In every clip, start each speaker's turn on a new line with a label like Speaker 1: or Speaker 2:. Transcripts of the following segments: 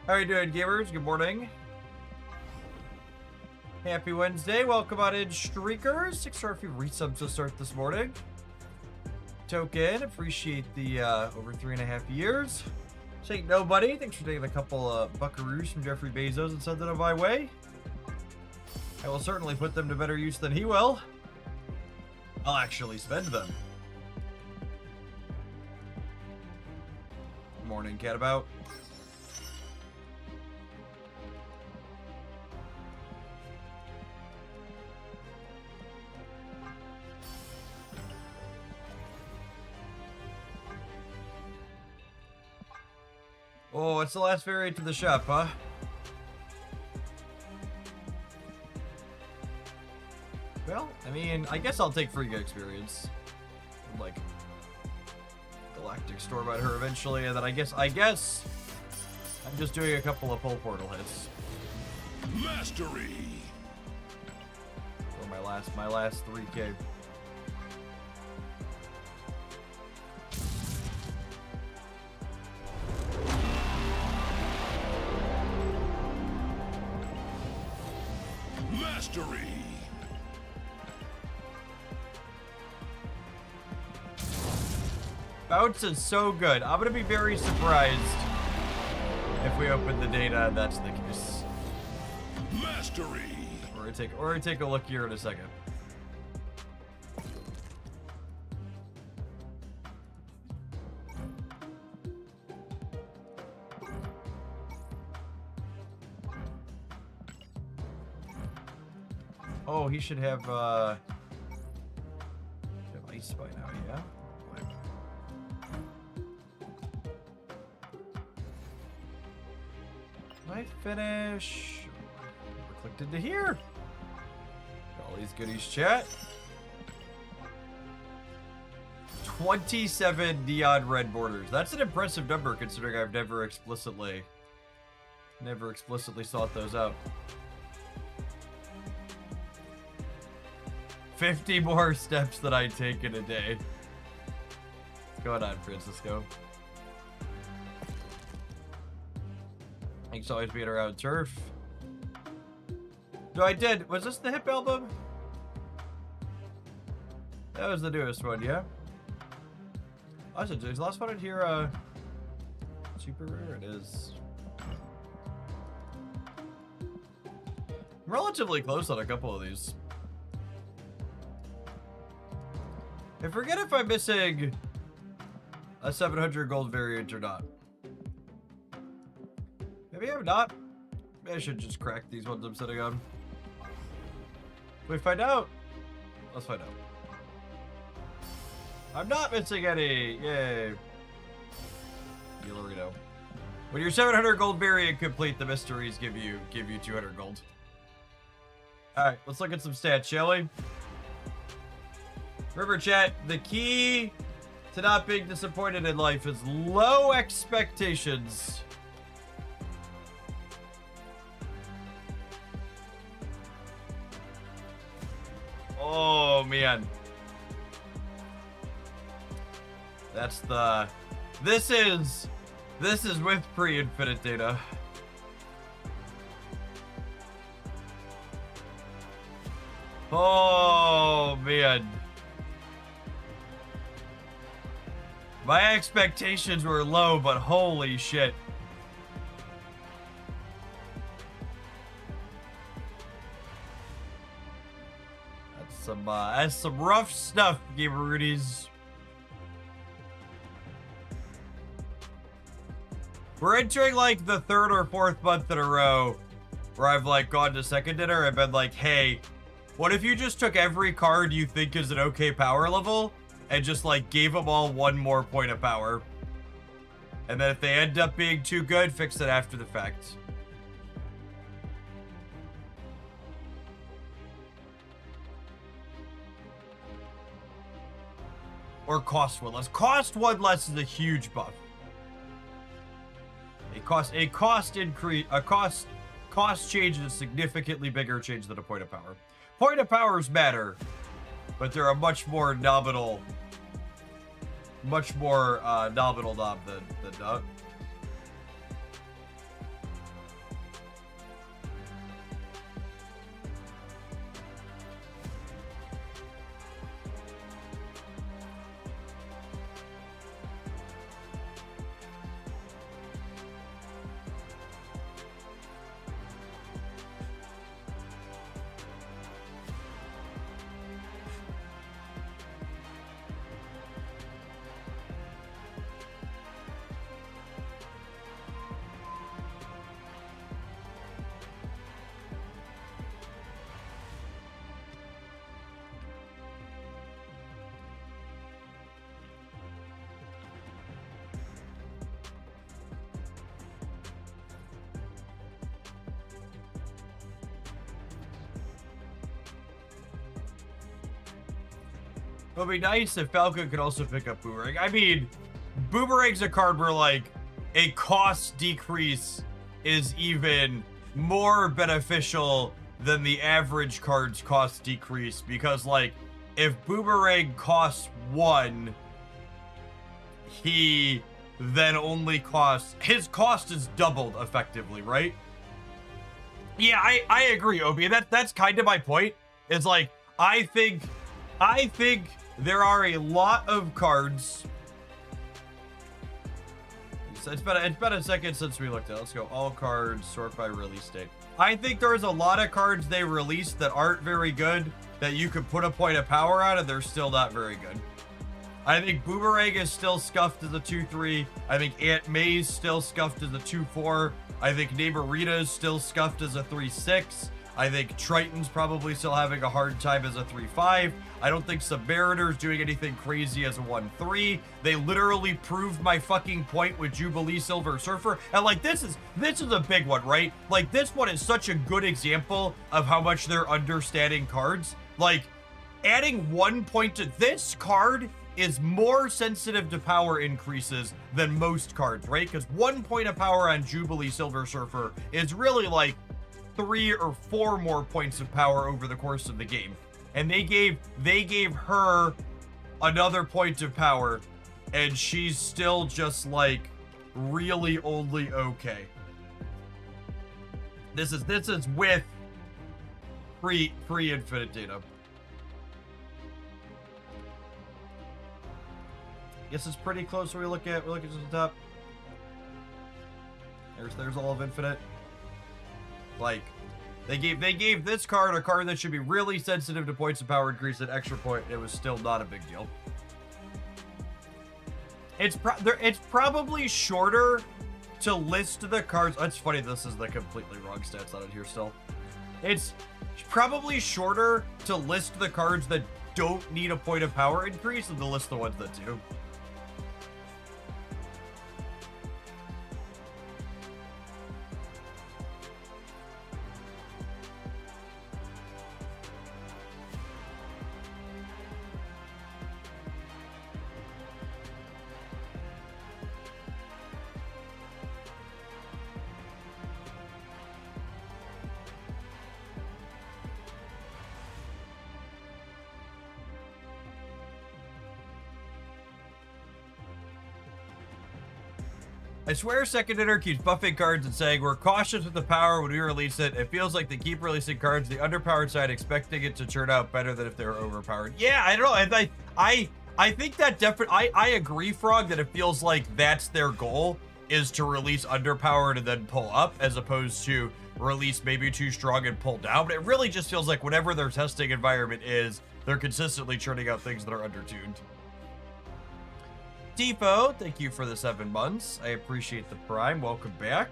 Speaker 1: How are you doing, gamers? Good morning. Happy Wednesday. Welcome on in, streakers. 6 few resubs to start this morning. Token, appreciate the over 3.5 years. Saint Nobody, thanks for taking a couple buckaroos from Jeffrey Bezos and sending them my way. I will certainly put them to better use than he will. I'll actually spend them. Good morning, Catabout. Oh, it's the last variant to the shop, huh? Well, I mean, I guess I'll take free good experience. Like, Galactic Storm at her eventually, and then I guess I'm just doing a couple of pull portal hits.
Speaker 2: Mastery!
Speaker 1: For my last 3K.
Speaker 2: Mastery!
Speaker 1: Bounce is so good. I'm gonna be very surprised if we open the data and that's the case.
Speaker 2: Mastery!
Speaker 1: We're gonna take a look here in a second. Oh, he should have ice by now, yeah? I finish? Never clicked into here. All these goodies, chat. 27 neon red borders. That's an impressive number considering I've never explicitly sought those out. 50 more steps that I take in a day. What's going on, Francisco? Thanks always being around turf. No, I did. Was this the hip album? That was the newest one, yeah? Awesome. Is the last one in here super rare? It is. I'm relatively close on a couple of these. I forget if I'm missing a 700 gold variant or not. Maybe I'm not. Maybe I should just crack these ones I'm sitting on. Can we find out? Let's find out. I'm not missing any. Yay. Guilarino. When your 700 gold variant complete, the mysteries give you 200 gold. Alright, let's look at some stats, shall we? Remember, chat, the key to not being disappointed in life is low expectations. Oh, man. That's the... This is with pre-infinite data. Oh, man. My expectations were low, but holy shit. That's some rough stuff, Gamer Rudies. We're entering like the 3rd or 4th month in a row where I've like gone to second dinner and been like, hey, what if you just took every card you think is an okay power level and just like gave them all 1 more point of power? And then if they end up being too good, fix it after the fact. Or cost 1 less. Cost 1 less is a huge buff. A cost change is a significantly bigger change than a point of power. Point of powers matter, but they're a much more nominal knob than not. It would be nice if Falcon could also pick up Boomerang. I mean, Boomerang's a card where, like, a cost decrease is even more beneficial than the average card's cost decrease. Because, like, if Boomerang costs 1, he then only costs... His cost is doubled, effectively, right? Yeah, I agree, Obi. That's kind of my point. It's like, I think there are a lot of cards. It's been a second since we looked at it. Let's go all cards, sort by release date. I think there's a lot of cards they released that aren't very good that you could put a point of power on, and they're still not very good. I think Boomerang is still scuffed as a 2-3. I think Aunt May's still scuffed as a 2-4. I think Neighborita is still scuffed as a 3-6. I think Triton's probably still having a hard time as a 3-5. I don't think Submariner's doing anything crazy as a 1-3. They literally proved my fucking point with Jubilee Silver Surfer. And like, this is a big one, right? Like, this one is such a good example of how much they're understanding cards. Like, adding 1 point to this card is more sensitive to power increases than most cards, right? Because 1 point of power on Jubilee Silver Surfer is really like 3 or 4 more points of power over the course of the game. And they gave her another point of power, and she's still just like really only okay. This is with pre-infinite data. Guess it's pretty close when we look at just the top. There's all of infinite. Like, they gave this card a card that should be really sensitive to points of power increase an extra point. It was still not a big deal. It's probably shorter to list the cards. Oh, it's funny, this is the completely wrong stats on it here still. It's probably shorter to list the cards that don't need a point of power increase than to list the ones that do. I swear Second Hitter keeps buffing cards and saying, we're cautious with the power when we release it. It feels like they keep releasing cards the underpowered side, expecting it to turn out better than if they were overpowered. Yeah, I don't know. I think that definitely, I agree, Frog, that it feels like that's their goal, is to release underpowered and then pull up, as opposed to release maybe too strong and pull down. But it really just feels like whatever their testing environment is, they're consistently churning out things that are undertuned. Defo, thank you for the 7 months. I appreciate the prime. Welcome back.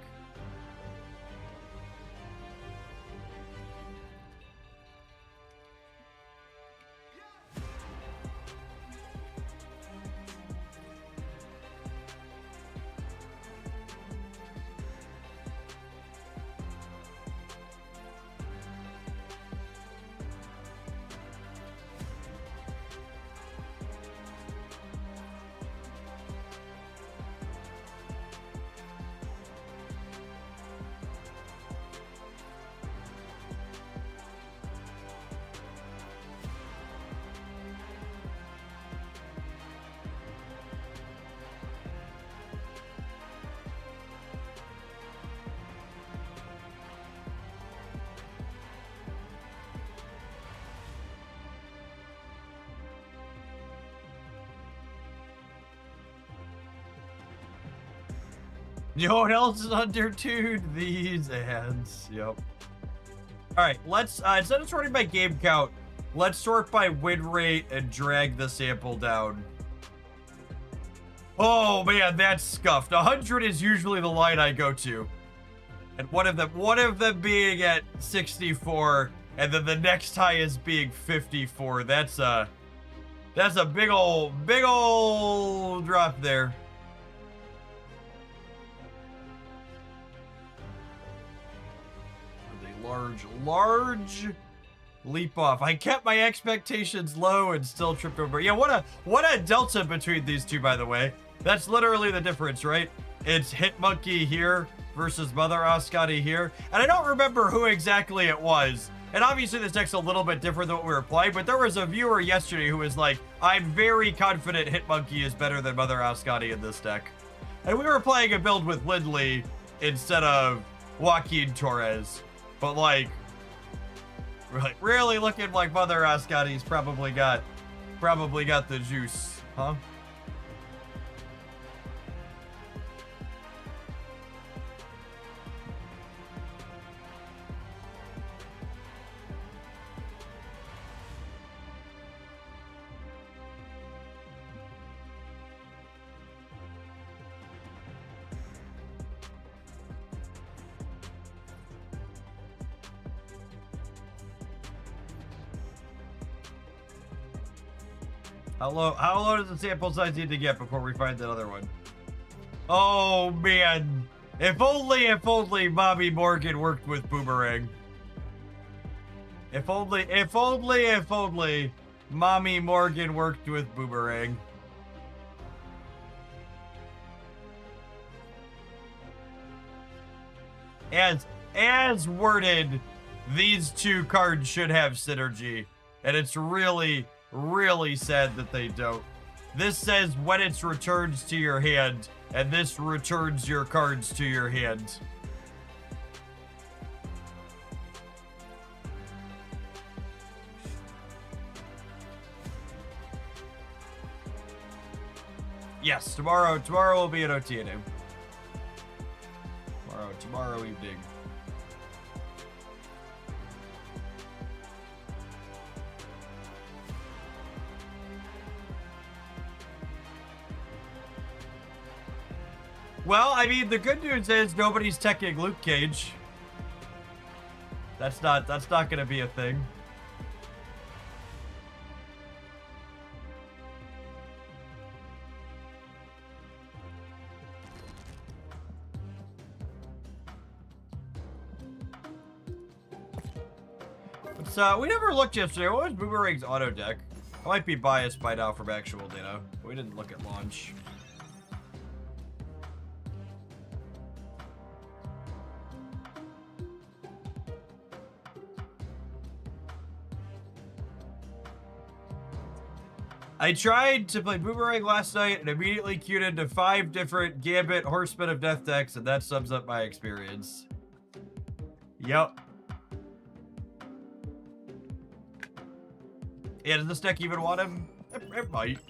Speaker 1: You know what else is undertuned? These ads. Yep. Alright, let's, instead of sorting by game count, let's sort by win rate and drag the sample down. Oh man, that's scuffed. 100 is usually the line I go to. And one of them being at 64, and then the next highest being 54. That's a big ol' drop there. leap off. I kept my expectations low and still tripped over. Yeah, what a delta between these two, by the way. That's literally the difference, right? It's Hitmonkey here versus Mother Ascati here. And I don't remember who exactly it was. And obviously this deck's a little bit different than what we were playing, but there was a viewer yesterday who was like, I'm very confident Hitmonkey is better than Mother Ascati in this deck. And we were playing a build with Lindley instead of Joaquin Torres. But like, we're like really looking like Mother Ascati's probably got the juice, huh? How low does the sample size need to get before we find that other one? Oh man, if only Bobby Morgan worked with Boomerang. If only Mommy Morgan worked with Boomerang. As worded, these two cards should have synergy, and it's really sad that they don't. This says when it returns to your hand, and this returns your cards to your hand. Yes, tomorrow will be an OTNU. Tomorrow evening. Well, I mean, the good news is nobody's teching Luke Cage. That's not gonna be a thing. So we never looked yesterday. What was Boomerang's auto deck? I might be biased by now from actual data. We didn't look at launch. I tried to play Boomerang last night and immediately queued into 5 different Gambit Horsemen of Death decks, and that sums up my experience. Yep. Yeah, does this deck even want him? It might.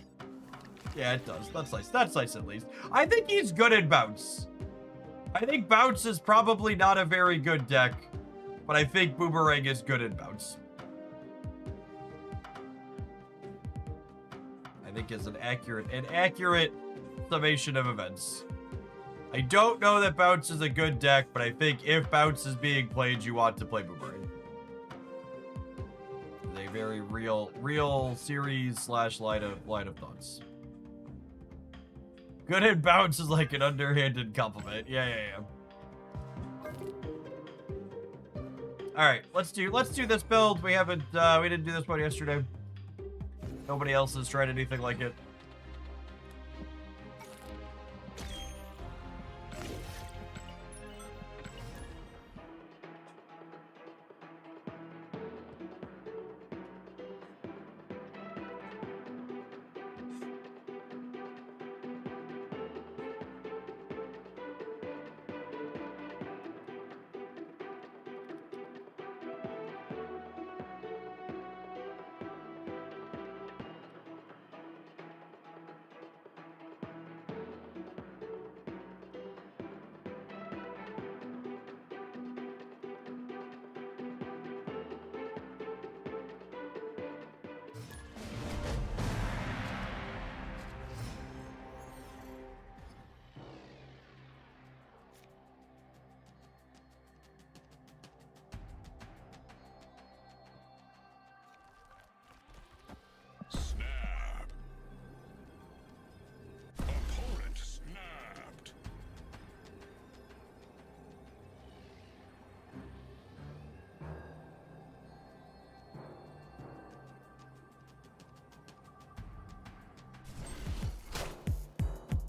Speaker 1: Yeah, it does. That's nice. That's nice at least. I think he's good at Bounce. I think Bounce is probably not a very good deck, but I think Boomerang is good at Bounce. I think is an accurate summation of events. I don't know that Bounce is a good deck, but I think if Bounce is being played, you want to play Boomerang. A very real series / light of thoughts. Good at Bounce is like an underhanded compliment. Yeah. All right, let's do this build. We didn't do this one yesterday. Nobody else has tried anything like it.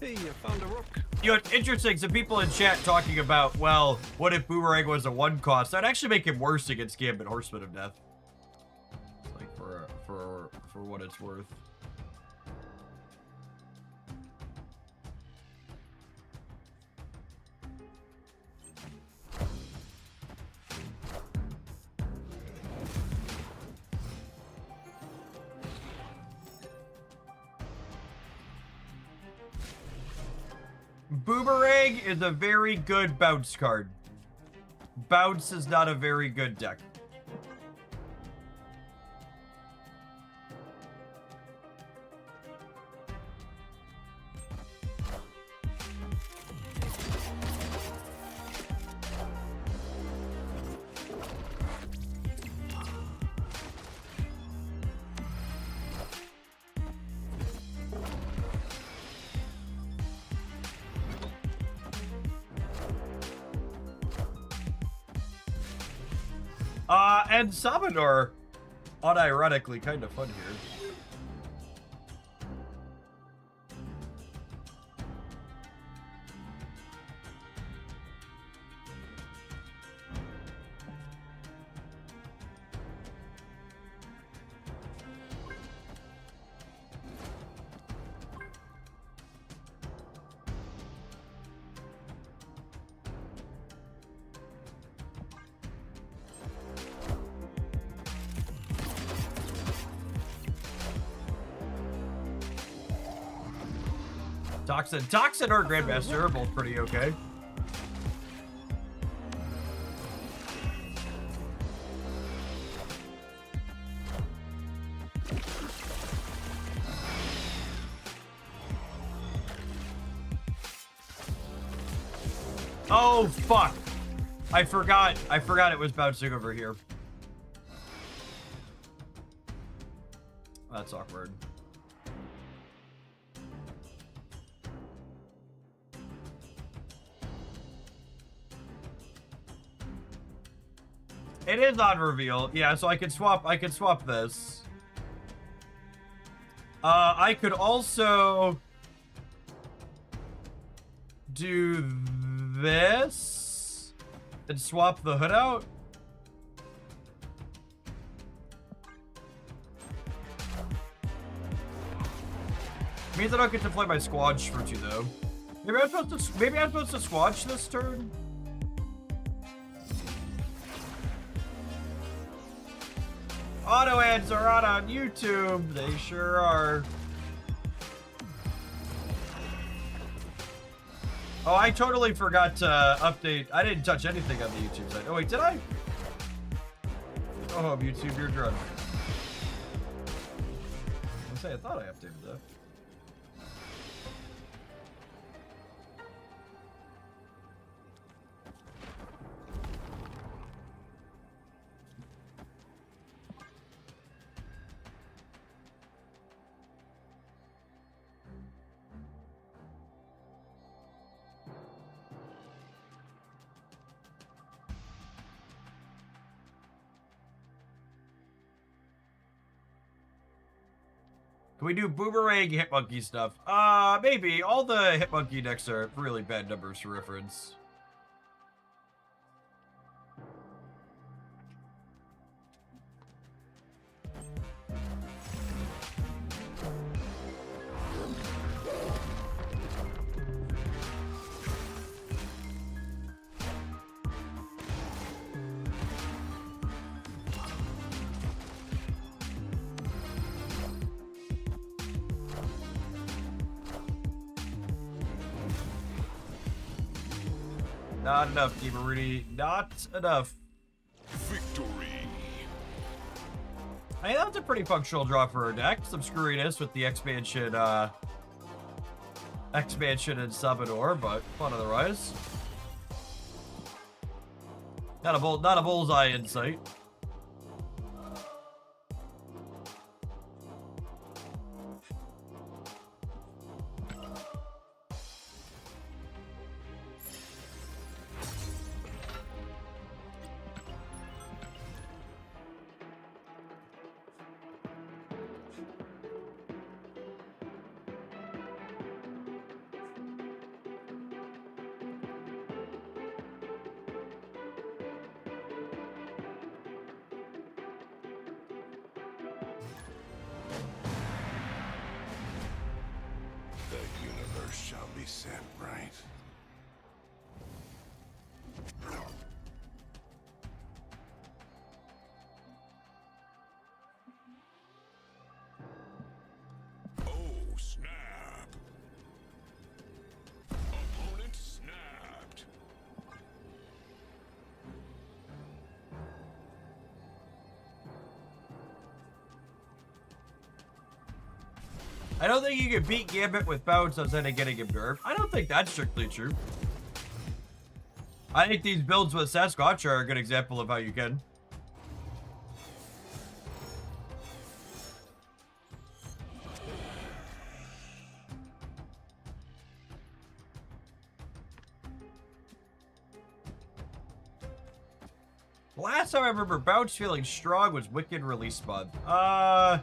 Speaker 3: Hey, you found a rook.
Speaker 1: You know, it's interesting. Some people in chat talking about, well, what if Boomerang was a 1 cost? That'd actually make him worse against Gambit Horseman of Death. Like for what it's worth. Boomerang is a very good bounce card. Bounce is not a very good deck. And Salvador, unironically, kind of fun here. Toxin or Grandmaster are both pretty okay. Oh fuck! I forgot it was bouncing over here. That's awkward. It is on reveal. Yeah, so I could swap this. I could also do this and swap the hood out. Means I don't get to play my squash for 2 though. Maybe I'm supposed to squash this turn. Auto ads are on YouTube. They sure are. Oh, I totally forgot to update. I didn't touch anything on the YouTube site. Oh, wait, did I? Oh, YouTube, you're drunk. I thought I updated that. Can we do Boomerang Hitmonkey stuff? Maybe. All the Hitmonkey decks are really bad numbers for reference. Not enough, Gamer Rudy. Not enough.
Speaker 2: Victory.
Speaker 1: I mean, that's a pretty functional draw for a deck. Some screwiness with the expansion and Salvador, but fun otherwise. Not a bullseye in sight.
Speaker 2: be set right. Oh, snap. Opponent snapped.
Speaker 1: I don't think you can beat Gambit with bounce outside of getting him nerfed. I don't think that's strictly true. I think these builds with Sasquatch are a good example of how you can. The last time I remember bounce feeling strong was Wicked release month. I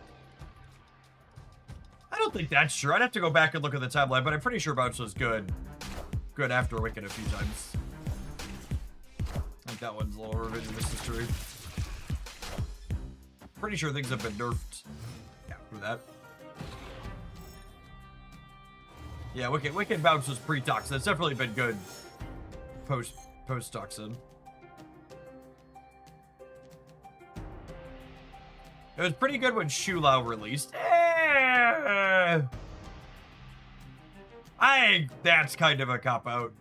Speaker 1: don't think that's true. I'd have to go back and look at the timeline, but I'm pretty sure bounce was good. Good after Wicked a few times. I think that one's a little revisionist history. Pretty sure things have been nerfed after that. Yeah, Wicked bounce was pre-toxin. It's definitely been good post-toxin. It was pretty good when Shulao released. I think that's kind of a cop-out.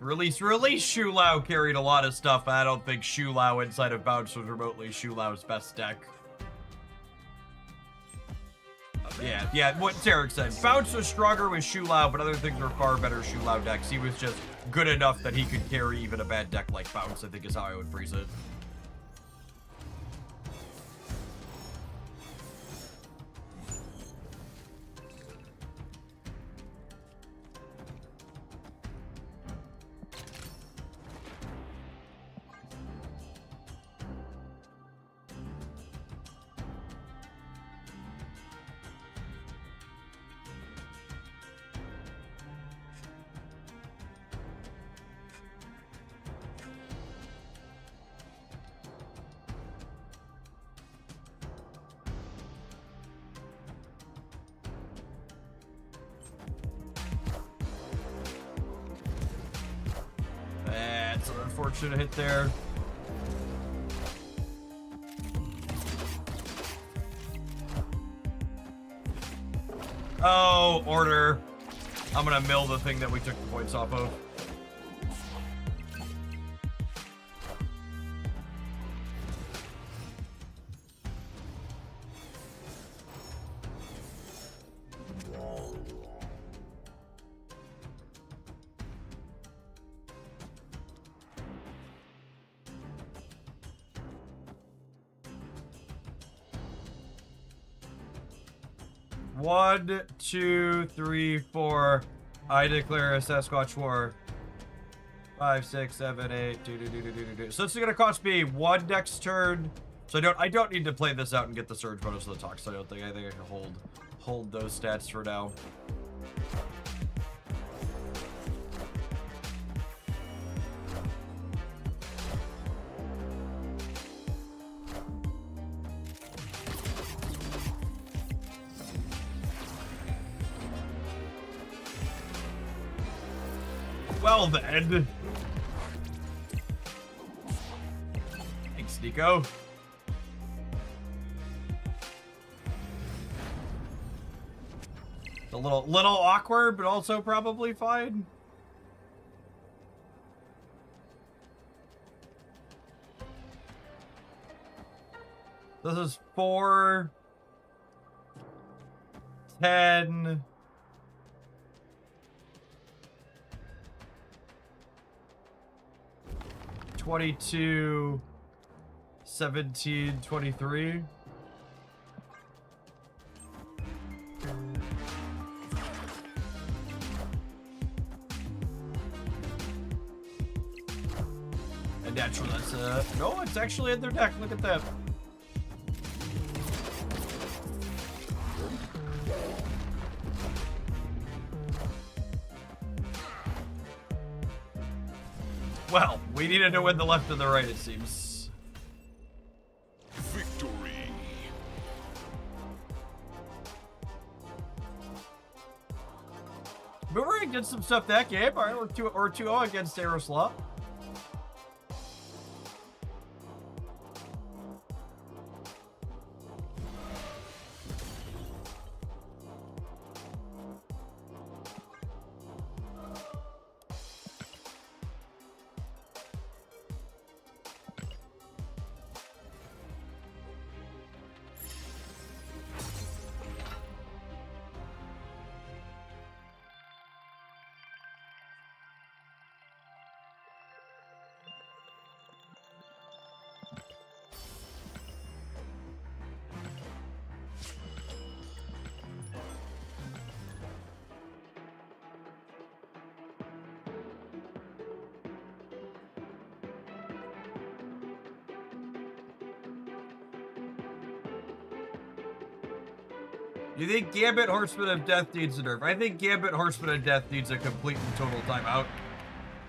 Speaker 1: Release Shulao carried a lot of stuff. I don't think Shulao inside of Bounce was remotely Shulao's best deck. Yeah, what Tarek said. Bounce was stronger with Shulao, but other things were far better Shulao decks. He was just good enough that he could carry even a bad deck like Bounce, I think is how I would phrase it. That's an unfortunate hit there. Oh, order. I'm gonna mill the thing that we took the points off of. One, two, three, four. I declare a Sasquatch war. 5, 6, 7, 8. So this is gonna cost me one next turn. So I don't need to play this out and get the surge bonus of the Tox. So I think I can hold those stats for now. Well then. Thanks, Nico. It's a little awkward, but also probably fine. This is 4, 10. 22, 17, 23. And naturally, that's no, it's actually in their deck. Look at that. Well, we needed to win the left and the right, it seems.
Speaker 2: Victory.
Speaker 1: Boomerang did some stuff that game. All right, we're 2-0 against Aeroslaw. You think Gambit Horseman of Death needs a nerf? I think Gambit Horseman of Death needs a complete and total timeout.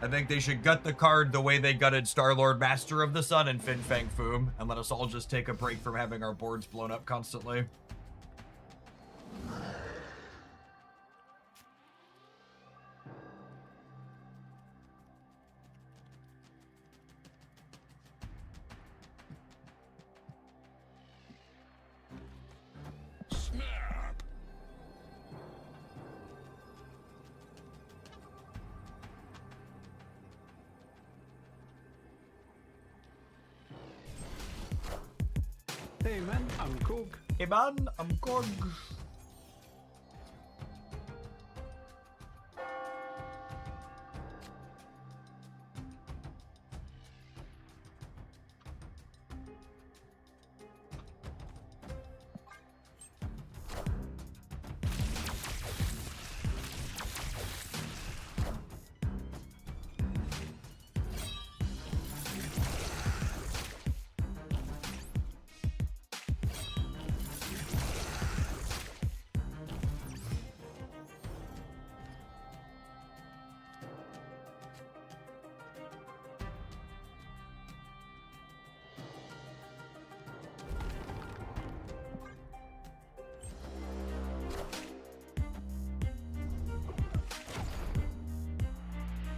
Speaker 1: I think they should gut the card the way they gutted Star-Lord Master of the Sun and Fin Fang Foom, and let us all just take a break from having our boards blown up constantly.
Speaker 2: Snap.
Speaker 3: Hey man, I'm Cook.
Speaker 1: Hey man, I'm Cog.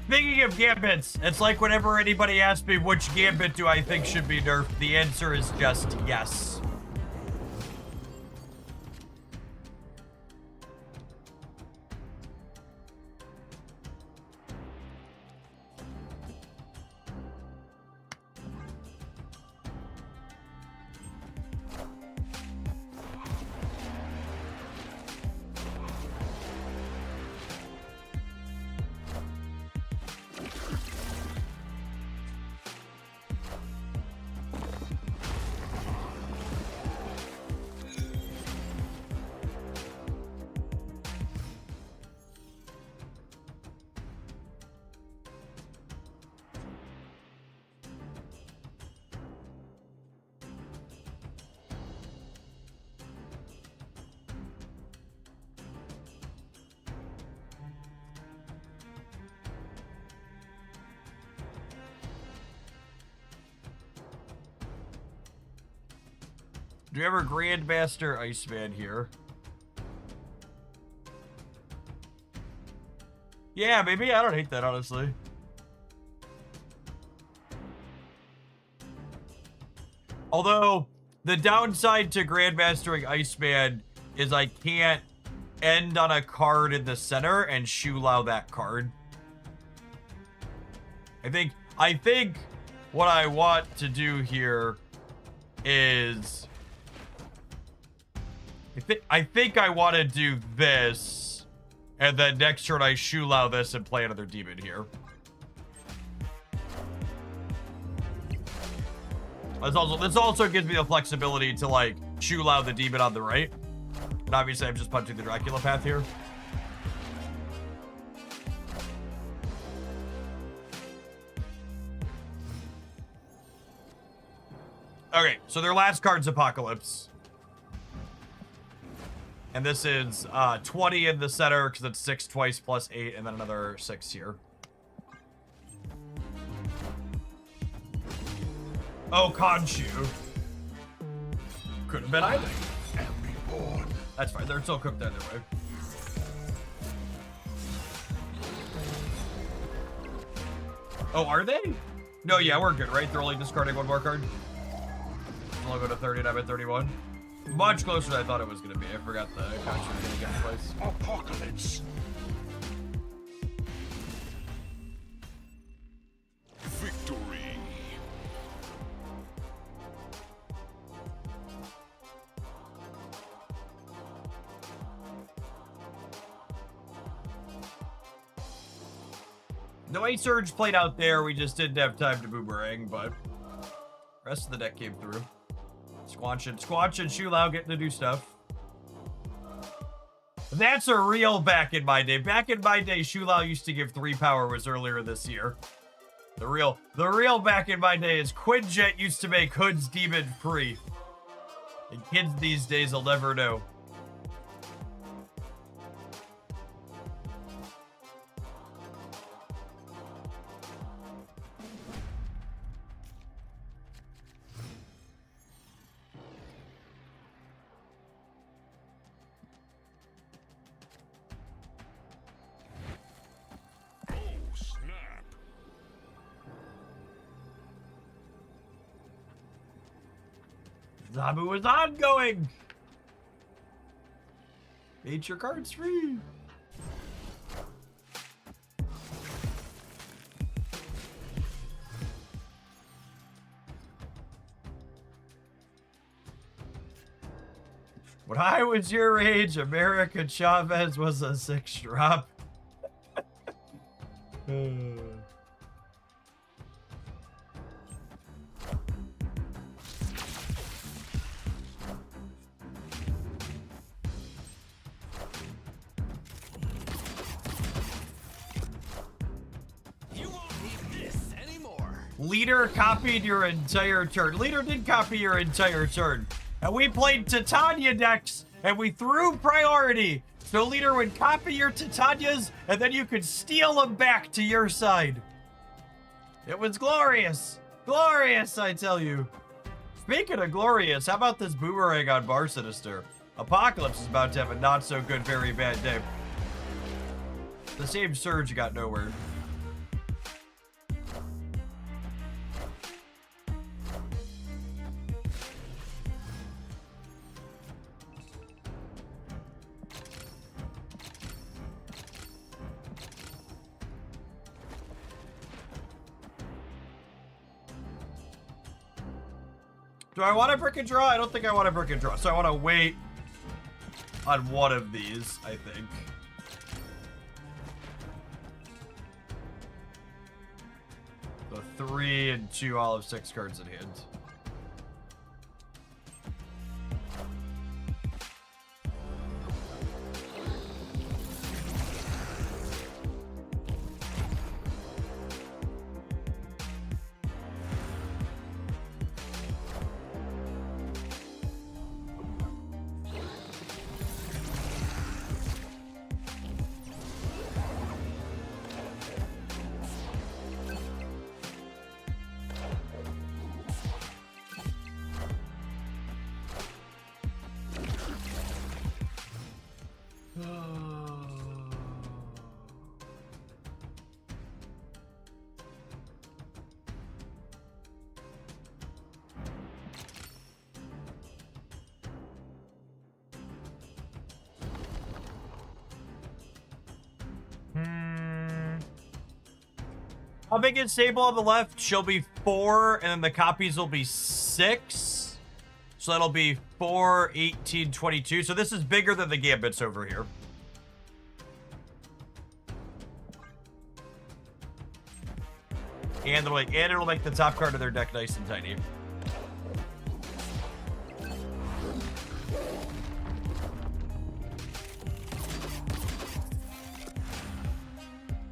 Speaker 1: Speaking of gambits, it's like whenever anybody asks me which gambit do I think should be nerfed, the answer is just yes. Do you have a Grandmaster Iceman here? Yeah, maybe. I don't hate that, honestly. Although, the downside to Grandmastering Iceman is I can't end on a card in the center and shoe-lao that card. I think what I want to do here is... I think I want to do this, and then next turn I shoe-lao this and play another demon here. This also gives me the flexibility to, like, shoe-lao the demon on the right. And obviously I'm just punching the Dracula path here. Okay, so their last card's Apocalypse. And this is 20 in the center because it's 6 twice plus 8 and then another 6 here. Oh, Khonshu. Could have been either. That's fine. They're still cooked either way. Oh, are they? No, yeah, we're good, right? They're only discarding one more card. I'll go to 30 and I'm at 31. Much closer than I thought it was going to be. I forgot the couch was going to get in place.
Speaker 2: Apocalypse. Victory.
Speaker 1: No Ice Surge played out there. We just didn't have time to boomerang, but rest of the deck came through. Squanch and Shulau getting to do stuff. That's a real back in my day. Back in my day, Shulau used to give 3 power was earlier this year. The real back in my day is Quinjet used to make Hood's Demon free. And kids these days will never know. Zabu is ongoing! Made your cards free! When I was your age, America Chavez was a 6-drop. Leader copied your entire turn. Leader did copy your entire turn. And we played Titania decks, and we threw priority. So Leader would copy your Titanias, and then you could steal them back to your side. It was glorious. Glorious, I tell you. Speaking of glorious, how about this boomerang on Bar Sinister? Apocalypse is about to have a not-so-good, very bad day. The same Surge got nowhere. Do I want to brick and draw? I don't think I want to brick and draw. So I want to wait on one of these, I think. So 3 and 2, all of 6 cards in hand. How big is Sable on the left? She'll be 4, and then the copies will be 6. So that'll be 4, 18, 22. So this is bigger than the Gambits over here. And it'll make the top card of their deck nice and tiny.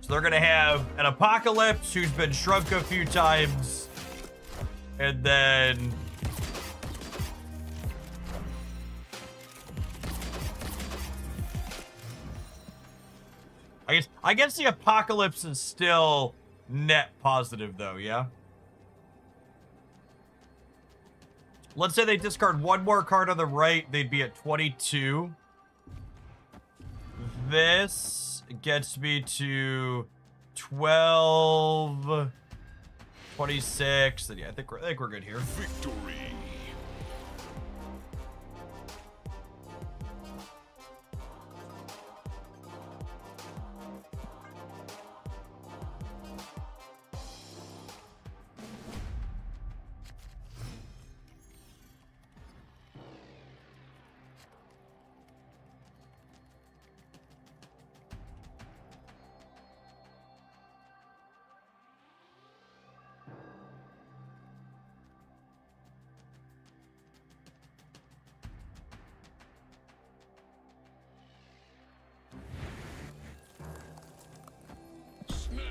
Speaker 1: So they're going to have an Apocalypse who's been shrunk a few times. And then... I guess the Apocalypse is still net positive, though, yeah? Let's say they discard one more card on the right, they'd be at 22. This gets me to 12, 26. Then yeah, I think we're good here.
Speaker 2: Victory. Snap.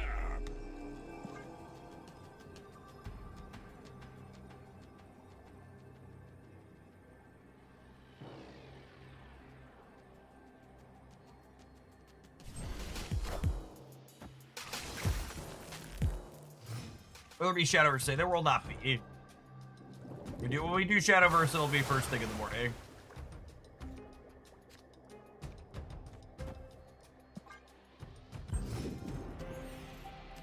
Speaker 1: Will there be Shadowverse today? There will not be. When we do Shadowverse, it'll be first thing in the morning.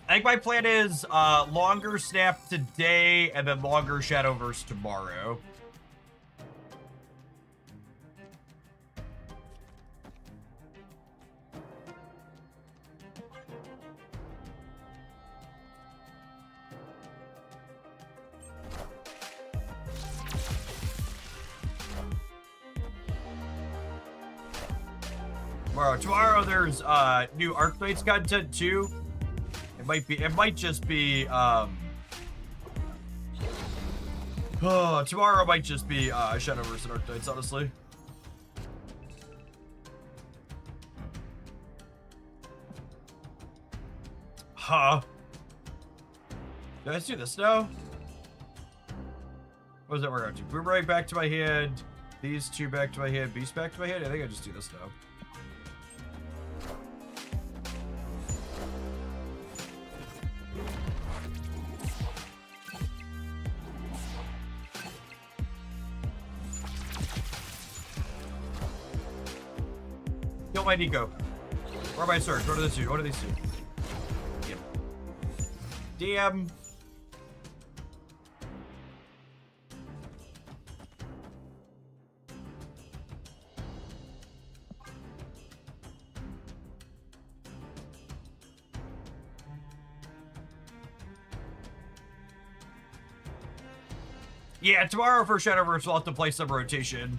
Speaker 1: I think my plan is longer Snap today and then longer Shadowverse tomorrow. Tomorrow there's new Archknights content too. It might just be tomorrow might just be Shadowverse and Archknights, honestly. Huh. Let's do this now. What does that work out to? Boomerang back to my hand. These two back to my hand. Beast back to my hand. I think I just do this now. Kill my Nico. Or my Surge. What are these two? What are these two? Yep. Damn. Yeah, tomorrow for Shadowverse we'll have to play some rotation.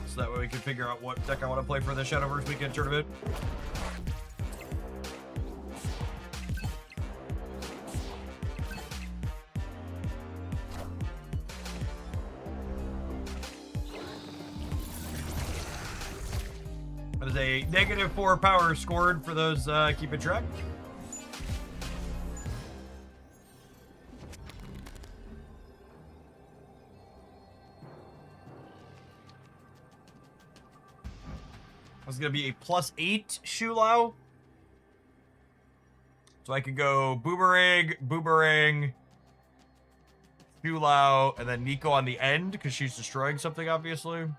Speaker 1: So that way we can figure out what deck I want to play for the Shadowverse weekend tournament. That is a -4 power scored for those keeping track. It's going to be a +8 Shulao. So I could go Boomerang, Shulao, and then Nico on the end because she's destroying something, obviously.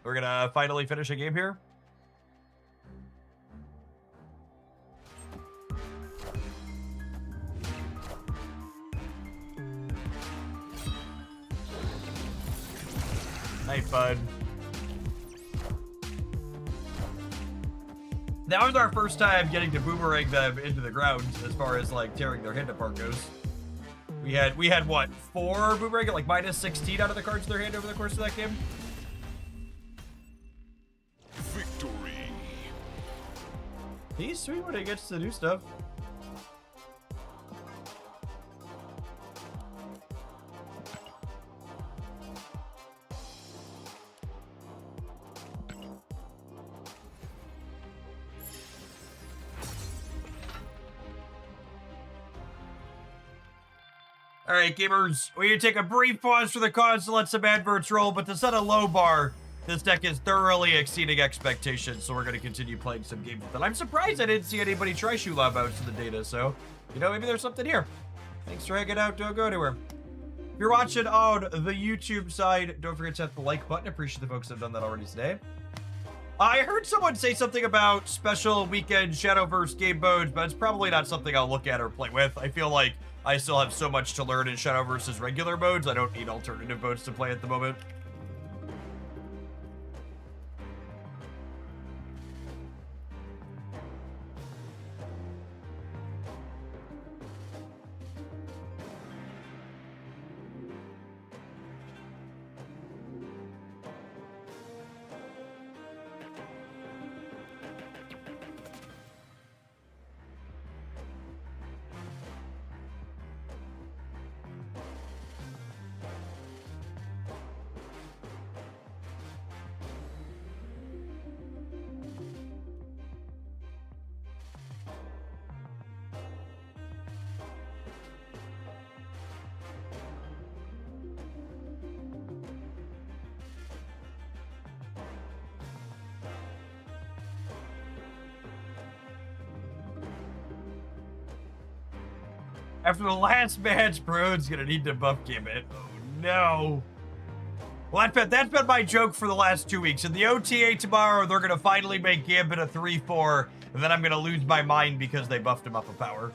Speaker 1: We're going to finally finish a game here. Nice, bud. That was our first time getting to boomerang them into the ground as far as like tearing their hand apart goes. We had what, 4 boomerang at like -16 out of the cards in their hand over the course of that game?
Speaker 2: Victory.
Speaker 1: He's sweet when he gets to do stuff. All right, gamers, we need to take a brief pause for the cause to let some adverts roll, but to set a low bar, this deck is thoroughly exceeding expectations, so we're going to continue playing some games with it. I'm surprised I didn't see anybody try Shulab out to the data, so, you know, maybe there's something here. Thanks for hanging out. Don't go anywhere. If you're watching on the YouTube side, don't forget to hit the like button. Appreciate the folks that have done that already today. I heard someone say something about special weekend Shadowverse game modes, but it's probably not something I'll look at or play with. I feel like I still have so much to learn in Shadowverse's regular modes. I don't need alternative modes to play at the moment. After the last match, Brode's gonna need to buff Gambit. Oh no. Well, that's been my joke for the last 2 weeks. In the OTA tomorrow, they're gonna finally make Gambit a 3-4, and then I'm gonna lose my mind because they buffed him up a power.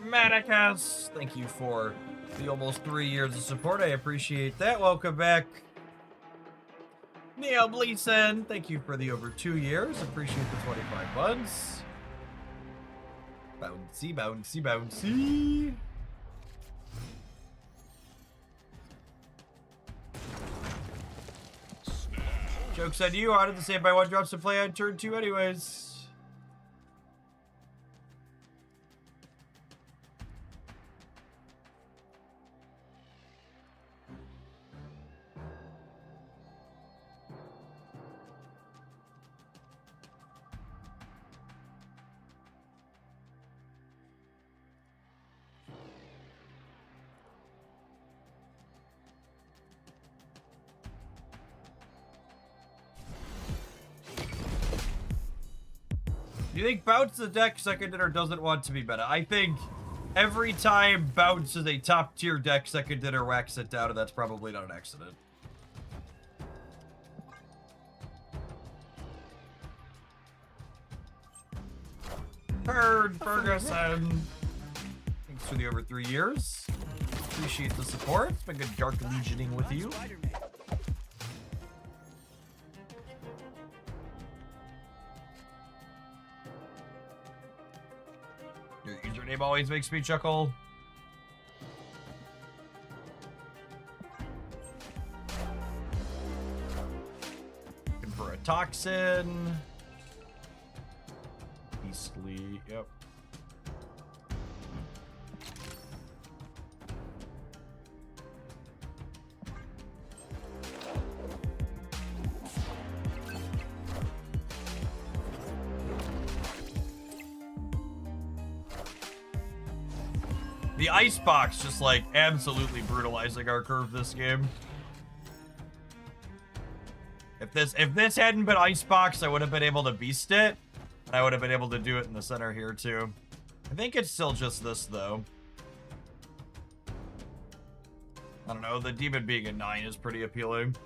Speaker 1: Manicus, thank you for the almost 3 years of support. I appreciate that. Welcome back. Neil Bleason, thank you for the over 2 years. Appreciate the 25 months. Bouncy, bouncy, bouncy. Joke's on you. I did the same by 1 drops to play on turn 2 anyways. Do you think Bounce the deck second dinner doesn't want to be meta? I think every time Bounce is a top tier deck, second dinner whacks it down, and that's probably not an accident. Bird Ferguson. Thanks for the over 3 years. Appreciate the support. It's been good Dark Legioning with you. Your username always makes me chuckle. Looking for a toxin. Beastly, yep. The icebox just like absolutely brutalizing our curve this game. If this hadn't been icebox, I would have been able to beast it. And I would have been able to do it in the center here too. I think it's still just this though. I don't know, the demon being a 9 is pretty appealing.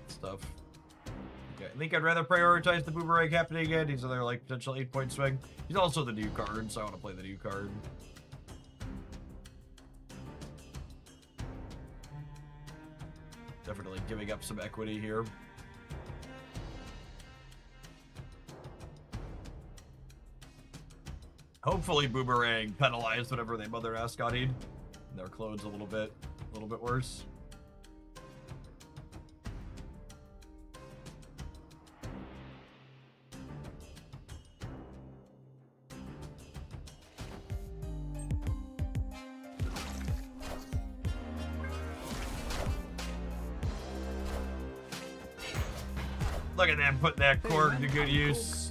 Speaker 1: Stuff. Okay, I think I'd rather prioritize the Boomerang happening again. He's another like potential 8-point swing. He's also the new card, so I want to play the new card. Definitely giving up some equity here. Hopefully Boomerang penalized whatever they mother ascotted. Their clothes a little bit worse. Look at them putting that cord to good use.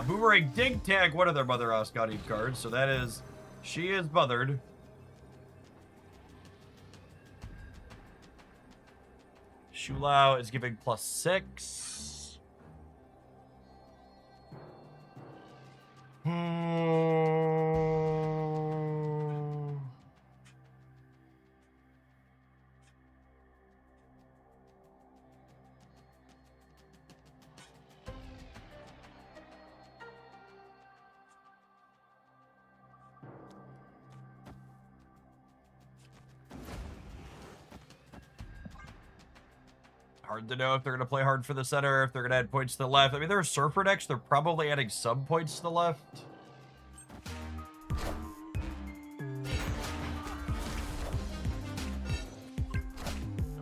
Speaker 1: Boomerang did tag one of their Mother Ascotty cards, so that is, she is mothered. Shulao is giving +6. Hard to know if they're going to play hard for the center, if they're going to add points to the left. I mean, they're a Surfer decks. They're probably adding some points to the left.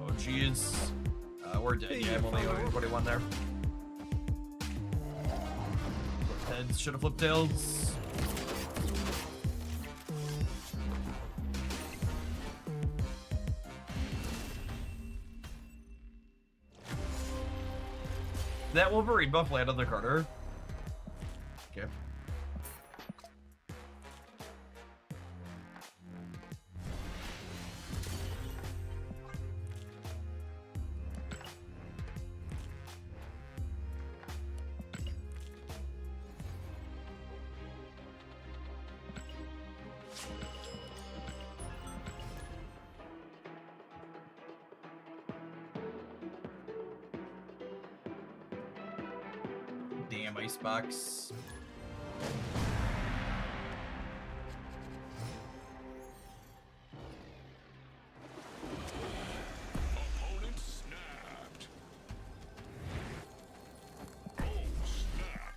Speaker 1: Oh, jeez. We're dead. Yeah, I'm only 21 there. Flipped heads. Should have flipped tails. That Wolverine buff land on the Carter. Okay. Damn, Icebox.
Speaker 2: Opponent snapped. Oh, snap.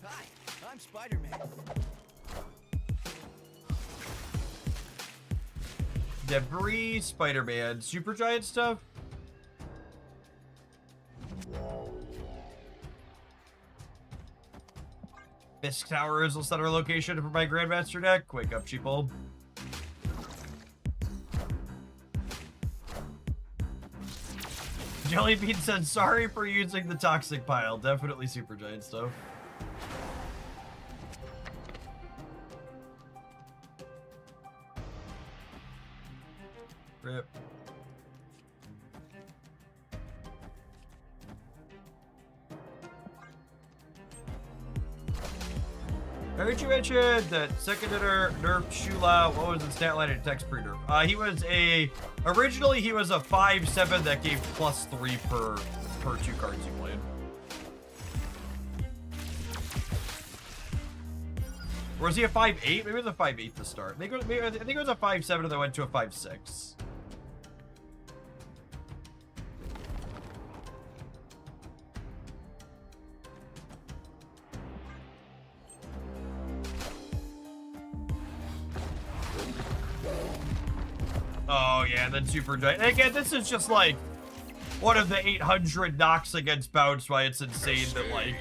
Speaker 4: Hi, I'm Spider-Man.
Speaker 1: Debris, Spider-Man, Supergiant stuff. Fisk Towers will set our location for my Grandmaster deck. Wake up, sheeple. Jellybean said, sorry for using the toxic pile. Definitely Supergiant stuff. Rip. I heard you mentioned that second hitter nerfed Shula. What was the stat line in text pre-nerf? He was originally he was a 5/7 that gave +3 per 2 cards you played. Or was he a 5/8? Maybe it was a 5/8 to start. I think it was a 5/7 and then went to a 5/6. Oh yeah, and then Super Giant. And again, this is just like one of the 800 knocks against Bounce. Why it's insane that like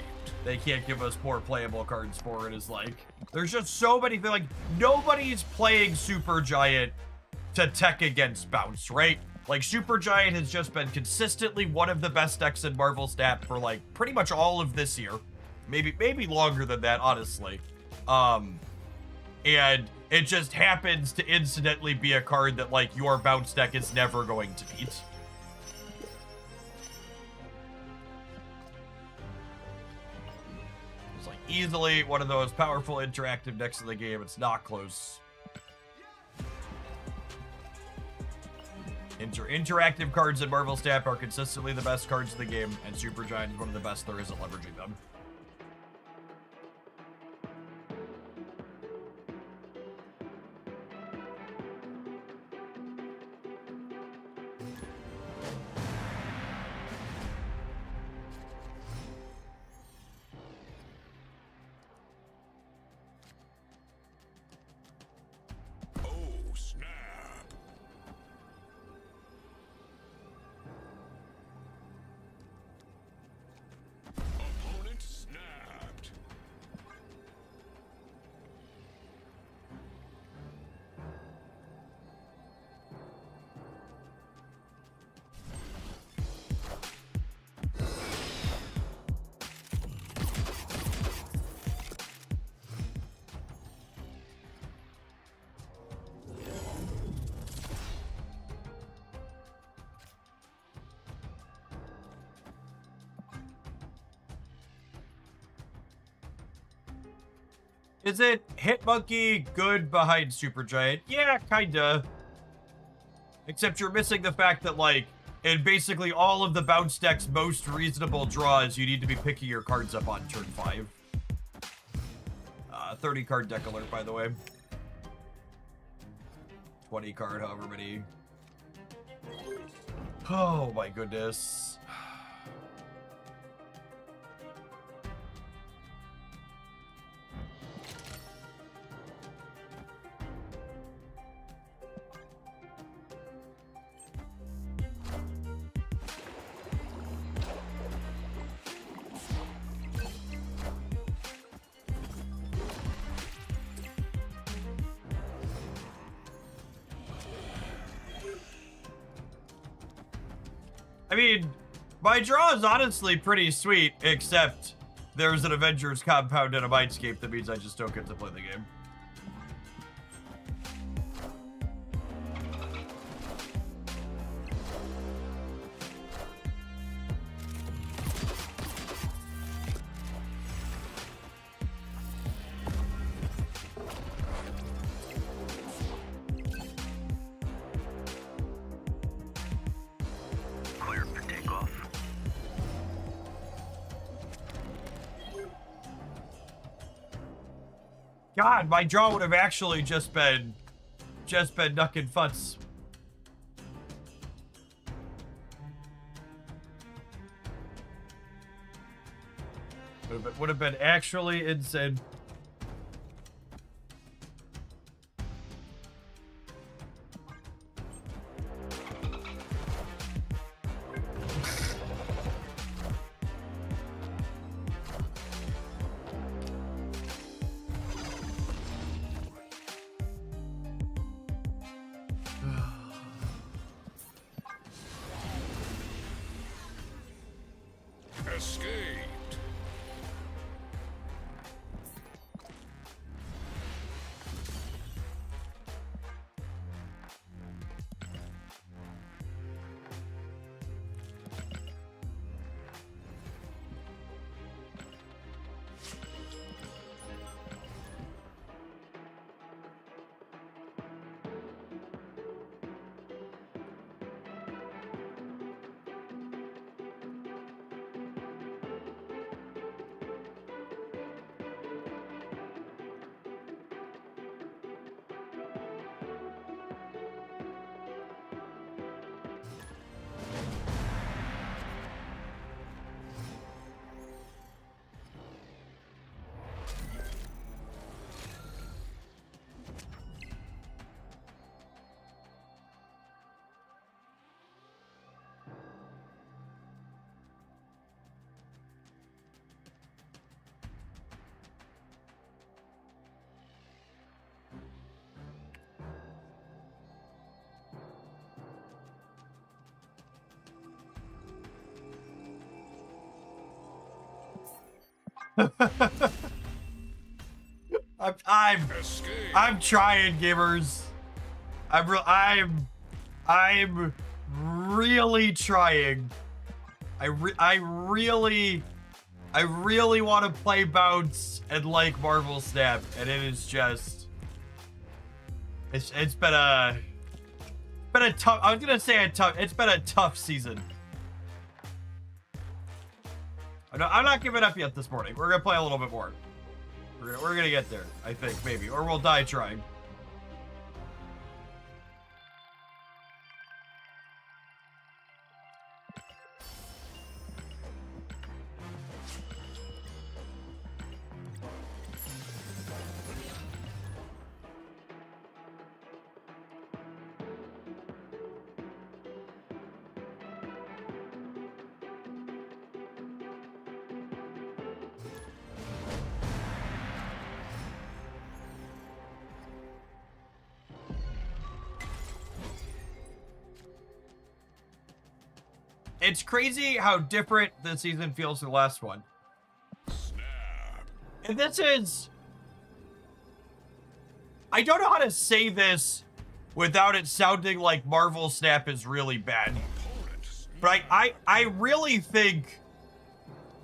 Speaker 1: they can't give us more playable cards for it. Is like there's just so many things. Like nobody's playing Super Giant to tech against Bounce, right? Like Super Giant has just been consistently one of the best decks in Marvel Stat for like pretty much all of this year, maybe longer than that, honestly. And it just happens to incidentally be a card that, like, your Bounce deck is never going to beat. It's like easily one of those powerful interactive decks of the game. It's not close. Interactive cards in Marvel Snap are consistently the best cards in the game, and Supergiant is one of the best there is at leveraging them.
Speaker 2: Oh, snap. Opponent snapped.
Speaker 1: Is it Hitmonkey good behind Supergiant? Yeah, kinda. Except you're missing the fact that, like, in basically all of the bounce deck's most reasonable draws, you need to be picking your cards up on turn 5. 30 card deck alert, by the way. 20 card, however many. Oh my goodness. I mean, my draw is honestly pretty sweet, except there's an Avengers compound and a Mindscape that means I just don't get to play the game.
Speaker 5: Clear for takeoff.
Speaker 1: God, my draw would have actually just been knuckin' futz. Would have been actually insane.
Speaker 2: Escaped. Escape.
Speaker 1: I'm trying, gamers. I'm really trying. I I really want to play Bounce and like Marvel Snap, and it is just... It's been a tough... I was going to say it's been a tough season. I'm not giving up yet this morning. We're going to play a little bit more. We're gonna get there, I think, maybe. Or we'll die trying. It's crazy how different this season feels from the last one.
Speaker 2: Snap.
Speaker 1: And this is... I don't know how to say this without it sounding like Marvel Snap is really bad. But I really think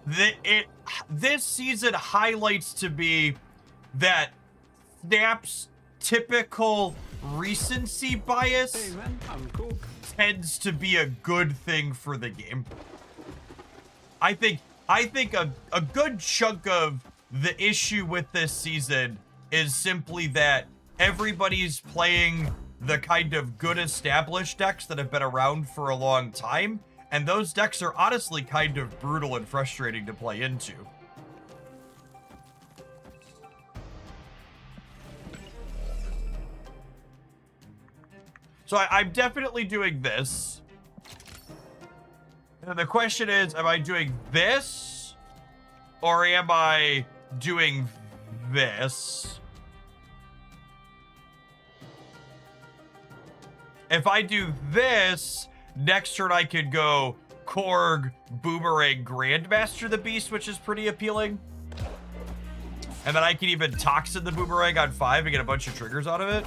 Speaker 1: that this season highlights to me that Snap's typical recency bias
Speaker 3: Hey man, I'm Cook.
Speaker 1: tends to be a good thing for the game. I think a good chunk of the issue with this season is simply that everybody's playing the kind of good established decks that have been around for a long time, and those decks are honestly kind of brutal and frustrating to play into. So I'm definitely doing this. And the question is, am I doing this? Or am I doing this? If I do this, next turn I could go Korg, Boomerang, Grandmaster the Beast, which is pretty appealing. And then I can even Toxin the Boomerang on 5 and get a bunch of triggers out of it.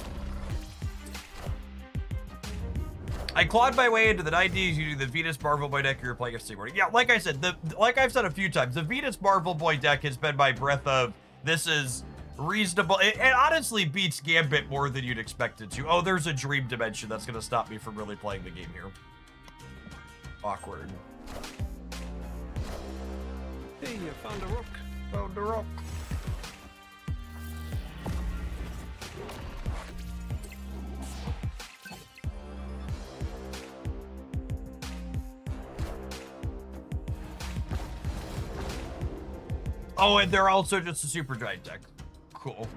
Speaker 1: I clawed my way into the 90s using the Venus Marvel Boy deck you were playing yesterday morning. Yeah, like I said, like I've said a few times, the Venus Marvel Boy deck has been my breath of, this is reasonable. It honestly beats Gambit more than you'd expect it to. Oh, there's a dream dimension that's going to stop me from really playing the game here. Awkward.
Speaker 3: Hey, you found a rook.
Speaker 1: Found a rock. Oh, and they're also just a super giant deck. Cool.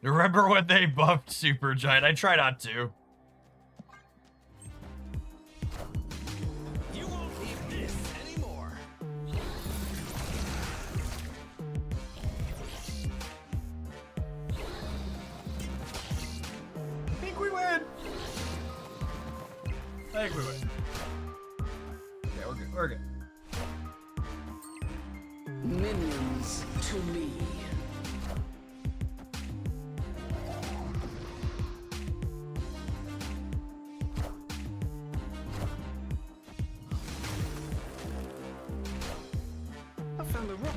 Speaker 1: Remember when they buffed Supergiant? I try not to.
Speaker 4: You won't need this anymore.
Speaker 1: I think we win. I think we win. Yeah, we're good. We're good.
Speaker 5: Minions to me.
Speaker 3: I found a rook.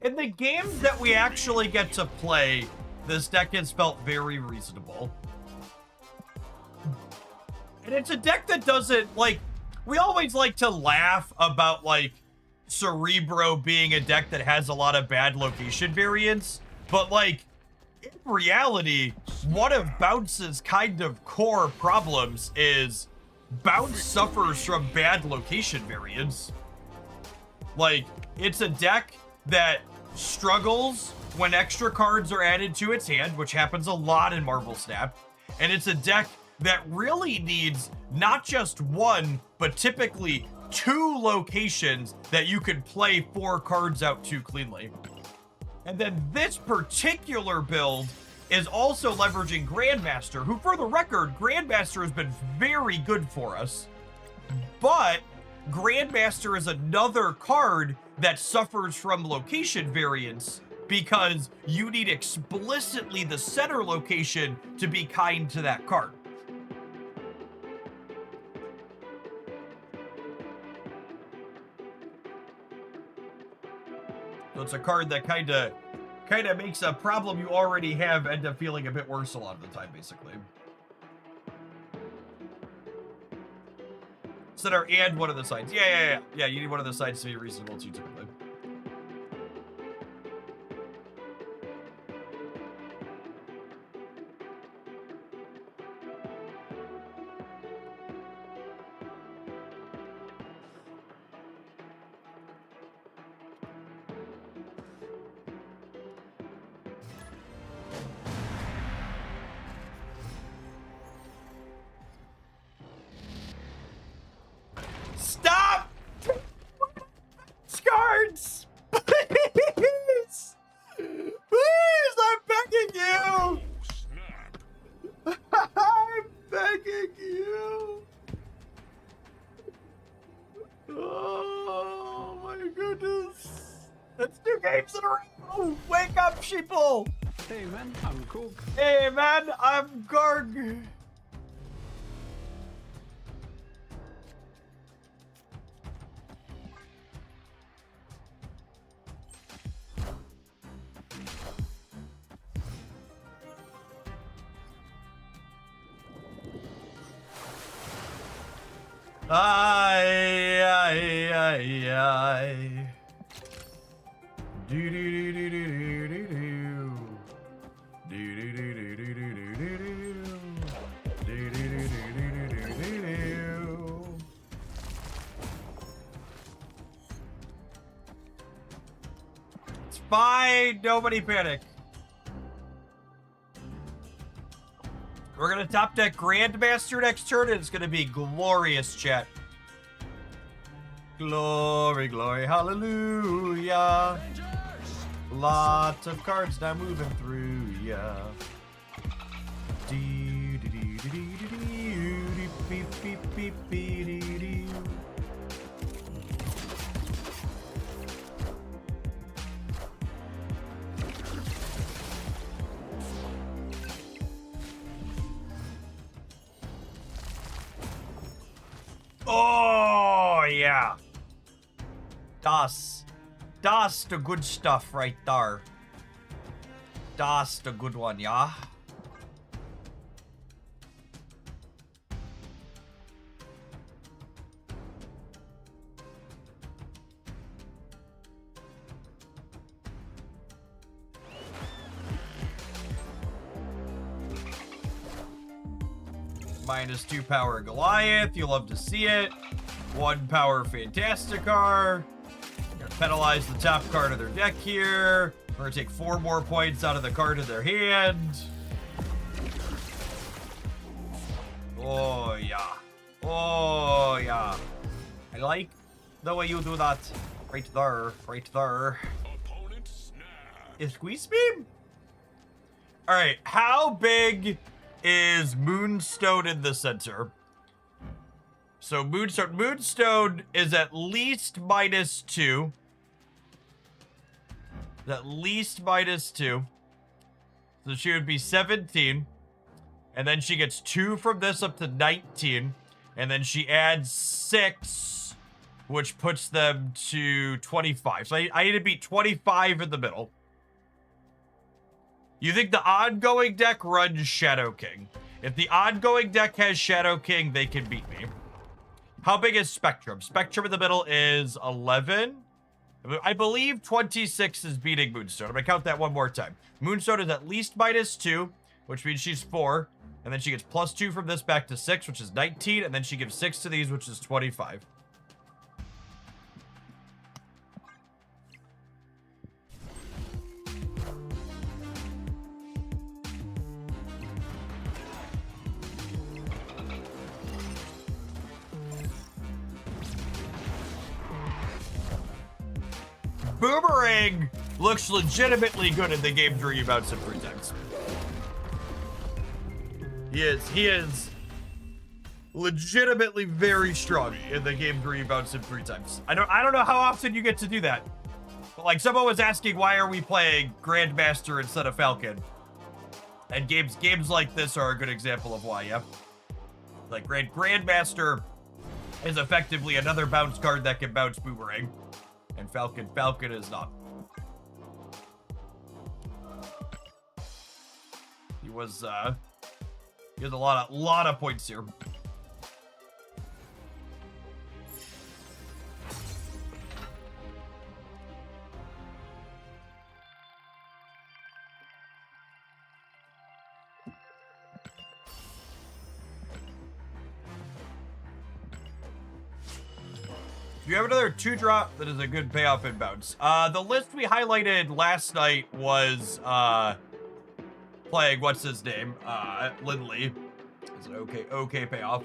Speaker 1: In the games that we actually get to play, this deck has felt very reasonable. And it's a deck that doesn't, like, we always like to laugh about, like, Cerebro being a deck that has a lot of bad location variance. But, like, in reality, one of Bounce's kind of core problems is Bounce suffers from bad location variance. Like, it's a deck that struggles when extra cards are added to its hand, which happens a lot in Marvel Snap. And it's a deck that really needs not just one, but typically 2 locations that you can play 4 cards out to cleanly. And then this particular build is also leveraging Grandmaster, who, for the record, Grandmaster has been very good for us. But Grandmaster is another card that suffers from location variance because you need explicitly the center location to be kind to that card. So it's a card that kind of makes a problem you already have end up feeling a bit worse a lot of the time, basically. Center and one of the sides. Yeah, you need one of the sides to be reasonable too, typically. Stop! Cards! Please! Please, I'm begging you!
Speaker 2: Snap.
Speaker 1: I'm begging you! Oh my goodness! That's 2 games in a row! Wake up, sheeple!
Speaker 3: Hey man, I'm cool.
Speaker 1: Hey man, I'm Garg! Ay. Do do do do do do do. Do do do do do do do do do. Do do do do do do do do. It's fine, nobody panic. We're gonna top deck Grandmaster next turn, and it's gonna be glorious, chat. Glory, glory, hallelujah. Lots of cards now moving through, yeah. Oh, yeah. Das the good stuff right there. Das the good one, yeah? -2 power Goliath, you'll love to see it. 1 power Fantasticar. Gonna penalize the top card of their deck here. We're gonna take 4 more points out of the card in their hand. Oh yeah. Oh yeah. I like the way you do that. Right there. Right there.
Speaker 2: Opponent snap.
Speaker 1: Is Squeeze Beam? Alright, how big is Moonstone in the center? So Moonstone is at least -2. At least -2. So she would be 17. And then she gets 2 from this up to 19. And then she adds 6, which puts them to 25. So I need to beat 25 in the middle. You think the ongoing deck runs Shadow King? If the ongoing deck has Shadow King, they can beat me. How big is Spectrum? Spectrum in the middle is 11. I believe 26 is beating Moonstone. I'm going to count that one more time. Moonstone is at least -2, which means she's 4. And then she gets +2 from this back to 6, which is 19. And then she gives 6 to these, which is 25. Boomerang looks legitimately good in the games where you bounce him 3 times. He is legitimately very strong in the games where you bounce him 3 times. I don't know how often you get to do that. But like someone was asking, why are we playing Grandmaster instead of Falcon? And games like this are a good example of why, yeah. Like Grandmaster is effectively another bounce card that can bounce Boomerang. And Falcon is not. He has a lot of points here. You have another 2-drop that is a good payoff in bounce. The list we highlighted last night was playing what's his name? Lindley. It's an okay payoff.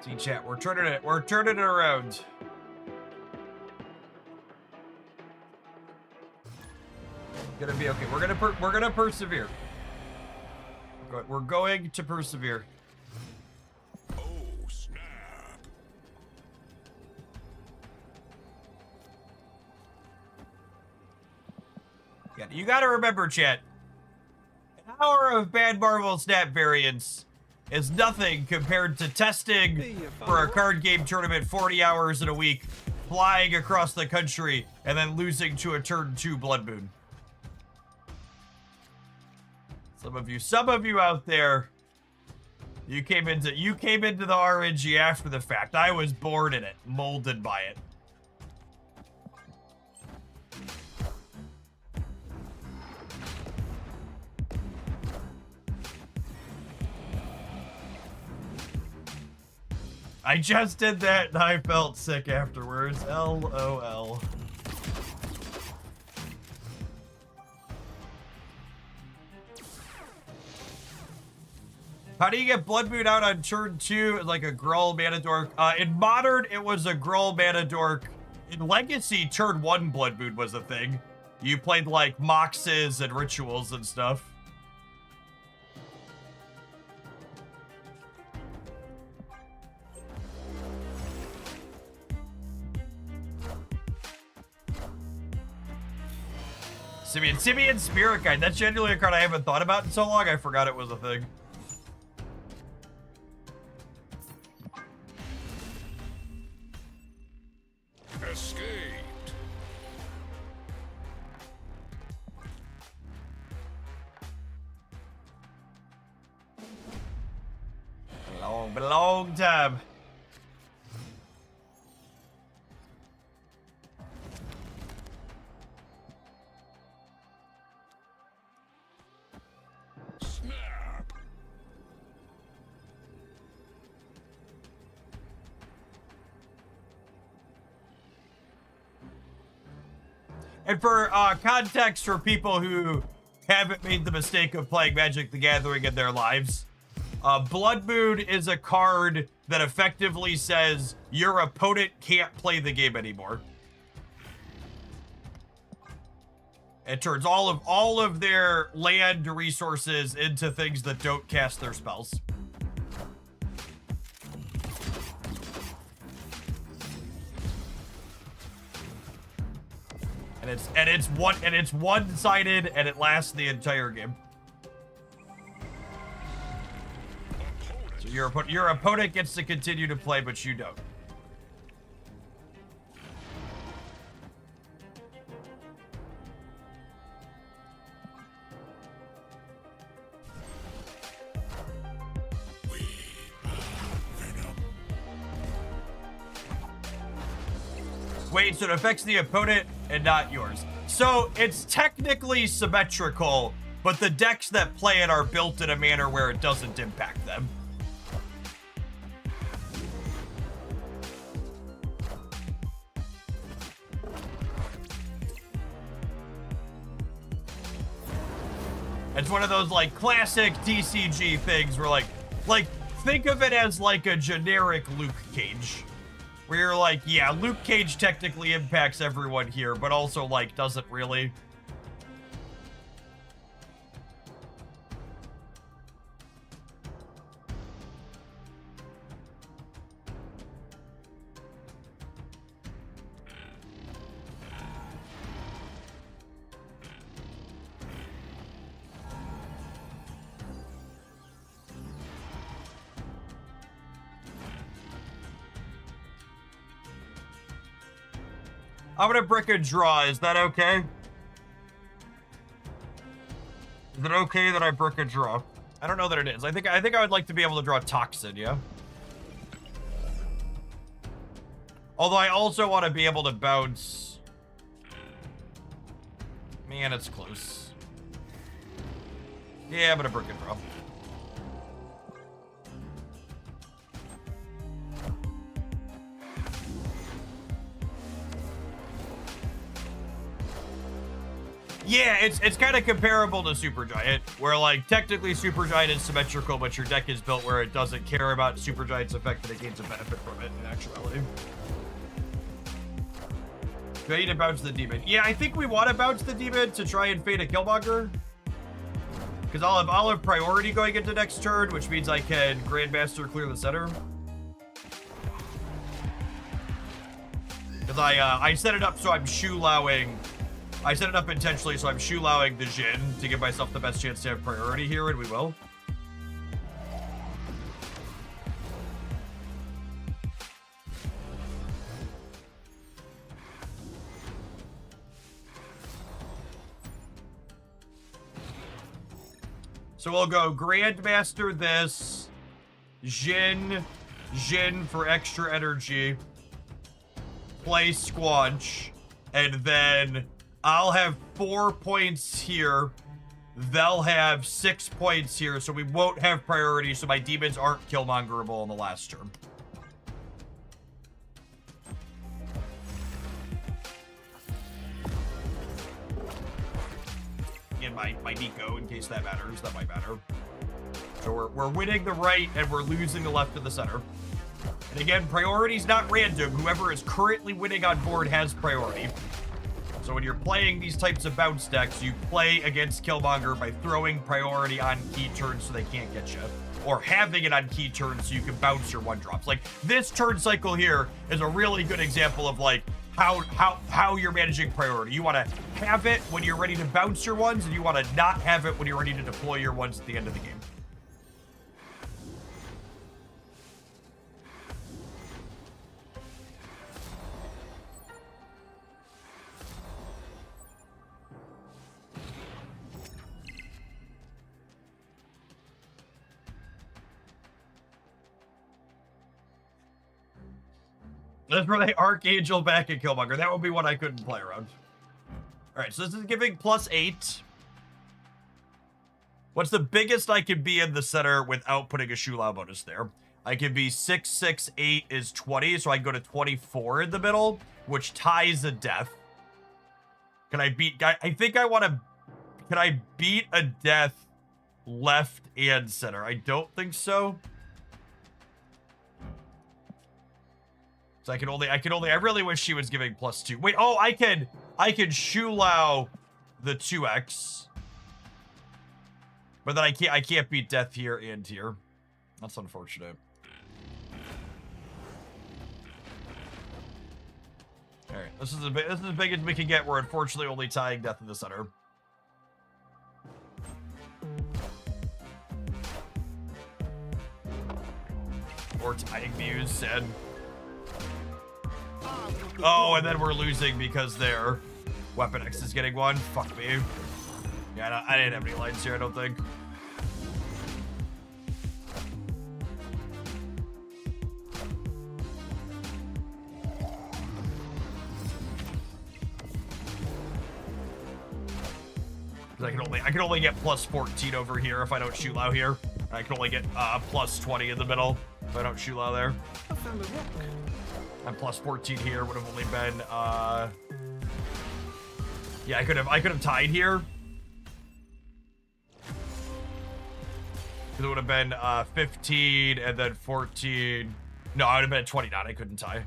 Speaker 1: See, chat, we're turning it around. Gonna be okay. We're gonna persevere. We're going to persevere.
Speaker 2: Oh, snap.
Speaker 1: Yeah, you gotta remember, chat. An hour of bad Marvel Snap variants is nothing compared to testing for a card game tournament 40 hours in a week, flying across the country, and then losing to a turn 2 Blood Moon. Some of you out there, you came into the RNG after the fact. I was born in it, molded by it. I just did that and I felt sick afterwards. LOL. How do you get Blood Moon out on turn 2 like a Gruul Mana Dork? In Modern, it was a Gruul Mana Dork. In Legacy, turn 1 Blood Moon was a thing. You played like Moxes and Rituals and stuff. Simeon Spirit Guide. That's genuinely a card I haven't thought about in so long, I forgot it was a thing.
Speaker 2: Escaped.
Speaker 1: Been a long time.
Speaker 2: Snap.
Speaker 1: And for context for people who haven't made the mistake of playing Magic the Gathering in their lives, Blood Moon is a card that effectively says your opponent can't play the game anymore. It turns all of their land resources into things that don't cast their spells. And it's one-sided and it lasts the entire game. So your opponent gets to continue to play, but you don't. Wait, so it affects the opponent and not yours. So it's technically symmetrical, but the decks that play it are built in a manner where it doesn't impact them. It's one of those like classic TCG things where like think of it as like a generic Luke Cage. Where you're like, yeah, Luke Cage technically impacts everyone here, but also like doesn't really. I'm gonna brick a draw. Is that okay? Is it okay that I brick a draw? I don't know that it is. I think I would like to be able to draw Toxin, yeah? Although I also want to be able to bounce. Man, it's close. Yeah, I'm gonna brick a draw. Yeah, it's kind of comparable to Supergiant, where like technically Supergiant is symmetrical, but your deck is built where it doesn't care about Supergiant's effect and it gains a benefit from it in actuality. Do I need to bounce the demon? Yeah, I think we want to bounce the demon to try and fade a Killmonger. Because I'll have priority going into next turn, which means I can Grandmaster clear the center. Because I set it up so I'm Shulawing. I set it up intentionally so I'm Shulawing the Jin to give myself the best chance to have priority here, and we will. So we'll go Grandmaster this, Jin for extra energy, play Squanch, and then I'll have 4 points here. They'll have 6 points here, so we won't have priority, so my demons aren't Killmongerable in the last turn. And my Nico, in case that matters. That might matter. So we're winning the right, and we're losing the left of the center. And again, priority's not random. Whoever is currently winning on board has priority. So when you're playing these types of bounce decks, you play against Killmonger by throwing priority on key turns so they can't get you. Or having it on key turns so you can bounce your one drops. Like, this turn cycle here is a really good example of, like, how you're managing priority. You want to have it when you're ready to bounce your ones, and you want to not have it when you're ready to deploy your ones at the end of the game. That's where they Archangel back at Killmonger. That would be one I couldn't play around. Alright, so this is giving +8. What's the biggest I can be in the center without putting a Shulao bonus there? I can be 6, 6, 8 is 20, so I can go to 24 in the middle, which ties a death. Can I beat... I think I want to... Can I beat a death left and center? I don't think so. So I really wish she was giving +2. Wait, oh, I could Shulao the 2x. But then I can't beat death here and here. That's unfortunate. Alright, this is as big as we can get. We're unfortunately only tying death in the center. Or tying views, said. Oh, and then we're losing because their Weapon X is getting one. Fuck me. Yeah, I didn't have any lines here, I don't think. Because I can only get plus 14 over here if I don't shoot low here. I can only get plus 20 in the middle if I don't shoot low there.
Speaker 3: I found a rock.
Speaker 1: And plus 14 here would have only been yeah, I could have tied here. Because it would have been 15 and then 14. No, I would have been at 29. I couldn't tie.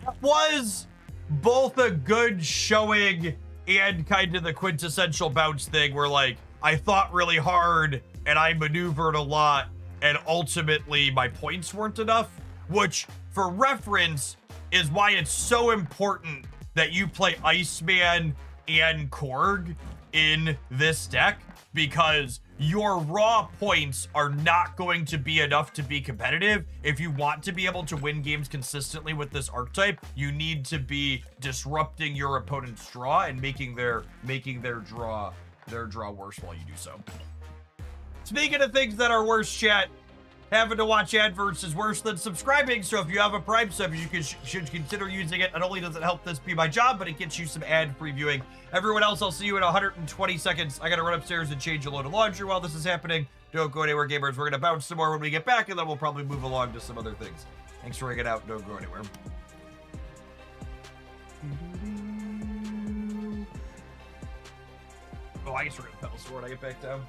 Speaker 1: That was both a good showing and kind of the quintessential bounce thing where, like, I thought really hard and I maneuvered a lot and ultimately my points weren't enough, which, for reference, is why it's so important that you play Iceman and Korg in this deck, because your raw points are not going to be enough to be competitive. If you want to be able to win games consistently with this archetype, you need to be disrupting your opponent's draw and making their draw worse while you do so. Speaking of things that are worse, chat, having to watch adverts is worse than subscribing, so if you have a Prime sub, you should consider using it. Not only does it help this be my job, but it gets you some ad-free viewing. Everyone else, I'll see you in 120 seconds. I gotta run upstairs and change a load of laundry while this is happening. Don't go anywhere, gamers. We're gonna bounce some more when we get back, and then we'll probably move along to some other things. Thanks for hanging out. Don't go anywhere. Oh, I guess we're gonna pedal sword when I get back down.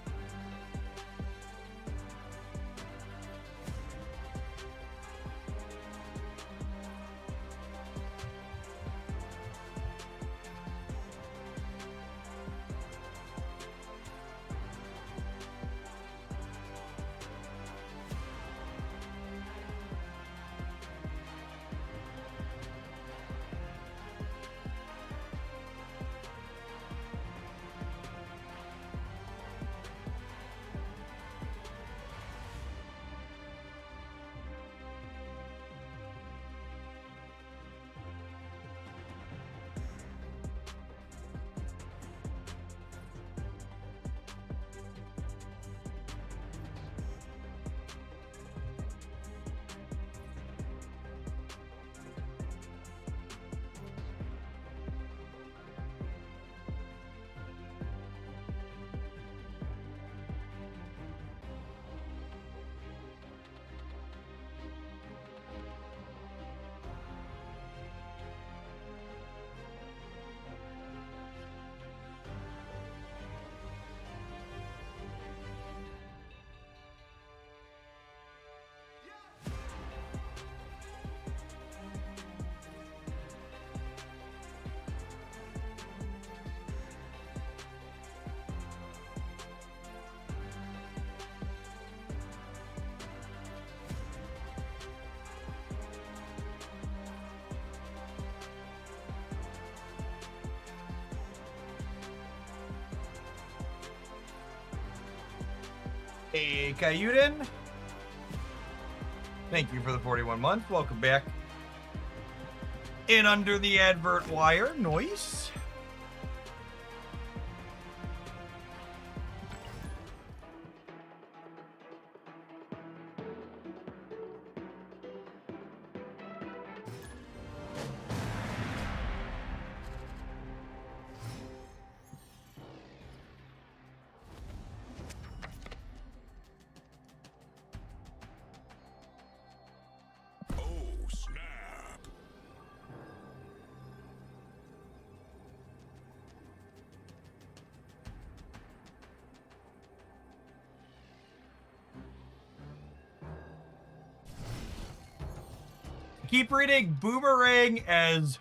Speaker 1: Hey, Kayuden. Thank you for the 41 months. Welcome back. In under the advert wire. Noise.
Speaker 2: Oh, snap.
Speaker 1: Keep reading Boomerang as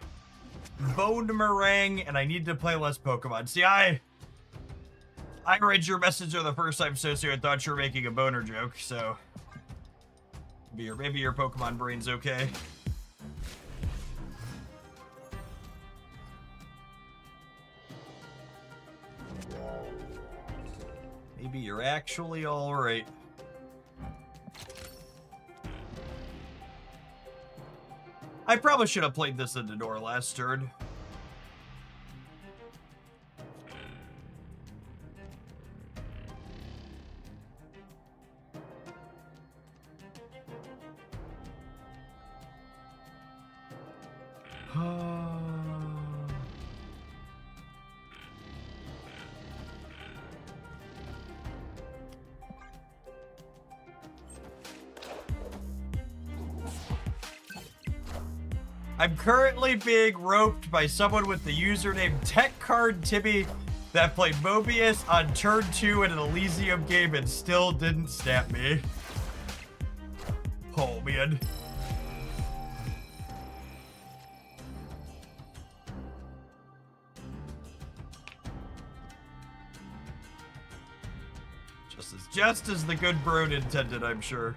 Speaker 1: Boomerang, and I need to play less Pokemon. See, I read your message for the first time, so I thought you were making a boner joke, so maybe your Pokemon brain's okay. Maybe you're actually alright. I probably should have played this into door last turn. I'm currently being roped by someone with the username TechCardTimmy that played Mobius on turn 2 in an Elysium game and still didn't snap me. Oh, man. Just as the good Brune intended, I'm sure.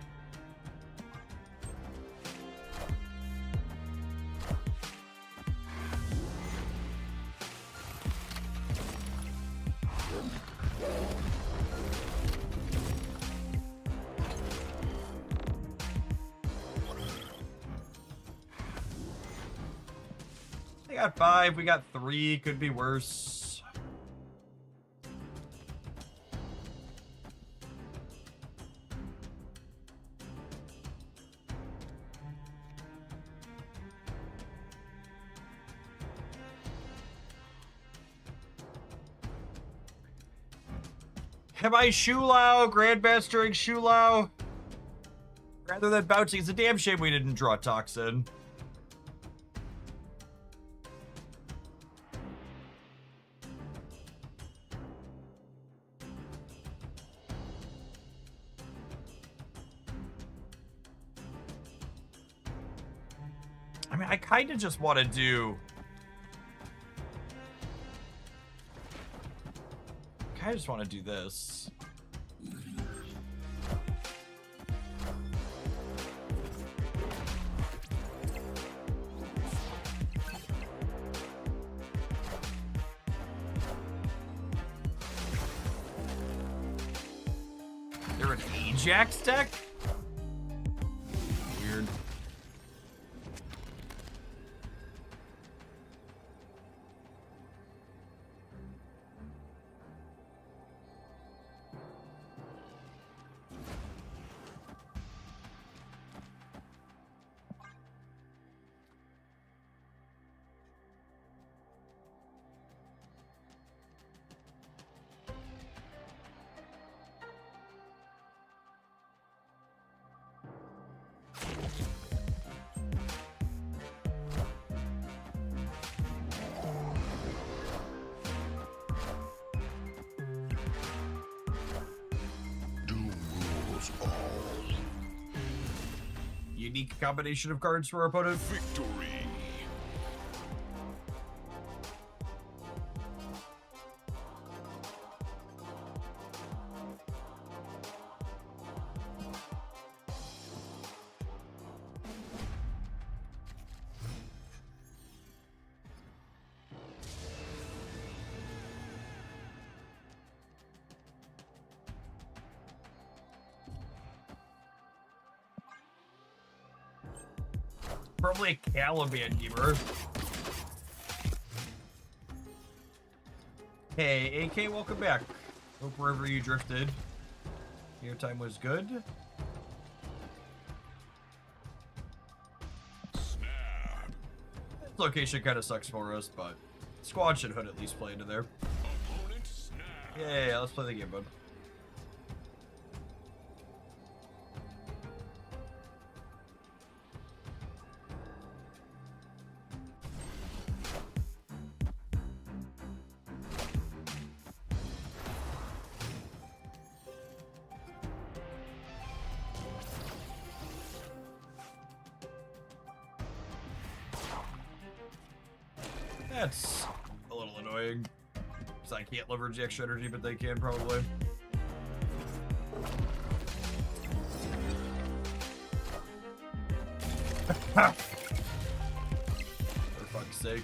Speaker 1: They got 5, we got 3, could be worse. Am I Shulao, Grandmastering Shulao? Rather than bouncing, it's a damn shame we didn't draw Toxin. I mean, I kind of just want to do... I just want to do this. They're an Ajax deck? Weird. Unique combination of cards for our opponent.
Speaker 2: Victory.
Speaker 1: Probably a Caliban Gamer. Hey, AK, welcome back. Hope wherever you drifted, your time was good.
Speaker 2: Snap.
Speaker 1: This location kind of sucks for us, but Squad should Hood at least play into there.
Speaker 2: Opponent snap.
Speaker 1: Yeah, let's play the game, bud. That's a little annoying, because I can't leverage the extra energy, but they can probably. For fuck's sake.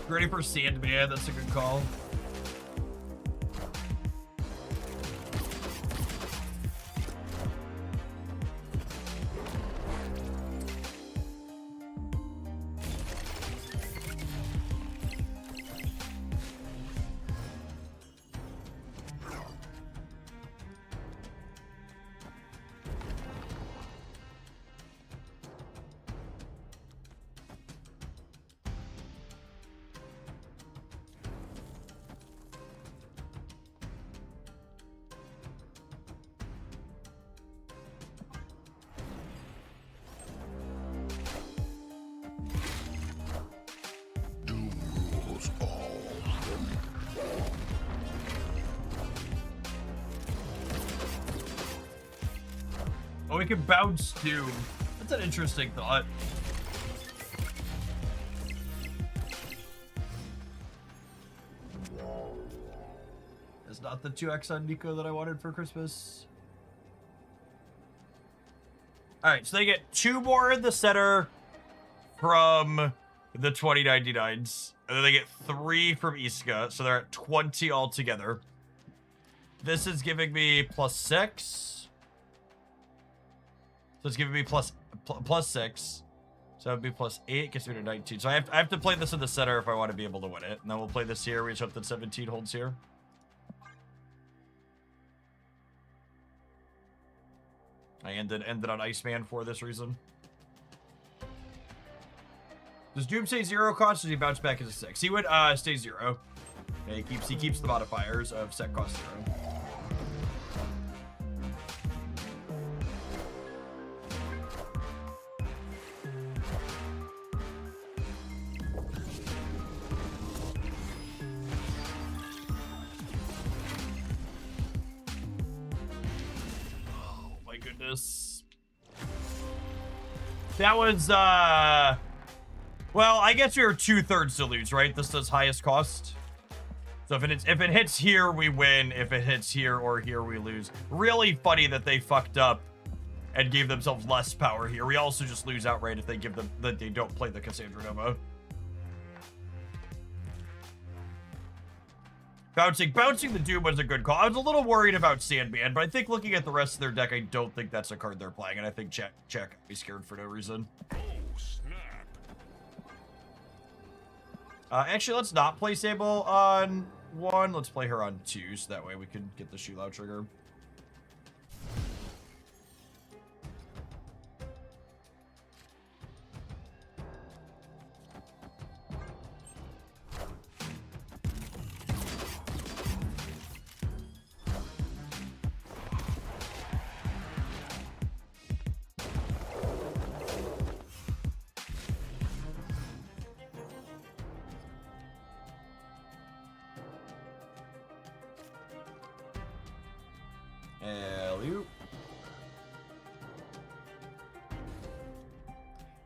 Speaker 1: Ready for Sandman, that's a good call. Oh, we can bounce Doom. That's an interesting thought. It's not the 2x on Nico that I wanted for Christmas. Alright, so they get 2 more in the center from the 2099s. And then they get 3 from Iska, so they're at 20 altogether. This is giving me plus 6. So it's giving me plus 6. So that would be plus 8, gets me to 19. So I have to play this in the center if I want to be able to win it. And then we'll play this here. We just hope that 17 holds here. I ended on Iceman for this reason. Does Doom stay 0 cost, or does he bounce back as a 6? He would stay 0. Yeah, he keeps the modifiers of set cost 0. Oh my goodness. That was well, I guess we were 2/3 to lose, right? This does highest cost. So if it hits here, we win. If it hits here or here, we lose. Really funny that they fucked up and gave themselves less power here. We also just lose outright if they give them that they don't play the Cassandra Nova. Bouncing the Doom was a good call. I was a little worried about Sandman, but I think looking at the rest of their deck, I don't think that's a card they're playing, and I think check be scared for no reason.
Speaker 2: Oh, snap.
Speaker 1: Actually, let's not play Sable on 1. Let's play her on 2, so that way we can get the Shulao trigger.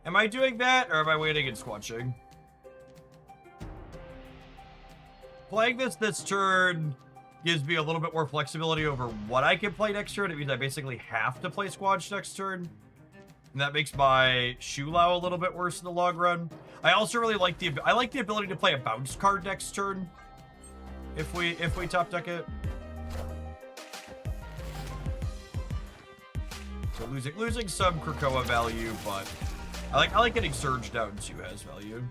Speaker 1: Am I doing that, or am I waiting and squatching? Playing this turn gives me a little bit more flexibility over what I can play next turn. It means I basically have to play squatch next turn. And that makes my Shulao a little bit worse in the long run. I also really like the ability to play a bounce card next turn. If we top deck it. So losing some Krakoa value, but I like getting Surge down 2 has value.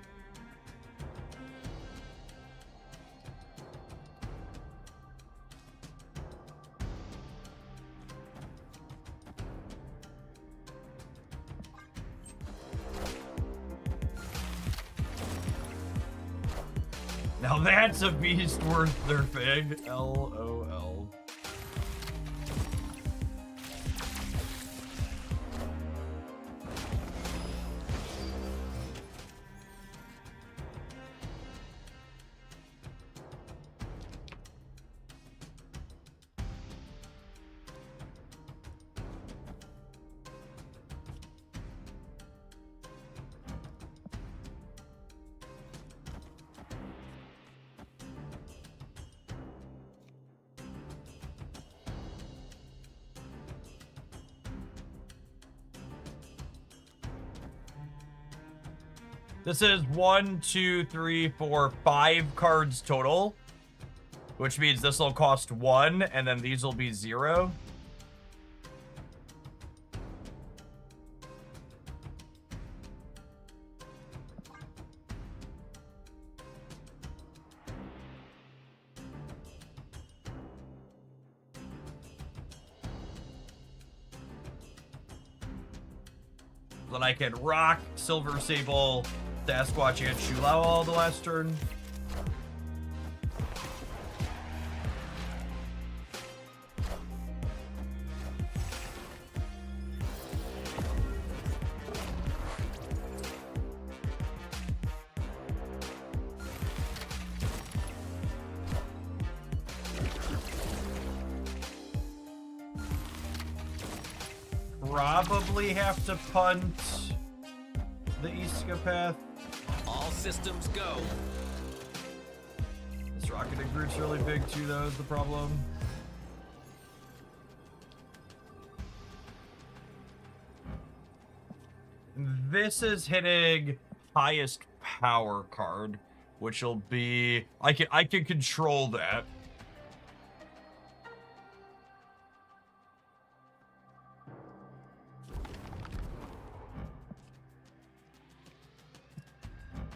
Speaker 1: Now that's a beast worth nerfing. LOL. This is 1, 2, 3, 4, 5 cards total, which means this will cost 1, and then these will be 0. Then I can rock Silver Sable, Sasquatch, and Shulao all the last turn. probably have to punt the Iska path.
Speaker 4: All systems go.
Speaker 1: This rocketing route's really big too, though, is the problem. This is hitting highest power card, which will be I can control that.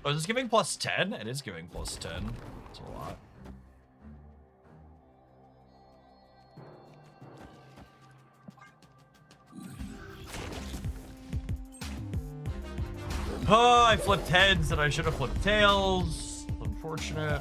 Speaker 1: Oh, is this giving plus 10? It is giving plus 10. That's a lot. Oh, I flipped heads and I should have flipped tails. Unfortunate.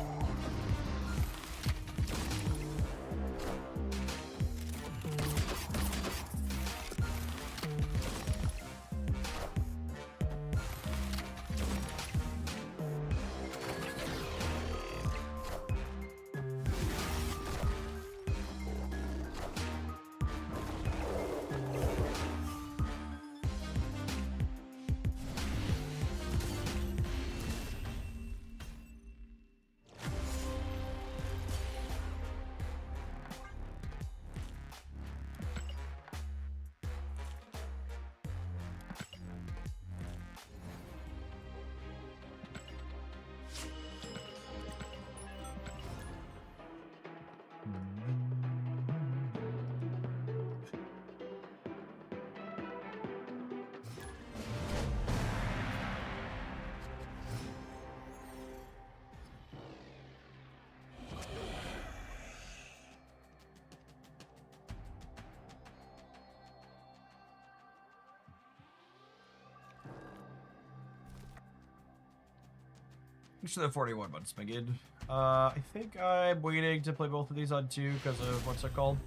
Speaker 1: Thanks for the 41 months, Megid. I think I'm waiting to play both of these on 2 because of what's it called?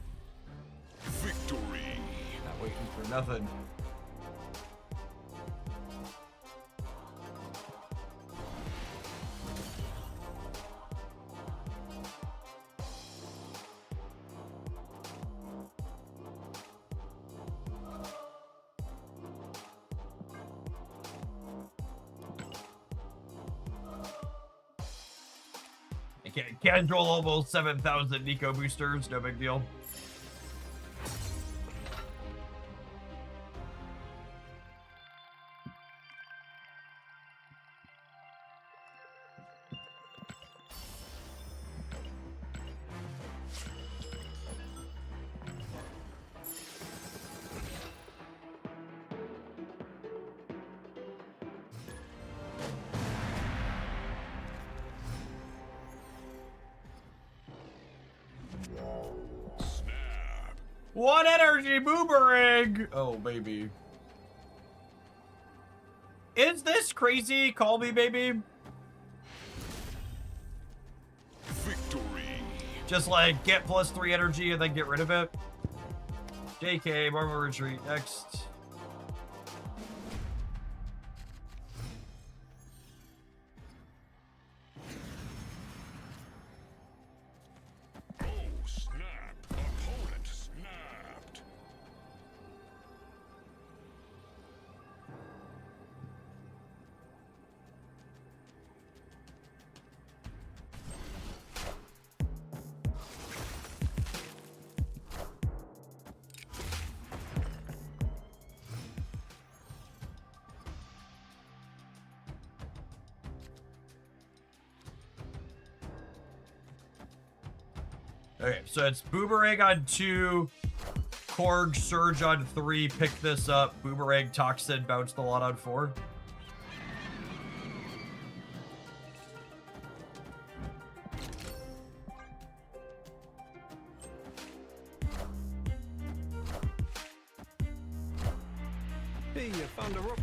Speaker 2: Victory.
Speaker 1: Not waiting for nothing. Can't roll almost 7,000 Nico boosters, no big deal. One energy boomerang! Oh, baby. Is this crazy? Call me, baby.
Speaker 2: Victory.
Speaker 1: Just like get +3 energy and then get rid of it. JK, Marvel Retreat, next.
Speaker 2: Oh, snap. Opponent snapped.
Speaker 1: Okay, so it's Boomerang on 2, Korg Surge on 3, pick this up, Boomerang Toxin, bounce the lot on 4.
Speaker 3: Hey, you found a rook.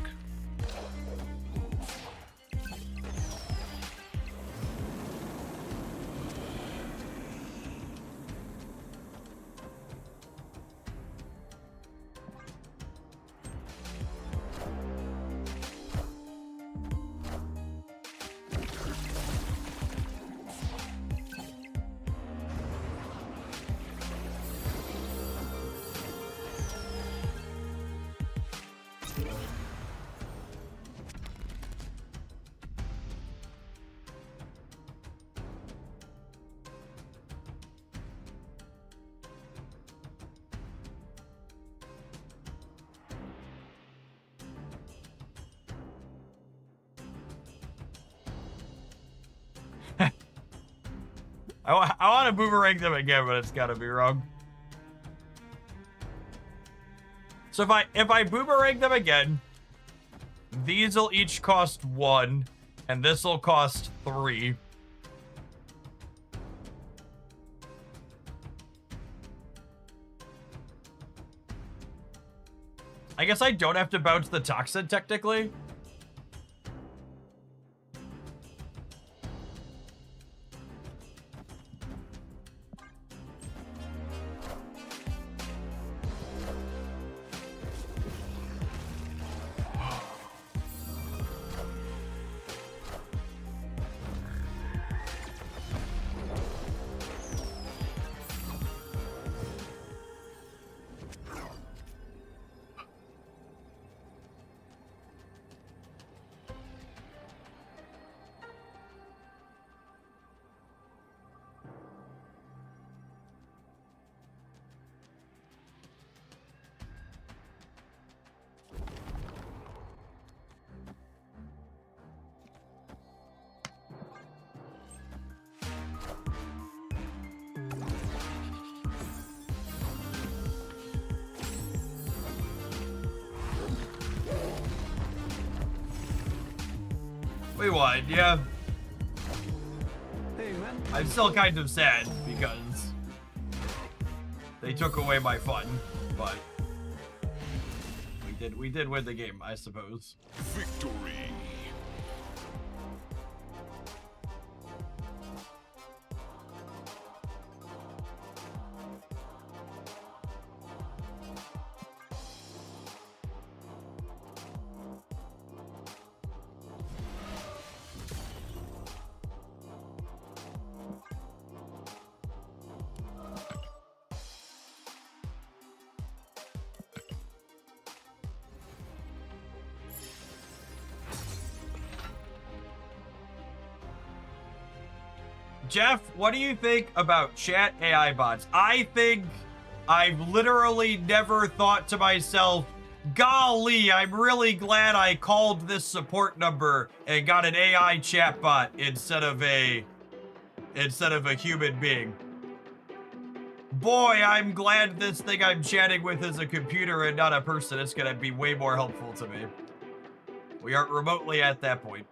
Speaker 1: I want to boomerang them again, but it's gotta be wrong. So if I boomerang them again, these will each cost 1, and this will cost 3. I guess I don't have to bounce the toxin technically. We won, yeah.
Speaker 3: Hey, man.
Speaker 1: I'm still kind of sad because they took away my fun, but we did win the game, I suppose.
Speaker 2: Victory.
Speaker 1: Jeff, what do you think about chat AI bots? I think I've literally never thought to myself, golly, I'm really glad I called this support number and got an AI chatbot instead of a human being. Boy, I'm glad this thing I'm chatting with is a computer and not a person. It's gonna be way more helpful to me. We aren't remotely at that point.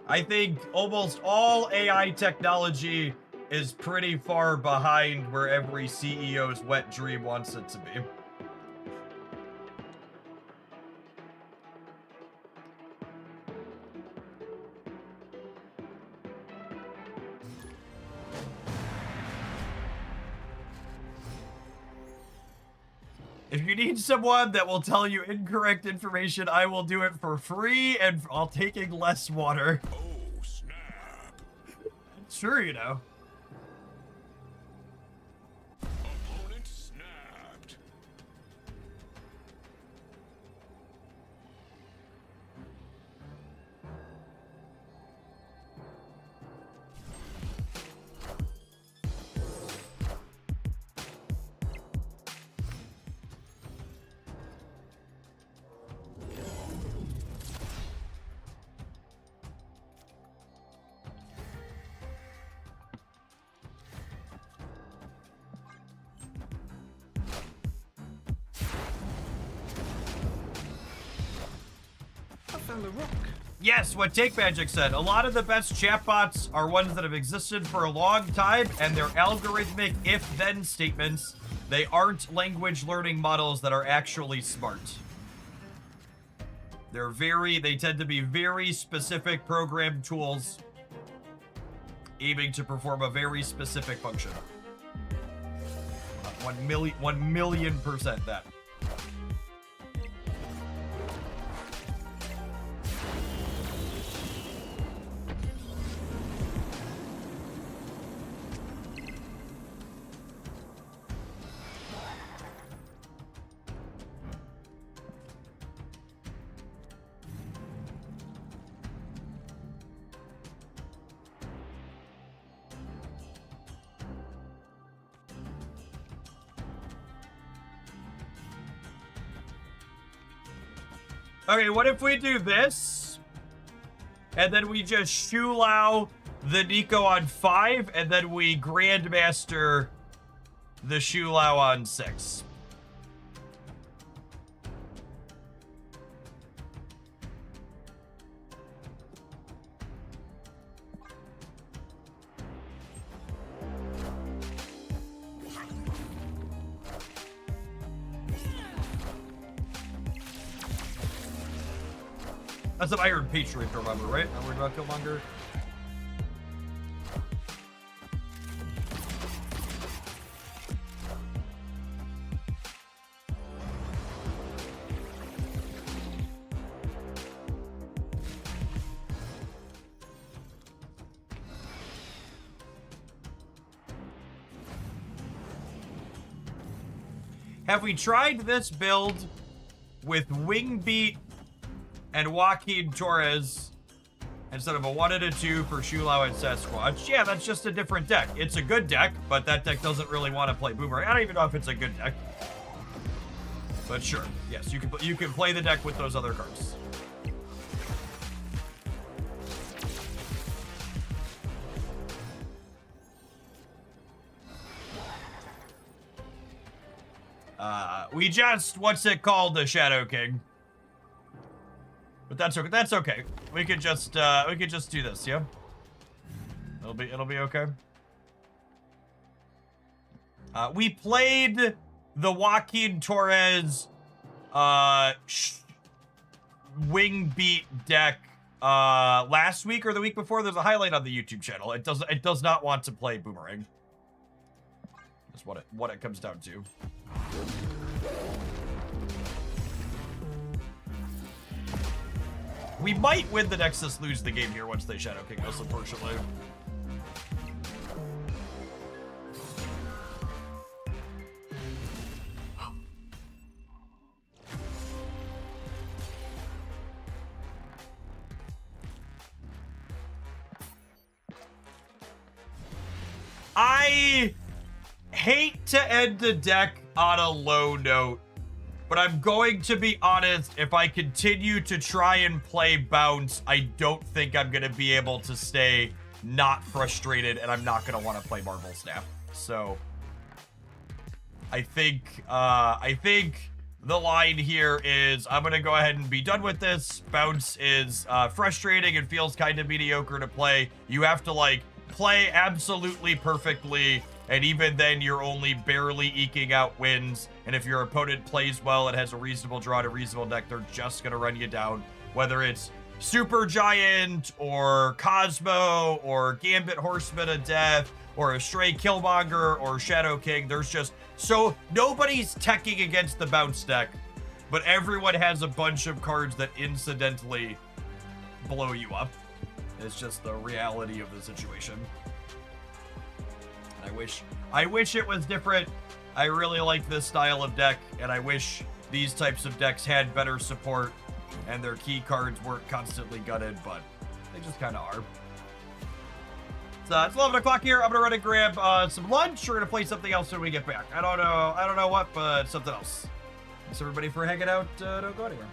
Speaker 1: I think almost all AI technology is pretty far behind where every CEO's wet dream wants it to be. If you need someone that will tell you incorrect information, I will do it for free and I'll taking less water.
Speaker 2: Oh, snap.
Speaker 1: Sure, you know.
Speaker 2: Opponent snapped.
Speaker 3: I found a rock.
Speaker 1: Yes, what Take Magic said. A lot of the best chatbots are ones that have existed for a long time, and they're algorithmic if-then statements. They aren't language learning models that are actually smart. They tend to be very specific program tools aiming to perform a very specific function. 1,000,000% that. Okay, what if we do this? And then we just Shulao the Nico on 5, and then we Grandmaster the Shulao on 6. That's an Iron Patriot, remember, right? Not worried about Killmonger. Have we tried this build with Wingbeat and Joaquin Torres instead of a 1 and a 2 for Shulao and Sasquatch? Yeah, that's just a different deck. It's a good deck, but that deck doesn't really want to play Boomerang. I don't even know if it's a good deck. But sure, yes, you can play the deck with those other cards. We just, what's it called, the Shadow King. But that's okay. That's okay. We could just do this, yeah? It'll be okay. We played the Joaquin Torres Wingbeat deck last week or the week before. There's a highlight on the YouTube channel. It does not want to play Boomerang. That's what it comes down to. We might win the Nexus, lose the game here once they Shadow King us, unfortunately. I hate to end the deck on a low note, but I'm going to be honest, if I continue to try and play Bounce, I don't think I'm going to be able to stay not frustrated, and I'm not going to want to play Marvel Snap. So, I think the line here is I'm going to go ahead and be done with this. Bounce is frustrating and feels kind of mediocre to play. You have to, like, play absolutely perfectly, and even then you're only barely eking out wins. And if your opponent plays well and has a reasonable draw to reasonable deck, they're just gonna run you down. Whether it's Super Giant or Cosmo or Gambit Horseman of Death or a Stray Killmonger or Shadow King, there's just so nobody's teching against the Bounce deck, but everyone has a bunch of cards that incidentally blow you up. It's just the reality of the situation. I wish it was different. I really like this style of deck, and I wish these types of decks had better support and their key cards weren't constantly gutted, but they just kind of are. So it's 11 o'clock here. I'm gonna run and grab some lunch. We're gonna play something else when we get back. I don't know what, but something else. Thanks everybody for hanging out. Don't go anywhere.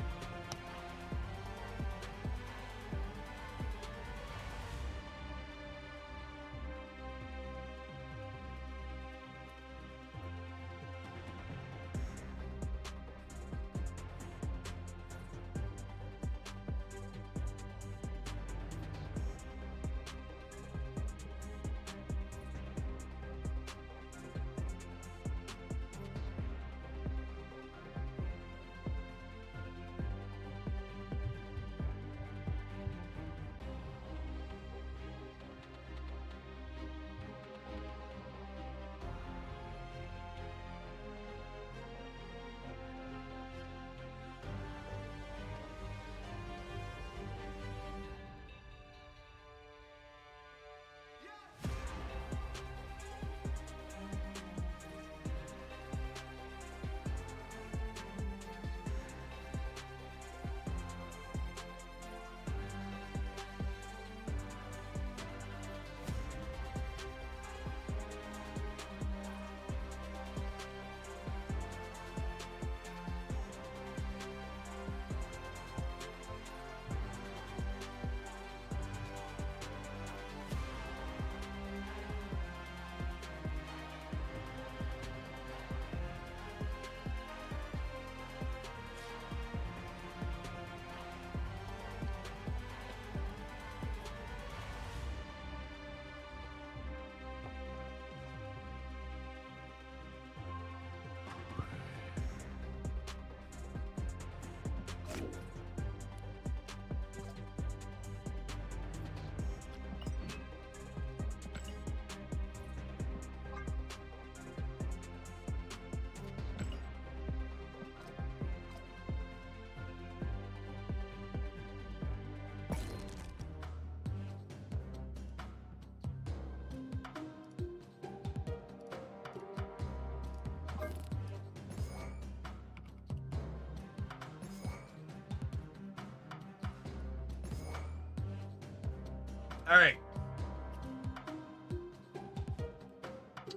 Speaker 1: All right.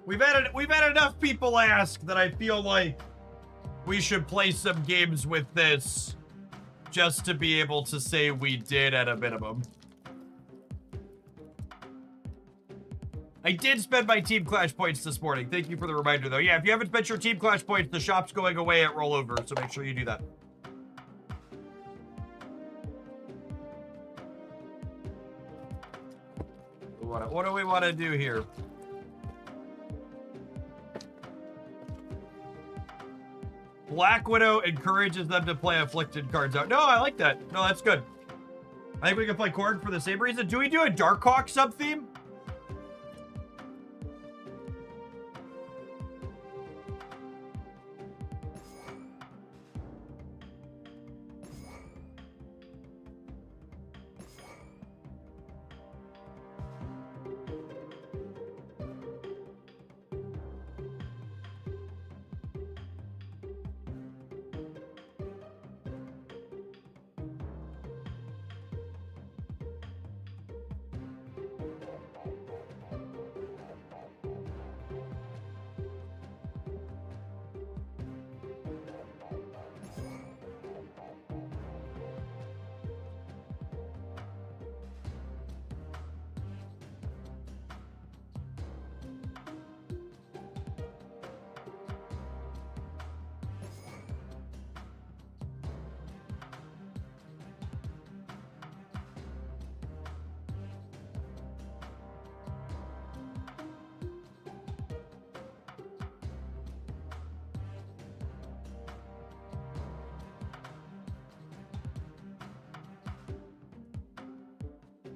Speaker 1: We've had enough people ask that I feel like we should play some games with this just to be able to say we did at a minimum. I did spend my Team Clash points this morning. Thank you for the reminder, though. Yeah, if you haven't spent your Team Clash points, the shop's going away at rollover, so make sure you do that. What do we want to do here? Black Widow encourages them to play afflicted cards out. No, I like that. No, that's good. I think we can play Korg for the same reason. Do we do a Darkhawk sub-theme?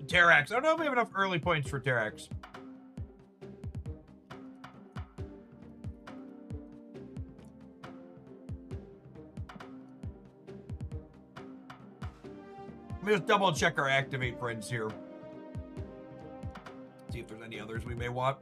Speaker 1: Terrax. I don't know if we have enough early points for Terrax. Let me just double check our activate friends here. See if there's any others we may want.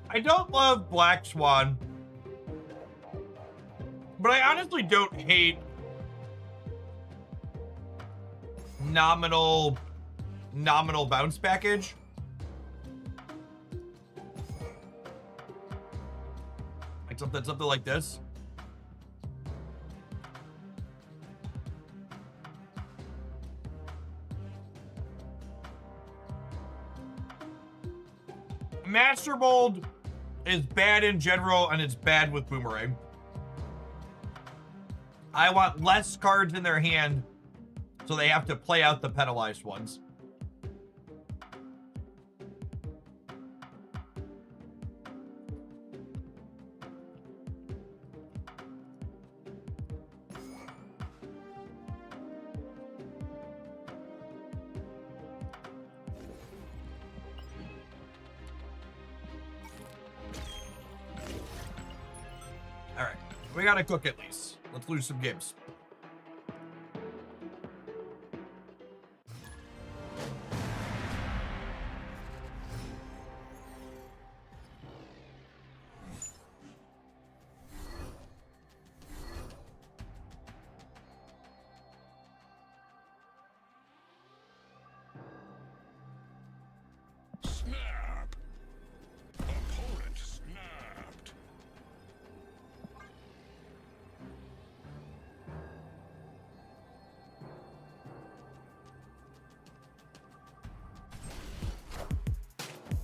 Speaker 1: I don't love Black Swan, but I honestly don't hate nominal bounce package. Like something like this. Master Mold is bad in general, and it's bad with Boomerang. I want less cards in their hand, so they have to play out the penalized ones. We gotta cook at least. Let's lose some games.
Speaker 2: Snap. Opponent snapped.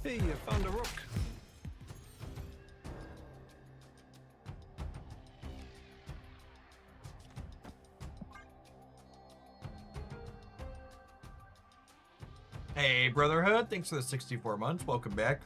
Speaker 3: Hey, you found a rook.
Speaker 1: Hey, Brotherhood. Thanks for the 64 months. Welcome back.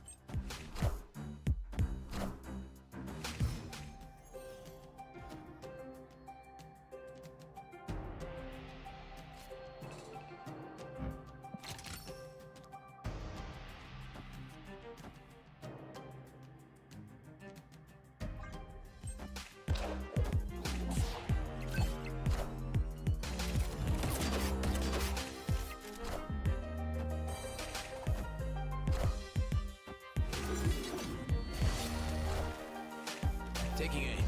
Speaker 4: Taking aim.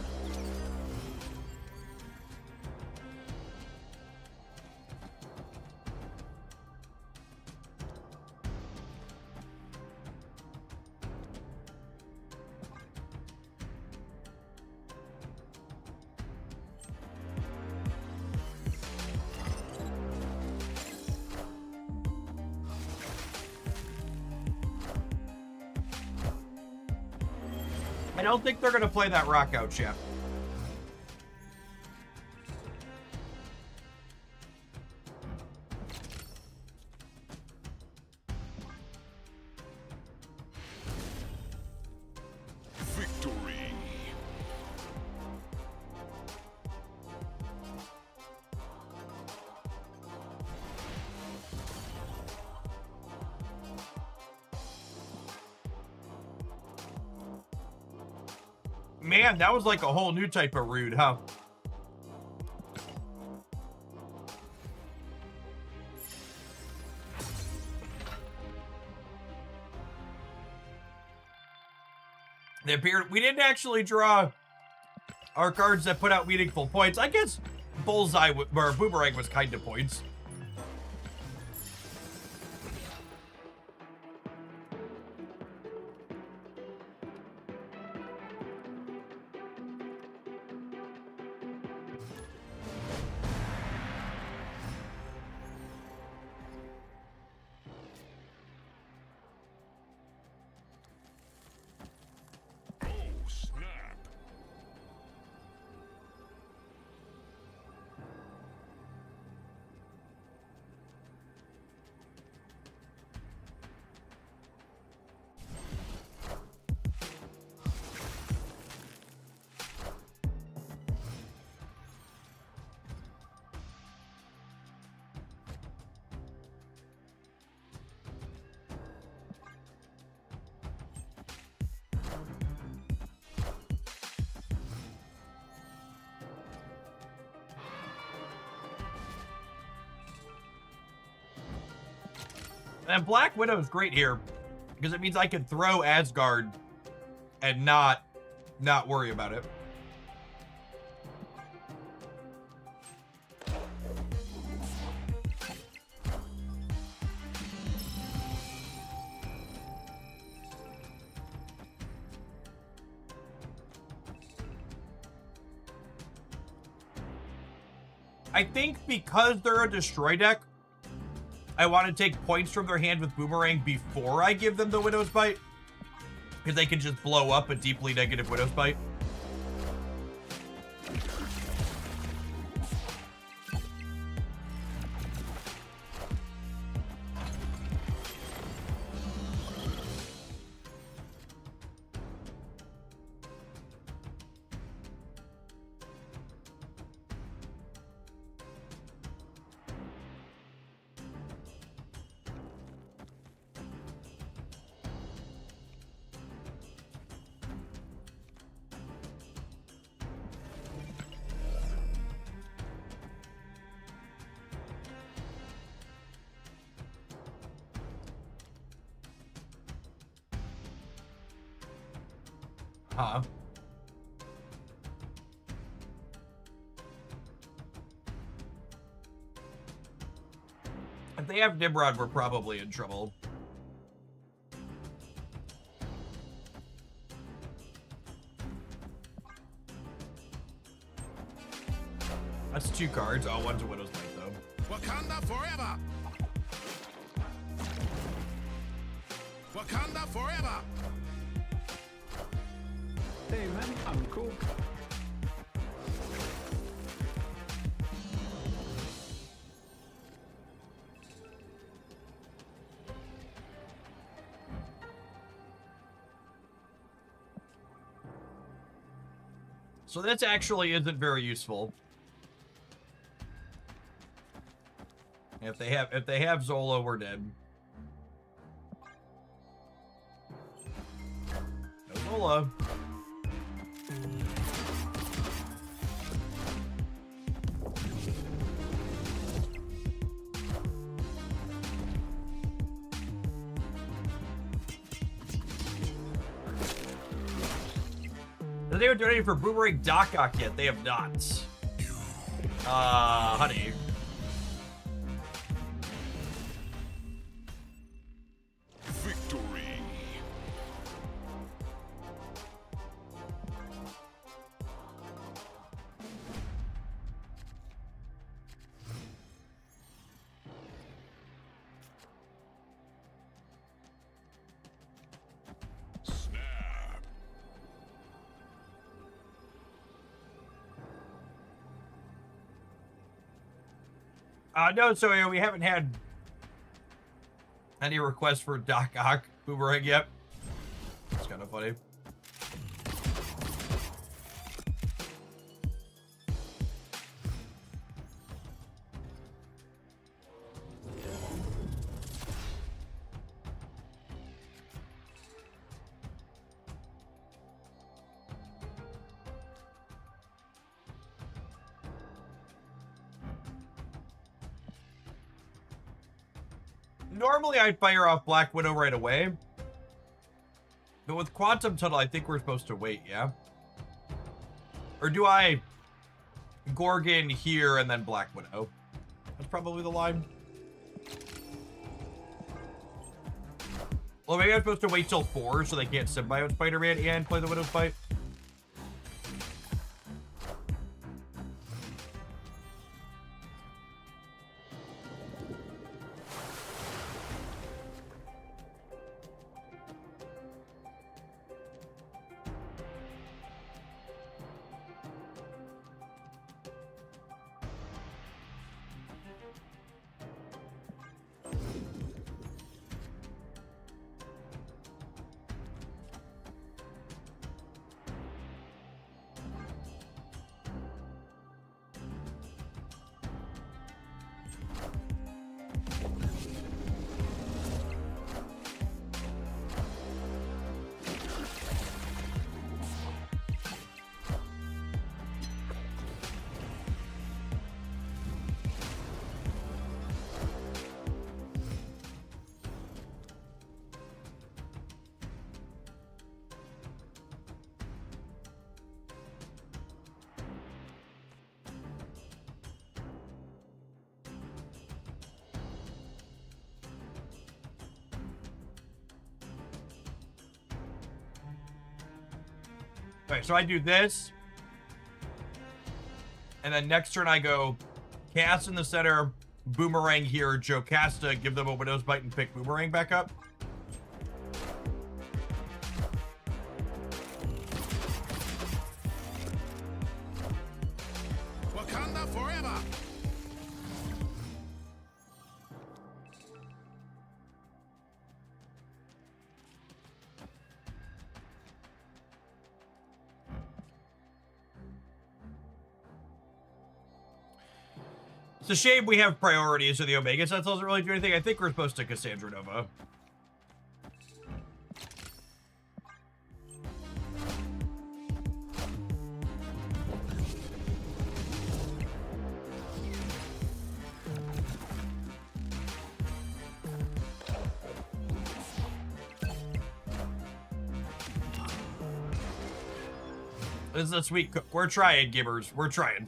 Speaker 1: I don't think they're going to play that rock out, Chef.
Speaker 2: Victory.
Speaker 1: Man, that was like a whole new type of rude, huh? They appeared. We didn't actually draw our cards that put out meaningful points. I guess Bullseye or Boomerang was kind of points.
Speaker 2: Oh, snap.
Speaker 1: And Black Widow's great here because it means I can throw Asgard and not worry about it. I think because they're a destroy deck, I want to take points from their hand with Boomerang before I give them the Widow's Bite, because they can just blow up a deeply negative Widow's Bite. Huh? If they have Nimrod, we're probably in trouble. That's 2 cards. Oh, one's a Widow's Bite, though.
Speaker 2: Wakanda forever! Wakanda forever!
Speaker 3: Hey man, I'm cool.
Speaker 1: So this actually isn't very useful. If they have Zolo, we're dead. No Zola. They haven't done anything for Boomerang Doc yet. They have not. Honey.
Speaker 2: Victory. Snap.
Speaker 1: No, so we haven't had any requests for Doc Ock Boomerang yet. It's kind of funny. Normally I'd fire off Black Widow right away. But with Quantum Tunnel, I think we're supposed to wait, yeah? Or do I Gorgon here and then Black Widow? That's probably the line. Well, maybe I'm supposed to wait till 4 so they can't symbiote Spider-Man and play the Widow's fight. Alright, so I do this. And then next turn I go Cast in the center, Boomerang here, Jocasta, give them a Widow's Bite and pick Boomerang back up.
Speaker 2: Wakanda forever.
Speaker 1: It's a shame we have priorities of the Omega Sentinels. Doesn't really do anything. I think we're supposed to Cassandra Nova. This is a sweet. We're trying, Gibbers. We're trying.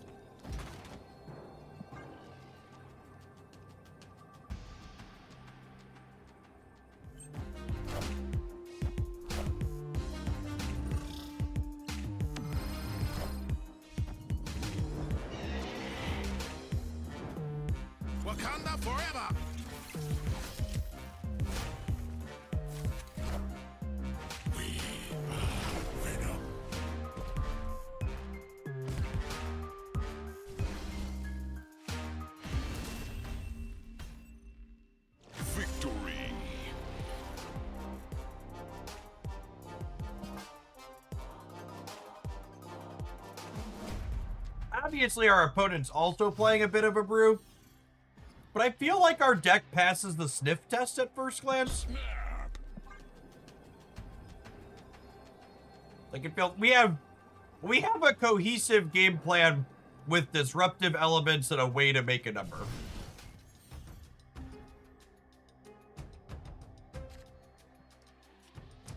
Speaker 2: Wakanda forever. We are Venom. Victory.
Speaker 1: obviously our opponent's also playing a bit of a brew, but I feel like our deck passes the sniff test at first glance. Like it feels we have a cohesive game plan with disruptive elements and a way to make a number.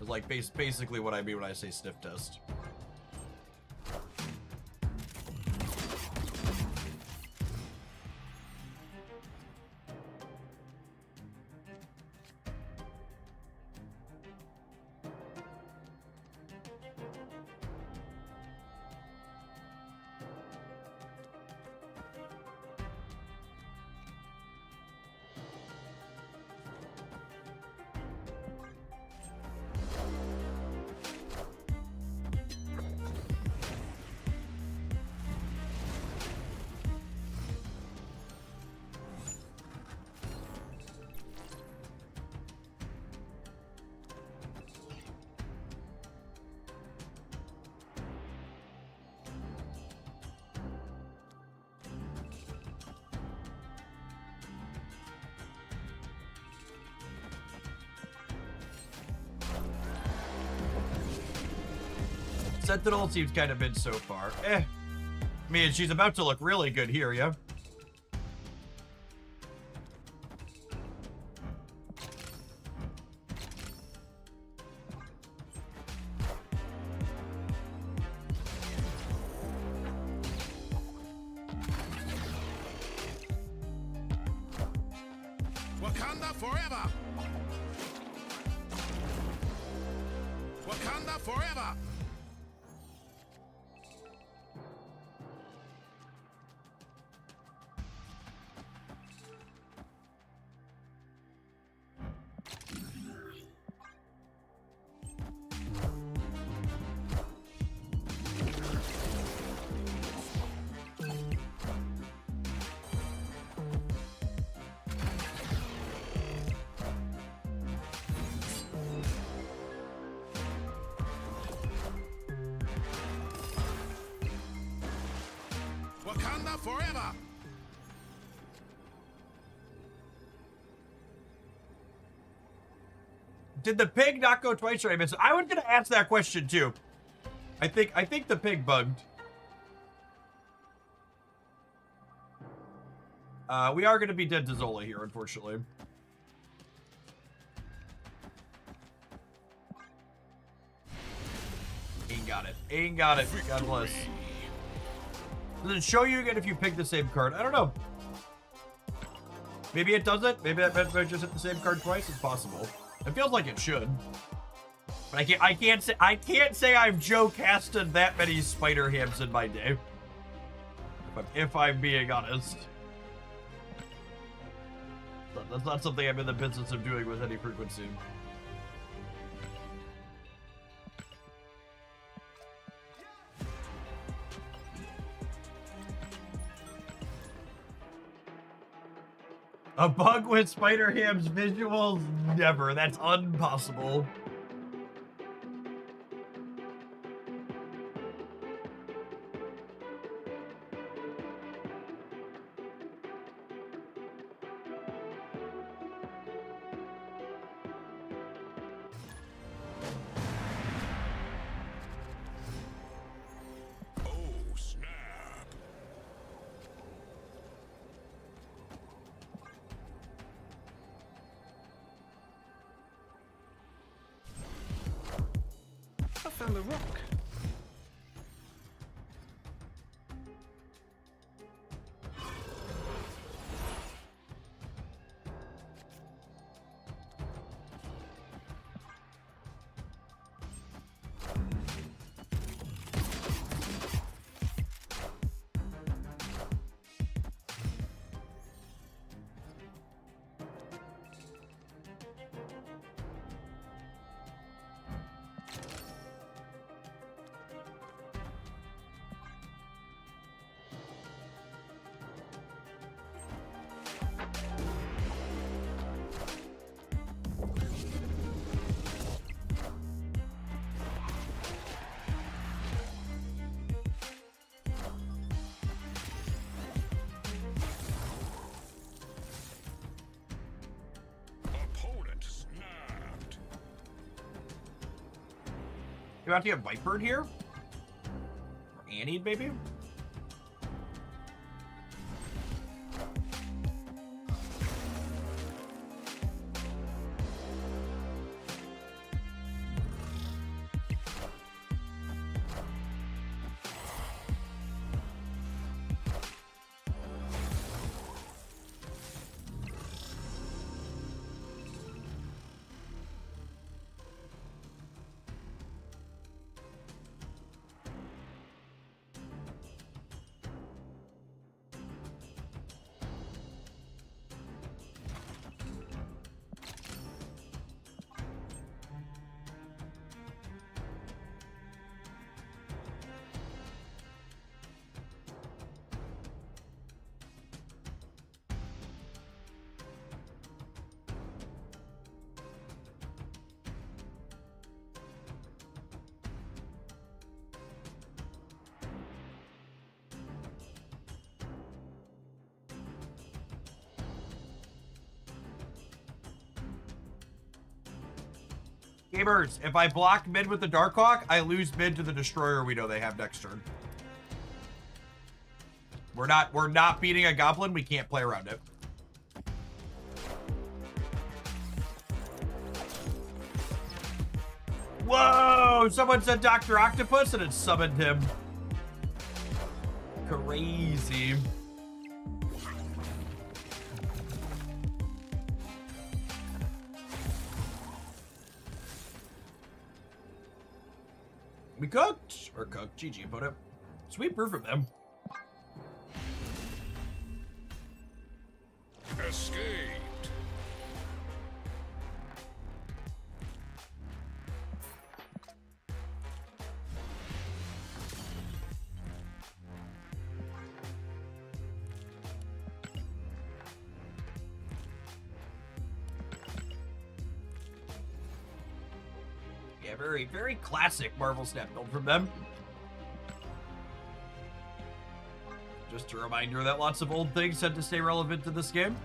Speaker 1: It's like basically what I mean when I say sniff test. Sentinel seems kind of mid so far. I mean, she's about to look really good here, yeah?
Speaker 2: Wakanda forever! Wakanda forever! Wakanda forever!
Speaker 1: Did the pig not go twice or I missed it? I was gonna ask that question too. I think the pig bugged. We are gonna be dead to Zola here, unfortunately. Ain't got it. Ain't got it. God bless. Does it show you again if you pick the same card? I don't know. Maybe it doesn't. Maybe that might just hit the same card twice. It's possible. It feels like it should. But I can't say I've Joe casted that many spider hams in my day. But if I'm being honest. That's not something I'm in the business of doing with any frequency. A bug with Spider Ham's visuals? Never. That's impossible.
Speaker 2: Oh, snap!
Speaker 3: I found a rock.
Speaker 1: You about to get Viper here? Or Annie, maybe? Gamers, if I block mid with the Darkhawk, I lose mid to the Destroyer we know they have next turn. We're not beating a Goblin. We can't play around it. Whoa! Someone said Dr. Octopus and it summoned him. Crazy. We cooked. Or cooked. GG, put it. Sweet brew from them.
Speaker 2: Escaped.
Speaker 1: Yeah, very, very classic Marvel Snap build from them. Just a reminder that lots of old things tend to stay relevant to this game.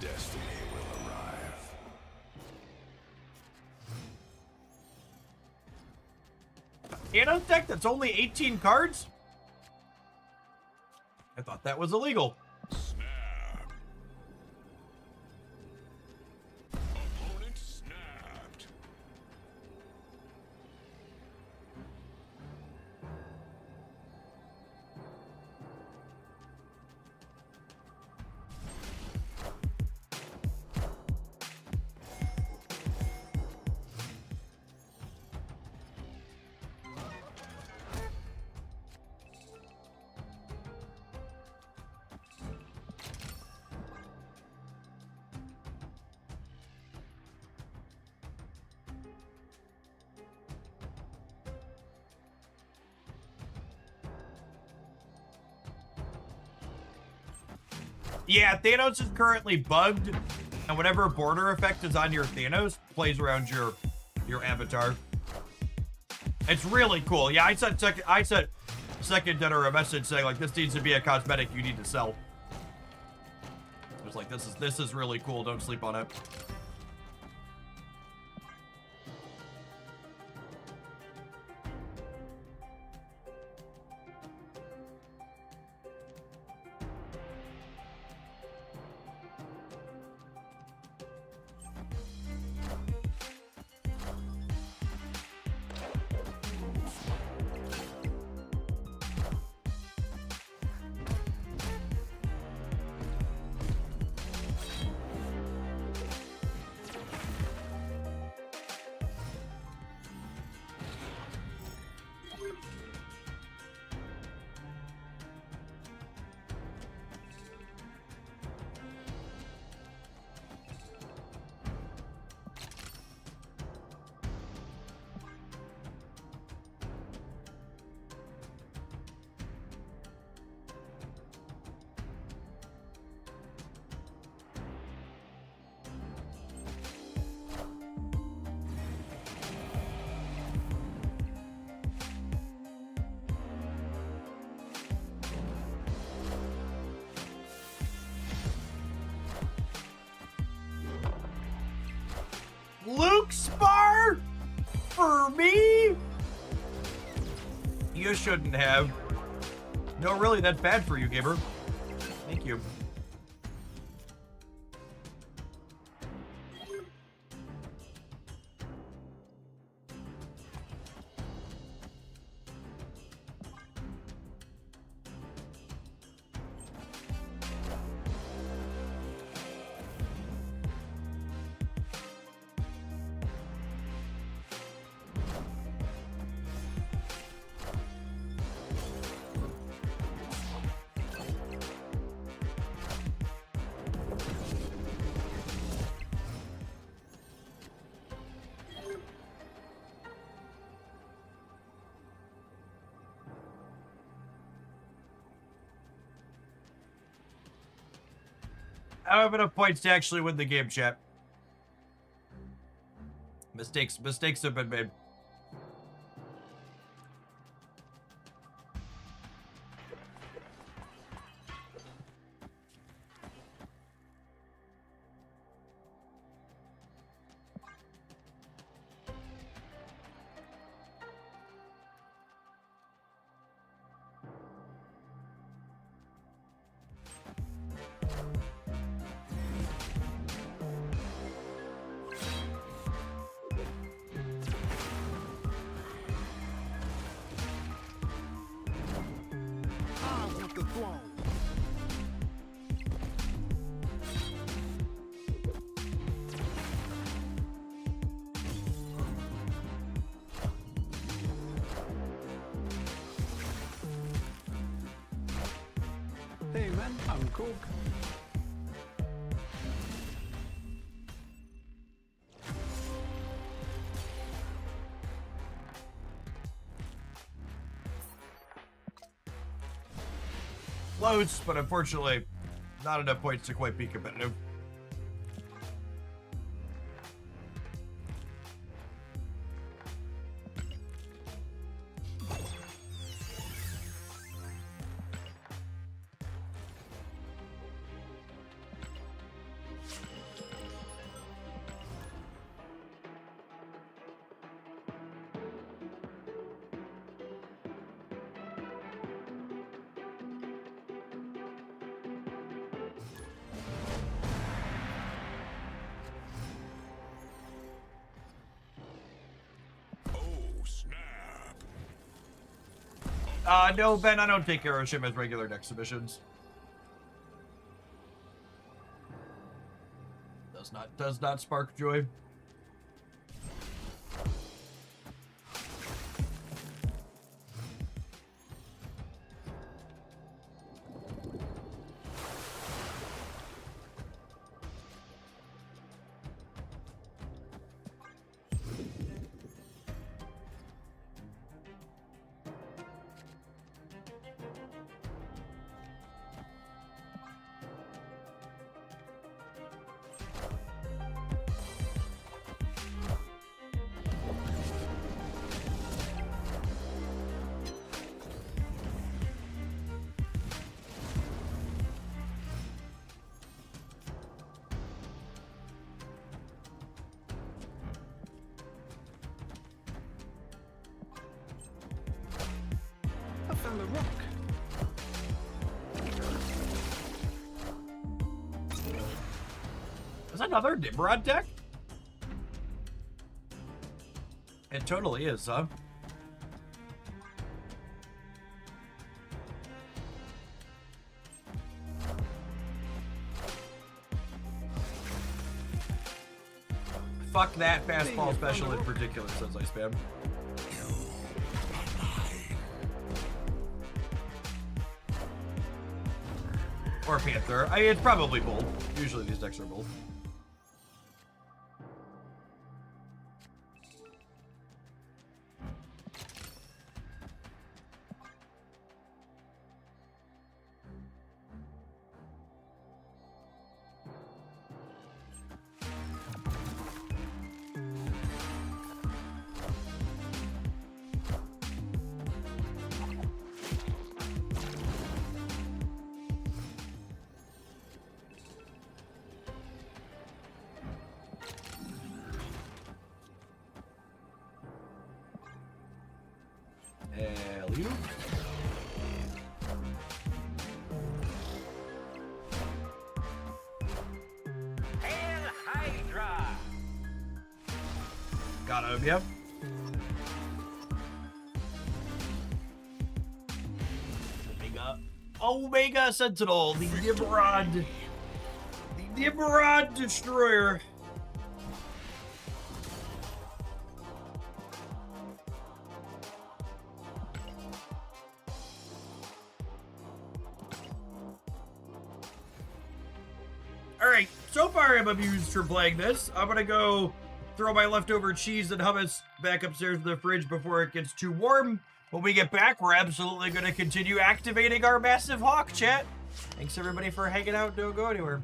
Speaker 2: Destiny will arrive.
Speaker 1: Thanos deck that's only 18 cards? I thought that was illegal.
Speaker 2: Snap. Opponent snapped.
Speaker 1: Yeah, Thanos is currently bugged, and whatever border effect is on your Thanos plays around your avatar. It's really cool. Yeah, I sent second dinner a message saying like this needs to be a cosmetic you need to sell. It was like this is really cool. Don't sleep on it. Me? You shouldn't have. No, really, that's bad for you, gamer. Thank you. I don't have enough points to actually win the game, chat. Mistakes have been made.
Speaker 3: I want the throne. Hey man, I'm Cook.
Speaker 1: Close, but unfortunately, not enough points to quite be competitive.
Speaker 2: Oh, snap.
Speaker 1: No, Ben, I don't take Aeroshim as regular deck submissions. Does not spark joy.
Speaker 3: I found the rock.
Speaker 1: Is that another Nimrod deck? It totally is, huh? Fuck that fastball special in particular, says I spam. Or Panther. It's probably both. Usually these decks are both. Alley-oop.
Speaker 4: Hail Hydra!
Speaker 1: Got him, yep. Omega Sentinel, the Nimrod. The Nimrod Destroyer. Alright, so far I'm amused for playing this. I'm gonna go throw my leftover cheese and hummus back upstairs in the fridge before it gets too warm. When we get back, we're absolutely going to continue activating our massive hawk chat. Thanks everybody for hanging out. Don't go anywhere.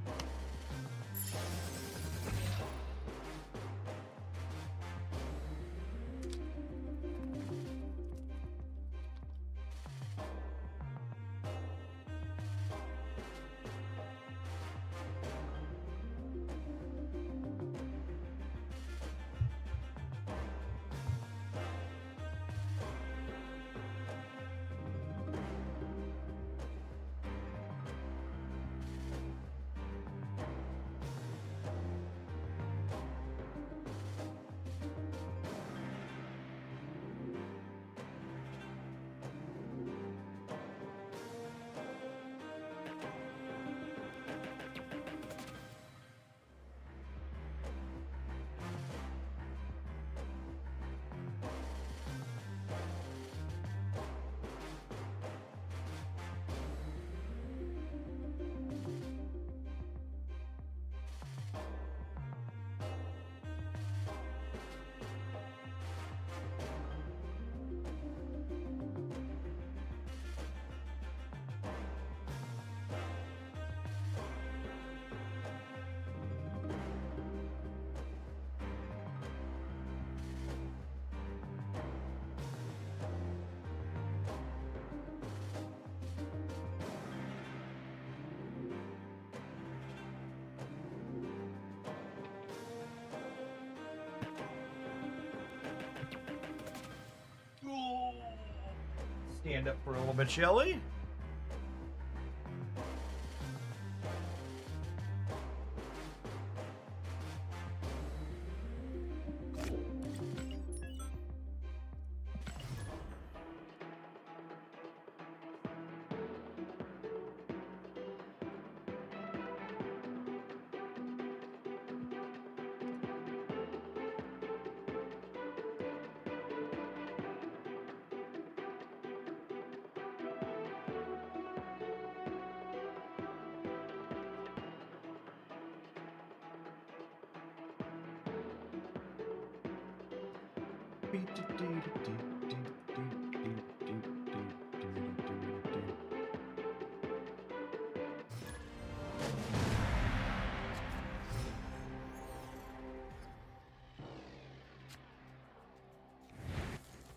Speaker 1: Stand up for a little bit, Shelly.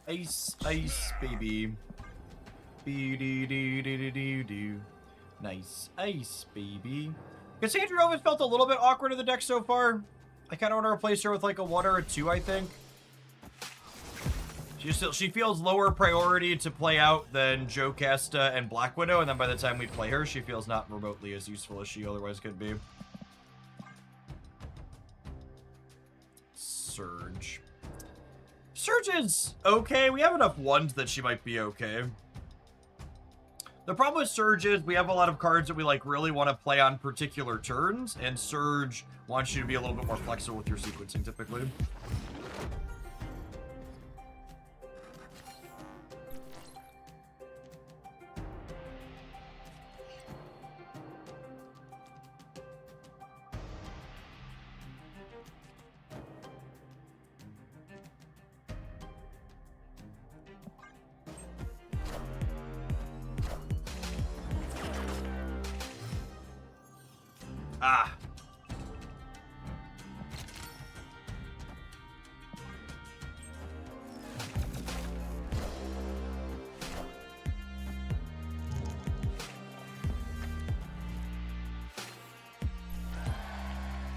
Speaker 1: Ice, ice, baby. Be-do-do-do-do-do-do. Nice ice, baby. Cassandra always felt a little bit awkward in the deck so far. I kind of want to replace her with like a 1 or a 2, I think. She feels lower priority to play out than Jocasta and Black Widow, and then by the time we play her, she feels not remotely as useful as she otherwise could be. Surge. Surge is okay. We have enough ones that she might be okay. The problem with Surge is we have a lot of cards that we like really want to play on particular turns, and Surge wants you to be a little bit more flexible with your sequencing typically. Ah.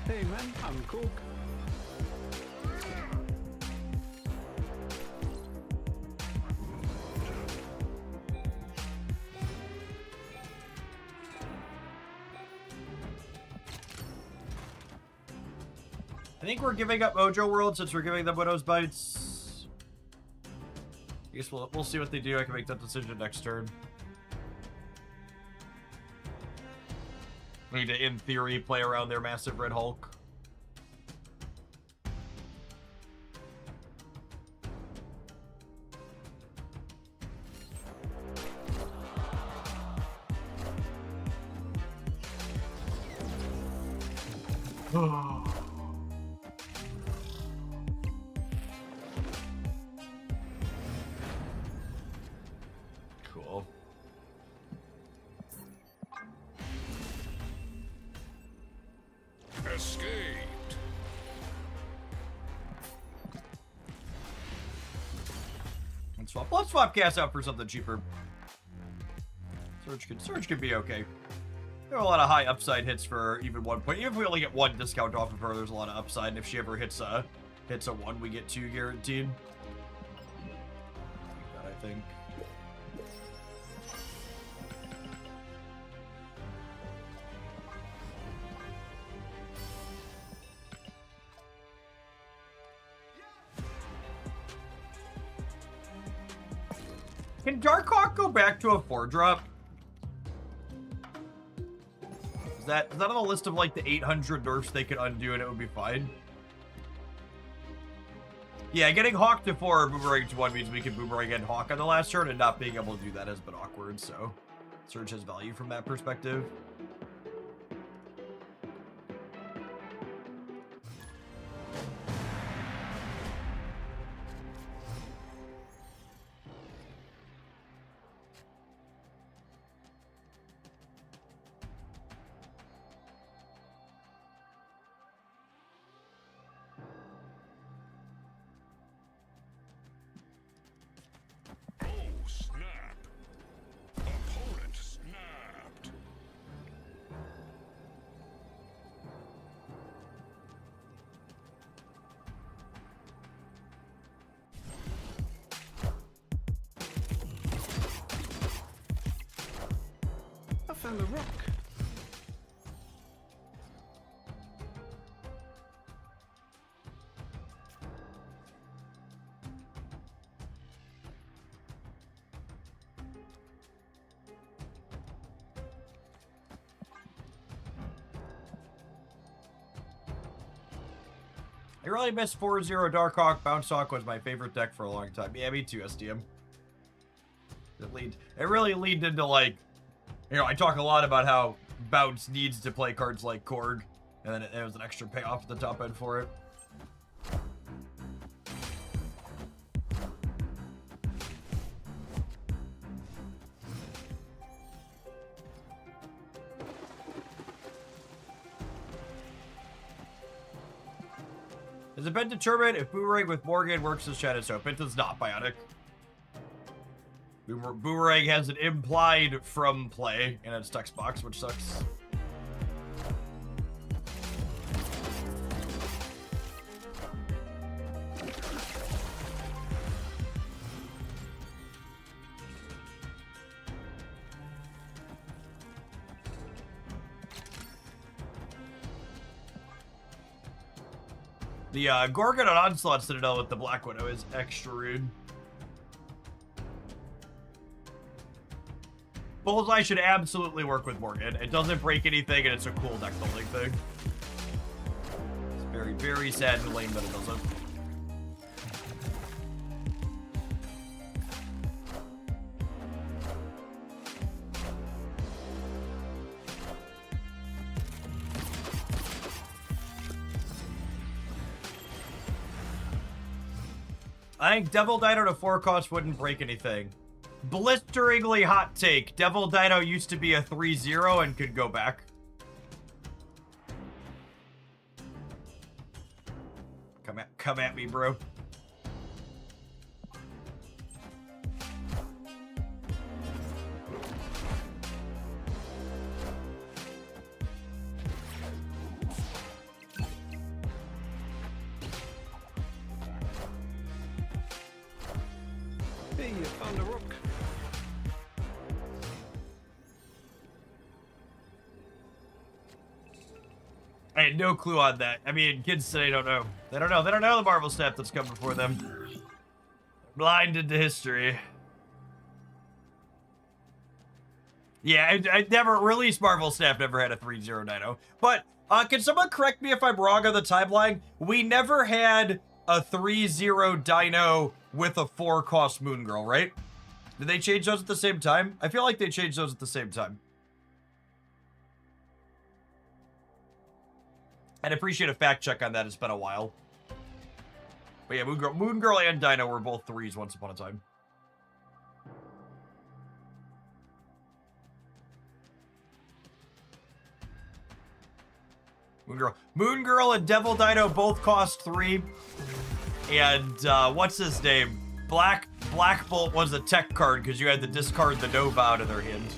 Speaker 3: Hey man, I'm cool.
Speaker 1: I think we're giving up Mojo World since we're giving them Widow's Bites. I guess we'll see what they do. I can make that decision next turn. We need to, in theory, play around their massive Red Hulk. Cool.
Speaker 2: Escaped.
Speaker 1: Let's swap gas out for something cheaper. Surge could be okay. There are a lot of high upside hits for even 1 point. Even if we only get 1 discount off of her, there's a lot of upside. And if she ever hits a 1, we get 2 guaranteed. That I think. Can Darkhawk go back to a 4-drop? Is that on the list of like the 800 nerfs they could undo and it would be fine? Yeah, getting Hawk to 4 or Boomerang to 1 means we can Boomerang and Hawk on the last turn, and not being able to do that has been awkward, so Surge has value from that perspective.
Speaker 2: Oh, snap. Opponent snapped.
Speaker 3: I found the rock.
Speaker 1: I really miss 4-0 Darkhawk. Bounce Hawk was my favorite deck for a long time. Yeah, me too, SDM. It really leaned into, like, you know, I talk a lot about how Bounce needs to play cards like Korg, and then it was an extra payoff at the top end for it. Has it been determined if Boomerang with Morgan works as Shadow Soap? It does not, Bionic. Boomerang has an implied from play in its text box, which sucks. The Gorgon on Onslaught Citadel with the Black Widow is extra rude. Bullseye should absolutely work with Morgan. It doesn't break anything, and it's a cool deck building thing. It's very, very sad and lame that it doesn't. I think Devil Dino to 4 cost wouldn't break anything. Blisteringly hot take. Devil Dino used to be a 3-0 and could go back. Come at me, bro.
Speaker 3: Hey, you found a rock.
Speaker 1: I had no clue on that. I mean, kids today don't know. They don't know. They don't know the Marvel Snap that's come before them. Blinded to history. Yeah, I never released Marvel Snap. Never had a 3-0 Dino. But can someone correct me if I'm wrong on the timeline? We never had a 3-0 Dino with a 4-cost Moon Girl, right? Did they change those at the same time? I feel like they changed those at the same time. I'd appreciate a fact check on that. It's been a while. But yeah, Moon Girl and Dino were both 3s once upon a time. Moon Girl and Devil Dino both cost 3. And what's his name? Black Bolt was a tech card because you had to discard the Nova out of their hand.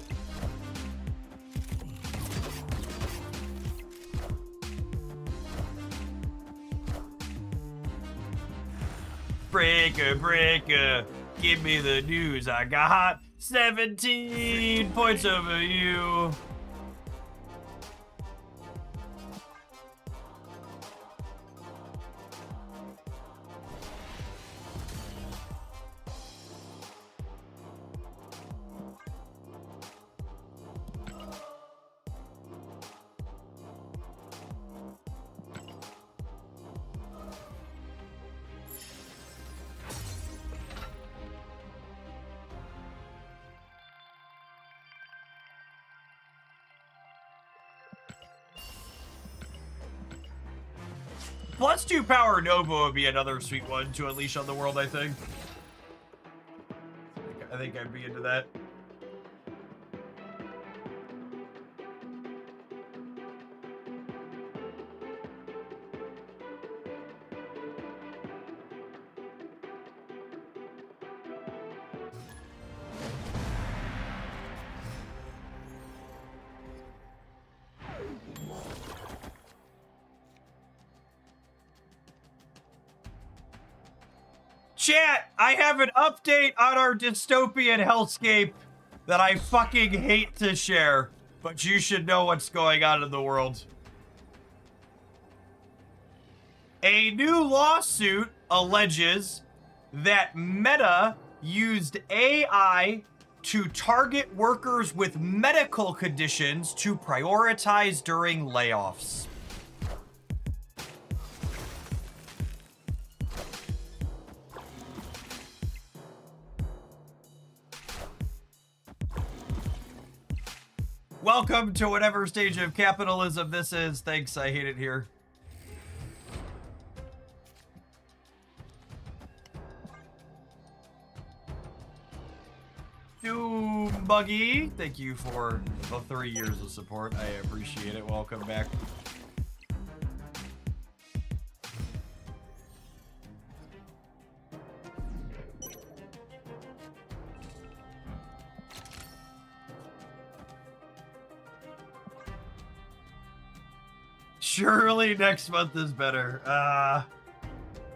Speaker 1: Breaker, give me the news. I got 17 points over you. +2 power Nova would be another sweet one to unleash on the world, I think. I think I'd be into that. Chat, I have an update on our dystopian hellscape that I fucking hate to share, but you should know what's going on in the world. A new lawsuit alleges that Meta used AI to target workers with medical conditions to prioritize during layoffs. Welcome to whatever stage of capitalism this is. Thanks, I hate it here. Doom Buggy, thank you for the 3 years of support. I appreciate it. Welcome back. Surely next month is better.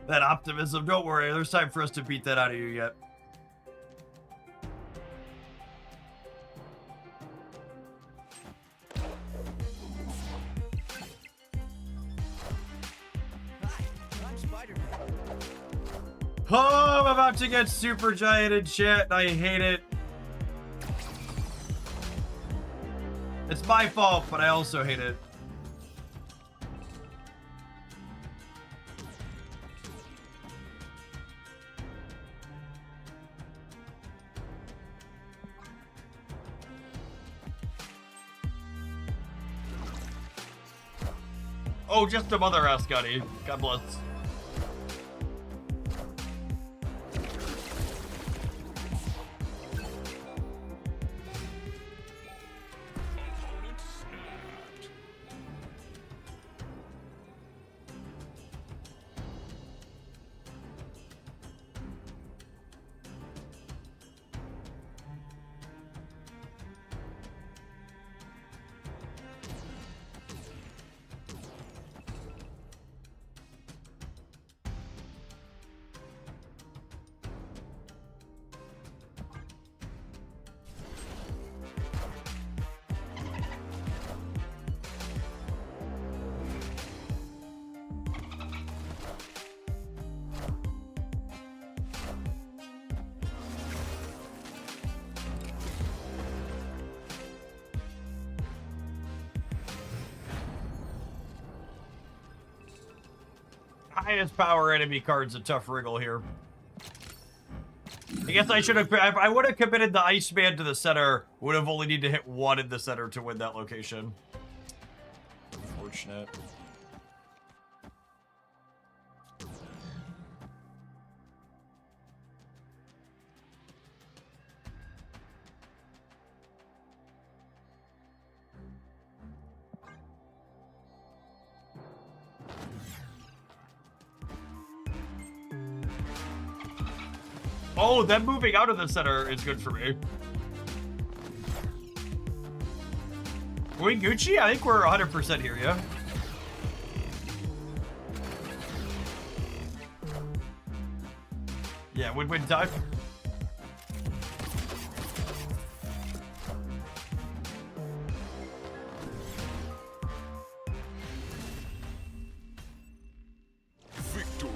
Speaker 1: That optimism. Don't worry. There's time for us to beat that out of you yet. Oh, I'm about to get super giant in chat, and I hate it. It's my fault, but I also hate it. Oh, just a mother ass, Scotty. God bless. highest power enemy card's a tough wriggle here. I guess I should have. I would have committed the Iceman to the center. Would have only need to hit one in the center to win that location. Unfortunate. Oh, them moving out of the center is good for me. Are we Gucci? I think we're 100% here, yeah? Yeah, win-win time.
Speaker 2: Victory.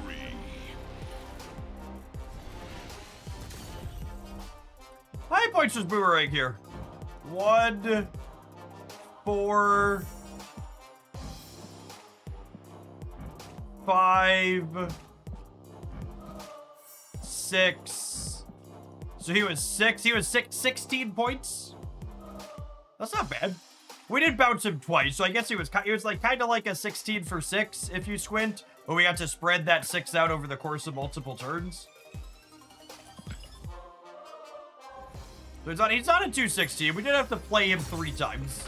Speaker 1: High points was Boomerang here. 1, 4, 5, 6. So he was 6. He was 16 points. That's not bad. We did bounce him twice, so I guess he was like kind of like a 16 for 6 if you squint, but we got to spread that 6 out over the course of multiple turns. So he's not a 216. We did have to play him 3 times.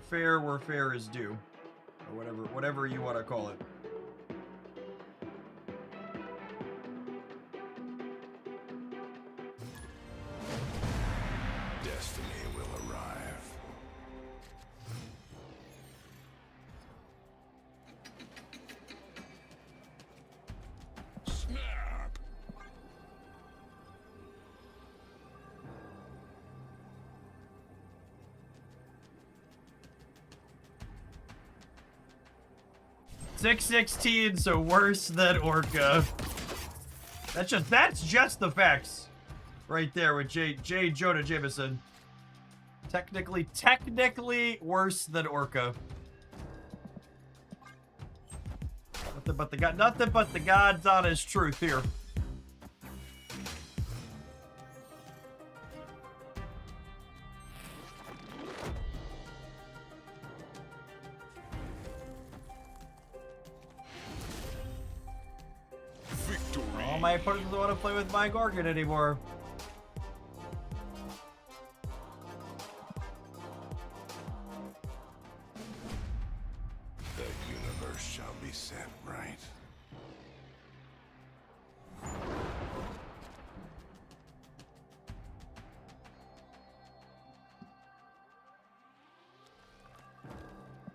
Speaker 1: Fair where fair is due. Or whatever you want to call it.
Speaker 2: Destiny will arrive. Snap.
Speaker 1: $6.16, so worse than Orca. That's just the facts. Right there with J. Jonah Jameson. Technically worse than Orca. Nothing but the God's honest truth here.
Speaker 2: Victory.
Speaker 1: All my opponents don't want to play with my Gorgon anymore.
Speaker 2: The universe shall be set right.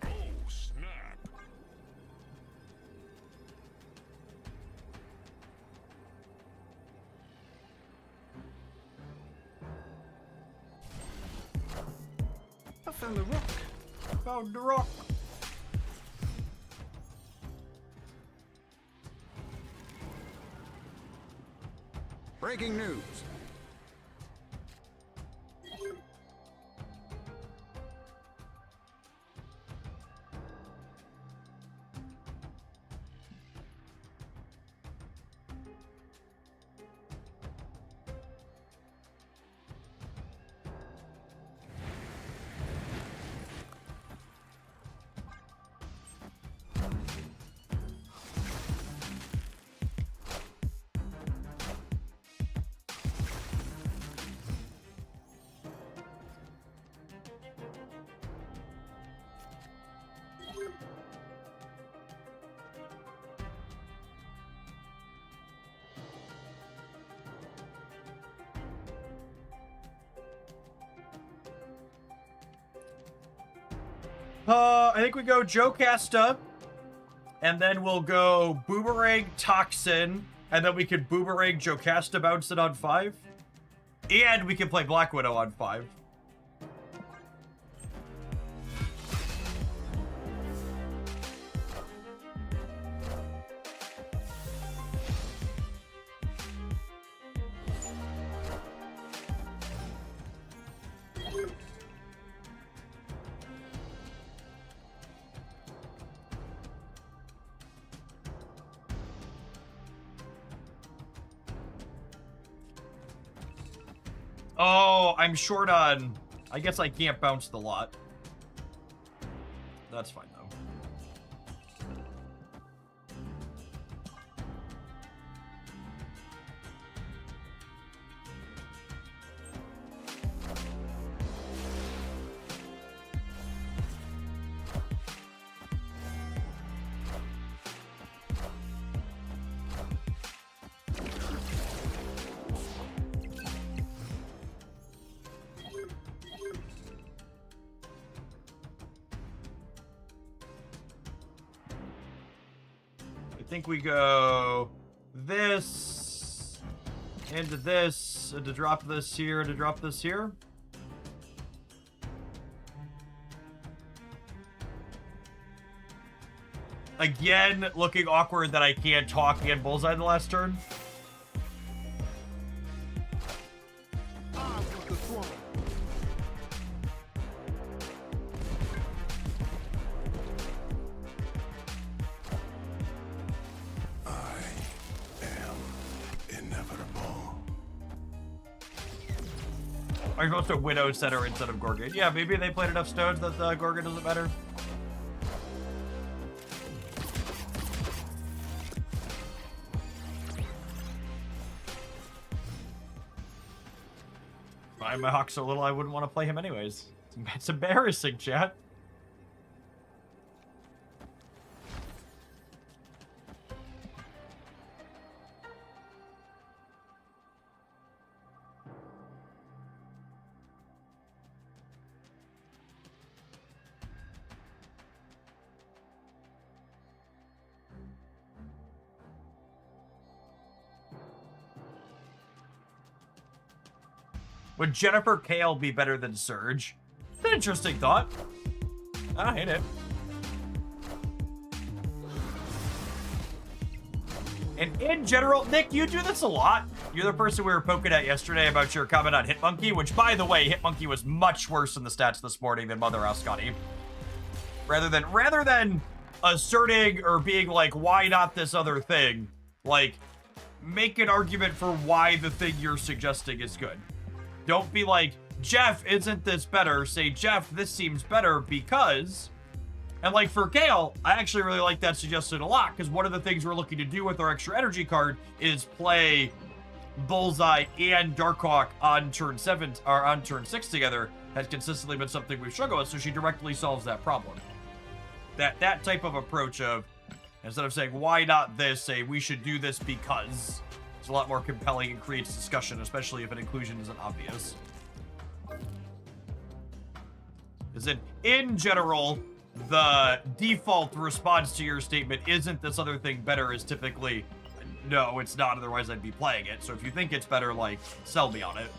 Speaker 2: Oh, snap.
Speaker 3: I found the rock.
Speaker 1: Found the rock.
Speaker 3: Breaking news.
Speaker 1: I think we go Jocasta, and then we'll go Boomerang Toxin, and then we can Boomerang Jocasta, bounce it on 5. And we can play Black Widow on 5. Oh, I'm short on... I guess I can't bounce the lot. That's fine, though. I think we go this into this, and to drop this here, to drop this here. Again, looking awkward that I can't talk and bullseye the last turn. Are you supposed to Widow Center instead of Gorgon? Yeah, maybe they played enough stones that the Gorgon doesn't matter. Why my Hawk so little I wouldn't want to play him anyways. It's embarrassing, chat. Would Jennifer Kale be better than Surge? It's an interesting thought. I hate it. And in general, Nick, you do this a lot. You're the person we were poking at yesterday about your comment on Hitmonkey, which, by the way, Hitmonkey was much worse in the stats this morning than Mother Ascani. Rather than asserting or being like, why not this other thing? Like, make an argument for why the thing you're suggesting is good. Don't be like, Jeff, isn't this better? Say, Jeff, this seems better because... And like for Gale, I actually really like that suggestion a lot, because one of the things we're looking to do with our extra energy card is play Bullseye and Darkhawk on turn 7 or on turn 6 together. Has consistently been something we've struggled with, so she directly solves that problem. That type of approach of, instead of saying, why not this, say, we should do this because... It's a lot more compelling and creates discussion, especially if an inclusion isn't obvious. As in general, the default response to your statement isn't this other thing better is typically, no, it's not, otherwise I'd be playing it. So if you think it's better, like, sell me on it.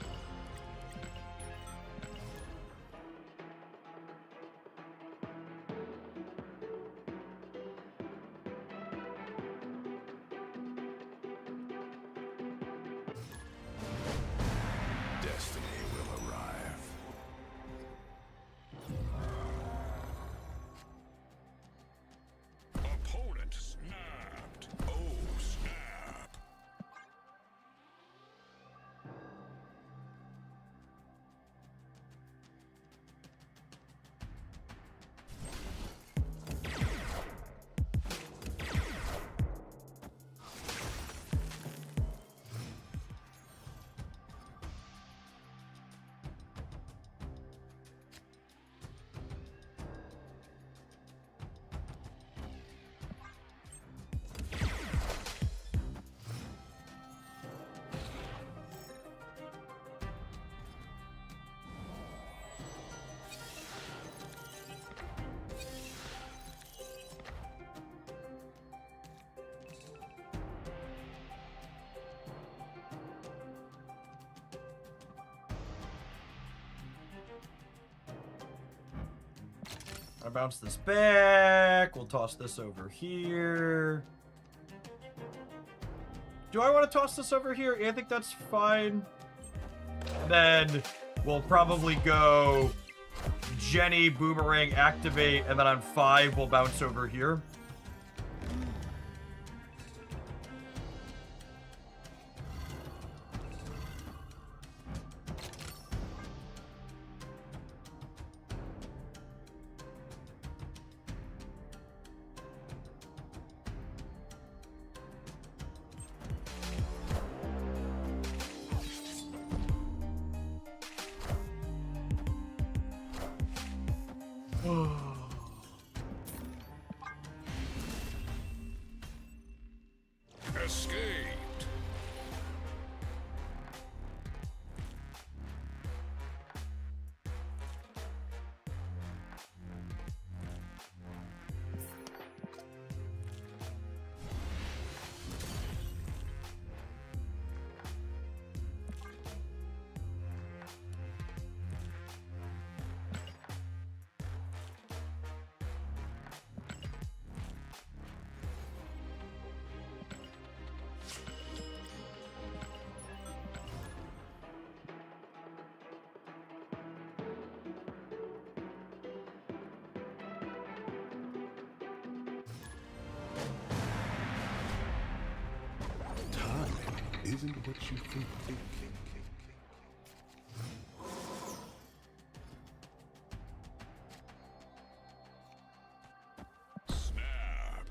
Speaker 1: I bounce this back. We'll toss this over here. Do I want to toss this over here? I think that's fine. Then we'll probably go Jenny, Boomerang, activate, and then on 5 we'll bounce over here.
Speaker 2: Escaped. Time isn't what you think. Snap.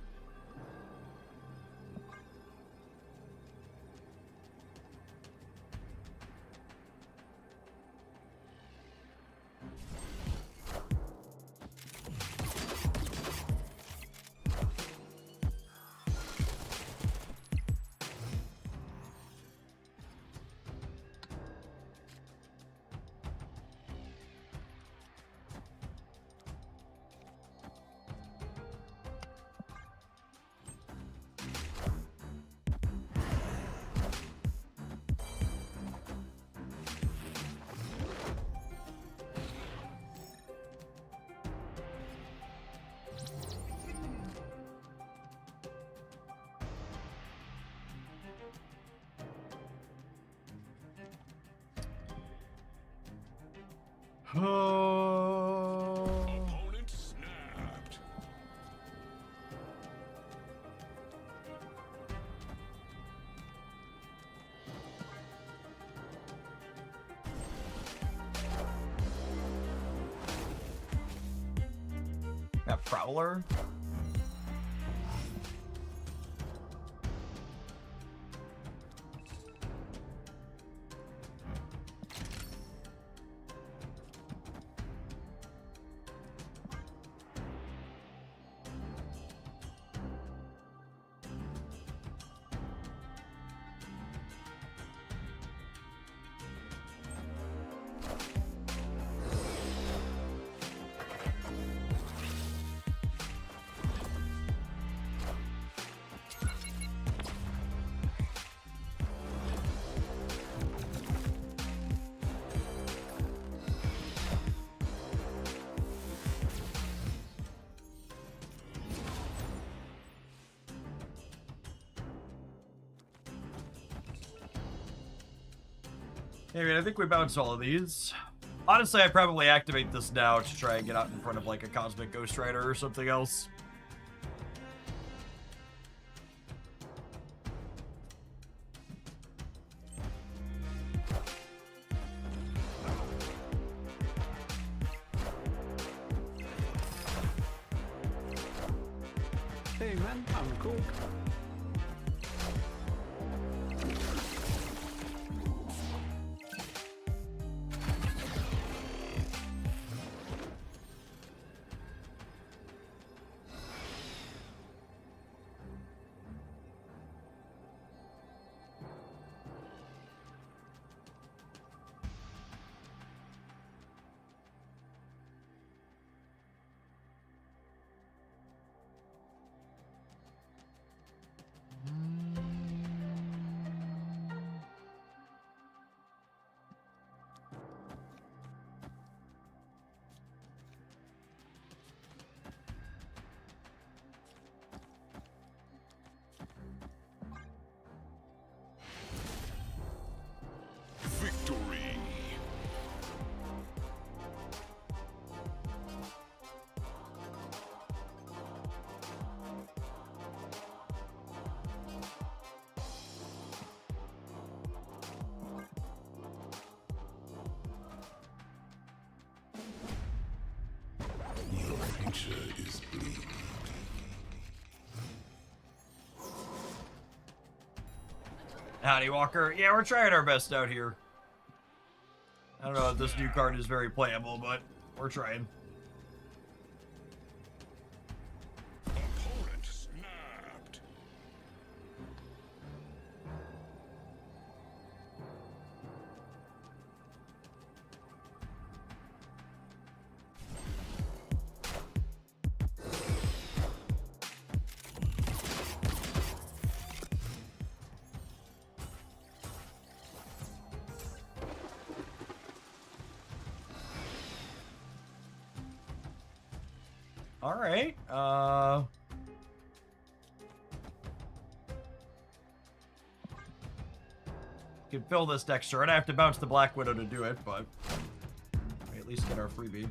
Speaker 1: Oh.
Speaker 2: Opponent snapped.
Speaker 1: That Prowler. I mean, I think we bounced all of these. Honestly, I'd probably activate this now to try and get out in front of like a Cosmic Ghost Rider or something else.
Speaker 3: Hey man, I'm cool.
Speaker 2: Victory. Your future is bleak.
Speaker 1: Howdy, Walker. Yeah, we're trying our best out here. I don't know if this new card is very playable, but we're trying. All right. Can fill this next turn. I have to bounce the Black Widow to do it, but we at least get our freebie.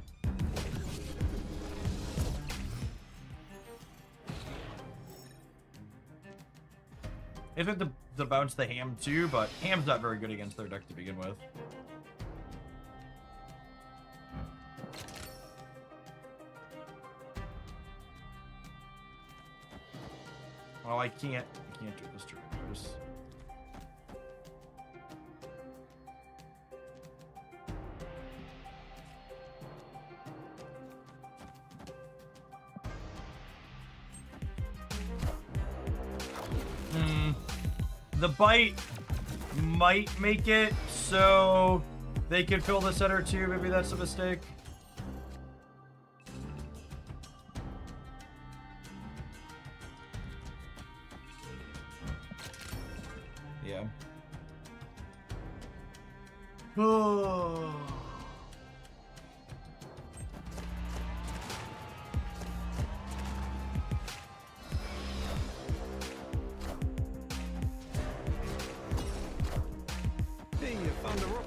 Speaker 1: I think the bounce the Ham too, but Ham's not very good against their deck to begin with. Oh, I can't do this turn. There's... The bite might make it so they can fill the center too. Maybe that's a mistake. Yeah. Oh.
Speaker 3: Hey, you found a rook.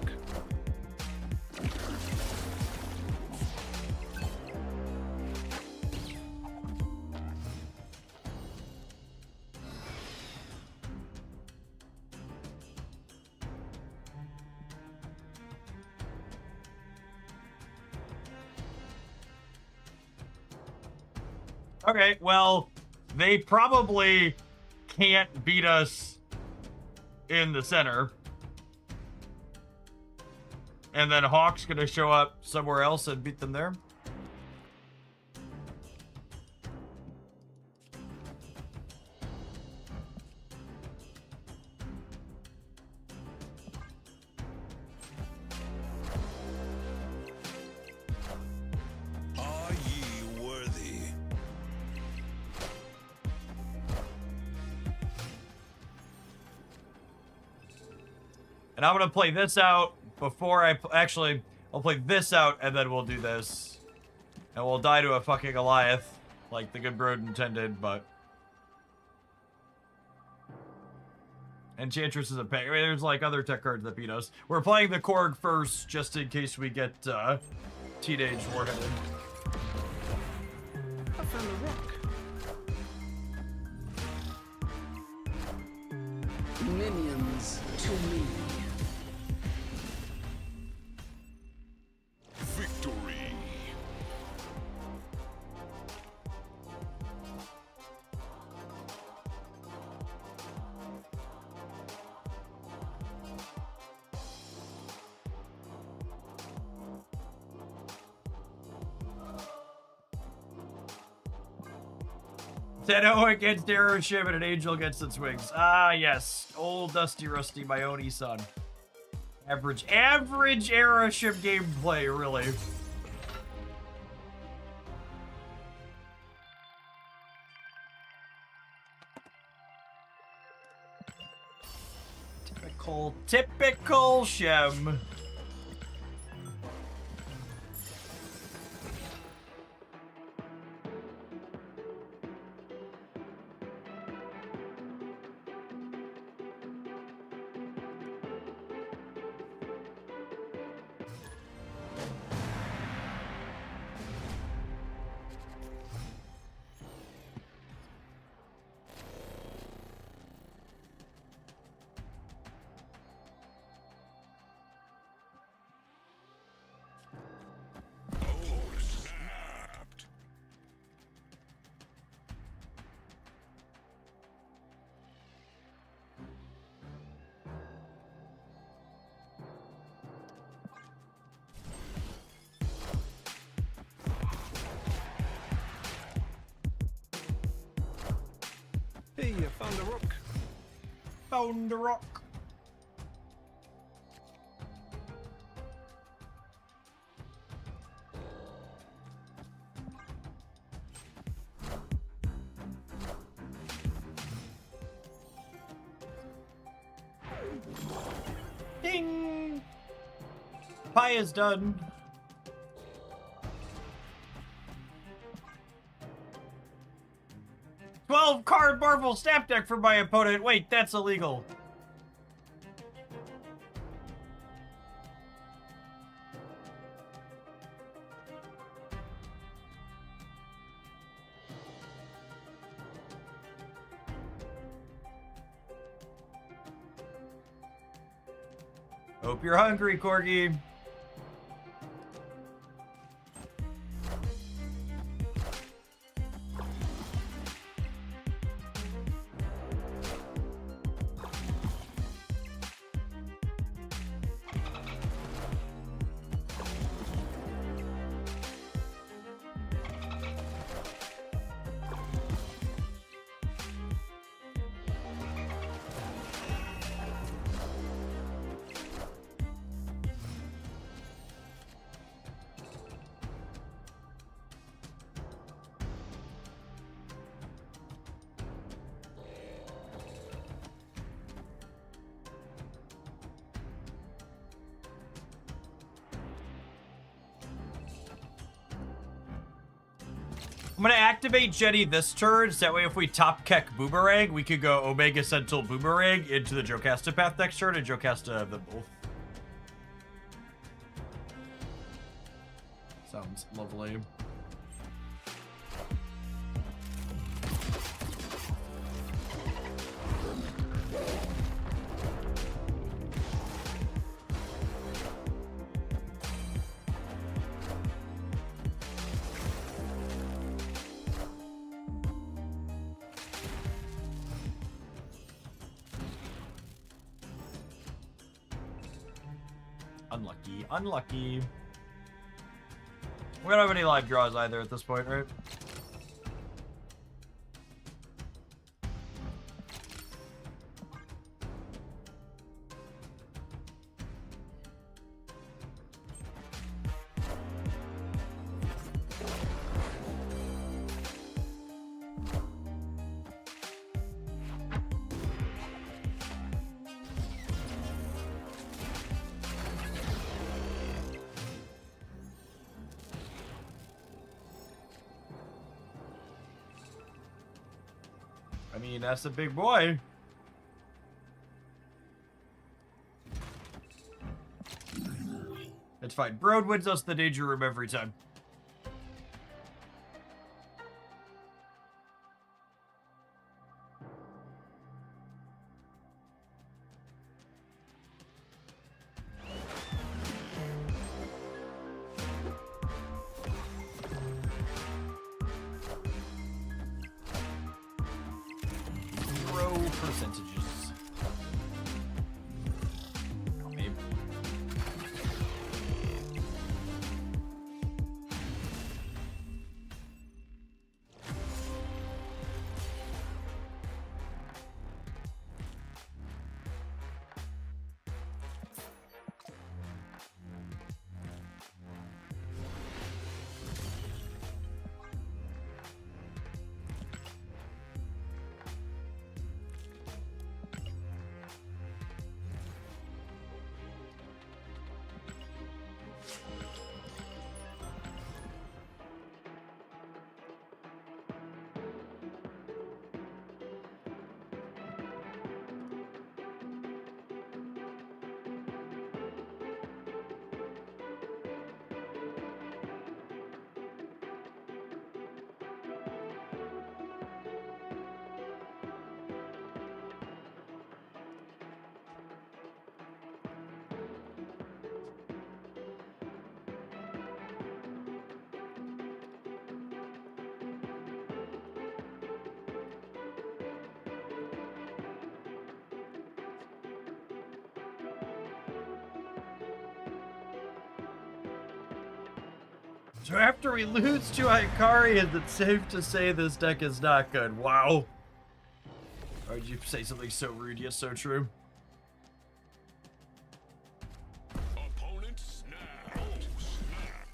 Speaker 1: Okay, well, they probably can't beat us in the center. And then Hawk's gonna show up somewhere else and beat them there.
Speaker 2: Are ye worthy?
Speaker 1: And I'm gonna play this out before I actually, I'll play this out and then we'll do this. And we'll die to a fucking Goliath, like the good bird intended, but... Enchantress is a pain. I mean, there's like other tech cards that beat us. We're playing the Korg first, just in case we get Teenage Warheaded.
Speaker 3: I found a rook.
Speaker 5: Minions to me.
Speaker 2: Victory.
Speaker 1: Tenno against Aeroship and an Angel gets its wings. Ah, yes. Old Dusty Rusty, my only son. Average Aeroship gameplay, really. Typical Shem.
Speaker 2: Oh, snapped.
Speaker 3: Hey, you found a rook.
Speaker 1: Found a rock. Ding! Pie is done. 12 card Marvel Snap deck for my opponent. Wait, that's illegal. Hope you're hungry, Corgi. I'm gonna activate Jetty this turn, so that way if we top Keck Boomerang, we could go Omega Sentinel Boomerang into the Jocasta path next turn and Jocasta them both. Sounds lovely. Unlucky, unlucky. We don't have any live draws either at this point, right? I mean, that's a big boy. It's fine. Broad wins us the danger room every time. Percentages. Oh, maybe. So after we lose to Ikari, it's safe to say this deck is not good. Wow. Why would you say something so rude yet so true?
Speaker 2: Opponent snap. Oh, snap.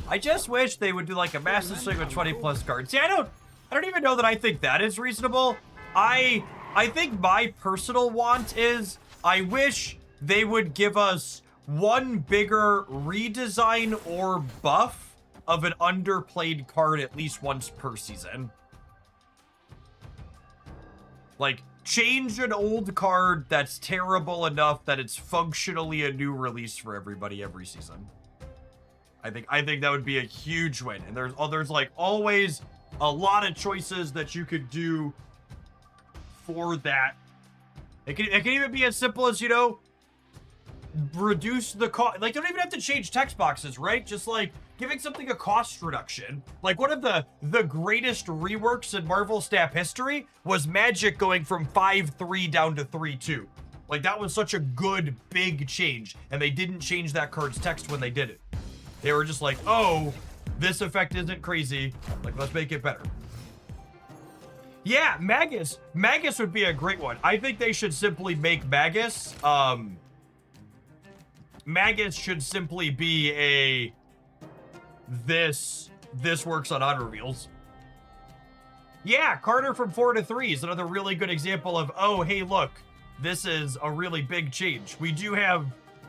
Speaker 1: I just wish they would do like a massive swing with 20 plus cards. See, I don't even know that I think that is reasonable. I I think my personal want is I wish they would give us one bigger redesign or buff of an underplayed card at least once per season. Like, change an old card that's terrible enough that it's functionally a new release for everybody every season. I think that would be a huge win. And there's like always a lot of choices that you could do for that. It can even be as simple as, you know, reduce the cost. Like, you don't even have to change text boxes, right? Just like giving something a cost reduction. Like, one of the greatest reworks in Marvel Snap history was Magic going from 5-3 down to 3-2. Like, that was such a good big change, and they didn't change that card's text when they did it. They were just like, oh, this effect isn't crazy, like, let's make it better. Yeah, Magus would be a great one. I think they should simply make Magus should simply be a this works on auto reveals. Yeah, Carter from 4 to 3 is another really good example of, oh, hey, look, this is a really big change. We do have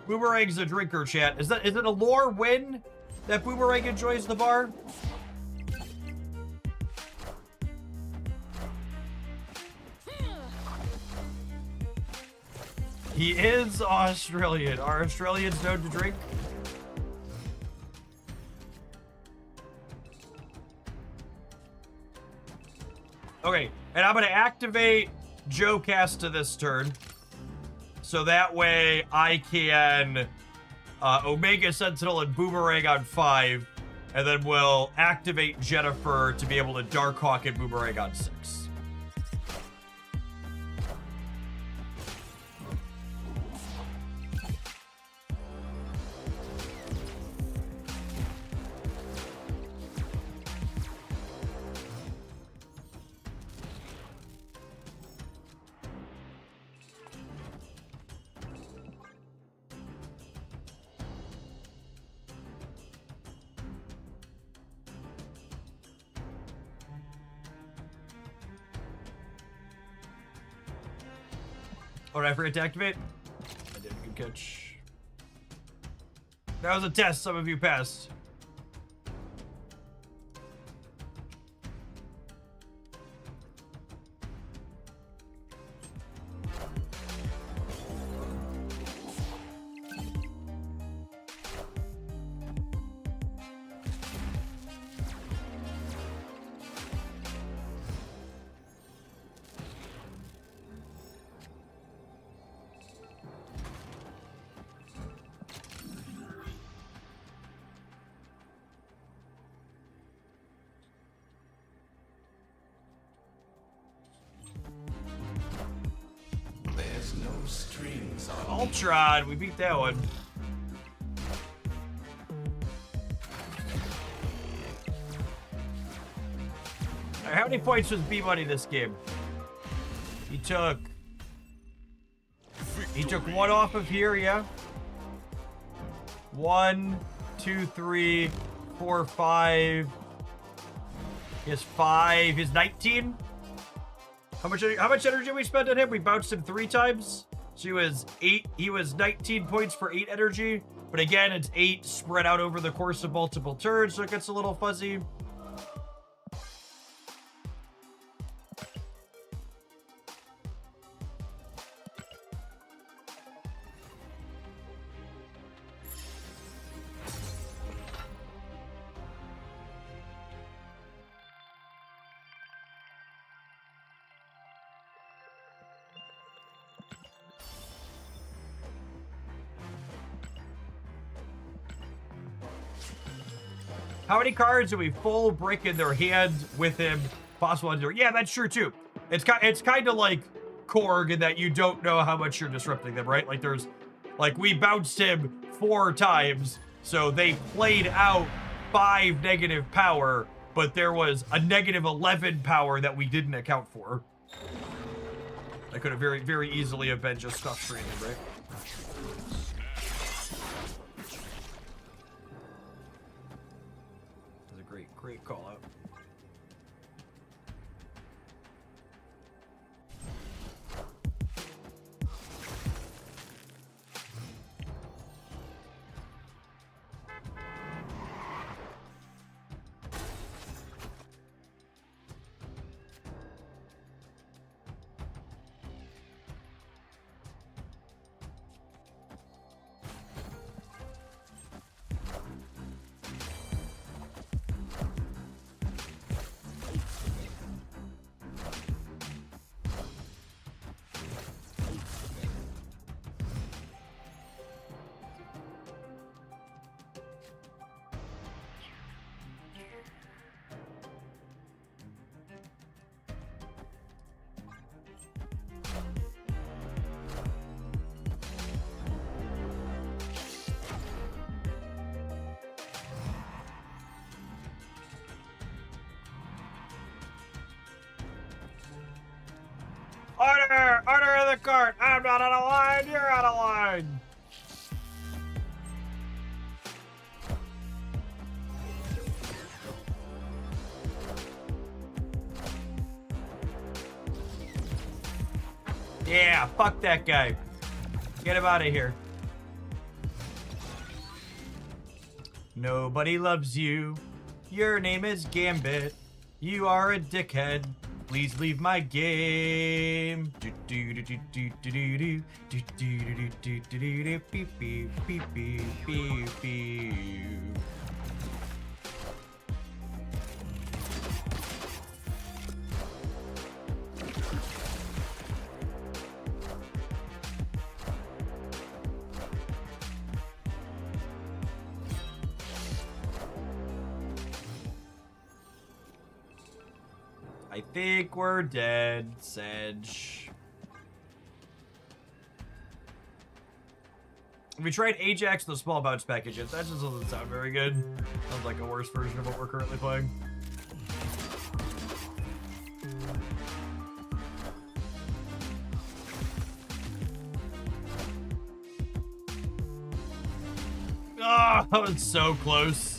Speaker 1: Boomerang's a drinker, chat. Is it a lore win that Boomerang enjoys the bar? He is Australian. Are Australians known to drink? Okay, and I'm going to activate Joe Casta this turn. So that way I can Omega Sentinel and Boomerang on 5. And then we'll activate Jennifer to be able to Darkhawk and Boomerang on 6. Oh, did I forget to activate? I did. Good catch. That was a test. Some of you passed. Ultron, we beat that one. All right, how many points was B-Money this game? He took 1 off of here, yeah? 1, 2, 3, 4, 5. He has 5. He has 19. How much energy did we spend on him? We bounced him 3 times. So he was 19 points for 8 energy. But again, it's 8 spread out over the course of multiple turns, so it gets a little fuzzy. How many cards do we full brick in their hand with him? Possible under? Yeah, that's true too. It's kind of like Korg in that you don't know how much you're disrupting them, right? Like we bounced him 4 times, so they played out 5 negative power, but there was a negative 11 power that we didn't account for. That could have very, very easily have been just stuff streaming, right? Great call out. Order in the cart. I'm not out of line. You're out of line. Yeah, fuck that guy. Get him out of here. Nobody loves you. Your name is Gambit. You are a dickhead. Please leave my game. Do do do do do do do do do do do do do do beep beep beep beep beep beep. I think we're dead, Sedge. We tried Ajax, the small bounce packages. That just doesn't sound very good. Sounds like a worse version of what we're currently playing. Ah, that was so close.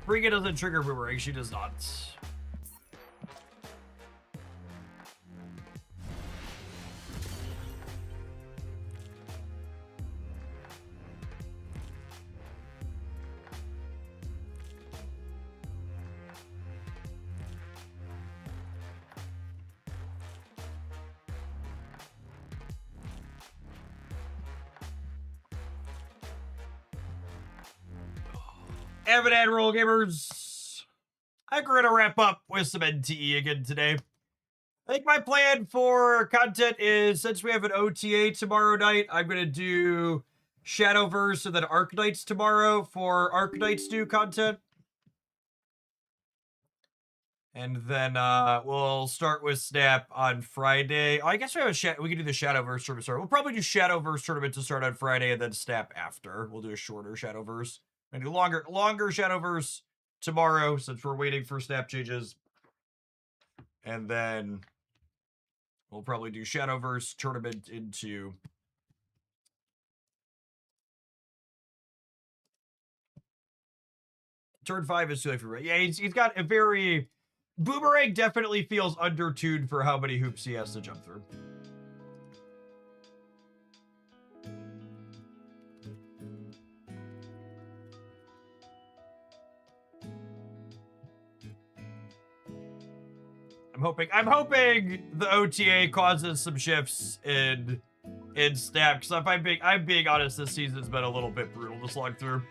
Speaker 1: Frigga doesn't trigger Boomerang, she does not. Avid Admiral Gamers, I think we're gonna wrap up with some NTE again today. I think my plan for content is, since we have an OTA tomorrow night, I'm gonna do Shadowverse and then Arknights tomorrow for Arknights new content. And then we'll start with Snap on Friday. Oh, I guess we can do the Shadowverse tournament start. We'll probably do Shadowverse tournament to start on Friday and then Snap after. We'll do a shorter Shadowverse. And do longer Shadowverse tomorrow since we're waiting for Snap changes. And then we'll probably do Shadowverse tournament into turn 5 is too late for yeah, he's got a very Boomerang definitely feels undertuned for how many hoops he has to jump through. I'm hoping the OTA causes some shifts in Snap, because if I'm being honest, this season's been a little bit brutal to slog through.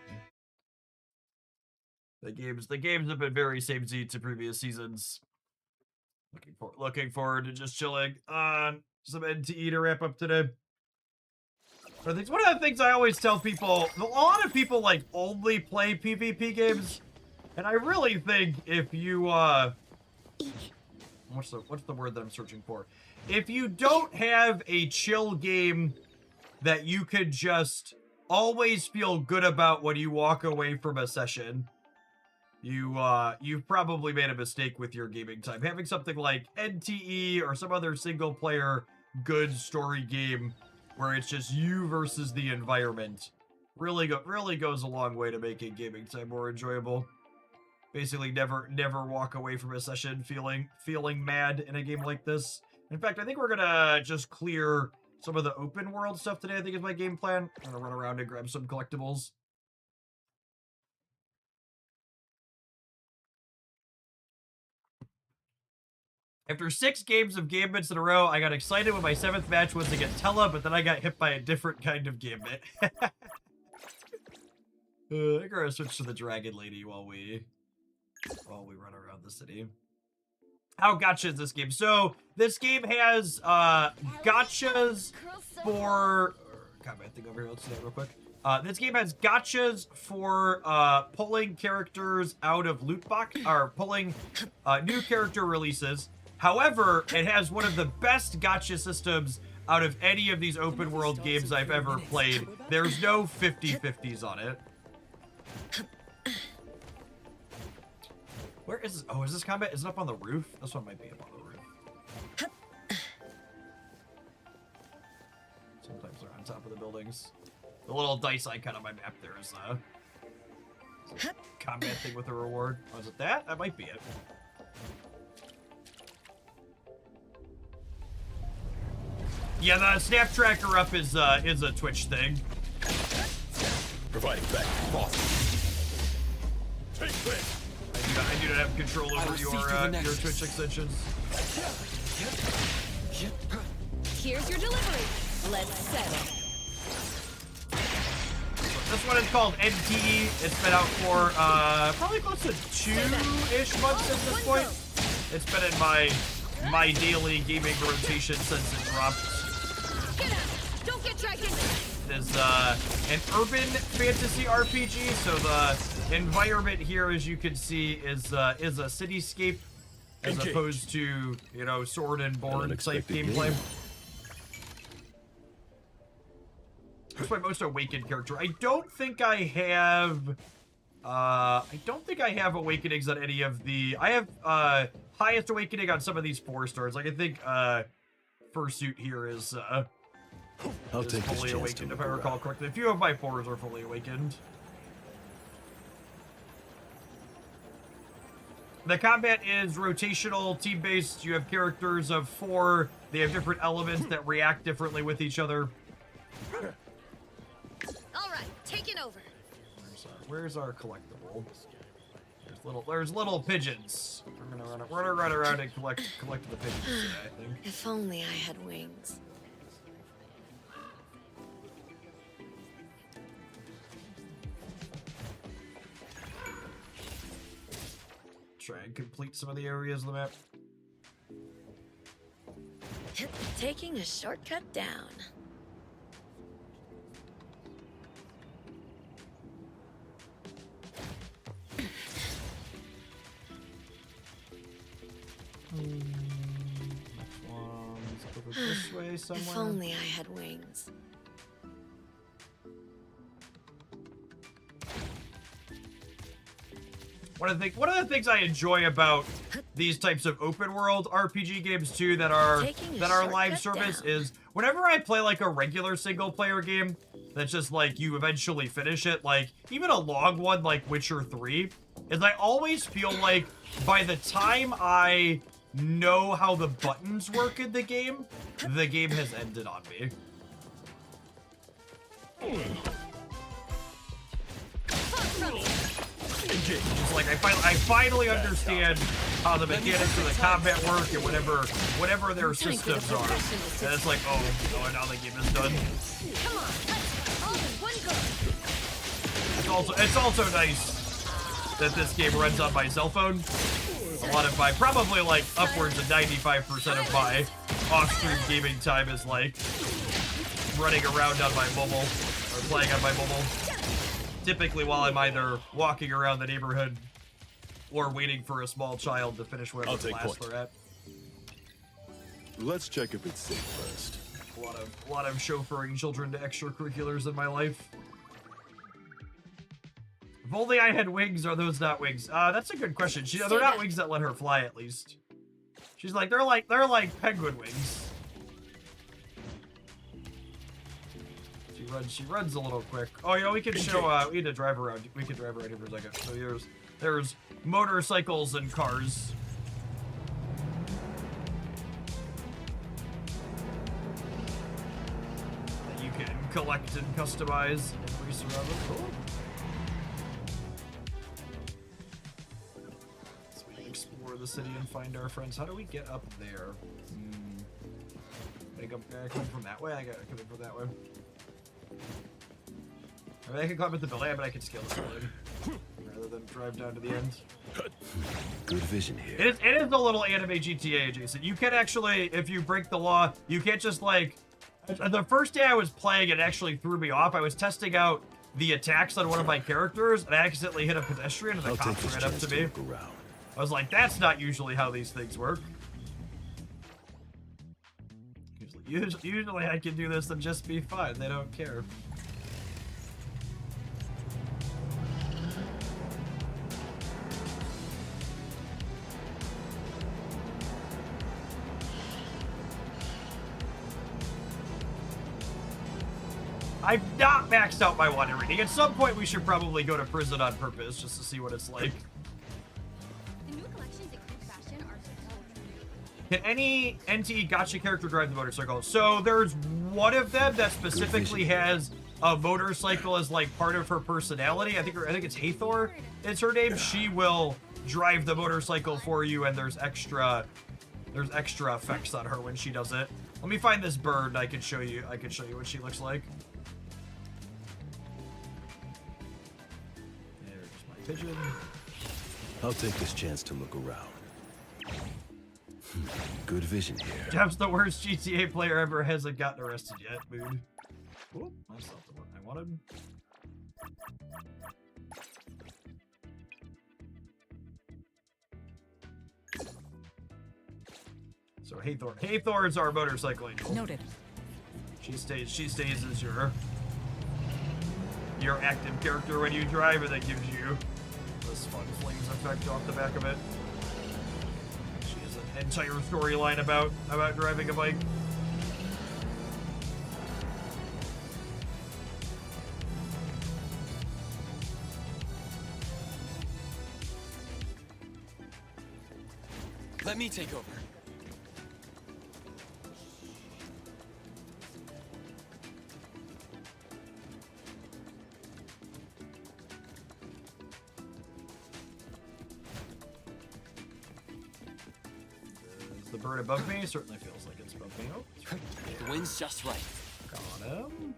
Speaker 1: The games have been very same-Z to previous seasons. Looking forward to just chilling on some NTE to wrap up today. One of the things I always tell people, a lot of people like only play PvP games, and I really think if you what's the word that I'm searching for? If you don't have a chill game that you could just always feel good about when you walk away from a session, you've probably made a mistake with your gaming time. Having something like NTE or some other single player good story game where it's just you versus the environment really goes a long way to making gaming time more enjoyable. Basically, never walk away from a session feeling mad in a game like this. In fact, I think we're gonna just clear some of the open world stuff today. I think is my game plan. I'm gonna run around and grab some collectibles. After 6 games of Gambits in a row, I got excited when my 7th match was against Tella, but then I got hit by a different kind of Gambit. I think we're gonna switch to the Dragon Lady while we run around the city. How gacha is this game? So this game has gachas for comment thing over here. Let's see that real quick. This game has gachas for pulling characters out of loot box or pulling new character releases. However, it has one of the best gacha systems out of any of these open world games I've ever played. There's no 50-50s on it. Where is this? Oh, is this combat? Is it up on the roof? This one might be up on the roof. Sometimes they're on top of the buildings. The little dice icon on my map there is a combat thing with a reward. Oh, is it that? That might be it. Yeah, the snap tracker up is a Twitch thing.
Speaker 2: Providing back boss. Take this.
Speaker 1: I do not have control over your Twitch extensions.
Speaker 6: Here's your delivery. Let's settle.
Speaker 1: This one is called NTE. It's been out for probably close to 2-ish months at this point. It's been in my daily gaming rotation since it dropped.
Speaker 6: Get out! Don't get dragged into it.
Speaker 1: It is an urban fantasy RPG, so the environment here, as you can see, is a cityscape as opposed to, you know, sword and board type gameplay. That's my most awakened character. I don't think I have awakenings on any of the. I have highest awakening on some of these 4 stars. Like I think fursuit here is fully awakened, if I recall correctly. A few of my 4s are fully awakened. The combat is rotational, team-based. You have characters of 4. They have different elements that react differently with each other.
Speaker 6: All right, taking over.
Speaker 1: Where's our collectible? There's little pigeons. We're gonna run around and collect the pigeons today, I think.
Speaker 6: If only I had wings.
Speaker 1: Try and complete some of the areas of the map.
Speaker 6: Taking a shortcut down.
Speaker 1: Next one's over this way somewhere.
Speaker 6: If only I had wings.
Speaker 1: One of the things I enjoy about these types of open world RPG games too that are live service is whenever I play like a regular single player game that's just like you eventually finish it, like even a long one like Witcher 3, is I always feel like by the time I know how the buttons work in the game has ended on me. It's like I finally understand how the mechanics of the combat work and whatever their systems are. And it's like, oh, now the game is done.
Speaker 6: Come on, all in one go.
Speaker 1: It's also nice that this game runs on my cell phone. A lot of my, probably like upwards of 95% of my off-stream gaming time is like running around on my mobile or playing on my mobile. Typically while I'm either walking around the neighborhood or waiting for a small child to finish whatever class they're at.
Speaker 2: Let's check if it's safe first.
Speaker 1: A lot of chauffeuring children to extracurriculars in my life. If only I had wings. Are those not wings? That's a good question. They're not wings that let her fly, at least. She's like, they're like penguin wings. She runs a little quick. Oh, you know, we can show, we need to drive around. We can drive around here for a second. So there's motorcycles and cars. That you can collect and customize and race around with. Cool. So we can explore the city and find our friends. How do we get up there? I come from that way? I gotta come in from that way. I mean, I can climb at the building, but I can scale the building rather than drive down to the end.
Speaker 2: Good vision here.
Speaker 1: It is a little anime GTA adjacent. You can actually, if you break the law, you can't just like. The first day I was playing, it actually threw me off. I was testing out the attacks on one of my characters, and I accidentally hit a pedestrian, and the cops ran up to me. I was like, that's not usually how these things work. Usually I can do this and just be fine. They don't care. I've not maxed out my water reading. At some point, we should probably go to prison on purpose just to see what it's like.
Speaker 7: The new collections at Creek Fashion are so
Speaker 1: Can any NTE gotcha character drive the motorcycle? So there's one of them that specifically has a motorcycle as like part of her personality. I think it's Hathor. It's her name. She will drive the motorcycle for you, and there's extra effects on her when she does it. Let me find this bird. I can show you what she looks like. There's my pigeon.
Speaker 2: I'll take this chance to look around. Good vision here.
Speaker 1: Jeff's the worst GTA player ever. Hasn't gotten arrested yet. Mood. Oop, that's not the one I wanted. So Hathor's our motorcycle angel.
Speaker 8: Noted.
Speaker 1: She stays as your active character when you drive, and that gives you this fun flames effect off the back of it. She has an entire storyline about driving a bike.
Speaker 9: Let me take over.
Speaker 1: Is the bird above me? Certainly feels like it's above me. Oh, it's right there.
Speaker 9: The wind's just right.
Speaker 1: Got him.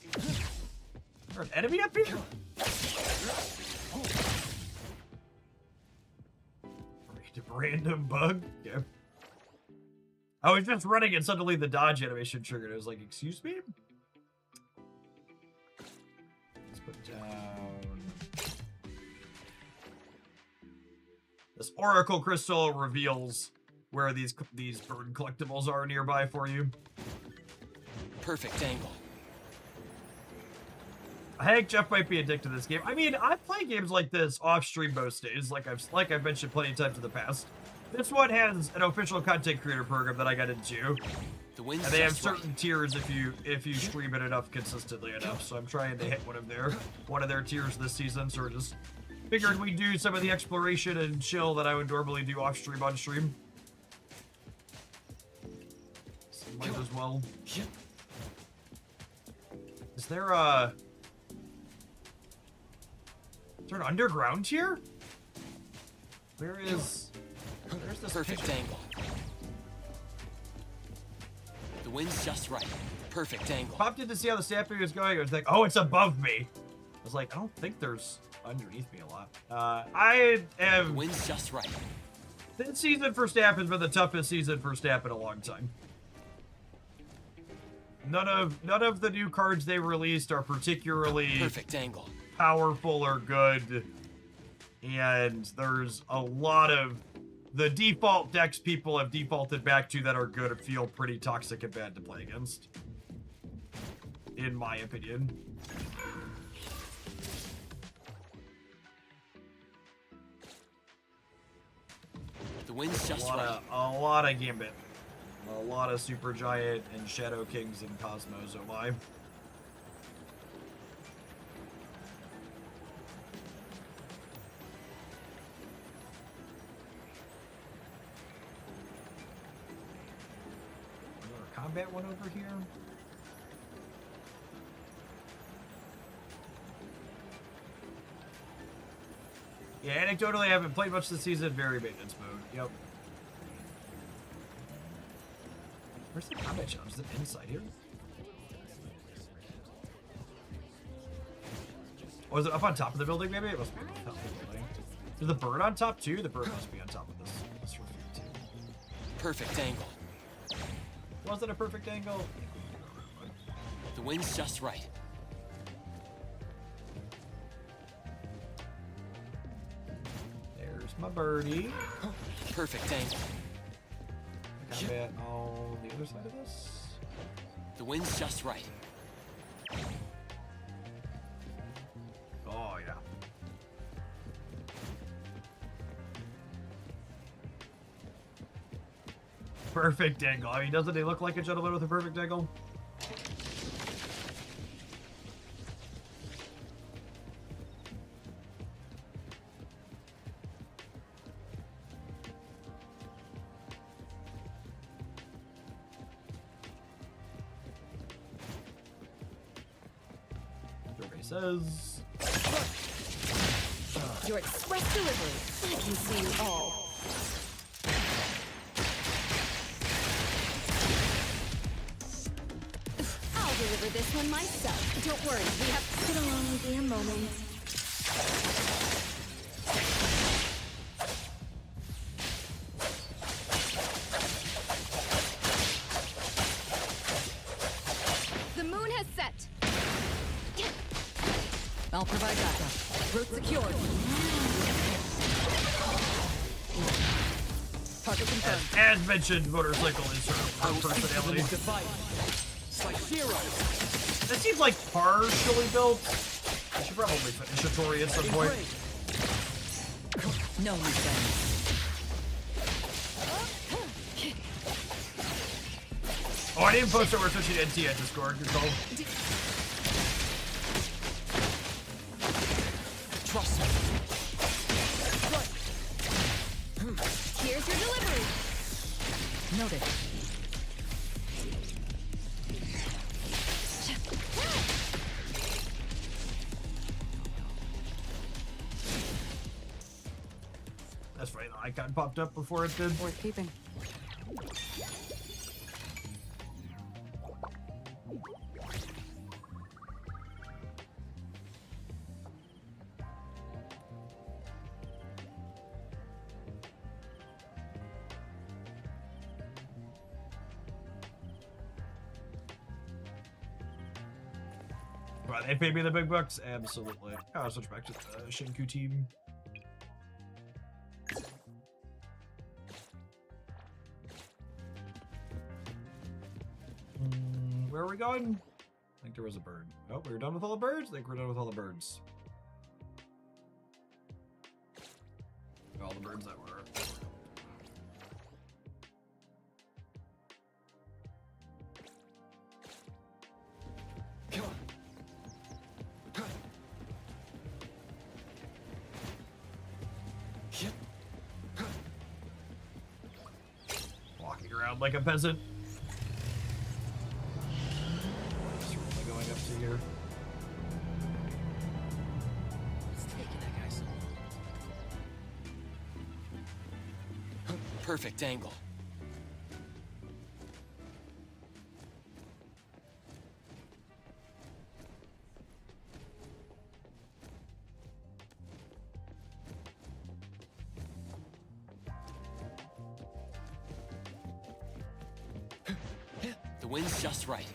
Speaker 1: Is there an enemy up here? Random bug. Yeah. I was just running and suddenly the dodge animation triggered. I was like, excuse me? Let's put down. This Oracle Crystal reveals where these bird collectibles are nearby for you.
Speaker 9: Perfect angle.
Speaker 1: I think Jeff might be addicted to this game. I mean, I play games like this off stream most days, like I've mentioned plenty of times in the past. This one has an official content creator program that I got into,
Speaker 9: The wind's
Speaker 1: and they have
Speaker 9: just
Speaker 1: certain
Speaker 9: right.
Speaker 1: tiers if you stream it enough consistently enough. So I'm trying to hit one of their tiers this season. So we're just figured we'd do some of the exploration and chill that I would normally do off stream on stream. So might as well. Is there an underground here? Where's this
Speaker 9: Perfect
Speaker 1: pigeon?
Speaker 9: angle. The wind's just right. Perfect angle.
Speaker 1: Popped in to see how the stamping was going. I was like, oh, it's above me. I was like, I don't think there's underneath me a lot. I
Speaker 9: The
Speaker 1: am.
Speaker 9: wind's just right.
Speaker 1: This season for staff has been the toughest season for staff in a long time. None of the new cards they released are particularly
Speaker 9: Perfect angle.
Speaker 1: powerful or good, and there's a lot of the default decks people have defaulted back to that are good feel pretty toxic and bad to play against, in my opinion.
Speaker 9: The wind's just
Speaker 1: A
Speaker 9: right.
Speaker 1: lot of Gambit, a lot of Super Giant and Shadow Kings and Cosmos. Oh my. Combat one over here. Yeah, anecdotally, I haven't played much this season. Very maintenance mode. Yep. Where's the combat challenge? Is it inside here? Oh, is it up on top of the building? Maybe it must be on top of the building. Is the bird on top too? The bird must be on top of this roof too.
Speaker 9: Perfect angle.
Speaker 1: Was it a perfect angle?
Speaker 9: The wind's just right.
Speaker 1: There's my birdie.
Speaker 9: Perfect angle.
Speaker 1: Combat on the other side of this.
Speaker 9: The wind's just right.
Speaker 1: Oh yeah. Perfect angle. I mean, doesn't he look like a gentleman with a perfect angle? says.
Speaker 6: Your express delivery. I can see you all. I'll deliver this one myself. Don't worry, we have to get along be a moment. The moon has set. I'll provide backup. Route secured. Target confirmed.
Speaker 1: As mentioned, motorcycle is her personality.
Speaker 9: To fight. It's like heroes.
Speaker 1: That seems like partially built. I should probably finish a Tori at some point.
Speaker 6: No returns.
Speaker 1: Oh, I didn't post that we're switching to NTE at Discord. Good call.
Speaker 9: Trust me.
Speaker 6: Here's your delivery. Noted.
Speaker 1: That's right. The icon popped up before it did.
Speaker 6: Worth keeping.
Speaker 1: Right, they paid me the big bucks? Absolutely. I'll switch back to the Shinku team. Where are we going? I think there was a bird. Oh, we were done with all the birds? I think we're done with all the birds. All the birds that were. Walking around like a peasant. Just really going up to here.
Speaker 9: What's taking that guy so long? Perfect angle. The wind's just right.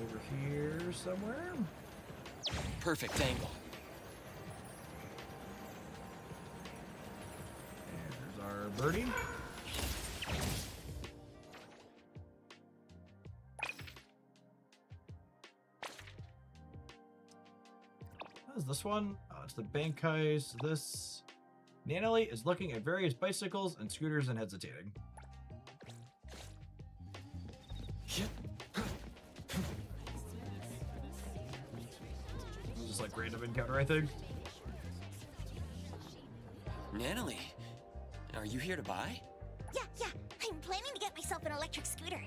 Speaker 1: Over here somewhere.
Speaker 9: Perfect angle.
Speaker 1: And there's our birdie. What is this one? Oh, it's the bank heist. This Nanely is looking at various bicycles and scooters and hesitating. This is just like random encounter, I think.
Speaker 9: Natalie, are you here to buy?
Speaker 8: Yeah. I'm planning to get myself an electric scooter.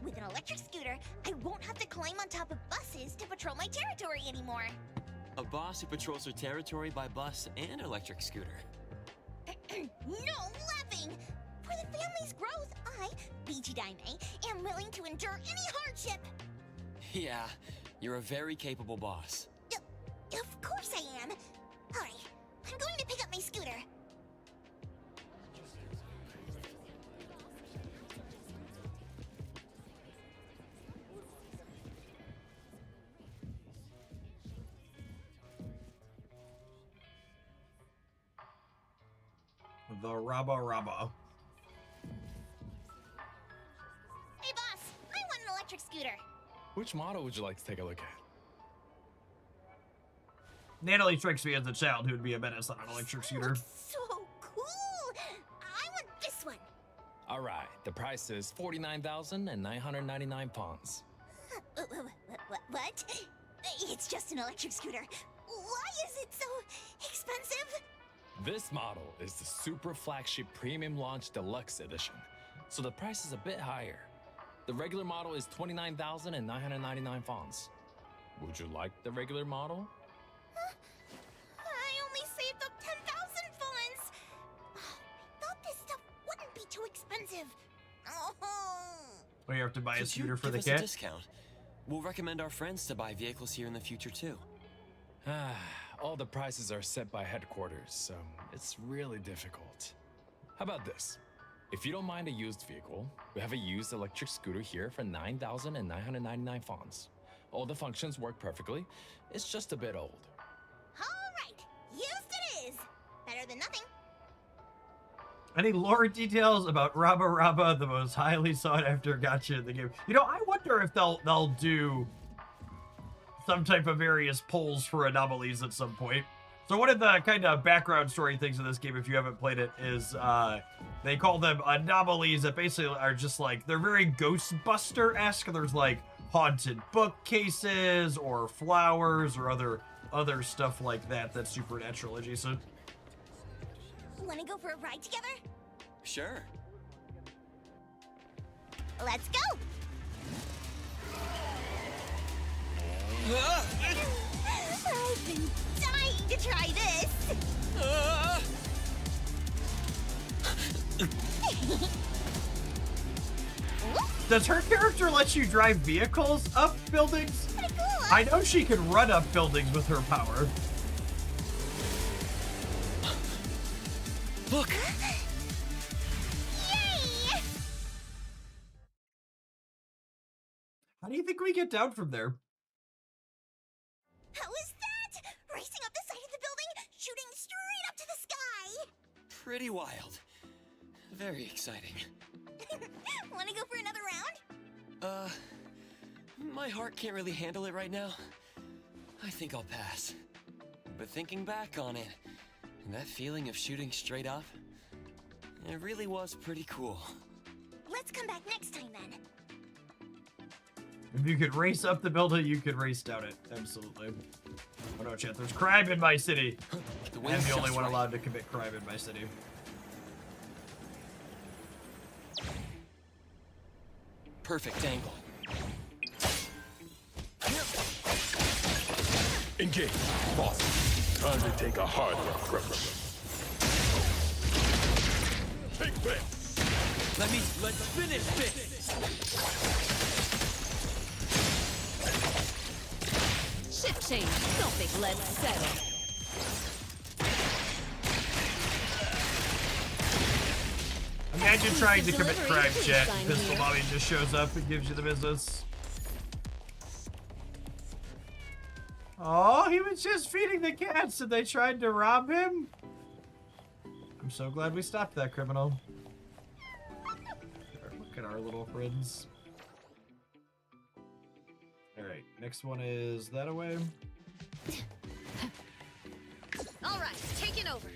Speaker 8: With an electric scooter, I won't have to climb on top of buses to patrol my territory anymore.
Speaker 9: A boss who patrols her territory by bus and electric scooter.
Speaker 8: No laughing! For the family's growth, I, BG Daime, am willing to endure any hardship.
Speaker 9: Yeah, you're a very capable boss.
Speaker 8: Of course I am. Alright, I'm going to pick up my scooter.
Speaker 1: The Rabba Rabba.
Speaker 8: Hey boss, I want an electric scooter.
Speaker 2: Which model would you like to take a look at?
Speaker 1: Natalie strikes me as a child who would be a menace on an electric scooter.
Speaker 8: Looks so cool. I want this one.
Speaker 2: All right, the price is 49,999 pounds.
Speaker 8: What? It's just an electric scooter. Why is it so expensive?
Speaker 10: This model is the Super Flagship Premium Launch Deluxe Edition, so the price is a bit higher. The regular model is 29,999 fonts. Would you like the regular model?
Speaker 8: I only saved up 10,000 funds. I thought this stuff wouldn't be too expensive. Oh.
Speaker 1: Well, you have to buy a
Speaker 9: Could you
Speaker 1: scooter for
Speaker 9: give
Speaker 1: the
Speaker 9: us
Speaker 1: kid?
Speaker 9: a discount? We'll recommend our friends to buy vehicles here in the future too.
Speaker 10: All the prices are set by headquarters, so it's really difficult. How about this? If you don't mind a used vehicle, we have a used electric scooter here for 9,999 fonts. All the functions work perfectly. It's just a bit old.
Speaker 8: All right, used it is. Better than nothing.
Speaker 1: Any lore details about Rabba Rabba, the most highly sought after gacha in the game? You know, I wonder if they'll do some type of various polls for anomalies at some point. So one of the kind of background story things in this game, if you haven't played it, is they call them anomalies that basically are just like, they're very Ghostbuster-esque. There's like haunted bookcases or flowers or other stuff like that that's supernatural adjacent.
Speaker 8: Wanna go for a ride together?
Speaker 9: Sure.
Speaker 8: Let's go! I've been dying to try this!
Speaker 1: Does her character let you drive vehicles up buildings?
Speaker 8: Pretty cool!
Speaker 1: I know she can run up buildings with her power.
Speaker 9: Look!
Speaker 8: Yay!
Speaker 1: How do you think we get down from there?
Speaker 8: How was that? Racing up the side of the building, shooting straight up to the sky!
Speaker 9: Pretty wild. Very exciting.
Speaker 8: Wanna go for another round?
Speaker 9: My heart can't really handle it right now. I think I'll pass. But thinking back on it, that feeling of shooting straight up, it really was pretty cool.
Speaker 8: Let's come back next time then.
Speaker 1: If you could race up the building, you could race down it. Absolutely. Oh no, chat, there's crime in my city. I'm the only one allowed to commit crime in my city.
Speaker 9: Perfect angle.
Speaker 2: Engage. Boss. Time to take a harder approach. Take this.
Speaker 9: Let's finish this.
Speaker 6: Shift change. Don't think let's settle.
Speaker 1: Imagine trying to commit crime, chat. Pistol Bobby just shows up and gives you the business. Oh, he was just feeding the cats and they tried to rob him? I'm so glad we stopped that criminal. Look at our little friends. Alright, next one is that away.
Speaker 6: All right, taking over.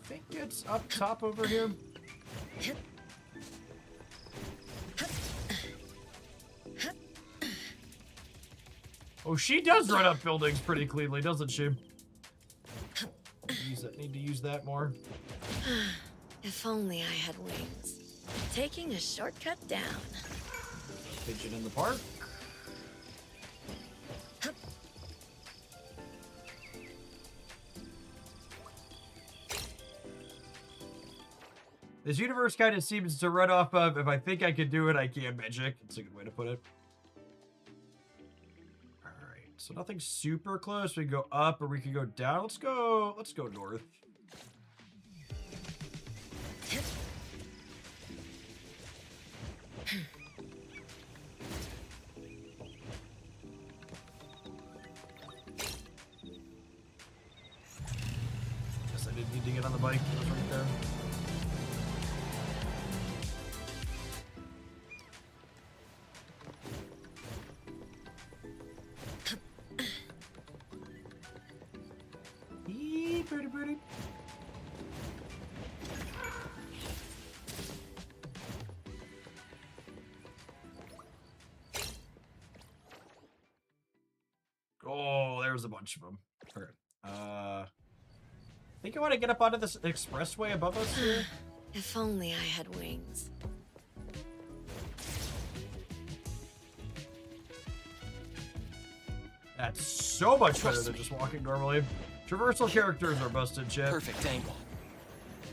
Speaker 1: I think it's up top over here. Oh, she does run up buildings pretty cleanly, doesn't she? Need to use that more.
Speaker 11: If only I had wings. Taking a shortcut down.
Speaker 1: Pigeon in the park. This universe kind of seems to run off of, if I think I can do it, I can magic. It's a good way to put it. Alright, so nothing super close. We can go up or we can go down. Let's go north. Guess I didn't need to get on the bike. It was right there. was a bunch of them. Okay. I think I want to get up onto this expressway above us here.
Speaker 11: If only I had wings.
Speaker 1: That's so much better than just walking normally. Traversal characters are busted, shit.
Speaker 9: Perfect angle.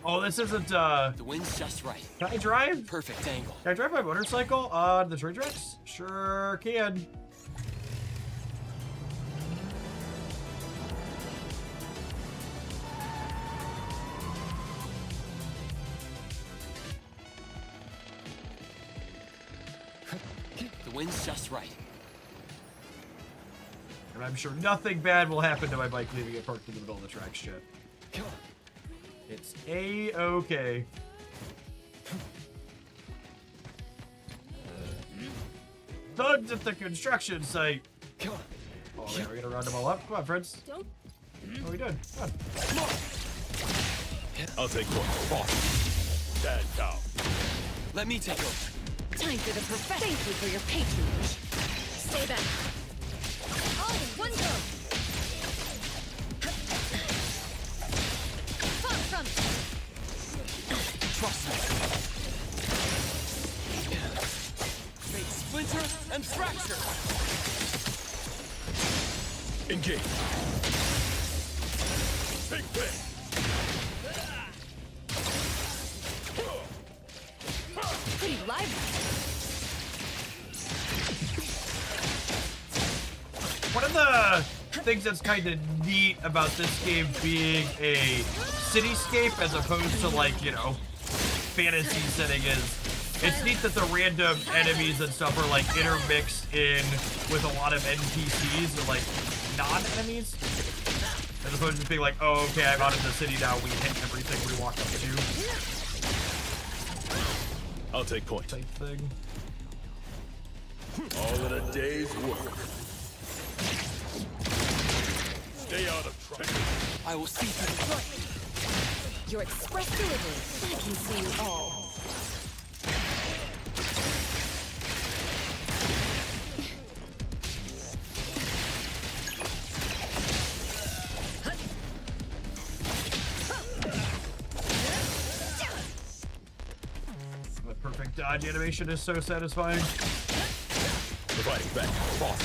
Speaker 1: Oh, this isn't,
Speaker 9: The wind's just right.
Speaker 1: Can I drive?
Speaker 9: Perfect angle.
Speaker 1: Can I drive my motorcycle on the train tracks? Sure can.
Speaker 9: The wind's just right.
Speaker 1: And I'm sure nothing bad will happen to my bike leaving it parked in the middle of the tracks, shit.
Speaker 9: Come on.
Speaker 1: It's A-okay. Thugs at the construction site.
Speaker 9: Come on.
Speaker 1: Oh, yeah, we're gonna round them all up. Come on, friends.
Speaker 6: Don't.
Speaker 1: What are we doing? Come on.
Speaker 2: I'll take one. Stand down.
Speaker 9: Let me take over.
Speaker 11: Time for the perfection. Thank you for your patronage.
Speaker 6: Stay back. All in one go. Far from it.
Speaker 9: Trust me. Fake splinter and fracture.
Speaker 2: Engage. Big bang.
Speaker 6: Pretty lively.
Speaker 1: One of the things that's kind of neat about this game being a cityscape as opposed to, like, you know, fantasy setting is it's neat that the random enemies and stuff are, like, intermixed in with a lot of NPCs or, like, non-enemies. As opposed to being like, oh, okay, I'm out of the city now, we hit everything we walk up to.
Speaker 2: I'll take point.
Speaker 1: Type thing.
Speaker 2: All in a day's work. Stay out of trouble.
Speaker 9: I will see through.
Speaker 6: Your express delivery. I can see you all.
Speaker 1: The perfect dodge animation is so satisfying.
Speaker 2: Providing back. Boss.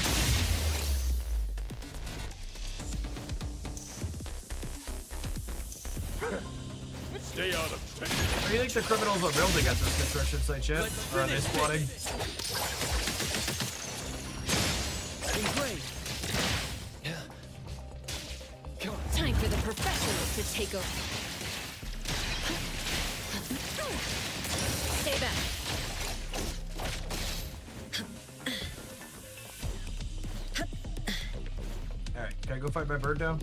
Speaker 2: Stay out of trouble.
Speaker 1: What do you think the criminals are building at this construction site, Chad? Or are they squatting?
Speaker 6: Time for the professionals to take over. Stay back.
Speaker 1: Alright, can I go fight my bird now?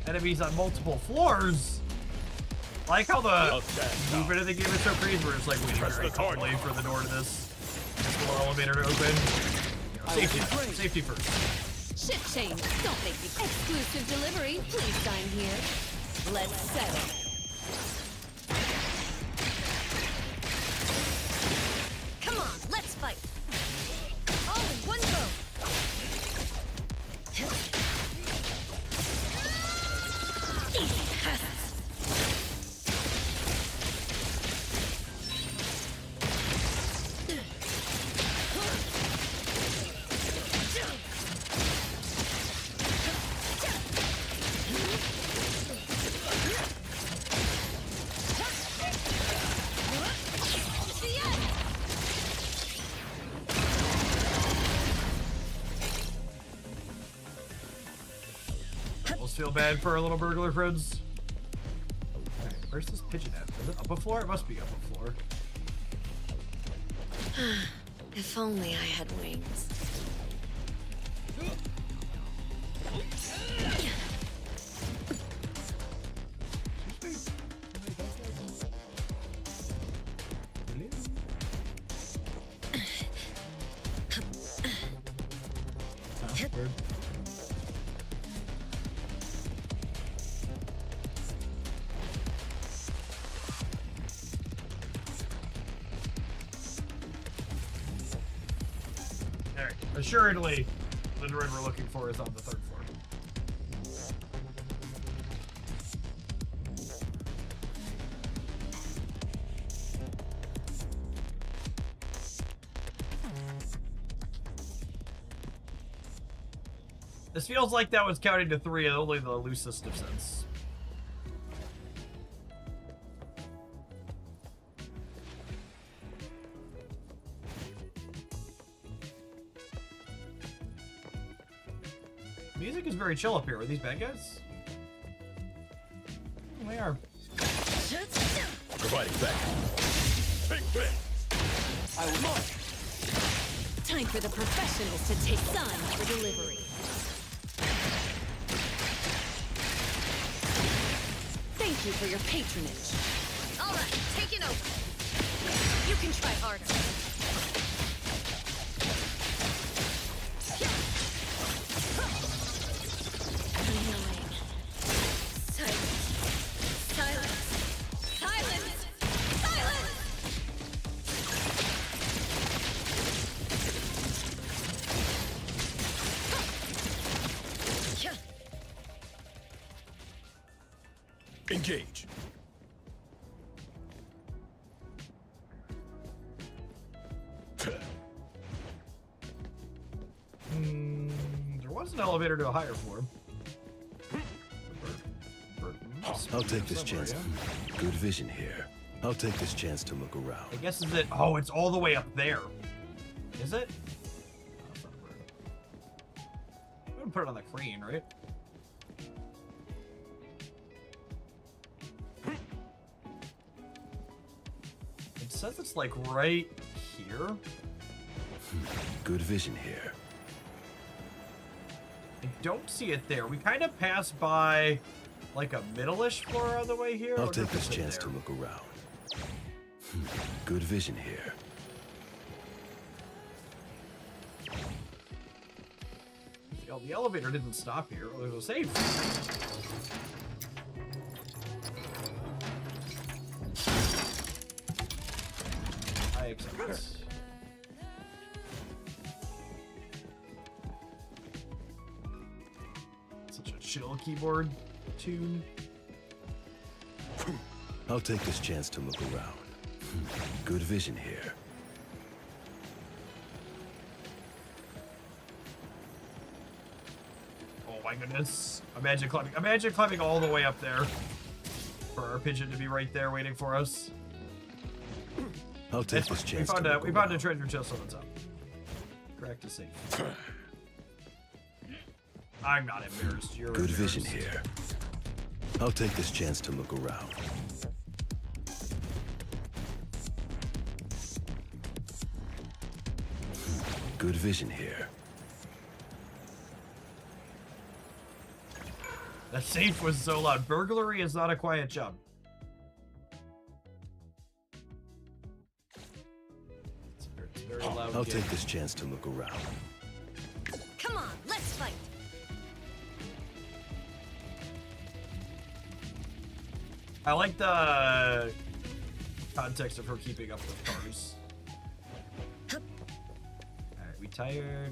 Speaker 1: Enemies on multiple floors. I like how the movement of the game is so crazy. We're just like waiting very calmly for the door to this little elevator to open. Safety, safety first.
Speaker 6: Shit change. Don't make me. Exclusive delivery. Please sign here. Let's settle. Come on, let's fight. All in one go.
Speaker 1: Almost feel bad for our little burglar friends. Alright, where's this pigeon at? Is it up a floor? It must be up a floor.
Speaker 11: If only I had wings.
Speaker 1: elevator. Alright, assuredly, the droid we're looking for is on the 3rd floor. This feels like that was counting to 3 in only the loosest of sense. Music is very chill up here. Are these bad guys? Oh, they are.
Speaker 2: Providing back. Take this.
Speaker 9: I will mark.
Speaker 6: Time for the professionals to take sun for delivery. Thank you for your patronage.
Speaker 7: All right, taking over. You can try harder.
Speaker 6: Annoying. Silence. Silence. Silence. Silence.
Speaker 2: Engage.
Speaker 1: There was an elevator to a higher floor.
Speaker 12: I'll take this chance. Good vision here. I'll take this chance to look around.
Speaker 1: I guess is it? Oh, it's all the way up there. Is it? I'm gonna put it on the crane, right? It says it's like right here.
Speaker 12: Good vision here.
Speaker 1: I don't see it there. We kind of passed by like a middle-ish floor on the way here.
Speaker 12: I'll take this chance to look around. Good vision here.
Speaker 1: Oh, the elevator didn't stop here. It was safe. I accept this. Such a chill keyboard tune.
Speaker 12: I'll take this chance to look around. Good vision here.
Speaker 1: Oh my goodness. Imagine climbing all the way up there. For our pigeon to be right there waiting for us.
Speaker 12: I'll take this chance
Speaker 1: we
Speaker 12: to look
Speaker 1: found
Speaker 12: around.
Speaker 1: a treasure chest on the top. Correct to safe. I'm not embarrassed. You're
Speaker 12: Good
Speaker 1: embarrassed.
Speaker 12: vision here. I'll take this chance to look around. Good vision here.
Speaker 1: The safe was so loud. Burglary is not a quiet job. It's a very loud
Speaker 12: I'll
Speaker 1: game.
Speaker 12: take this chance to look around.
Speaker 6: Come on, let's fight.
Speaker 1: I like the context of her keeping up with cars. Alright, we tired.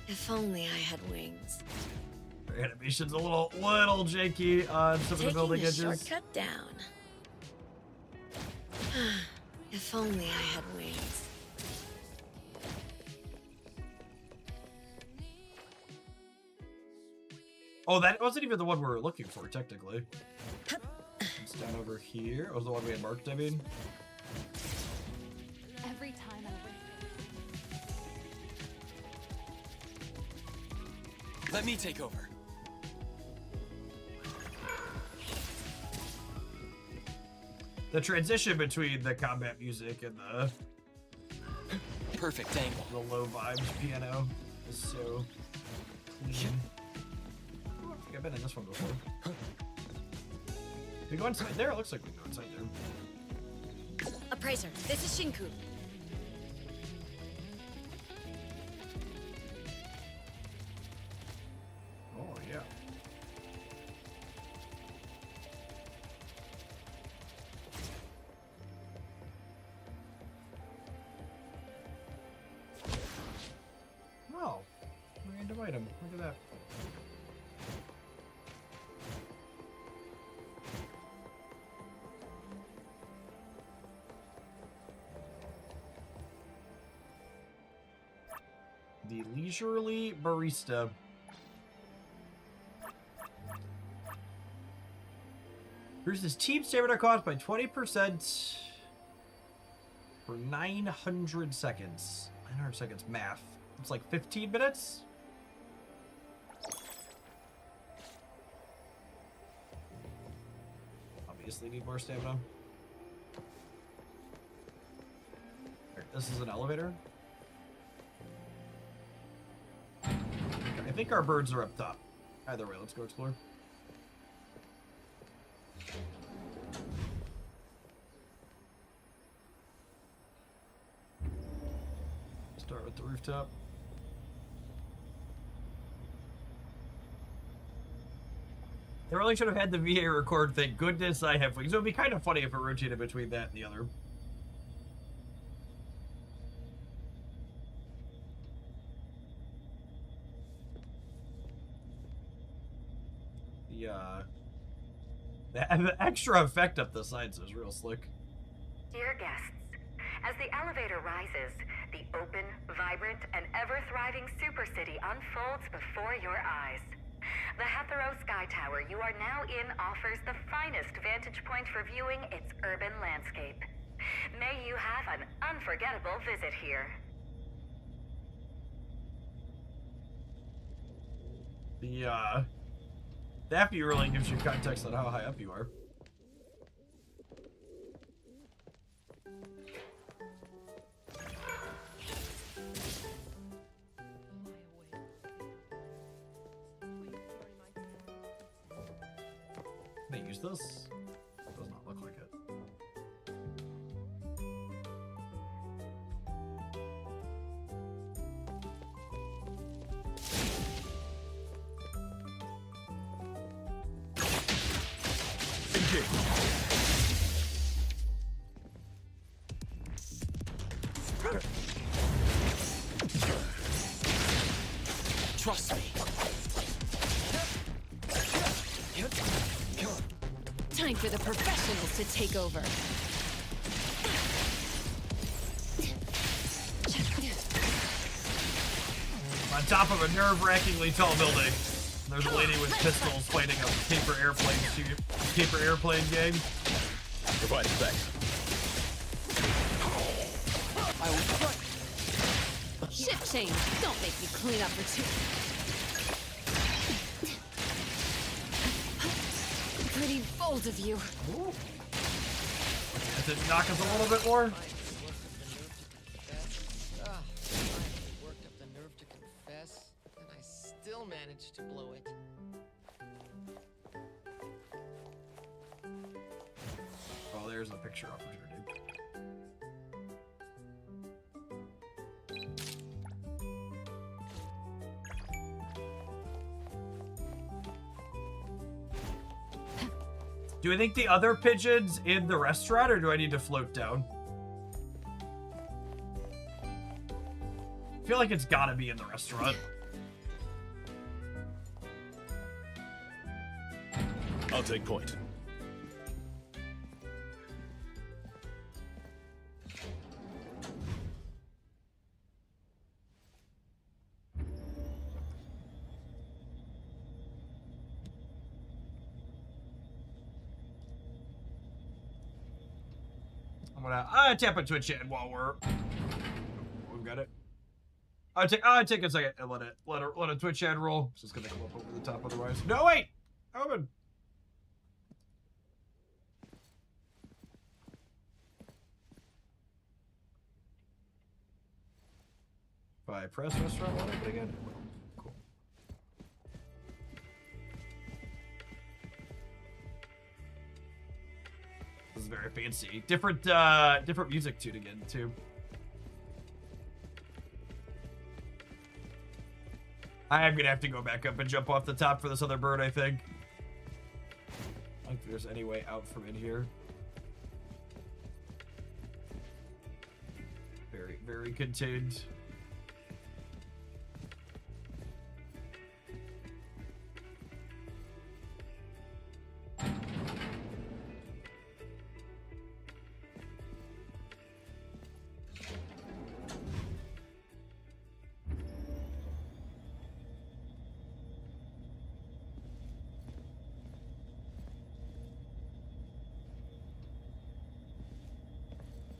Speaker 11: If only I had wings.
Speaker 1: Her animation's a little janky on some of the
Speaker 11: Taking
Speaker 1: building
Speaker 11: a
Speaker 1: edges.
Speaker 11: shortcut down. If only I had wings.
Speaker 1: Oh, that wasn't even the one we were looking for, technically. It's down over here. Oh, the one we had marked, I mean.
Speaker 7: Every time I win.
Speaker 9: Let me take over.
Speaker 1: The transition between the combat music and the
Speaker 9: Perfect angle.
Speaker 1: low vibes piano is so clean. I don't think I've been in this one before. Did we go inside there? It looks like we go inside there.
Speaker 11: Appraiser, this is Shinku.
Speaker 1: Oh, yeah. Oh, random item. Look at that. The leisurely barista. Here's this team stamina cost by 20% for 900 seconds. 900 seconds math. It's like 15 minutes? Obviously need more stamina. Alright, this is an elevator. I think our birds are up top. Either way, let's go explore. Start with the rooftop. They really should have had the VA record. Thank goodness I have wings. It would be kind of funny if it rotated between that and the other. The extra effect up the sides is real slick.
Speaker 13: Dear guests, as the elevator rises, the open, vibrant, and ever-thriving Super City unfolds before your eyes. The Hetero Sky Tower you are now in offers the finest vantage point for viewing its urban landscape. May you have an unforgettable visit here.
Speaker 1: That view really gives you context on how high up you are. Can I use this? Does not look like it.
Speaker 9: Trust me.
Speaker 6: Time for the professionals to take over.
Speaker 1: On top of a nerve-wrackingly tall building, there's a lady with pistols fighting a paper airplane gang.
Speaker 12: Providing effect.
Speaker 6: Shift change. Don't make me clean up for two. Pretty bold of you.
Speaker 1: Ooh. Does it knock us a little bit more?
Speaker 14: Worked up the nerve to confess, and I still managed to blow it.
Speaker 1: Oh, there's a picture opportunity. Do I think the other pigeon's in the restaurant, or do I need to float down? I feel like it's gotta be in the restaurant.
Speaker 12: I'll take point.
Speaker 1: I'm gonna tap into a chat while we've got it. I'll take a second and let a Twitch ad roll. It's just gonna come up over the top otherwise. No, wait! Open! If I press restaurant, will it open again? Cool. very fancy. Different music tune again too. I am gonna have to go back up and jump off the top for this other bird, I think. I don't think there's any way out from in here. Very, very contained.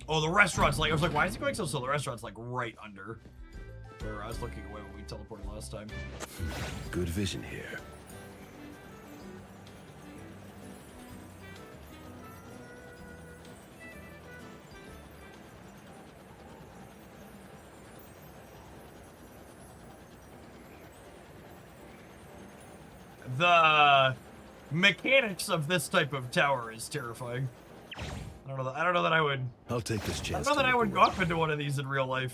Speaker 1: Oh, the restaurant's like, I was like, why is it going so slow? The restaurant's like right under where I was looking away when we teleported last time.
Speaker 12: Good vision here.
Speaker 1: The mechanics of this type of tower is terrifying. I don't know that I would.
Speaker 12: I'll take this chance.
Speaker 1: I don't know that I would go up into one of these in real life.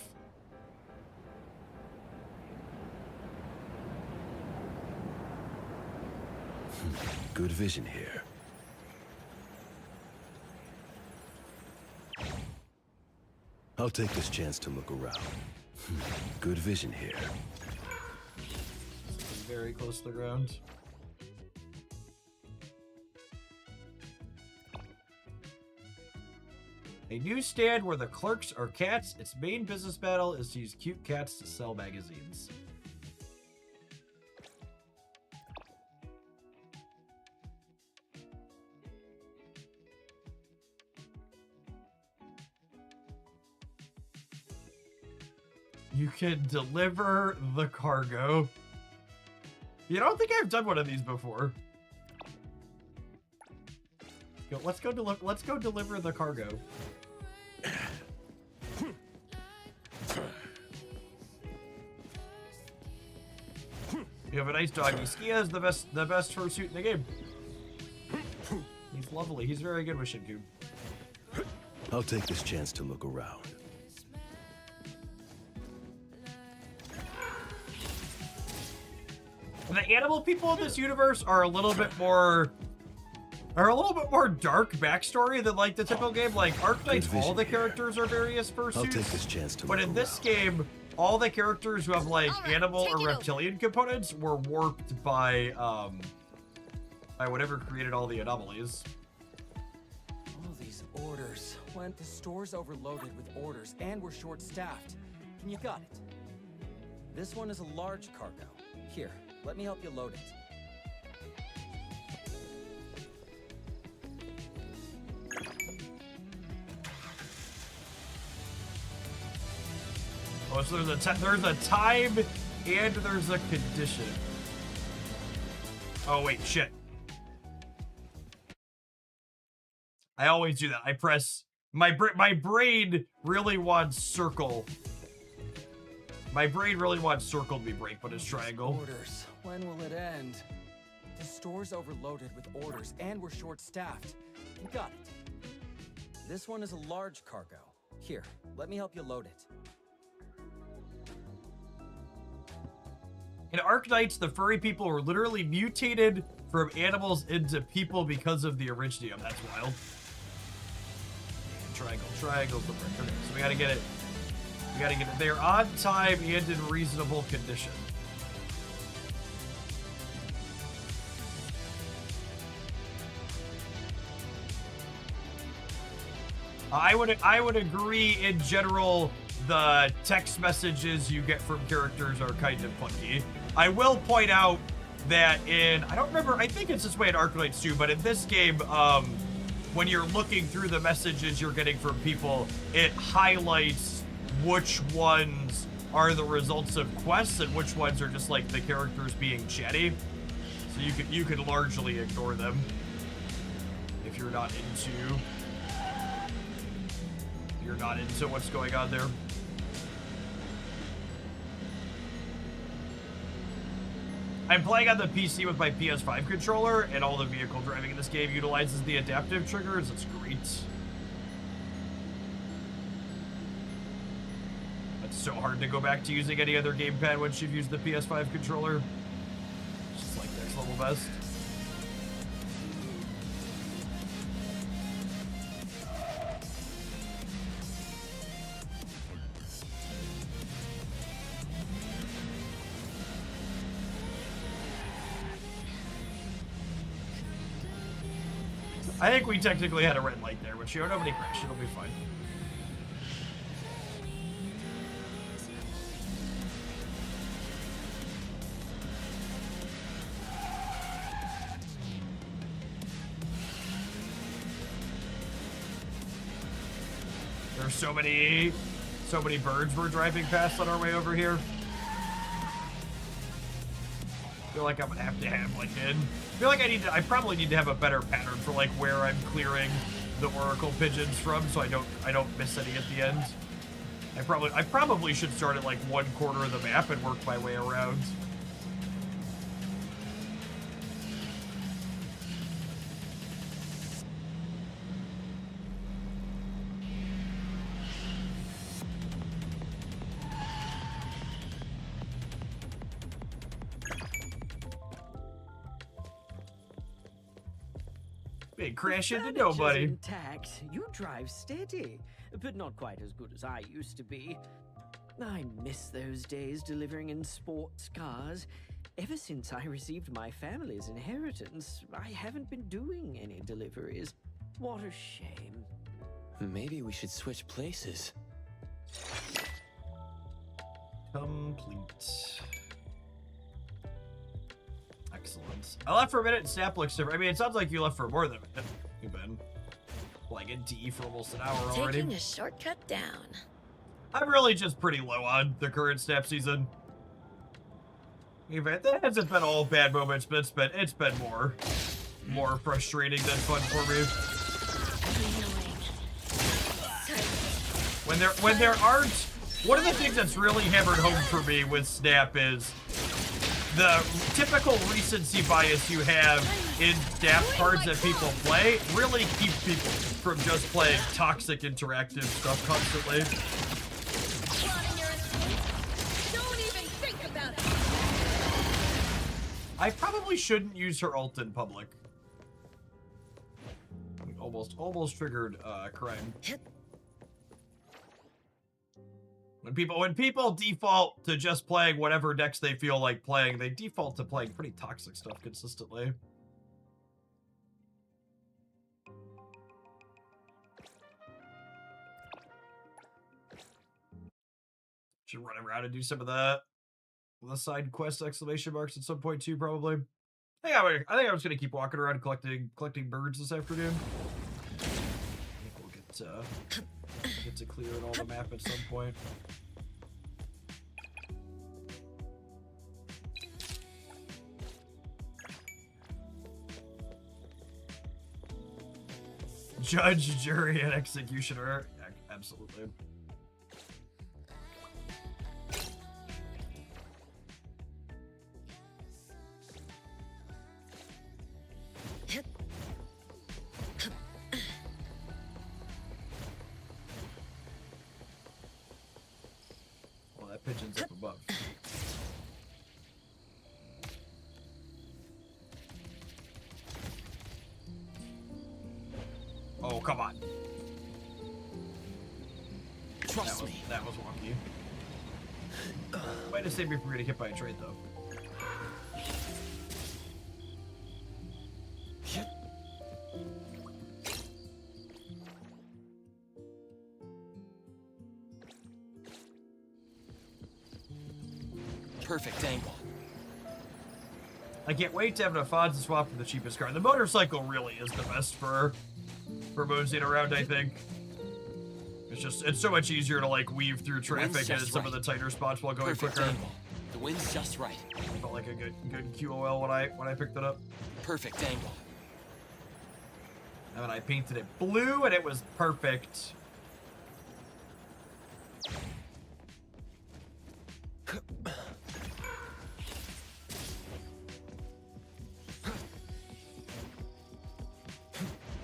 Speaker 12: Good vision here. I'll take this chance to look around. Good vision here.
Speaker 1: Very close to the ground. A newsstand where the clerks are cats. Its main business battle is to use cute cats to sell magazines. You can deliver the cargo. You don't think I've done one of these before? Let's go deliver the cargo. You have a nice doggy. Skia is the best fursuit in the game. He's lovely. He's very good with Shinku.
Speaker 12: I'll take this chance to look around.
Speaker 1: The animal people in this universe are a little bit more dark backstory than like the typical game. Like Arknights, all the characters are various fursuits.
Speaker 12: I'll take this chance to
Speaker 1: but
Speaker 12: look
Speaker 1: in this game, all the characters who have like animal or reptilian components were warped by whatever created all the anomalies.
Speaker 15: All these orders. Went the store's overloaded with orders and we're short-staffed. And you got it. This one is a large cargo. Here, let me help you load it.
Speaker 1: Oh, so there's a time and there's a condition. Oh wait, shit. I always do that. I press my brain really wants circle. My brain really wants circle to be break, but it's triangle.
Speaker 15: Orders. When will it end? The store's overloaded with orders and we're short-staffed. You got it. This one is a large cargo. Here, let me help you load it.
Speaker 1: In Arknights, the furry people were literally mutated from animals into people because of the Originium. That's wild. Triangle, the brick. Okay, so we gotta get it. We gotta get it there on time and in reasonable condition. I would agree in general. The text messages you get from characters are kind of funky. I will point out that I don't remember, I think it's this way in Arknights too, but in this game, when you're looking through the messages you're getting from people, it highlights which ones are the results of quests and which ones are just like the characters being chatty. So you can largely ignore them if you're not into what's going on there. I'm playing on the PC with my PS5 controller, and all the vehicle driving in this game utilizes the adaptive triggers. It's great. It's so hard to go back to using any other gamepad once you've used the PS5 controller. It's just like next level best. I think we technically had a red light there, but show nobody crashed. It'll be fine. There's so many birds we're driving past on our way over here. I feel like I'm gonna have like I feel like I probably need to have a better pattern for like where I'm clearing the oracle pigeons from, so I don't miss any at the end. I probably should start at like 1/4 of the map and work my way around. Crash into nobody.
Speaker 16: Intact. You drive steady, but not quite as good as I used to be. I miss those days delivering in sports cars. Ever since I received my family's inheritance, I haven't been doing any deliveries. What a shame.
Speaker 9: Maybe we should switch places.
Speaker 1: Complete. Excellent. I left for a minute and Snap looks different. I mean, it sounds like you left for more than a minute. You've been playing NTE for almost an hour already.
Speaker 11: Taking a shortcut down.
Speaker 1: I'm really just pretty low on the current Snap season. Even there hasn't been all bad moments, but it's been more frustrating than fun for me. When there aren't, one of the things that's really hammered home for me with Snap is the typical recency bias you have in Snap cards that people play really keeps people from just playing toxic interactive stuff constantly.
Speaker 6: Don't even think about it.
Speaker 1: I probably shouldn't use her ult in public. Almost triggered crime. When people default to just playing whatever decks they feel like playing, they default to playing pretty toxic stuff consistently. Should run around and do some of the side quest exclamation marks at some point too, probably. I think I'm just gonna keep walking around collecting birds this afternoon. I think we'll get to clearing all the map at some point. Judge, jury, and executioner. Absolutely. Well, that pigeon's up above. Oh, come on.
Speaker 9: Trust me.
Speaker 1: That was wonky. Might have saved me from getting hit by a trade, though.
Speaker 9: Perfect angle.
Speaker 1: I can't wait to have an Afonso swap for the cheapest car. The motorcycle really is the best for moseying around, I think. It's so much easier to like weave through traffic and some of the tighter spots while going quicker.
Speaker 9: Angle. The wind's just right.
Speaker 1: Felt like a good QOL when I picked it up.
Speaker 9: Perfect angle.
Speaker 1: And then I painted it blue and it was perfect.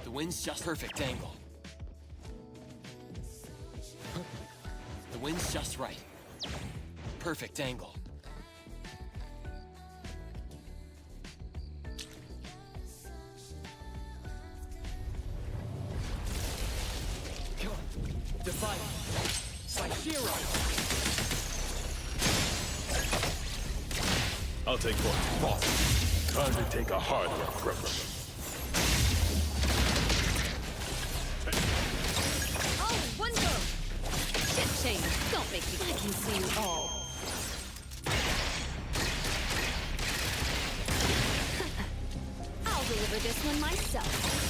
Speaker 9: The wind's just perfect angle. The wind's just right. perfect angle. Come on. Divide. Saishiro.
Speaker 2: I'll take point. Boss. Time to take a hard look, preferably.
Speaker 6: Oh, one go! Shit, Shane, don't make me. I can see you all. I'll deliver this one myself.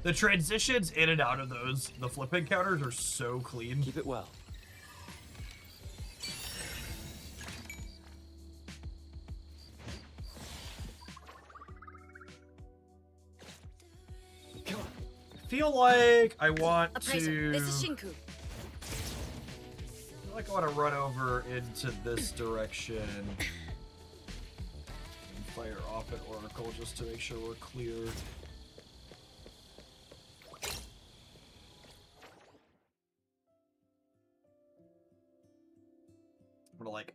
Speaker 1: The transitions in and out of those, the flipping counters are so clean.
Speaker 9: Keep it well.
Speaker 1: I feel like I want
Speaker 6: Appraiser,
Speaker 1: to...
Speaker 6: this is Shinku.
Speaker 1: I feel like I want to run over into this direction and fire off at Oracle just to make sure we're clear.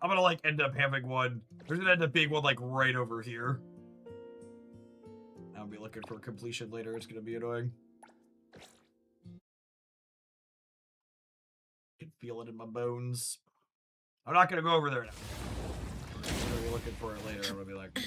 Speaker 1: I'm gonna like end up having one. There's gonna end up being one like right over here. I'll be looking for completion later. It's gonna be annoying. I can feel it in my bones. I'm not gonna go over there now. I'm gonna be looking for it later. I'm gonna be like,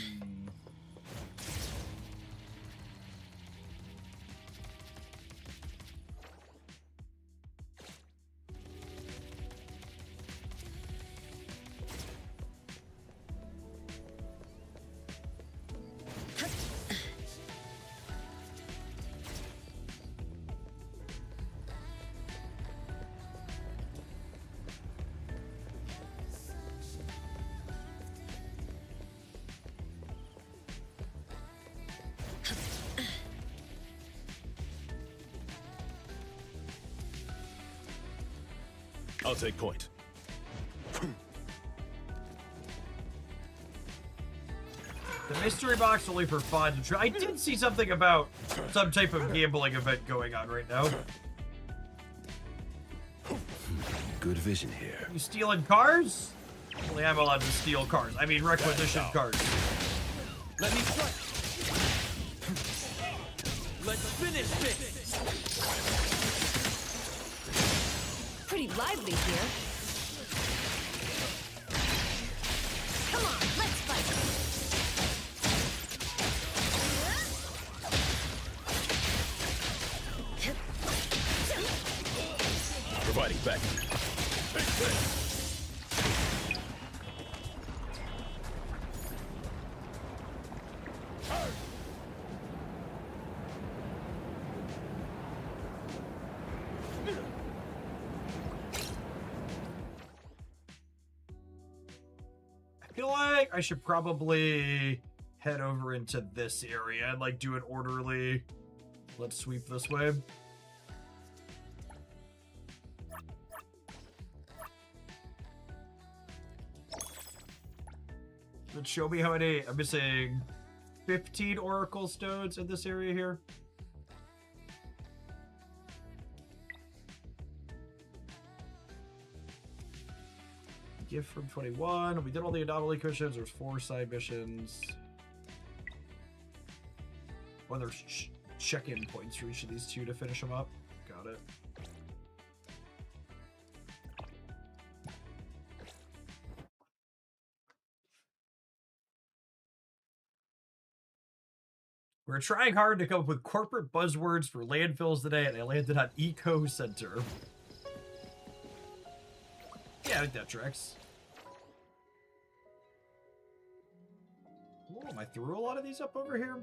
Speaker 2: I'll take point.
Speaker 1: the mystery box only for fun. I did see something about some type of gambling event going on right now.
Speaker 12: Good vision here.
Speaker 1: You stealing cars? Only I'm allowed to steal cars. I mean requisition cars.
Speaker 9: Let me try. Let's finish this.
Speaker 6: Pretty lively here. Come on, let's fight.
Speaker 2: Providing back.
Speaker 1: I feel like I should probably head over into this area and like do an orderly. Let's sweep this way. Let's show me how many. I'm missing 15 Oracle Stones in this area here. Gift from 21. We did all the anomaly cushions. There's 4 side missions. Well, there's check-in points for each of these 2 to finish them up. Got it. We're trying hard to come up with corporate buzzwords for landfills today, and I landed on Eco Center. Yeah, I think that tracks. Oh, am I through a lot of these up over here?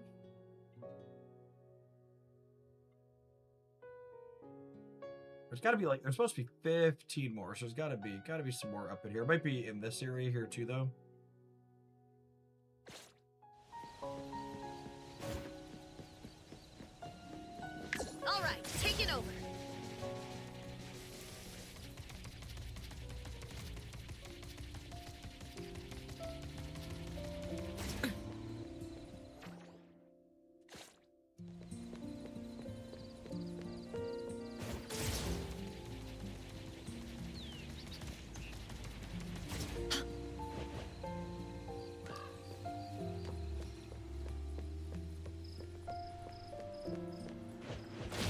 Speaker 1: There's got to be like, there's supposed to be 15 more, so there's got to be some more up in here. It might be in this area here too, though.
Speaker 6: All right, taking over.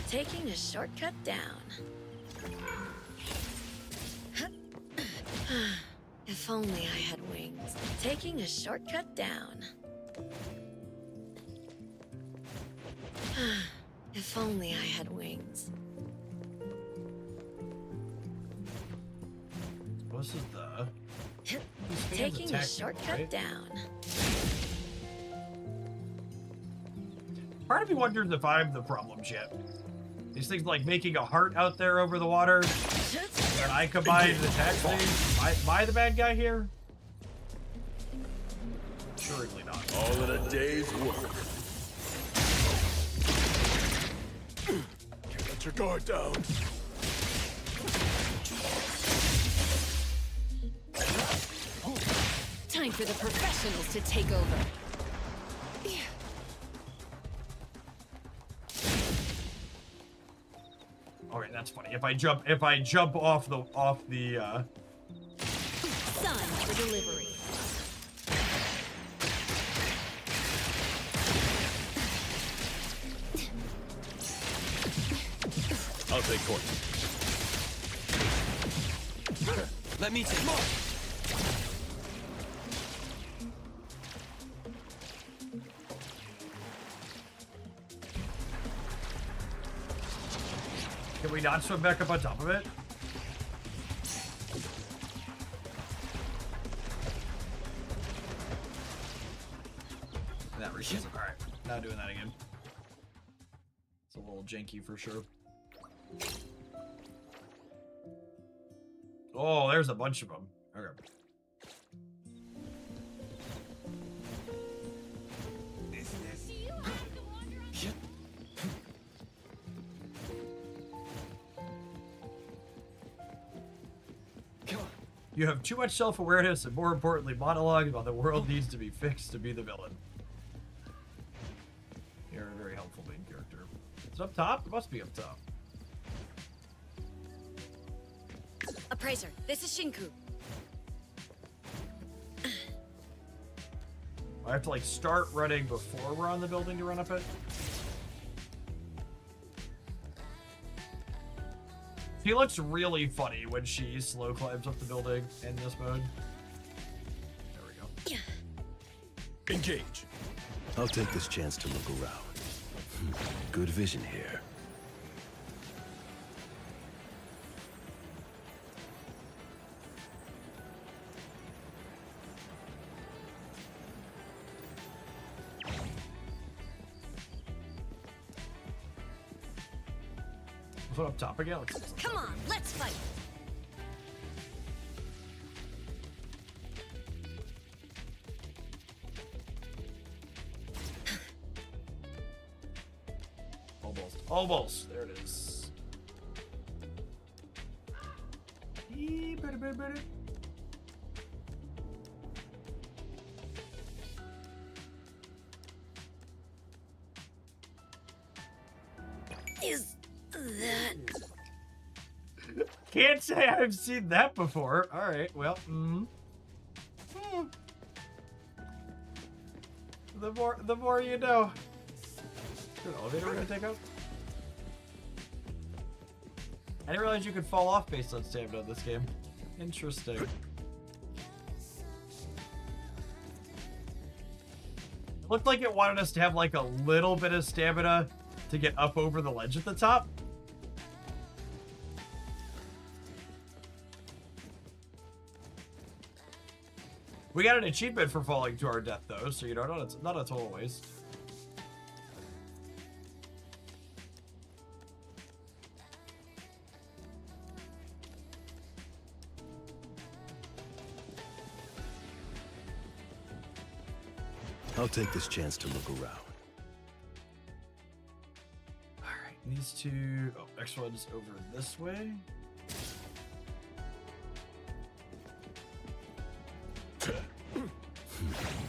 Speaker 11: Taking a shortcut down. If only I had wings. Taking a shortcut down. If only I had wings.
Speaker 1: This is the...
Speaker 11: Taking a shortcut
Speaker 1: right?
Speaker 11: down.
Speaker 1: Part of me wonders if I'm the problem chip. These things like making a heart out there over the water. And I combine the attack things. Am I the bad guy here? Surely not.
Speaker 2: All in a day's work. Can't let your guard down.
Speaker 6: Time for the professionals to take over.
Speaker 1: Okay, that's funny. If I jump off the
Speaker 6: Sun for delivery.
Speaker 2: I'll take point.
Speaker 9: Let me take more.
Speaker 1: Can we not swim back up on top of it? That reaches. Alright, not doing that again. It's a little janky for sure. Oh, there's a bunch of them. Okay. You have too much self-awareness and, more importantly, monologues about the world needs to be fixed to be the villain. You're a very helpful main character. Is it up top? It must be up top.
Speaker 6: Appraiser, this is Shinku.
Speaker 1: I have to like start running before we're on the building to run up it. He looks really funny when she slow climbs up the building in this mode. There we go.
Speaker 2: Engage.
Speaker 12: I'll take this chance to look around. Good vision here.
Speaker 1: This one up top again?
Speaker 6: Come on, let's fight.
Speaker 1: Almost. Almost. There it is.
Speaker 11: Is that...
Speaker 1: Can't say I've seen that before. All right, well, the more you know. Is there an elevator we're gonna take out? I didn't realize you could fall off based on stamina in this game. Interesting. It looked like it wanted us to have like a little bit of stamina to get up over the ledge at the top. We got an achievement for falling to our death though, so you know, it's not a total waste.
Speaker 12: I'll take this chance to look around.
Speaker 1: Alright, these two... Oh, next one's over this way.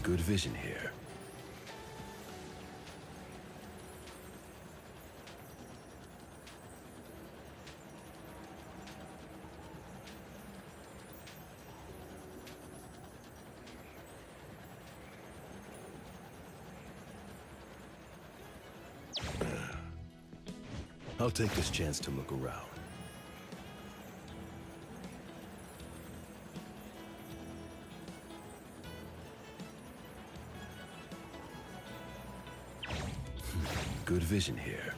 Speaker 12: Good vision here. I'll take this chance to look around. Good vision here.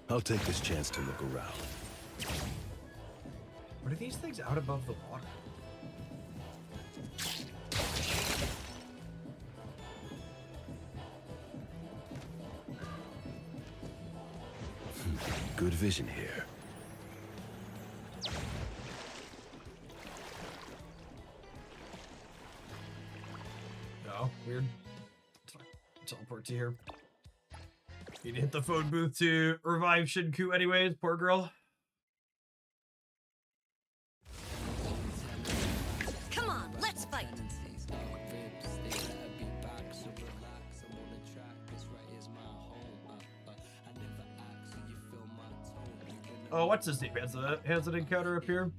Speaker 12: I'll take this chance to look around.
Speaker 1: What are these things out above the water?
Speaker 12: Good vision here.
Speaker 1: Oh, weird. Teleport to here. You'd hit the phone booth to revive Shinku anyways, poor girl.
Speaker 11: Come on, let's fight.
Speaker 1: Oh, what's his name? Has an encounter up here?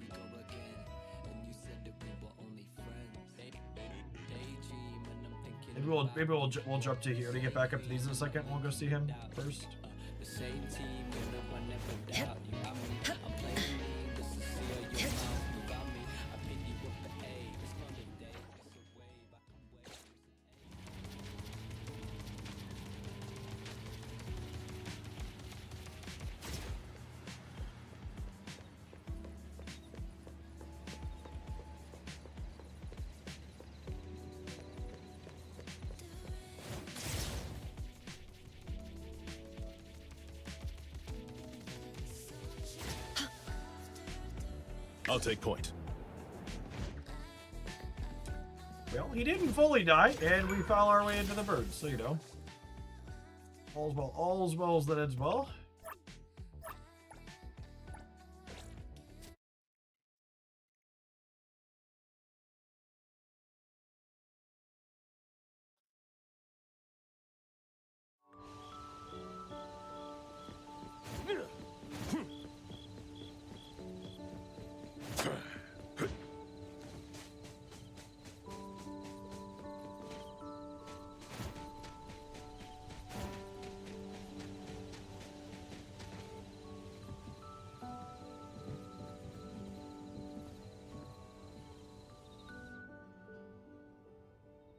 Speaker 1: Maybe we'll jump to here to get back up to these in a second. We'll go see him first.
Speaker 12: I'll take point.
Speaker 1: Well, he didn't fully die, and we found our way into the birds, so you know. All's well that ends well.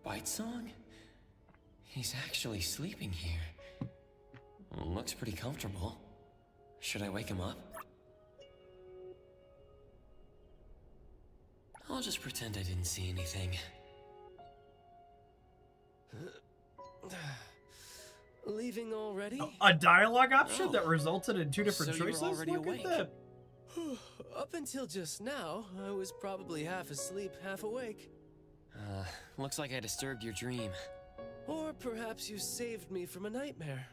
Speaker 9: White Song? He's actually sleeping here. Looks pretty comfortable. Should I wake him up? I'll just pretend I didn't see anything.
Speaker 14: Leaving already?
Speaker 1: A dialogue option that resulted in two different
Speaker 14: So you're
Speaker 1: choices?
Speaker 14: already
Speaker 1: Look
Speaker 14: awake.
Speaker 1: at that.
Speaker 14: Up until just now, I was probably half asleep, half awake.
Speaker 9: Looks like I disturbed your dream.
Speaker 14: Or perhaps you saved me from a nightmare.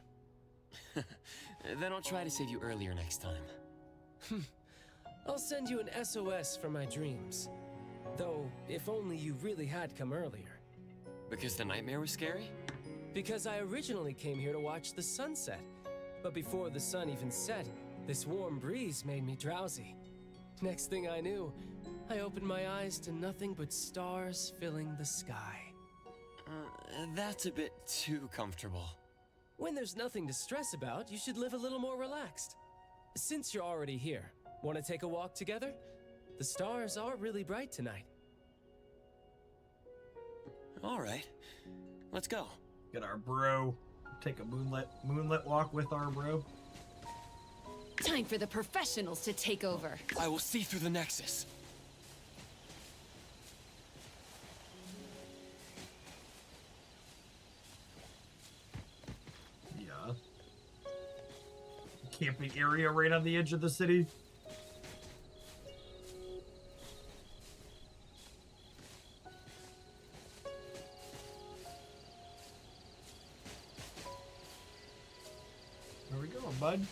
Speaker 9: Then I'll try to save you earlier next time.
Speaker 14: I'll send you an SOS for my dreams. Though, if only you really had come earlier.
Speaker 9: Because the nightmare was scary?
Speaker 14: Because I originally came here to watch the sunset. But before the sun even set, this warm breeze made me drowsy. Next thing I knew, I opened my eyes to nothing but stars filling the sky.
Speaker 9: That's a bit too comfortable.
Speaker 14: When there's nothing to stress about, you should live a little more relaxed. Since you're already here, want to take a walk together? The stars are really bright tonight.
Speaker 9: All right, let's go.
Speaker 1: Get our bro. Take a moonlit walk with our bro.
Speaker 6: Time for the professionals to take over.
Speaker 9: I will see through the Nexus.
Speaker 1: Yeah. Camping area right on the edge of the city. Where we going, bud?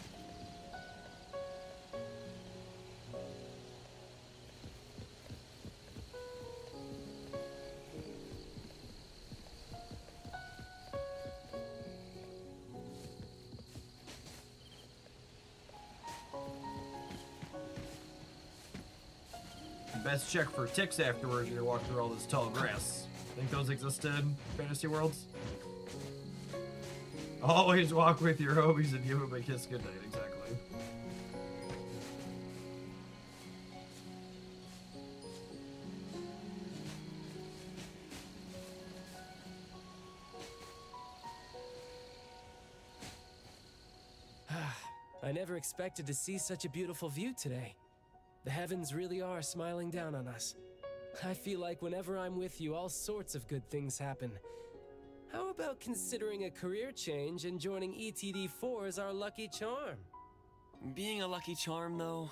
Speaker 1: Best check for ticks afterwards. You're walking through all this tall grass. Think those exist in fantasy worlds? Always walk with your homies and give them a kiss goodnight, exactly.
Speaker 14: I never expected to see such a beautiful view today. The heavens really are smiling down on us. I feel like whenever I'm with you, all sorts of good things happen. How about considering a career change and joining ETD4 as our lucky charm?
Speaker 9: Being a lucky charm, though,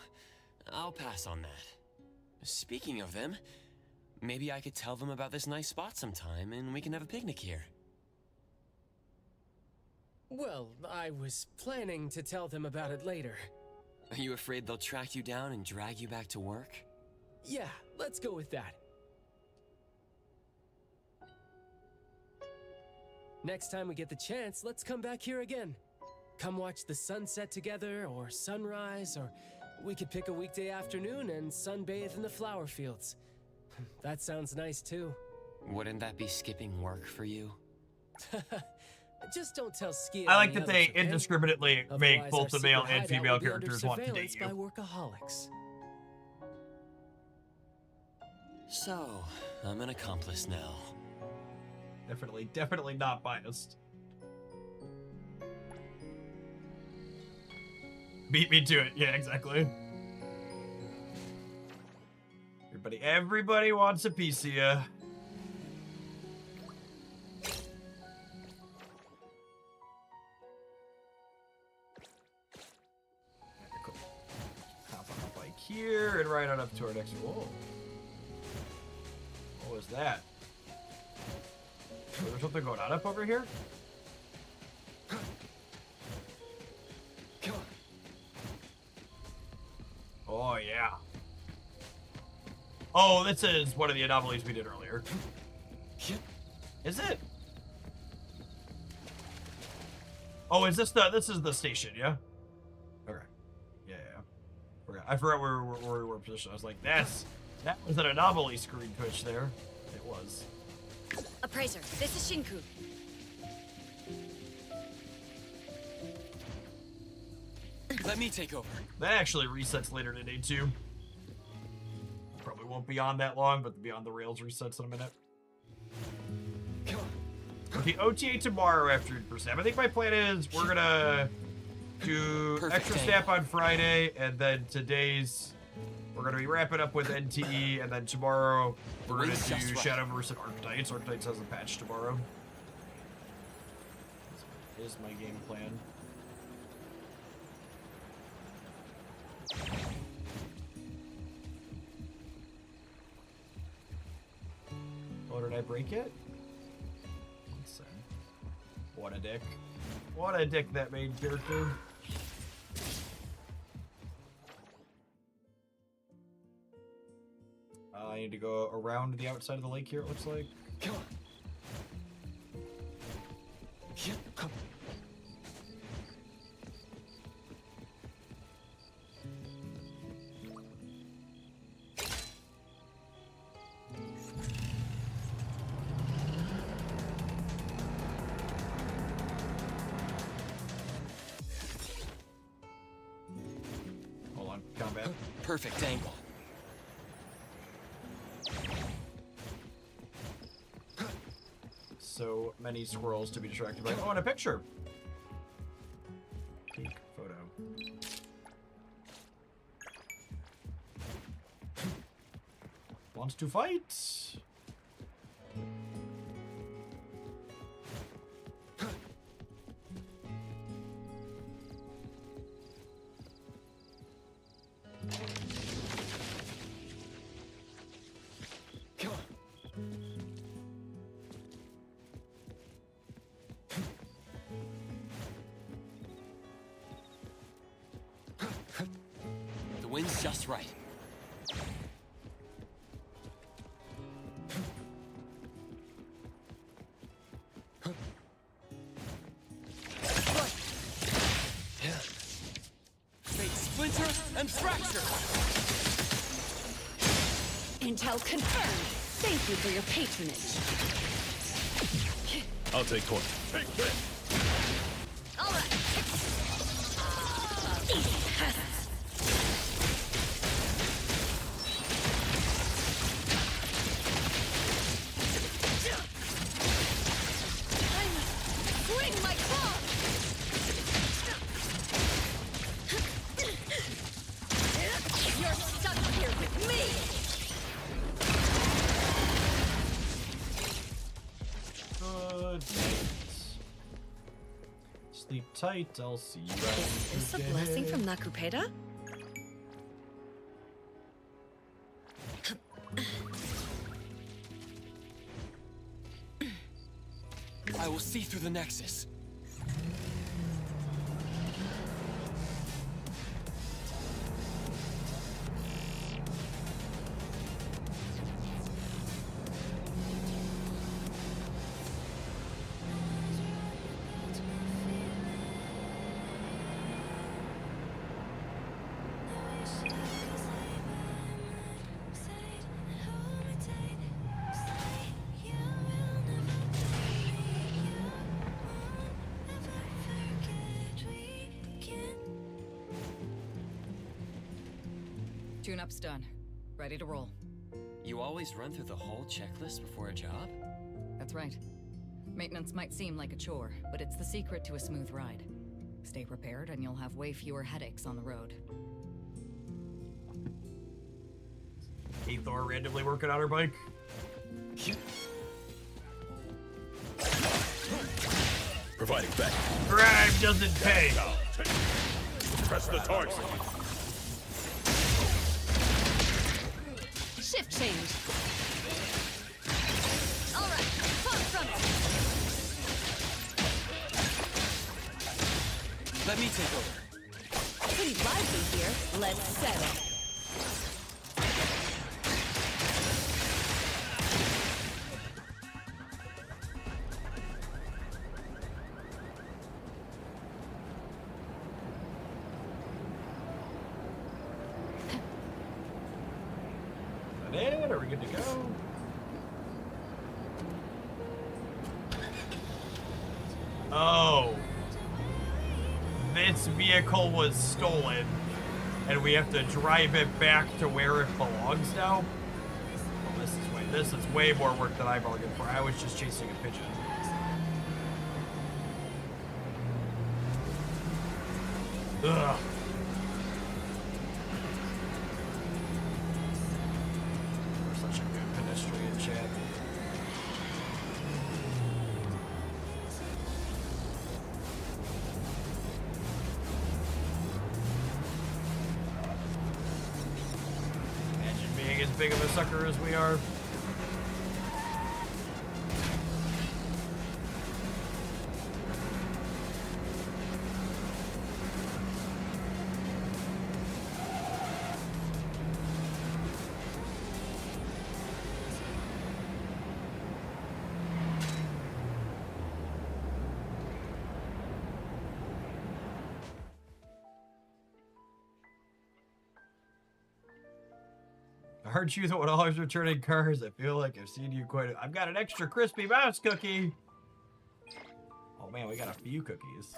Speaker 9: I'll pass on that. Speaking of them, maybe I could tell them about this nice spot sometime and we can have a picnic here.
Speaker 14: Well, I was planning to tell them about it later.
Speaker 9: Are you afraid they'll track you down and drag you back to work?
Speaker 14: Yeah, let's go with that. Next time we get the chance, let's come back here again. Come watch the sunset together, or sunrise, or we could pick a weekday afternoon and sunbathe in the flower fields. That sounds nice too.
Speaker 9: Wouldn't that be skipping work for you?
Speaker 14: Just don't tell Skia.
Speaker 1: I like that they indiscriminately make both the male and female characters want to date you.
Speaker 14: By workaholics.
Speaker 9: So, I'm an accomplice now.
Speaker 1: Definitely not biased. Beat me to it. Yeah, exactly. Everybody wants a piece of you. Hop on a bike here and ride on up to our next. Whoa. What was that? Was there something going on up over here? Oh, yeah. Oh, this is one of the anomalies we did earlier. Is it? Oh, is this is the station, yeah? Okay. Yeah. I forgot where we were positioned. I was like, that was an anomaly screen push there. It was.
Speaker 6: Appraiser, this is Shinku.
Speaker 9: Let me take over.
Speaker 1: That actually resets later today too. Probably won't be on that long, but the Beyond the Rails resets in a minute. Okay, OTA tomorrow after in person. I think my plan is we're gonna do extra snap on Friday, and then today's we're gonna be wrapping up with NTE, and then tomorrow we're gonna do Shadowverse and Archetypes. Archetypes has a patch tomorrow. Is my game plan. Oh, did I break it? What a dick. What a dick, that main character. I need to go around the outside of the lake here, it looks like.
Speaker 9: Come on. Come.
Speaker 1: Hold on, combat.
Speaker 9: Perfect angle.
Speaker 1: So many squirrels to be distracted by. Oh, and a picture. Take photo. Wants to fight.
Speaker 9: The wind's just right. Fate splinter and fracture.
Speaker 6: Intel confirmed.
Speaker 11: Thank you for your patronage.
Speaker 12: I'll take point.
Speaker 2: Take this.
Speaker 11: All right. Easy peasants. I must swing my claw. You're stuck here with me.
Speaker 1: Good night. Sleep tight. I'll see you out.
Speaker 11: Is this a blessing from Nakupeda?
Speaker 9: I will see through the Nexus.
Speaker 17: Tune-up's done. Ready to roll.
Speaker 9: You always run through the whole checklist before a job?
Speaker 17: That's right. Maintenance might seem like a chore, but it's the secret to a smooth ride. Stay prepared and you'll have way fewer headaches on the road.
Speaker 1: Hathor randomly working on her bike.
Speaker 12: Providing back.
Speaker 1: Crime doesn't pay.
Speaker 2: Press the target.
Speaker 17: Shift change. All right, pop from it.
Speaker 9: Let me take over.
Speaker 11: Pretty lively here. Let's settle.
Speaker 1: Are we good to go? Oh. This vehicle was stolen, and we have to drive it back to where it belongs now? Well, this is way more work than I bargained for. I was just chasing a pigeon. Ugh. Such a good pedestrian chat. Imagine being as big of a sucker as we are. Aren't you the one always returning cars? I feel like I've seen you quite I've got an extra crispy mouse cookie. Oh man, we got a few cookies.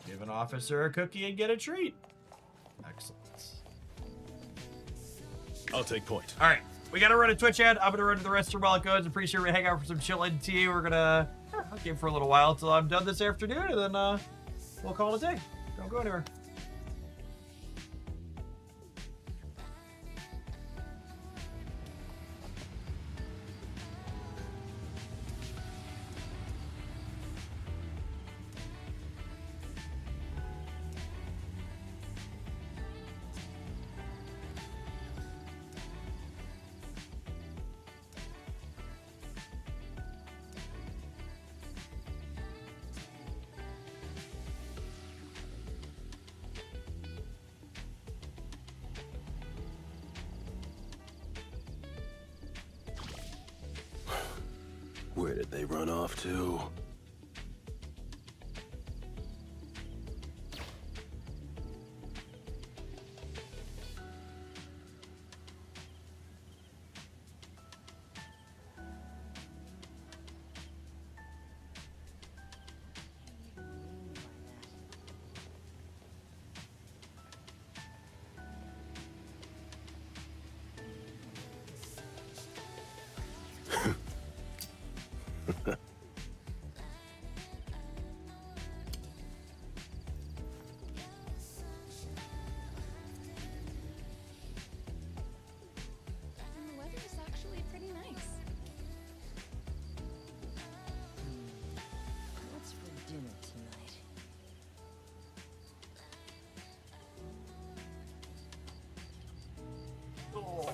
Speaker 1: Give an officer a cookie and get a treat. Excellent.
Speaker 12: I'll take point.
Speaker 1: All right, we gotta run a Twitch ad. I'm gonna run to the rest of while it goes. I'm pretty sure we hang out for some chill NTE. We're gonna game for a little while until I'm done this afternoon, and then we'll call it a day. Don't go anywhere.
Speaker 12: Where did they run off to?
Speaker 1: Oh.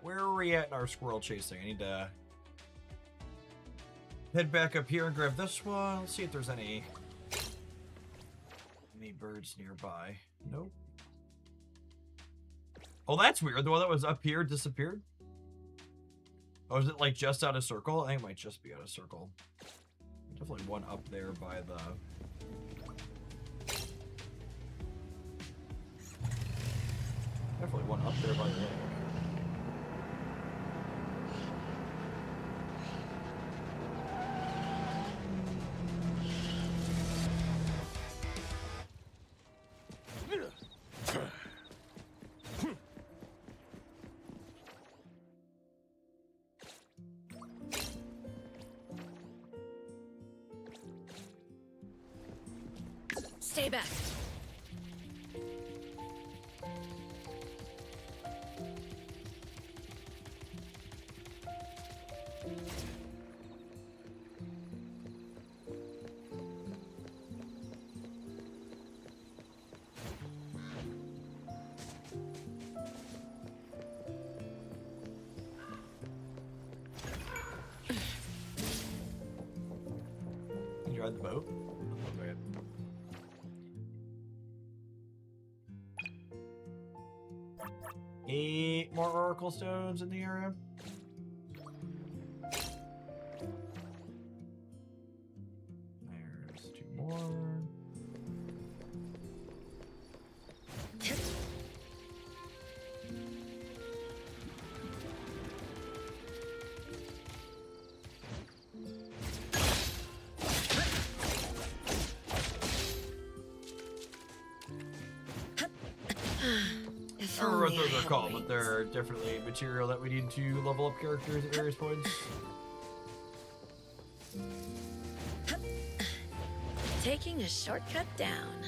Speaker 1: Where are we at in our squirrel chasing? I need to head back up here and grab this one. Let's see if there's any birds nearby. Nope. Oh, that's weird. The one that was up here disappeared. Oh, is it like just out of circle? I think it might just be out of circle. Definitely one up there by the... Definitely one up there by the lake.
Speaker 11: Stay back.
Speaker 1: You ride the boat? Okay. 8 more oracle stones in the area. There's 2 more. I don't remember what those are called, but they're definitely material that we need to level up characters at various points.
Speaker 11: Taking a shortcut down.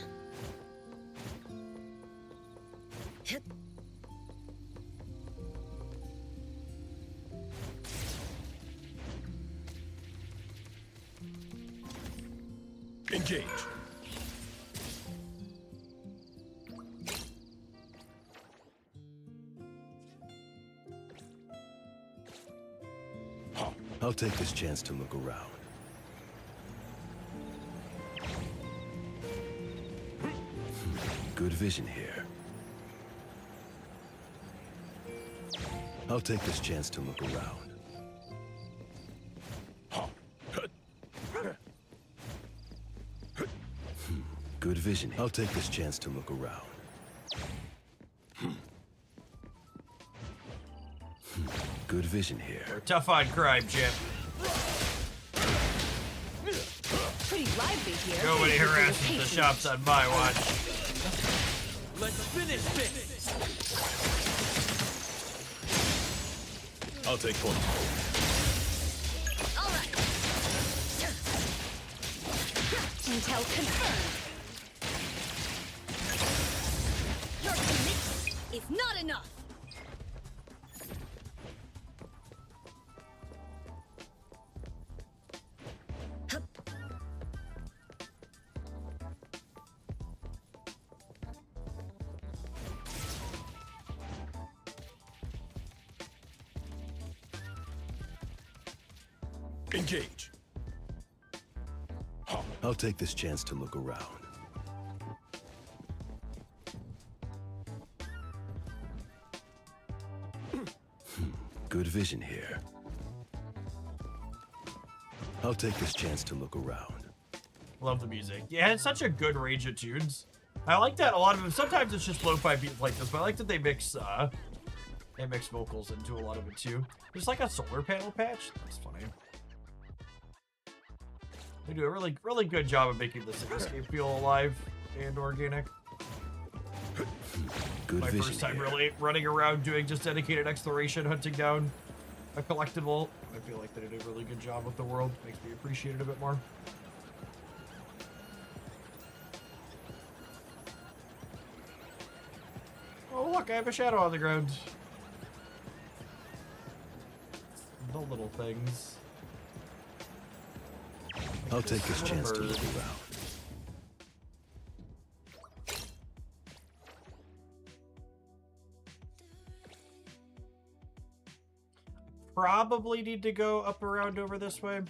Speaker 2: Engage.
Speaker 12: I'll take this chance to look around. Good vision here. I'll take this chance to look around. Good vision. I'll take this chance to look around. Good vision here.
Speaker 1: We're tough on crime, Chip.
Speaker 6: Pretty lively here.
Speaker 1: Nobody harasses the shops on my watch.
Speaker 2: Let's finish this.
Speaker 12: I'll take point.
Speaker 6: All right. Intel confirmed. Your commitment is not enough.
Speaker 2: Engage.
Speaker 12: I'll take this chance to look around. Good vision here. I'll take this chance to look around.
Speaker 1: Love the music. Yeah, it's such a good range of tunes. I like that a lot of them. Sometimes it's just lo-fi beats like this, but I like that they mix vocals into a lot of it too. There's like a solar panel patch. That's funny. They do a really good job of making the cityscape feel alive and organic.
Speaker 12: Good
Speaker 1: My first time really running around doing just dedicated exploration, hunting down a collectible I feel like they did a really good job with the world. Makes me appreciate it a bit more. Oh look, I have a shadow on the ground. The little things.
Speaker 12: I'll take this chance to look around.
Speaker 1: Probably need to go up around over this way.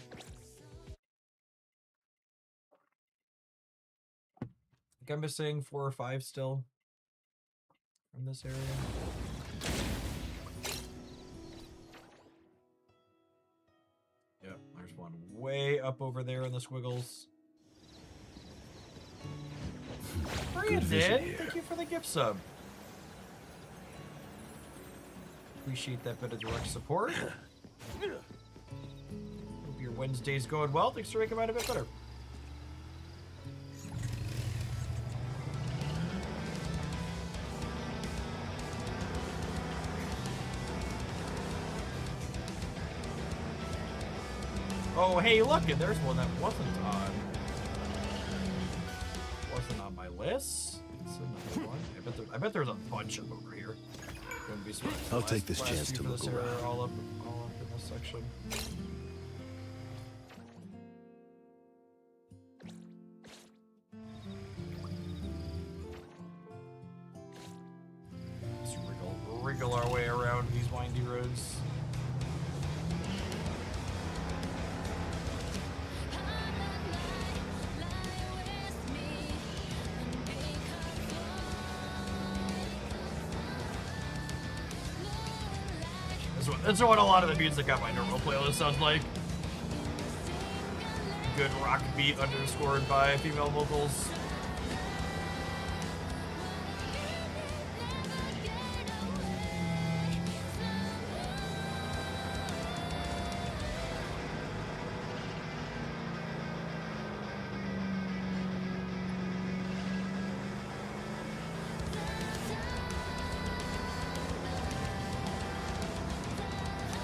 Speaker 1: I think I'm missing 4 or 5 still from this area. Yep, there's one way up over there in the squiggles. Brandon, thank you for the gift sub. Appreciate that bit of direct support. Hope your Wednesday's going well. Thanks for making mine a bit better. Oh, hey, look, and there's one that wasn't on my list. It's another one. I bet there's a bunch of them over here. Wouldn't be surprised.
Speaker 12: I'll take this chance to look around.
Speaker 1: All up in this section. Let's wriggle our way around these windy roads. That's what a lot of the music on my normal playlist sounds like. Good rock beat underscored by female vocals.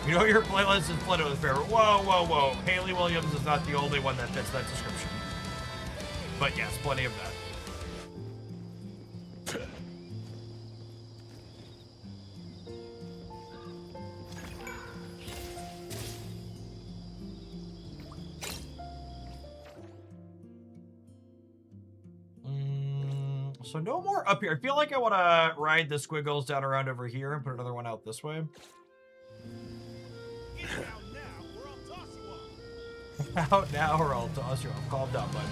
Speaker 1: You know your playlist is flooded with favorite. Whoa, whoa, whoa. Haley Williams is not the only one that fits that description. But yes, plenty of that. So no more up here. I feel like I want to ride the squiggles down around over here and put another one out this way. Out now or I'll toss you off. Calm down, bud.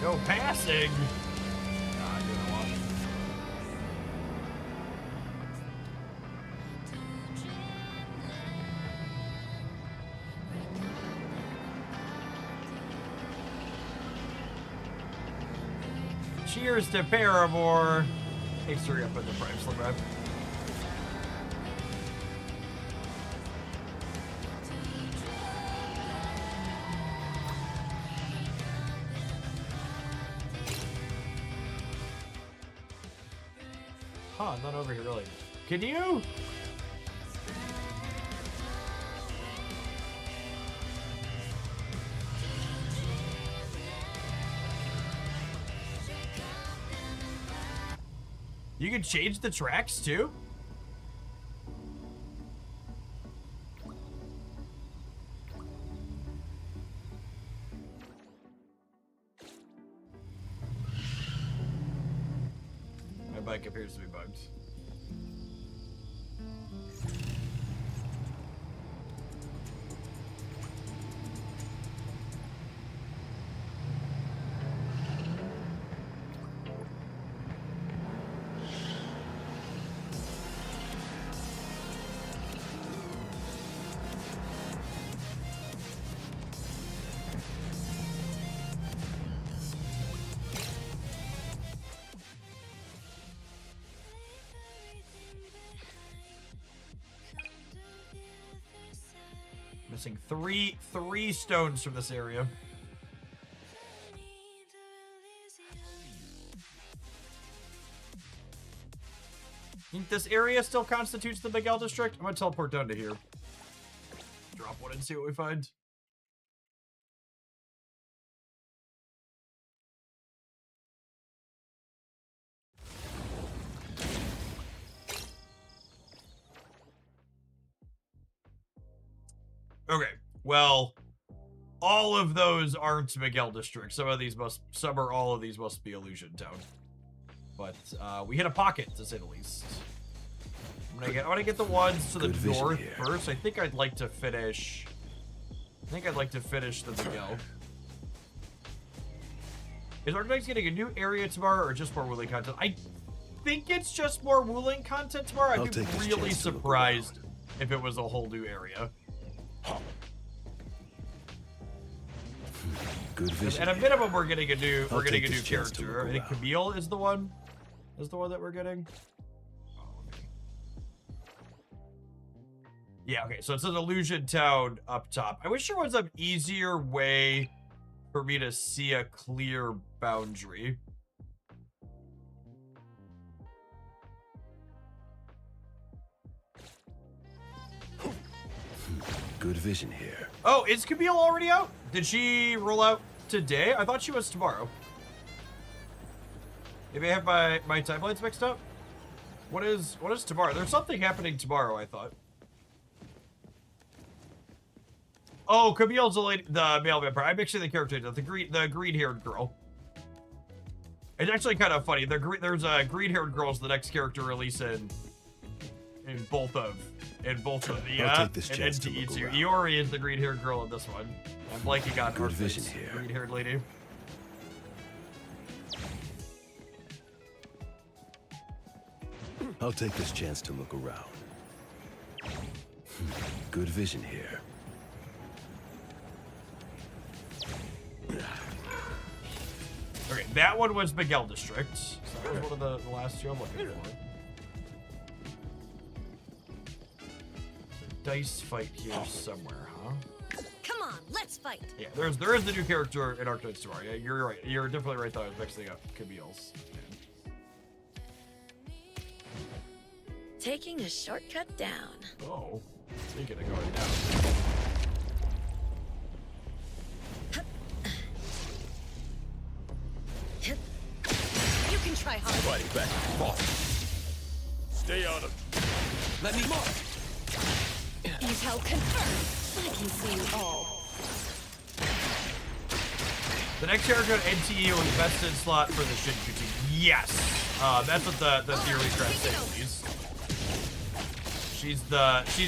Speaker 1: No passing. Nah, I didn't want it. Cheers to Paramore. Thanks for up in the Prime Slim Rep. Huh, not over here really. Can you? You can change the tracks too? My bike appears to be bugged. Missing three stones from this area. Think this area still constitutes the Miguel district? I'm gonna teleport down to here. Drop one and see what we find. Okay, well, all of those aren't Miguel district. Some or all of these must be Illusion Town. But we hit a pocket, to say the least. I'm gonna get the ones to the north first. I think I'd like to finish. the Miguel. Is Architects getting a new area tomorrow or just more Wuling content? I think it's just more Wuling content tomorrow. I'd be really surprised if it was a whole new area.
Speaker 12: Good vision.
Speaker 1: At a minimum, we're getting a new character. I think Camille is the one that we're getting. Yeah, okay, so it says Illusion Town up top. I wish there was an easier way for me to see a clear boundary.
Speaker 12: Good vision here.
Speaker 1: Oh, is Camille already out? Did she roll out today? I thought she was tomorrow. Maybe I have my timelines mixed up. What is tomorrow? There's something happening tomorrow, I thought. Oh, Camille's the male vampire. I'm mixing the character, the green-haired girl. It's actually kind of funny. There's a green-haired girl's the next character release in both of the NTE too. Iori is the green-haired girl in this one. I'm blanking on her
Speaker 12: vision here.
Speaker 1: Green-haired lady.
Speaker 12: I'll take this chance to look around. Good vision here.
Speaker 1: Okay, that one was Miguel District. So that was one of the last two I'm looking for. Dice fight here somewhere, huh?
Speaker 6: Come on, let's fight.
Speaker 1: Yeah, there is the new character in Arctic Tomorrow. Yeah, you're right. You're definitely right though. I was mixing up Camille's.
Speaker 11: Taking a shortcut down.
Speaker 1: Oh, speaking of going down.
Speaker 6: You can try hard.
Speaker 2: Fighting back. Stay on him.
Speaker 9: Let me mark.
Speaker 6: Intel confirmed. I can see all.
Speaker 1: The next character at NTE was vested slot for the Shinju team. Yes, that's what the theory craft says. She's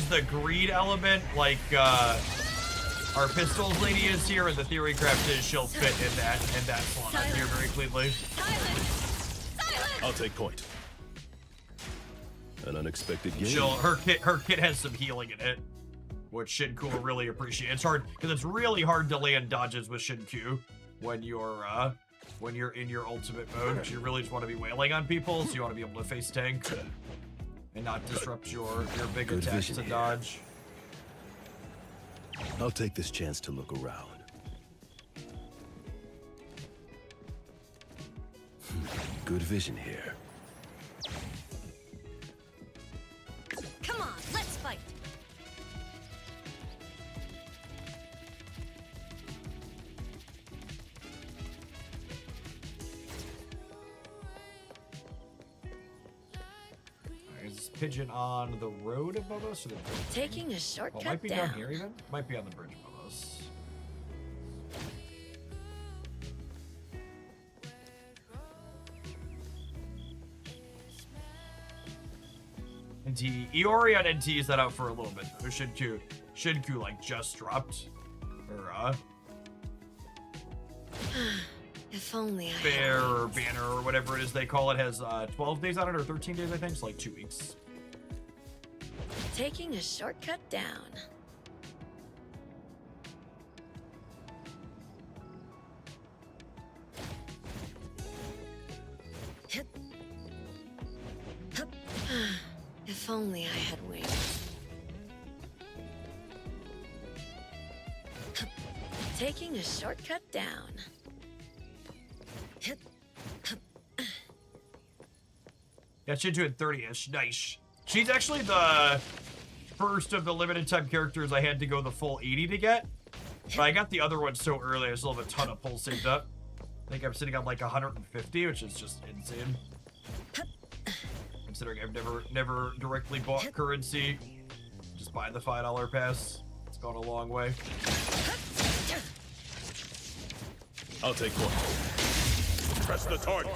Speaker 1: the greed element, like our pistols lady is here, and the theory craft is she'll fit in that slot up here very cleanly.
Speaker 12: I'll take point. An unexpected game.
Speaker 1: Her kit has some healing in it, which Shinku will really appreciate. It's hard because it's really hard to land dodges with Shinku when you're in your ultimate mode. You really just want to be wailing on people, so you want to be able to face tank and not disrupt your big attacks to dodge.
Speaker 12: I'll take this chance to look around. Good vision here.
Speaker 6: Come on, let's fight.
Speaker 1: Is this pigeon on the road above us? Or the bridge?
Speaker 11: Taking a shortcut
Speaker 1: might be
Speaker 11: down.
Speaker 1: down here even. Might be on the bridge above us. NT Iori on NT is that out for a little bit. Shinku like just dropped. Or
Speaker 11: If only I
Speaker 1: Bear or Banner or whatever it is they call it has 12 days on it or 13 days I think. It's like 2 weeks.
Speaker 11: Taking a shortcut down. If only I had wings. Taking a shortcut down.
Speaker 1: Yeah, she's doing 30-ish. Nice. She's actually the first of the limited time characters I had to go the full 80 to get. But I got the other one so early, I still have a ton of pulls saved up. I think I'm sitting on like 150, which is just insane. Considering I've never directly bought currency. Just buy the $5 pass. It's gone a long way.
Speaker 2: I'll take one. Press the target.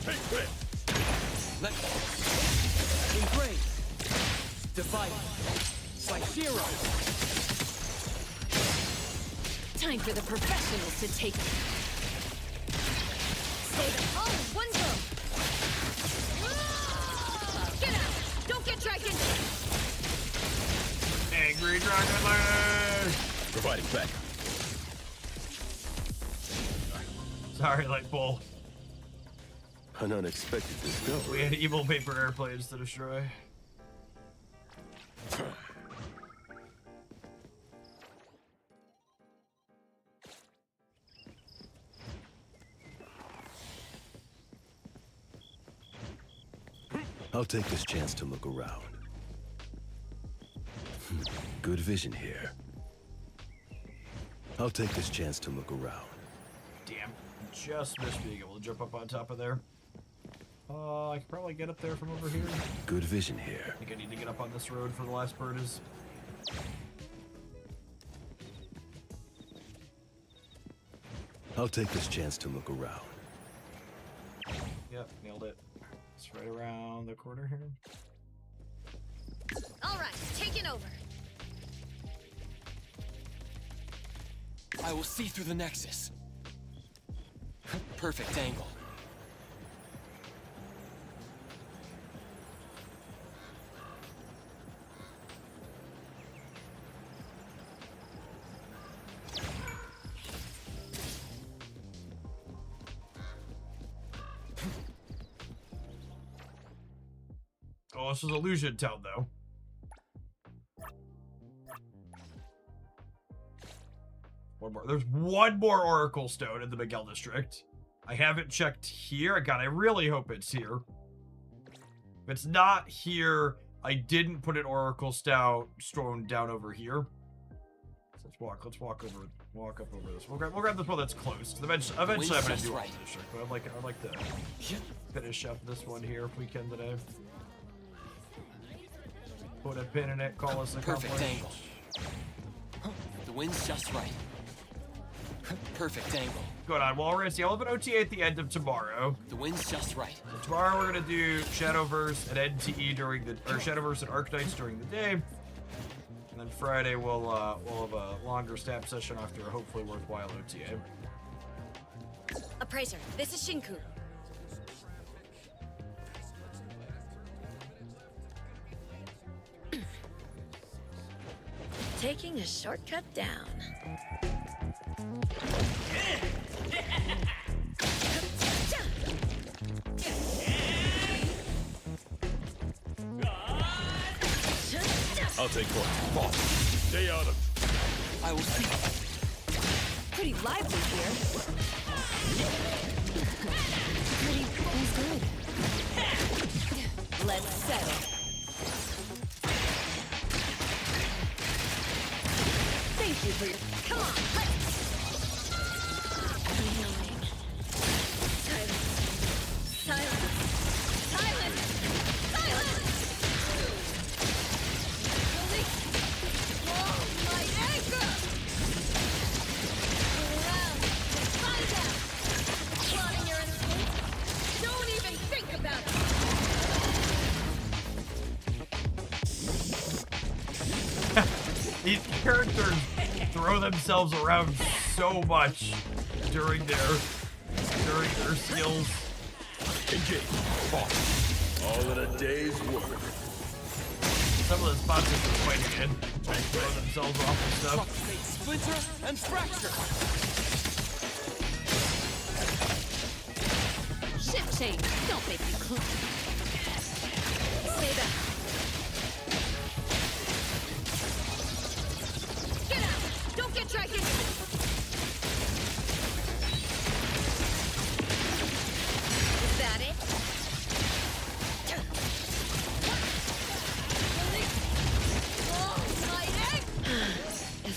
Speaker 2: Take it.
Speaker 15: Embrace. Divide. Saishiro.
Speaker 6: Time for the professionals to take it. Stay the one go. Get out! Don't get dragged into it.
Speaker 1: Angry Dragon Lord!
Speaker 2: Providing back.
Speaker 1: Sorry, Light Bull.
Speaker 12: An unexpected discovery.
Speaker 1: We had evil paper airplanes to destroy.
Speaker 12: I'll take this chance to look around. Good vision here. I'll take this chance to look around.
Speaker 1: Damn, just missed being able to jump up on top of there. I can probably get up there from over here.
Speaker 12: Good vision here.
Speaker 1: I think I need to get up on this road for the last bird is.
Speaker 12: I'll take this chance to look around.
Speaker 1: Yep, nailed it. It's right around the corner here.
Speaker 6: All right, taking over.
Speaker 9: I will see through the Nexus. Perfect angle.
Speaker 1: Oh, this is Illusion Town, though. One more. There's one more Oracle Stone in the Miguel District. I haven't checked here. God, I really hope it's here. If it's not here, I didn't put an Oracle Stone down over here. So let's walk up over this. We'll grab this one that's close. Eventually I'm gonna do all the district, but I'd like to finish up this one here if we can today. Put a pin in it, call us accomplished.
Speaker 9: Perfect angle. The wind's just right. Perfect angle.
Speaker 1: Going on. Well, we're gonna see. I'll have an OTA at the end of tomorrow.
Speaker 9: The wind's just right.
Speaker 1: So tomorrow we're gonna do Shadowverse and NTE during the Shadowverse and Archetypes during the day, and then Friday we'll have a longer stab session after a hopefully worthwhile OTA.
Speaker 6: Appraiser, this is Shinku.
Speaker 11: Taking a shortcut down.
Speaker 2: I'll take one. Ball. Stay out of.
Speaker 9: I will see.
Speaker 6: Pretty lively here. Pretty good. Let's settle. Thank you for your... Come on, let's... Silence. Silence. Silence. Release. Whoa, my anchor. Go around. Find out. Plotting your escape. Don't even think about it.
Speaker 1: These characters throw themselves around so much during their skills.
Speaker 2: Engage. Ball. All in a day's work.
Speaker 1: Some of the spots that they're fighting in, trying to throw themselves off and stuff.
Speaker 9: Splinter and fracture.
Speaker 6: Ship change. Don't make me close. Stay back.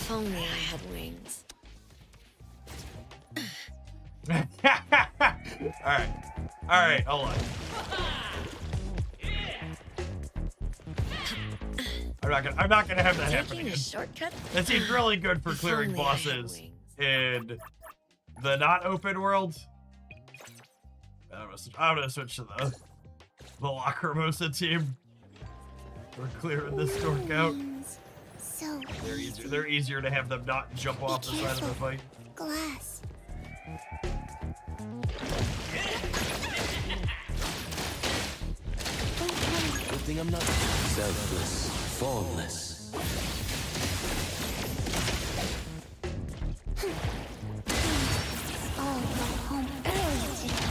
Speaker 11: If only I had wings.
Speaker 1: Alright, hold on. I'm not gonna have that happen
Speaker 11: Taking a
Speaker 1: again.
Speaker 11: shortcut?
Speaker 1: That seems really good for
Speaker 11: If
Speaker 1: clearing
Speaker 11: only I had
Speaker 1: bosses
Speaker 11: wings.
Speaker 1: in the not open world. I'm gonna switch to the Lacrimosa team. We're clearing this dork out.
Speaker 8: So
Speaker 1: They're easier to have them not jump off the side of the fight.
Speaker 8: glass.
Speaker 12: Good thing I'm not selfless, formless.
Speaker 8: All go home early today.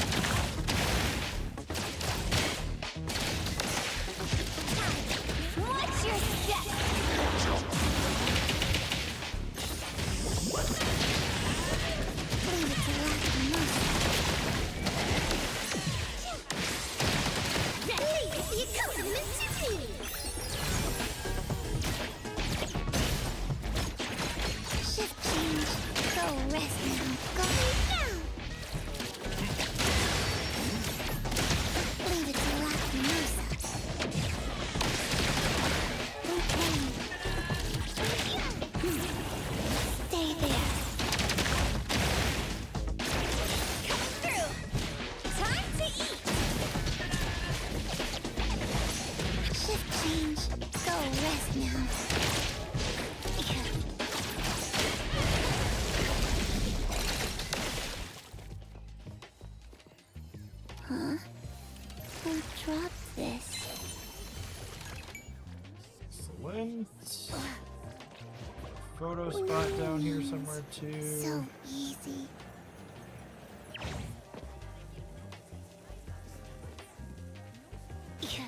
Speaker 8: Watch your step. Leave it to Lacrimosa. Please be accompaniment to me. Shift change. Go rest now. Go now. Leave it to Lacrimosa. Okay. Stay there. Come through. Time to eat. Shift change. Go rest now. Huh? Who dropped this?
Speaker 1: Excellent. Photo spot down here somewhere too.
Speaker 8: So easy. Yeah.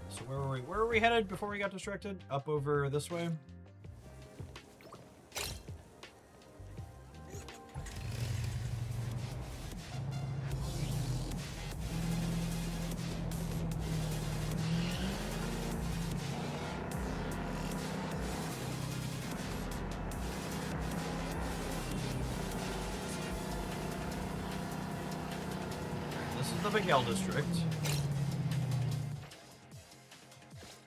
Speaker 1: So where were we? Where were we headed before we got distracted? Up over this way. This is the Miguel district.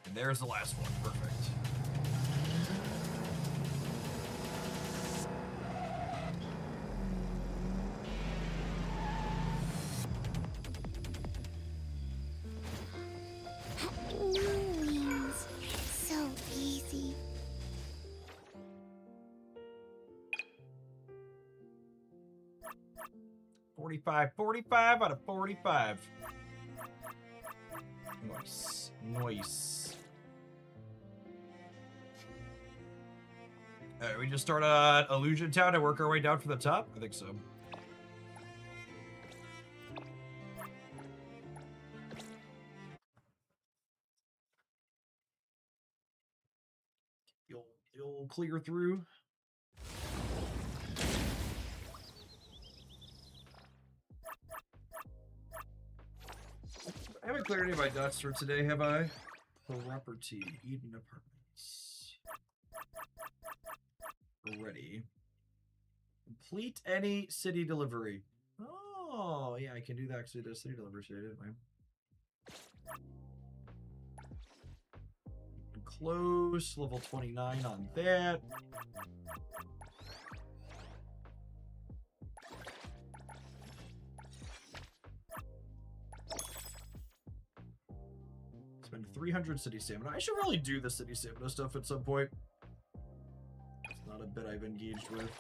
Speaker 1: And there's the last one. Perfect.
Speaker 8: No wings. So easy.
Speaker 1: .45 out of 45. Nice. Nice. Alright, we just start on Illusion Town and work our way down from the top? I think so. You'll clear through. I haven't cleared any of my dots for today, have I? Property, Eden Apartments. Ready. Complete any city delivery. Oh, yeah, I can do that. Actually, the city delivery today, didn't I? Close, level 29 on that. Spend 300 city stamina. I should really do the city stamina stuff at some point. It's not a bit I've engaged with.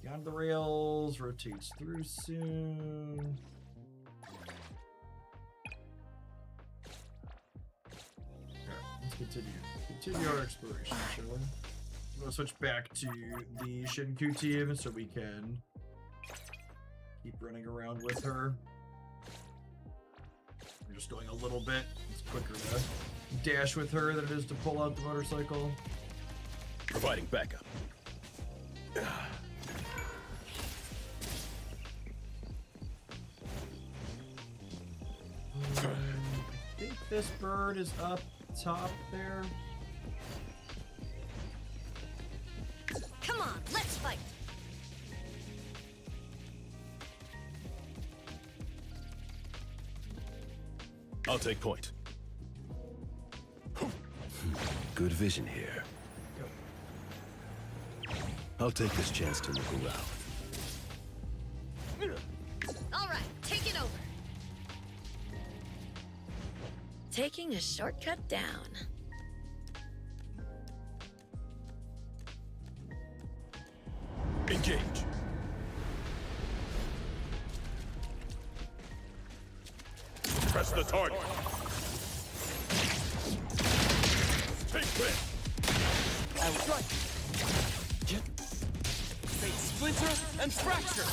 Speaker 1: Beyond the rails, rotates through soon. Alright, let's continue. Continue our exploration, shall we? I'm gonna switch back to the Shinku team so we can keep running around with her. We're just going a little bit. It's quicker to dash with her than it is to pull out the motorcycle.
Speaker 2: Providing backup.
Speaker 1: I think this bird is up top there.
Speaker 11: Come on, let's fight.
Speaker 12: I'll take point. Good vision here. I'll take this chance to look around.
Speaker 11: All right, take it over. Taking a shortcut down.
Speaker 2: Engage. Press the target. Take this.
Speaker 9: I was right. Fate splinter and fracture.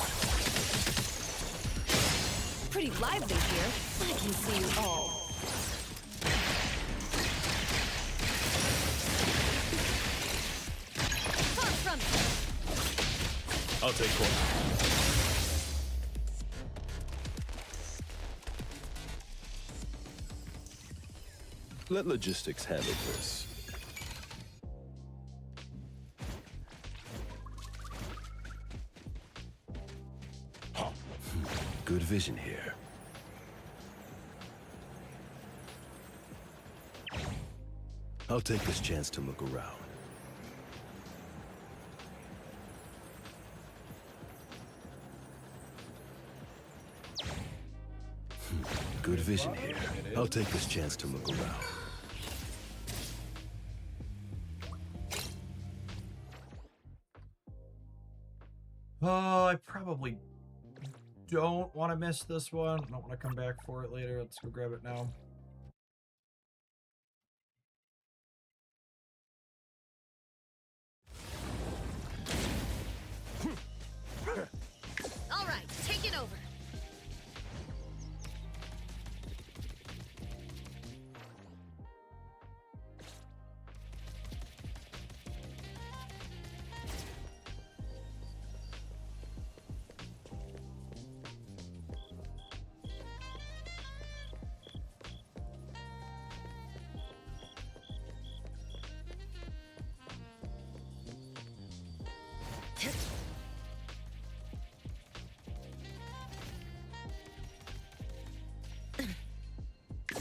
Speaker 6: Pretty lively here. I can see you all. Far from it.
Speaker 12: I'll take point. Let logistics handle this. Good vision here. I'll take this chance to look around. Good vision here. I'll take this chance to look around.
Speaker 1: Oh, I probably don't want to miss this one. I don't want to come back for it later. Let's go grab it now.
Speaker 11: All right, take it over.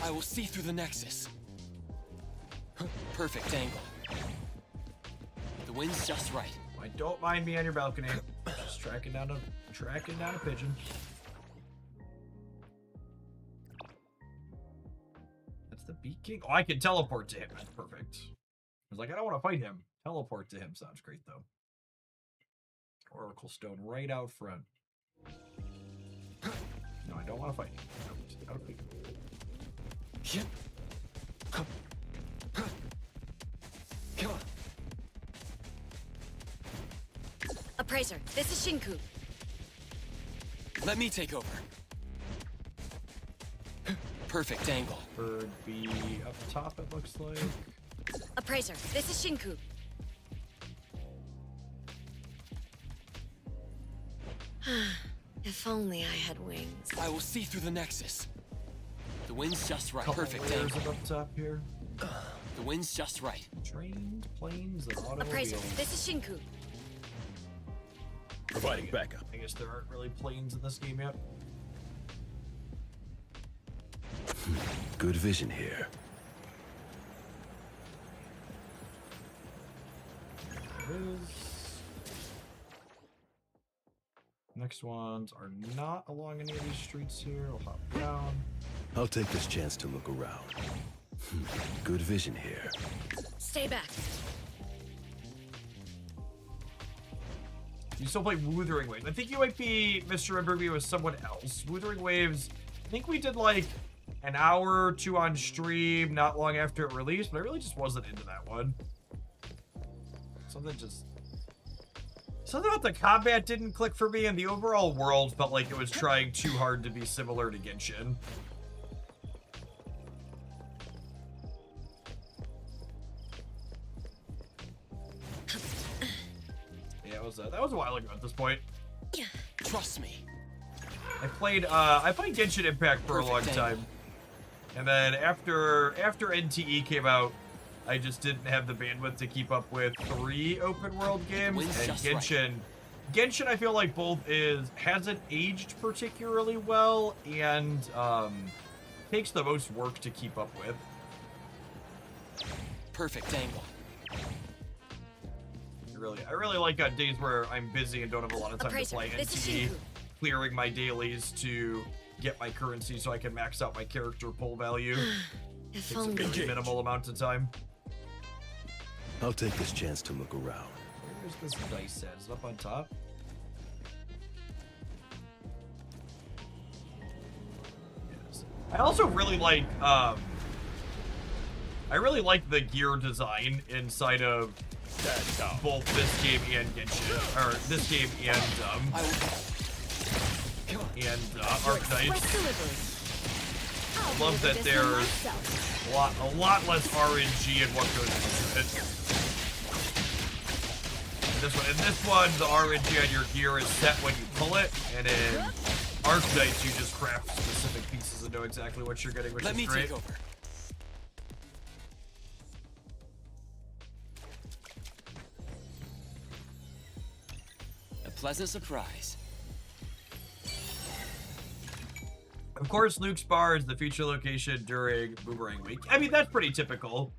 Speaker 9: I will see through the nexus. Perfect angle. The wind's just right.
Speaker 1: I don't mind me on your balcony. Just tracking down a pigeon. That's the Beat King. Oh, I can teleport to him. That's perfect. I was like, I don't want to fight him. Teleport to him sounds great though. Oracle Stone right out front. No, I don't want to fight him. No, just gotta fight him.
Speaker 9: Come on.
Speaker 11: Appraiser, this is Shinku.
Speaker 9: Let me take over. Perfect angle.
Speaker 1: Bird B up top, it looks like.
Speaker 11: Appraiser, this is Shinku. If only I had wings.
Speaker 9: I will see through the nexus. The wind's just right.
Speaker 1: Couple
Speaker 9: Perfect
Speaker 1: layers
Speaker 9: angle.
Speaker 1: up top here.
Speaker 9: The wind's just right.
Speaker 1: Trains, planes, and
Speaker 11: Appraiser,
Speaker 1: automobiles.
Speaker 11: this is Shinku.
Speaker 2: Providing backup.
Speaker 1: I guess there aren't really planes in this game yet.
Speaker 12: Good vision here.
Speaker 1: There it is. Next ones are not along any of these streets here. We'll hop down.
Speaker 12: I'll take this chance to look around. Good vision here.
Speaker 11: Stay back.
Speaker 1: You still play Wuthering Waves. I think you might be misremembering me with someone else. Wuthering Waves, I think we did like an hour or two on stream not long after it released, but I really just wasn't into that one. Something about the combat didn't click for me, and the overall world felt like it was trying too hard to be similar to Genshin. That was a while ago at this point.
Speaker 9: Trust me.
Speaker 1: I played Genshin Impact for a long time. And then after NTE came out, I just didn't have the bandwidth to keep up with 3 open world games. And Genshin I feel like both hasn't aged particularly well and takes the most work to keep up with.
Speaker 9: Perfect angle.
Speaker 1: I really like on days where I'm busy and don't have a lot of time to play NTE, clearing my dailies to get my currency so I can max out my character pull value. Takes a very minimal amount of time.
Speaker 12: I'll take this chance to look around.
Speaker 1: Where's this dice set? Is it up on top? Yes. I also really like the gear design inside of both this game and Genshin, or this game and Arknights. I love that there's a lot less RNG in what goes into it. In this one, the RNG on your gear is set when you pull it, and in Arknights, you just craft specific pieces and know exactly what you're getting, which is great.
Speaker 9: Let me take over. A pleasant surprise.
Speaker 1: Of course, Luke's Bar is the feature location during Boomerang Week. I mean, that's pretty typical.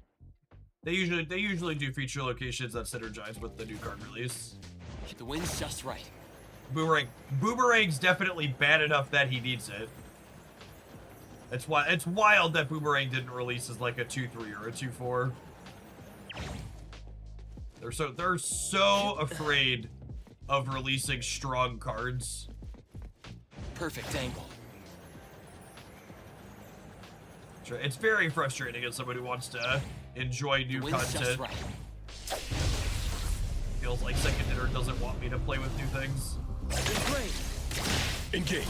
Speaker 1: They usually do feature locations that synergize with the new card release.
Speaker 9: The wind's just right.
Speaker 1: Boomerang's definitely bad enough that he needs it. It's wild that Boomerang didn't release as like a 2-3 or a 2-4. They're so afraid of releasing strong cards.
Speaker 9: Perfect angle.
Speaker 1: It's very frustrating as somebody who wants to enjoy new content.
Speaker 9: Right.
Speaker 1: Feels like Second Dinner doesn't want me to play with new things.
Speaker 2: Great. Engage.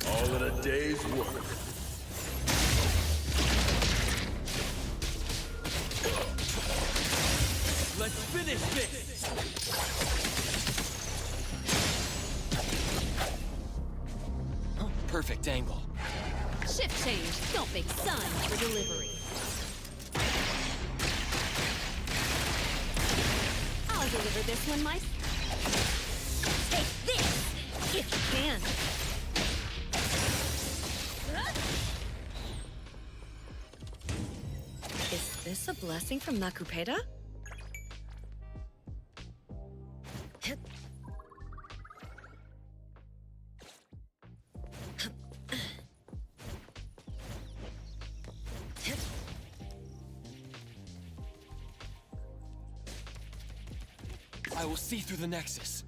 Speaker 2: All in a day's work.
Speaker 9: Let's finish this. Perfect angle.
Speaker 6: Shift change. Don't make sun for delivery. I'll deliver this one myself. Take this, if you can.
Speaker 11: Is this a blessing from Nakupeda?
Speaker 9: I will see through the Nexus.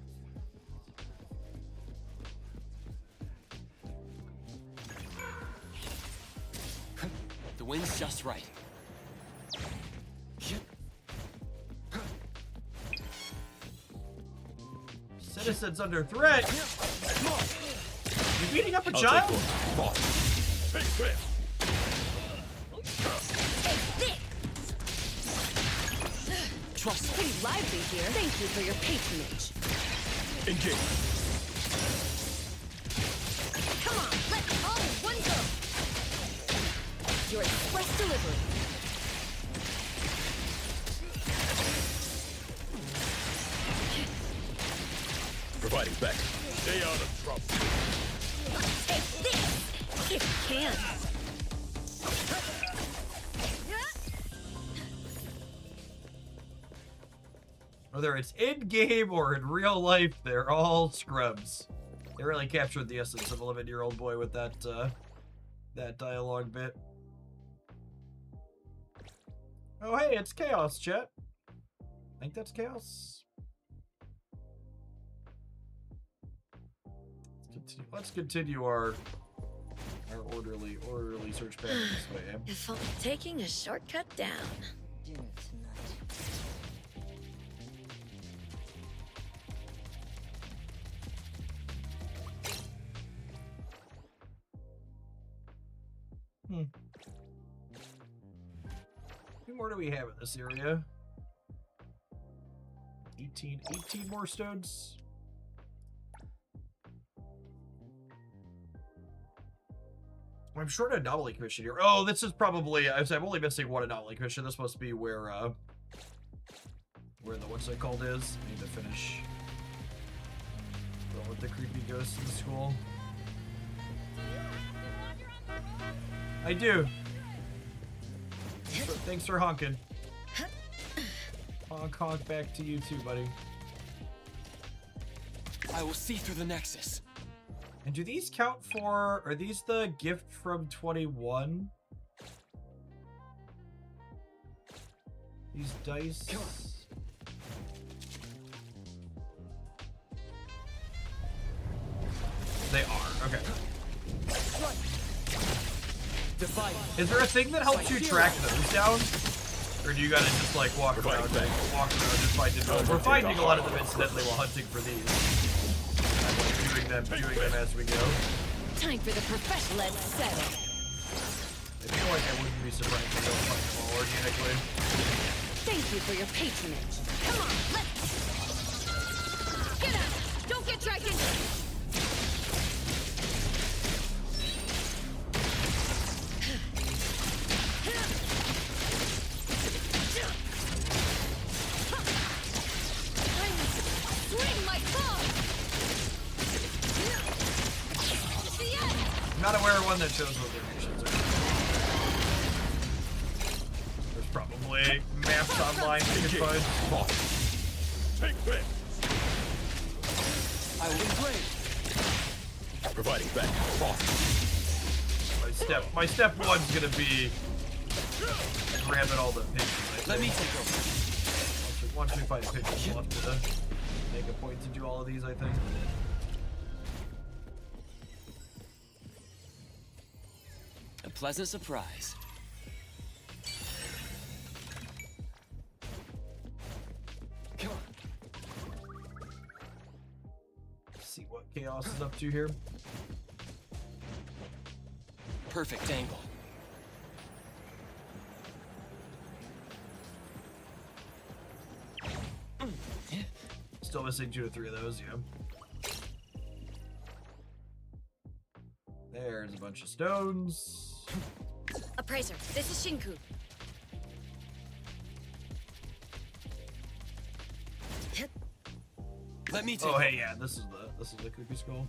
Speaker 9: The wind's just right.
Speaker 1: Citizens under threat? You beating up a child?
Speaker 9: Trust.
Speaker 6: Pretty lively here. Thank you for your patronage.
Speaker 2: Engage.
Speaker 6: Come on, let's all in one go. Your express delivery.
Speaker 2: Providing back. Stay out of trouble.
Speaker 6: Take this, if you can.
Speaker 1: Whether it's in-game or in real life, they're all scrubs. They really captured the essence of a 11-year-old boy with that dialogue bit. Oh, hey, it's Chaos, chat. I think that's Chaos. Let's continue our orderly search pattern this way.
Speaker 11: If I'm taking a shortcut down.
Speaker 5: Dinner tonight.
Speaker 1: many more do we have in this area? 18 more stones. I'm short an anomaly commission here. Oh, this is probably, I'm only missing one anomaly commission. This must be where the what's it called is. I need to finish with the creepy ghosts in the school. I do. Thanks for honking. Honk back to you too, buddy.
Speaker 9: I will see through the Nexus.
Speaker 1: And do these count for... Are these the gift from 21? These dice... They are. Okay. Is there a thing that helps you track those down? Or do you gotta just like walk around and just find it? We're finding a lot of them incidentally while hunting for these. I'm like doing them as we go.
Speaker 6: Time for the professional settle.
Speaker 1: I feel like I wouldn't be surprised if they don't find them all organically.
Speaker 6: Thank you for your patronage. Come on, let's get out! Don't get dragged into it!
Speaker 1: I'm not aware of one that shows what locations are. There's probably maps online you can find.
Speaker 2: Take this.
Speaker 9: I will engrave.
Speaker 2: Providing back.
Speaker 1: My step one's gonna be grabbing all the pigeons.
Speaker 9: Let me take over.
Speaker 1: Once we find pigeons, we'll have to make a point to do all of these, I think.
Speaker 9: A pleasant surprise. Come on.
Speaker 1: See what Chaos is up to here.
Speaker 9: Perfect angle.
Speaker 1: Still missing 2 or 3 of those, yeah. There's a bunch of stones.
Speaker 6: Appraiser, this is Shinku.
Speaker 9: Let me take.
Speaker 1: Oh hey, yeah, this is the creepy skull.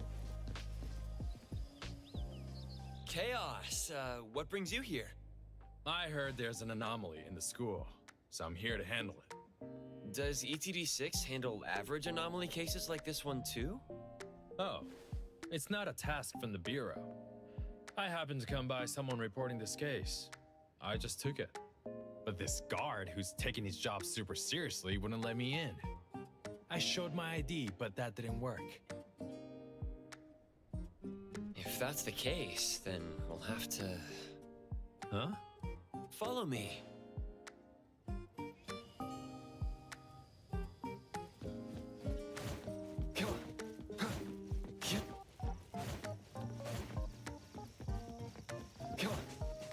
Speaker 9: Chaos, what brings you here?
Speaker 10: I heard there's an anomaly in the school, so I'm here to handle it.
Speaker 9: Does ETD6 handle average anomaly cases like this one too?
Speaker 10: Oh, it's not a task from the Bureau. I happened to come by someone reporting this case. I just took it. But this guard who's taking his job super seriously wouldn't let me in. I showed my ID, but that didn't work.
Speaker 9: If that's the case, then we'll have to...
Speaker 10: Huh?
Speaker 9: Follow me.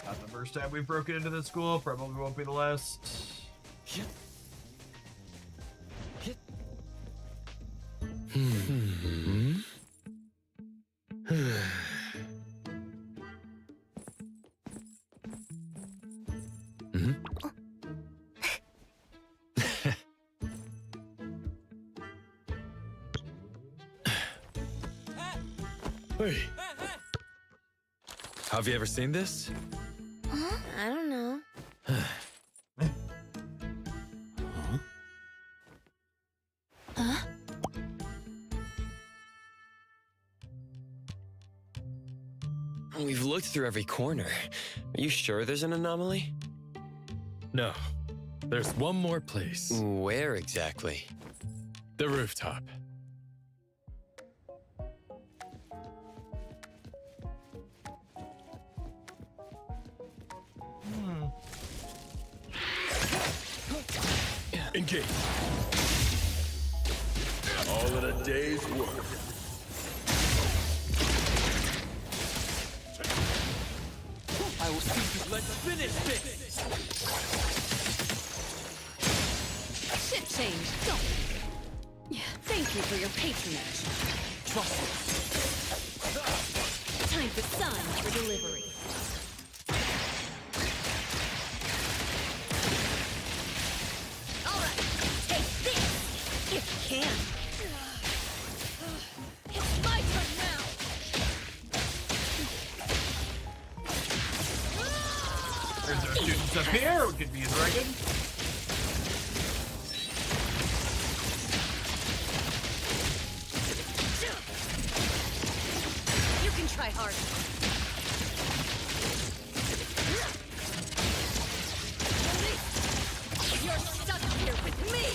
Speaker 1: Not the first time we've broken into the school, probably won't be the last.
Speaker 10: Hey. Have you ever seen this?
Speaker 11: I don't know.
Speaker 9: We've looked through every corner. Are you sure there's an anomaly?
Speaker 10: No. There's one more place.
Speaker 9: Where exactly?
Speaker 10: The rooftop.
Speaker 2: Engage. All in a day's work.
Speaker 9: I
Speaker 15: I will see you. Let's finish this!
Speaker 6: Ship change, don't. Thank you for your patronage.
Speaker 15: Trust me.
Speaker 6: Time for sun for delivery. All right, take this if you can. It's my turn now.
Speaker 1: There's our students up here. We could be a dragon.
Speaker 6: You can try harder. You're stuck here with me.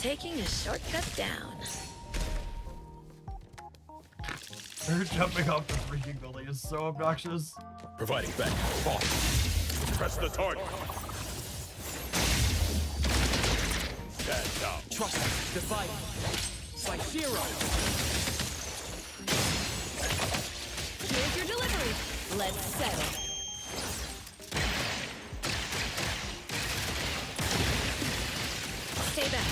Speaker 11: Taking a shortcut down.
Speaker 1: Her jumping off the freaking building is so obnoxious.
Speaker 2: Providing back. Off. Press the target. Stand down.
Speaker 15: Trust me. Divide. By zero.
Speaker 6: Here's your delivery. Let's settle. Stay back.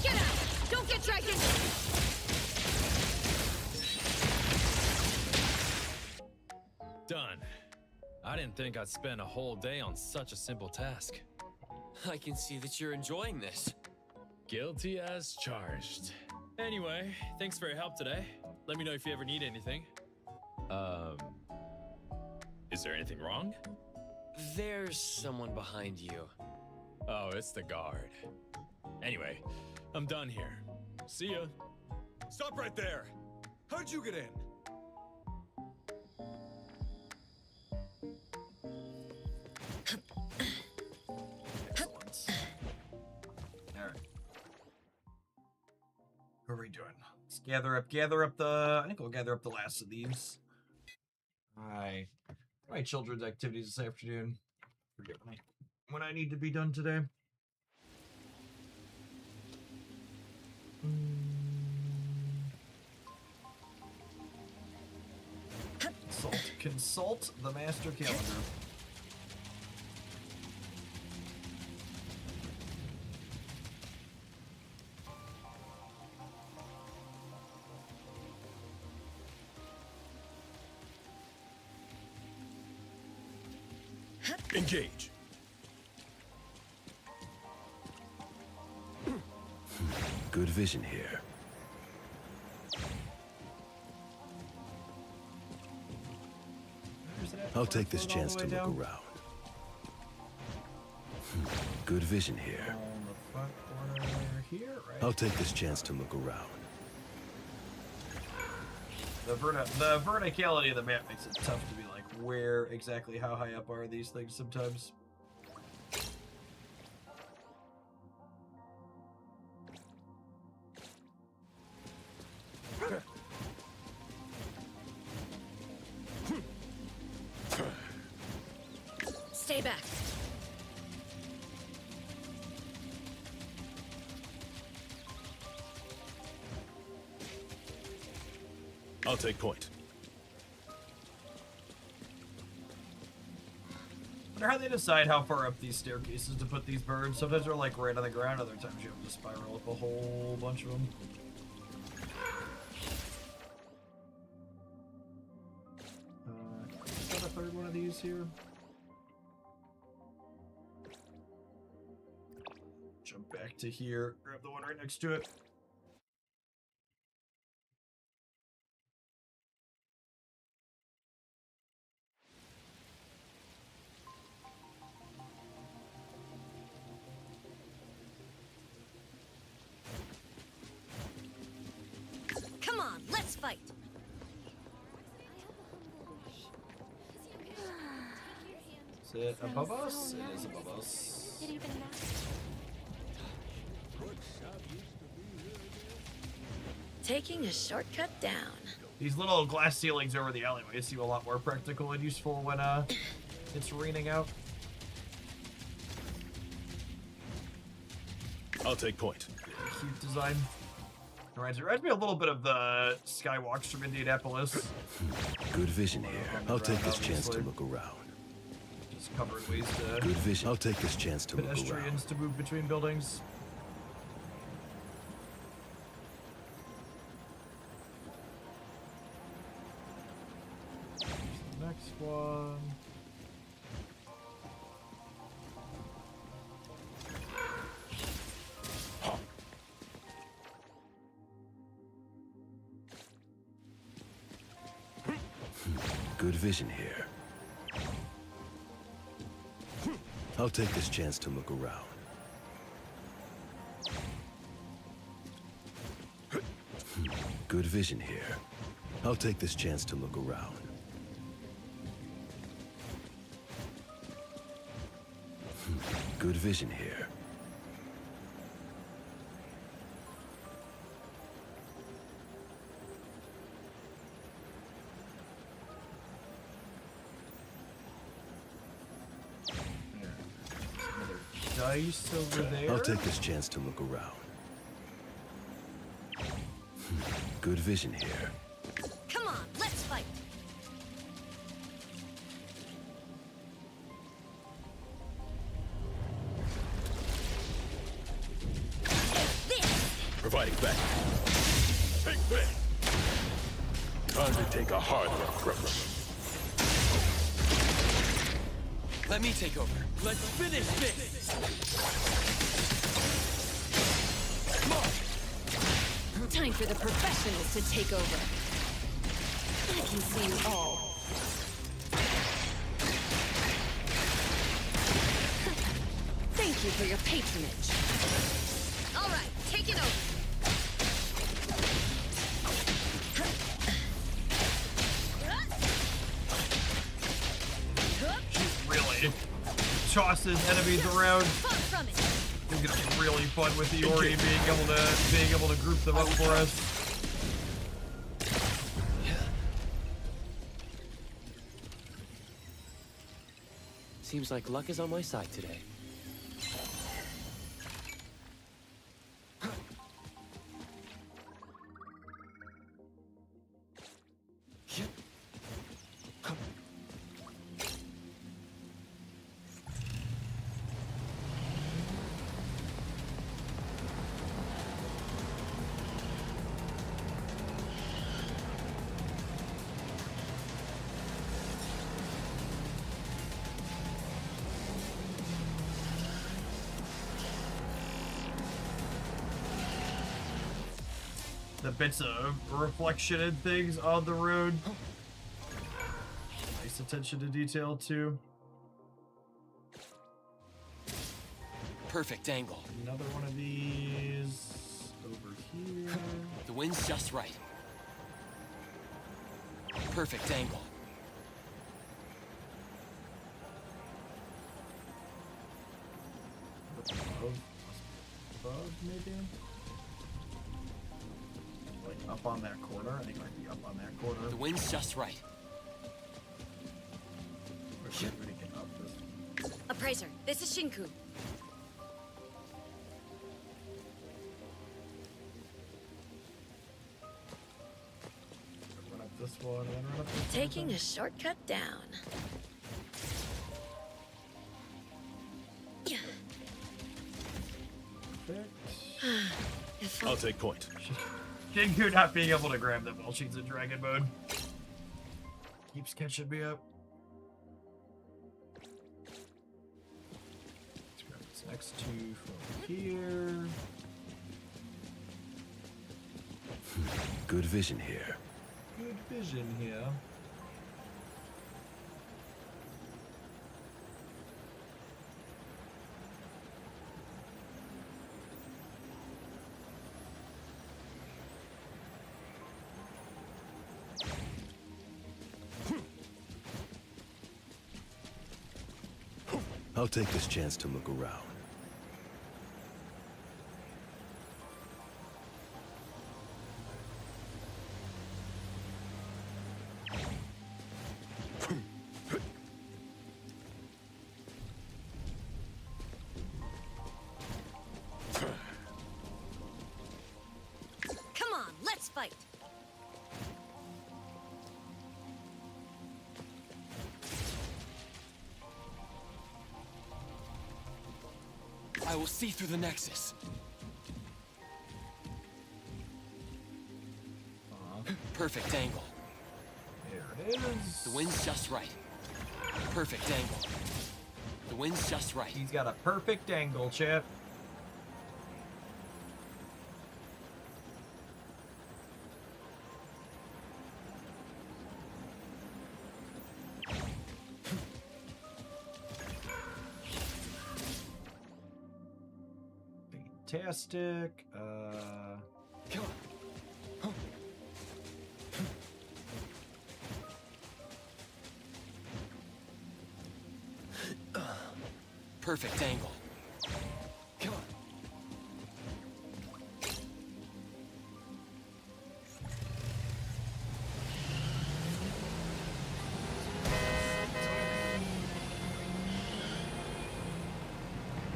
Speaker 6: Get out! Don't get dragged in!
Speaker 10: Done. I didn't think I'd spend a whole day on such a simple task.
Speaker 9: I can see that you're enjoying this.
Speaker 10: Guilty as charged. Anyway, thanks for your help today. Let me know if you ever need anything. Is there anything wrong?
Speaker 9: There's someone behind you.
Speaker 10: Oh, it's the guard. Anyway, I'm done here. See ya.
Speaker 2: Stop right there. How'd you get in?
Speaker 1: Alright. What are we doing? Let's gather up the... I think we'll gather up the last of these. Hi. My children's activities this afternoon. Forgive me. When I need to be done today. Consult the master calendar.
Speaker 2: Engage.
Speaker 12: Good vision here. I'll take this chance to look around. Good vision here. I'll take this chance to look around.
Speaker 1: The verticality of the map makes it tough to be like, where exactly, how high up are these things sometimes?
Speaker 6: Stay back.
Speaker 2: I'll take point.
Speaker 1: Wonder how they decide how far up these staircases to put these birds. Sometimes they're like right on the ground, other times you have to spiral up a whole bunch of them. Is that a third one of these here? Jump back to here, grab the one right next to it.
Speaker 6: Come on, let's fight.
Speaker 1: Is it above us? It is above us.
Speaker 7: It even matters.
Speaker 11: Taking a shortcut down.
Speaker 1: These little glass ceilings over the alleyways seem a lot more practical and useful when it's raining out.
Speaker 12: I'll take point.
Speaker 1: Cute design. Reminds me a little bit of the Skywalks from Indianapolis.
Speaker 12: Good vision here. I'll take this chance to look around.
Speaker 1: Just covering ways to
Speaker 12: good vision. I'll take this chance to look around.
Speaker 1: Pedestrians to move between buildings. Next one.
Speaker 12: Good vision here. I'll take this chance to look around. Good vision here. I'll take this chance to look around. Good vision here.
Speaker 1: Dice over there.
Speaker 12: I'll take this chance to look around. Good vision here.
Speaker 6: Come on, let's fight.
Speaker 2: Providing back. Big bang. Time to take a harder approach.
Speaker 9: Let me take over.
Speaker 15: Let's finish this!
Speaker 9: Come on!
Speaker 6: Time for the professionals to take over. I can see you all. Thank you for your patronage. All right, take it over.
Speaker 1: Really tosses enemies around. It's gonna be really fun with Iori being able to group them up for us.
Speaker 15: Seems like luck is on my side today.
Speaker 1: The bits of reflection and things on the road. Nice attention to detail too.
Speaker 9: Perfect angle.
Speaker 1: Another one of these over here.
Speaker 9: The wind's just right. Perfect angle.
Speaker 1: Above maybe? Like up on that corner? I think it might be up on that corner.
Speaker 9: The wind's just right.
Speaker 6: Appraiser, this is Shinku.
Speaker 1: Run up this one and then run up this one.
Speaker 11: Taking a shortcut down.
Speaker 12: I'll take point.
Speaker 1: Shinku not being able to grab them while she's in dragon mode. Keeps catching me up. Let's grab this next two from here.
Speaker 12: Good vision here.
Speaker 1: Good vision here.
Speaker 12: I'll take this chance to look around.
Speaker 6: fight.
Speaker 9: I will see through the Nexus. Perfect angle.
Speaker 1: There it is.
Speaker 9: The wind's just right. Perfect angle. The wind's just right.
Speaker 1: He's got a perfect angle, chap. Fantastic.
Speaker 9: Come on. Perfect angle. Come on.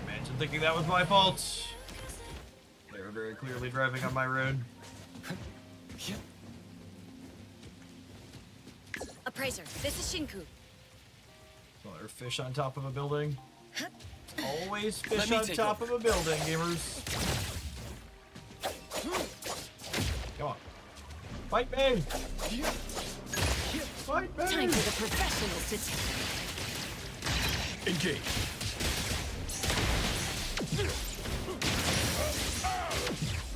Speaker 1: Imagine thinking that was my fault. They were very clearly driving on my road.
Speaker 6: Appraiser, this is Shinku.
Speaker 1: Well, there's fish on top of a building. Always
Speaker 9: Let
Speaker 1: fish
Speaker 9: me
Speaker 1: on
Speaker 9: take
Speaker 1: top
Speaker 9: over.
Speaker 1: of a building, gamers. Come on. Fight me! Fight me!
Speaker 6: Time for the professionals to
Speaker 2: Engage.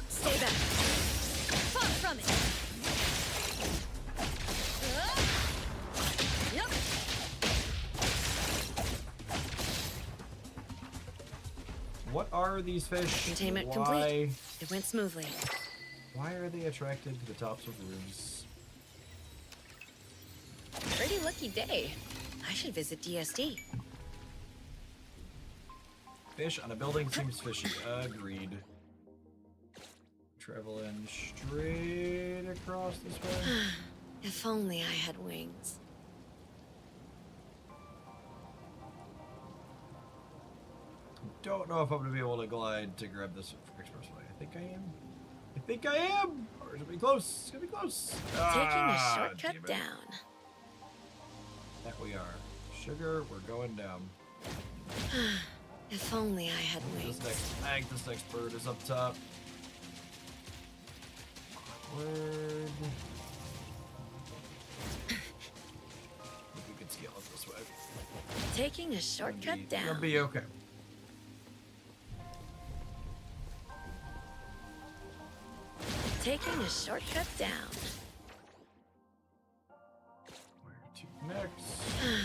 Speaker 6: stay back. Far from it. Yep.
Speaker 1: What are these fish?
Speaker 11: Containment
Speaker 1: Why?
Speaker 11: complete. It went smoothly.
Speaker 1: Why are they attracted to the tops of roofs?
Speaker 11: Pretty lucky day. I should visit DSD.
Speaker 1: Fish on a building seems fishy. Agreed. Traveling straight across this way.
Speaker 11: If only I had wings.
Speaker 1: Don't know if I'm gonna be able to glide to grab this expressway. I think I am. I think I am! Or it's gonna be close. It's gonna be close.
Speaker 11: Taking a
Speaker 1: Damn
Speaker 11: shortcut
Speaker 1: it.
Speaker 11: down.
Speaker 1: That we are. Sugar, we're going down.
Speaker 11: If only I had wings.
Speaker 1: I think this next bird is up top. Awkward. If we could scale it this way.
Speaker 11: Taking a shortcut down.
Speaker 1: It'll be okay.
Speaker 11: Taking a shortcut down.
Speaker 1: Where to next?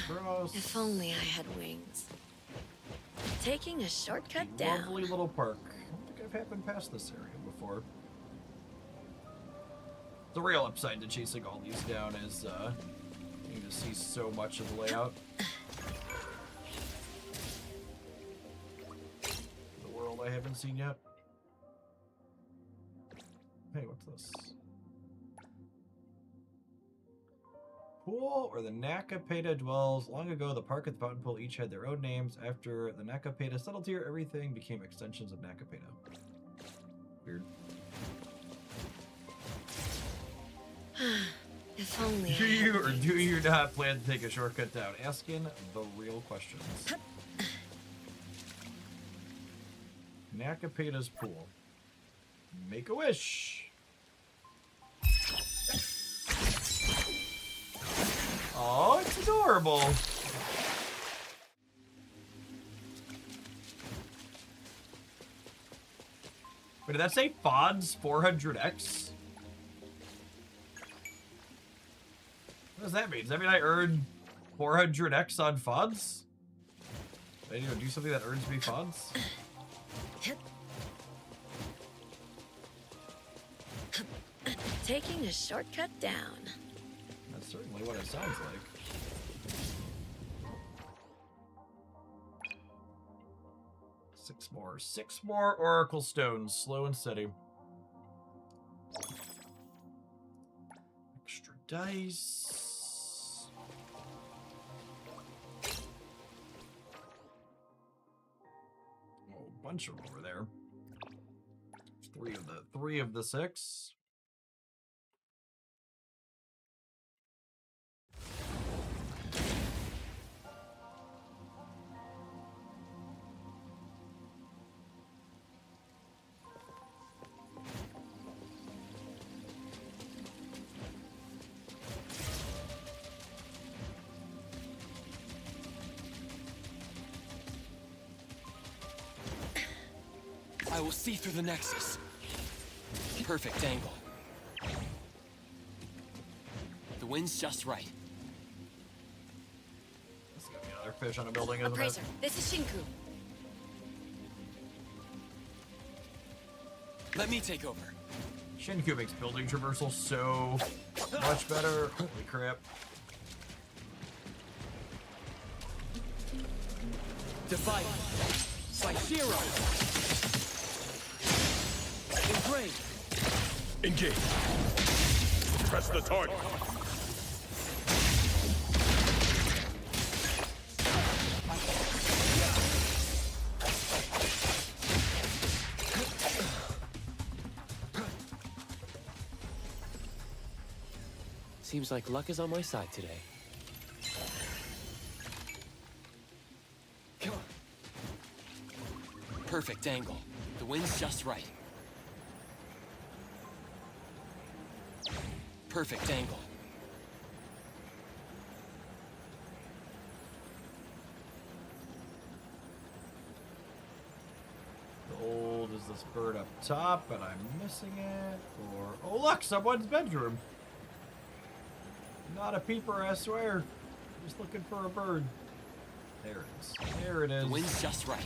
Speaker 1: Cross.
Speaker 11: If only I had wings. Taking a shortcut down.
Speaker 1: Lovely little park. I don't think I've happened past this area before. The real upside to chasing all these down is you just see so much of the layout. The world I haven't seen yet. Hey, what's this? Pool where the Nakapeta dwells. Long ago, the park and the fountain pool each had their own names. After the Nakapeta settled here, everything became extensions of Nakapeta. Weird.
Speaker 11: If only I
Speaker 1: Do
Speaker 11: had
Speaker 1: you or
Speaker 11: wings.
Speaker 1: do you not plan to take a shortcut down? Asking the real questions. Nakapeta's pool. Make a wish. Oh, it's adorable. Wait, did that say FODS 400X? What does that mean? Does that mean I earn 400X on FODS? I need to do something that earns me FODS?
Speaker 11: Taking a shortcut down.
Speaker 1: That's certainly what it sounds like. Six more Oracle Stones, slow and steady. Extra dice. Oh, a bunch of them over there. Three of the six.
Speaker 9: I will see through the nexus. Perfect angle. The wind's just right.
Speaker 1: There's gonna be another fish on a building, isn't
Speaker 11: Appraiser,
Speaker 1: it?
Speaker 11: this is Shinku.
Speaker 9: Let me take over.
Speaker 1: Shinku makes building traversal so much better. Holy crap.
Speaker 15: Divide. Saishiro. Engrave.
Speaker 2: Engage. Press the target.
Speaker 15: Seems like luck is on my side today.
Speaker 9: Perfect angle. The wind's just right. Perfect angle.
Speaker 1: Gold is this bird up top, but I'm missing it. Or oh look, someone's bedroom. Not a peeper, I swear. Just looking for a bird. There it is. There it is.
Speaker 9: The wind's just right.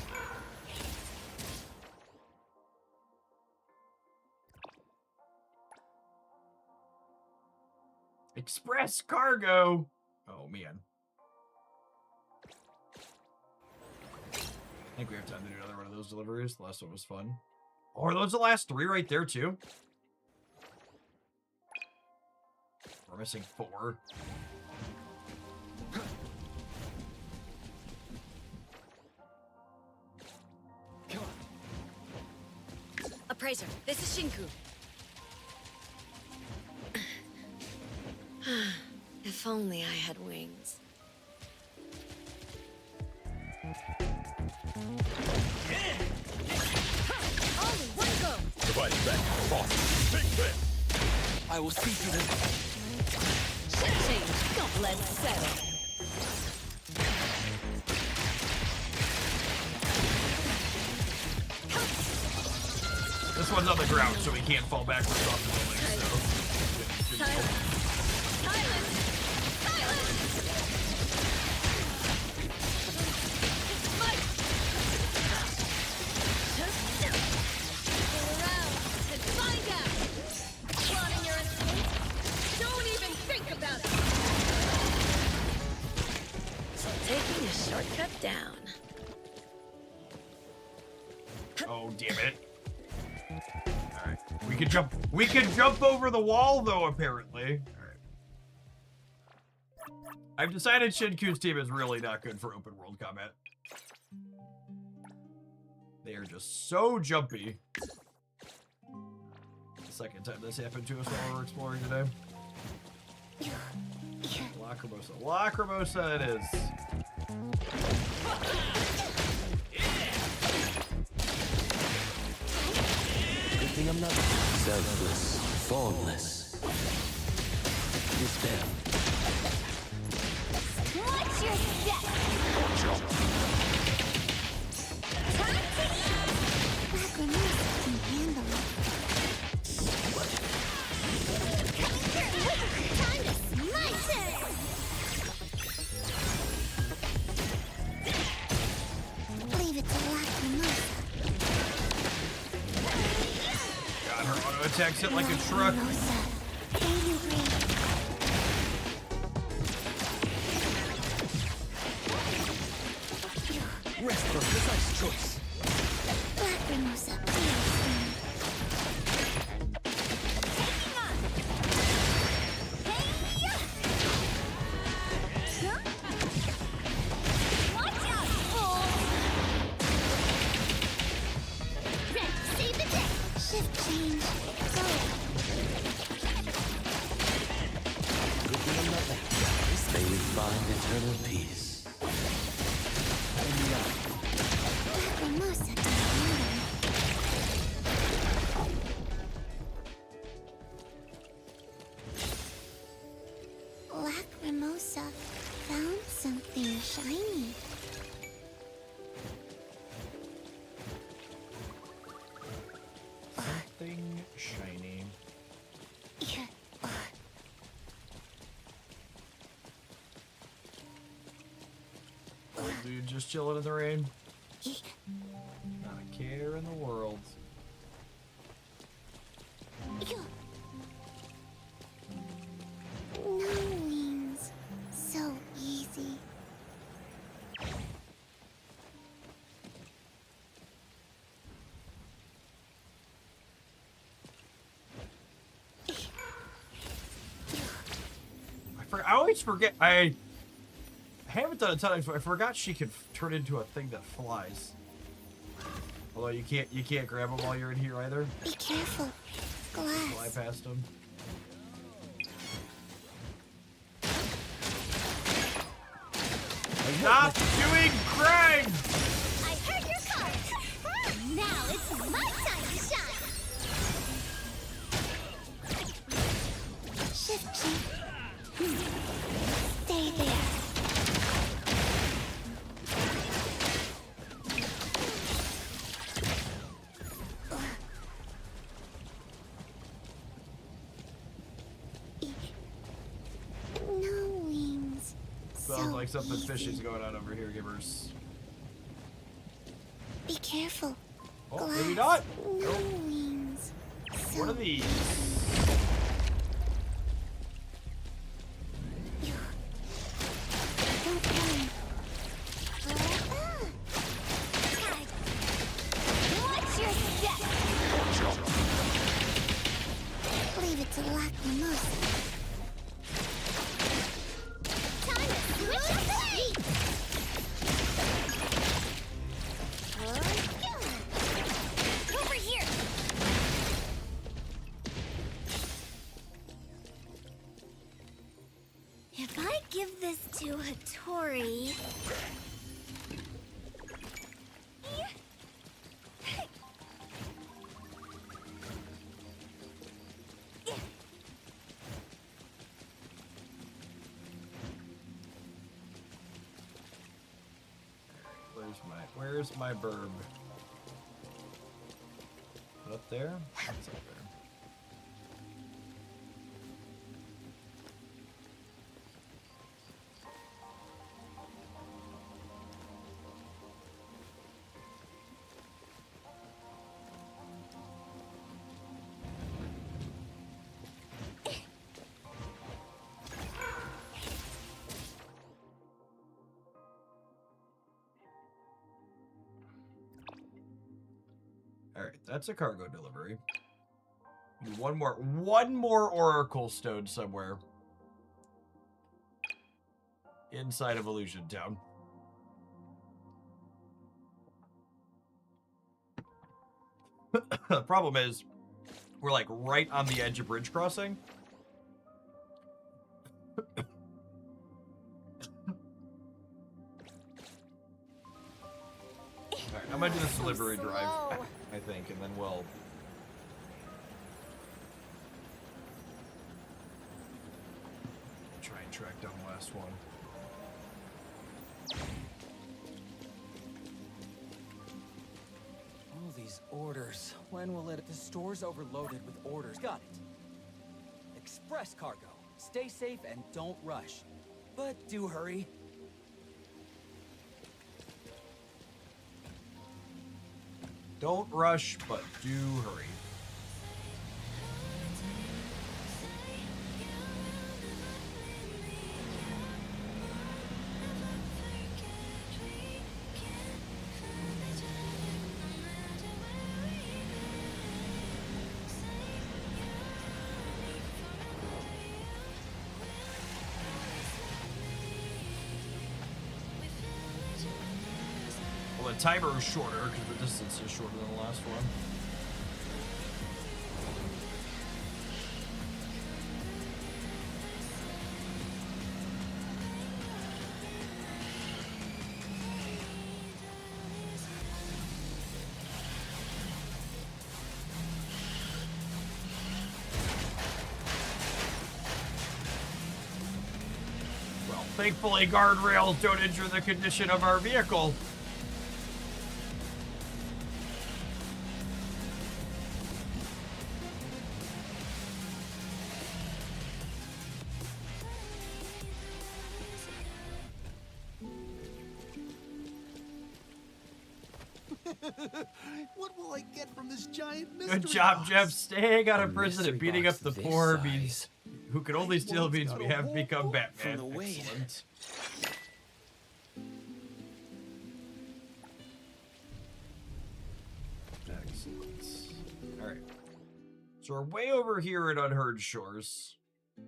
Speaker 1: Express cargo. Oh man. I think we have time to do another one of those deliveries. The last one was fun. Oh, are those the last 3 right there too? We're missing 4.
Speaker 11: Appraiser, this is Shinku. If only I had wings.
Speaker 6: Only one go!
Speaker 2: Divide back. Cross. Big flip.
Speaker 9: I will see through the...
Speaker 6: Ship change! Don't let it settle!
Speaker 1: This one's on the ground, so we can't fall backwards off the building, so...
Speaker 6: Silence! Silence! Fight! Go around and find out! Plotting your escape? Don't even think about it!
Speaker 11: Taking a shortcut down.
Speaker 1: Oh, damn it. Alright. We can jump over the wall, though, apparently. Alright. I've decided Shinku's team is really not good for open world combat. They are just so jumpy. The second time this happened to us while we were exploring today. Lacrimosa. Lacrimosa it is.
Speaker 12: Good thing I'm not selfless, formless. It's them.
Speaker 8: Watch your step! Lacrimosa can handle it. Coming through! Time to slice it! Leave it to Lacrimosa.
Speaker 1: God, her auto attacks it like a truck.
Speaker 15: Rest for precise choice.
Speaker 8: Lacrimosa, watch out, fool! Red, save the day! Shift change. Go.
Speaker 12: Good thing I'm not that guy. May we find eternal peace.
Speaker 8: Lacrimosa can handle it. Lacrimosa found something shiny.
Speaker 1: something shiny. Old dude just chilling in the rain. Not a care in the world.
Speaker 8: No wings. So easy.
Speaker 1: I always forget. I haven't done a ton of, but I forgot she could turn into a thing that flies. Although you can't grab them while you're in here either.
Speaker 8: Be careful. Glass.
Speaker 1: Fly past them. Stop doing Craig!
Speaker 8: I heard your call. Now it's my time to shine. Shift key. Stay there. No wings.
Speaker 1: Sounds like something fishy's going on over here, Givers.
Speaker 8: Be careful.
Speaker 1: Oh, maybe not.
Speaker 8: No wings.
Speaker 1: What are these?
Speaker 8: Don't run. Watch your step. Leave it to Lacrimosa. Time to switch up the heat. Over here. If I give this to Hattori...
Speaker 1: Where's my burb? Up there? It's up there. Alright, that's a cargo delivery. Need one more Oracle Stone somewhere. Inside of Illusion Town. The problem is, we're like right on the edge of bridge crossing. Alright, I'm gonna do this delivery drive, I think, and then we'll... try and track down the last one.
Speaker 15: All these orders. When will it... The store's overloaded with orders. Got it. Express cargo. Stay safe and don't rush. But do hurry.
Speaker 1: Don't rush, but do hurry. Well, the timer is shorter because the distance is shorter than the last one. Well, thankfully guardrails don't injure the condition of our vehicle.
Speaker 18: What will I get from this giant mystery
Speaker 1: Good job,
Speaker 18: box?
Speaker 1: Jeff. Staying out of
Speaker 9: A
Speaker 1: prison and
Speaker 9: mystery
Speaker 1: beating up
Speaker 9: box
Speaker 1: the
Speaker 9: this
Speaker 1: poor
Speaker 9: size.
Speaker 1: means who can only steal
Speaker 18: One's
Speaker 1: means
Speaker 18: got
Speaker 1: we
Speaker 18: a
Speaker 1: have
Speaker 18: whole
Speaker 1: become
Speaker 18: book
Speaker 1: Batman.
Speaker 9: from the weight.
Speaker 1: Excellent. Excellent. All right. So we're way over here at Unheard Shores. I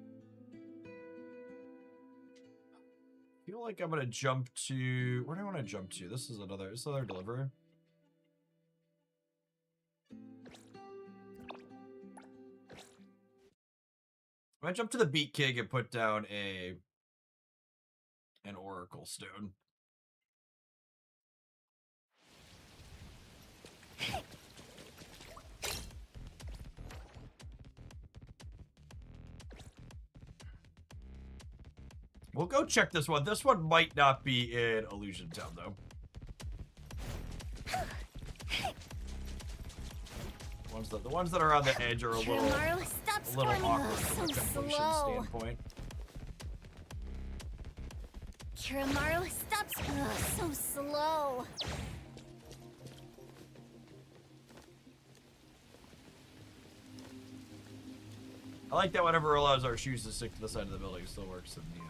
Speaker 1: feel like I'm gonna jump to. Where do I want to jump to? This is another delivery. I'm gonna jump to the Beat King and put down an Oracle Stone. We'll go check this one. This one might not be in Illusion Town, though. The ones that are on the edge are a little
Speaker 8: Kirimaru, stop squirming.
Speaker 1: awkward
Speaker 8: So
Speaker 1: from a completion
Speaker 8: slow.
Speaker 1: standpoint.
Speaker 8: Kirimaru, stop. So slow.
Speaker 1: I like that whatever allows our shoes to stick to the side of the building still works in the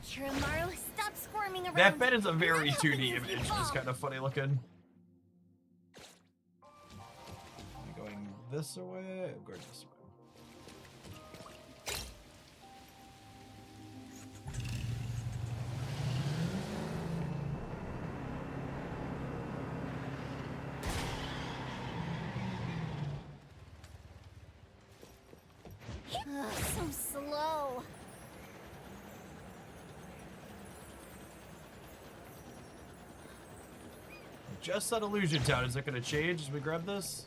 Speaker 8: Kirimaru, stop squirming around.
Speaker 1: That bed is a
Speaker 8: I'm
Speaker 1: very
Speaker 8: helping
Speaker 1: 2D
Speaker 8: you
Speaker 1: image.
Speaker 8: fall.
Speaker 1: It's kind of funny looking. Am I going this way? I'm going this way.
Speaker 8: So slow.
Speaker 1: Just said Illusion Town. Is it going to change as we grab this?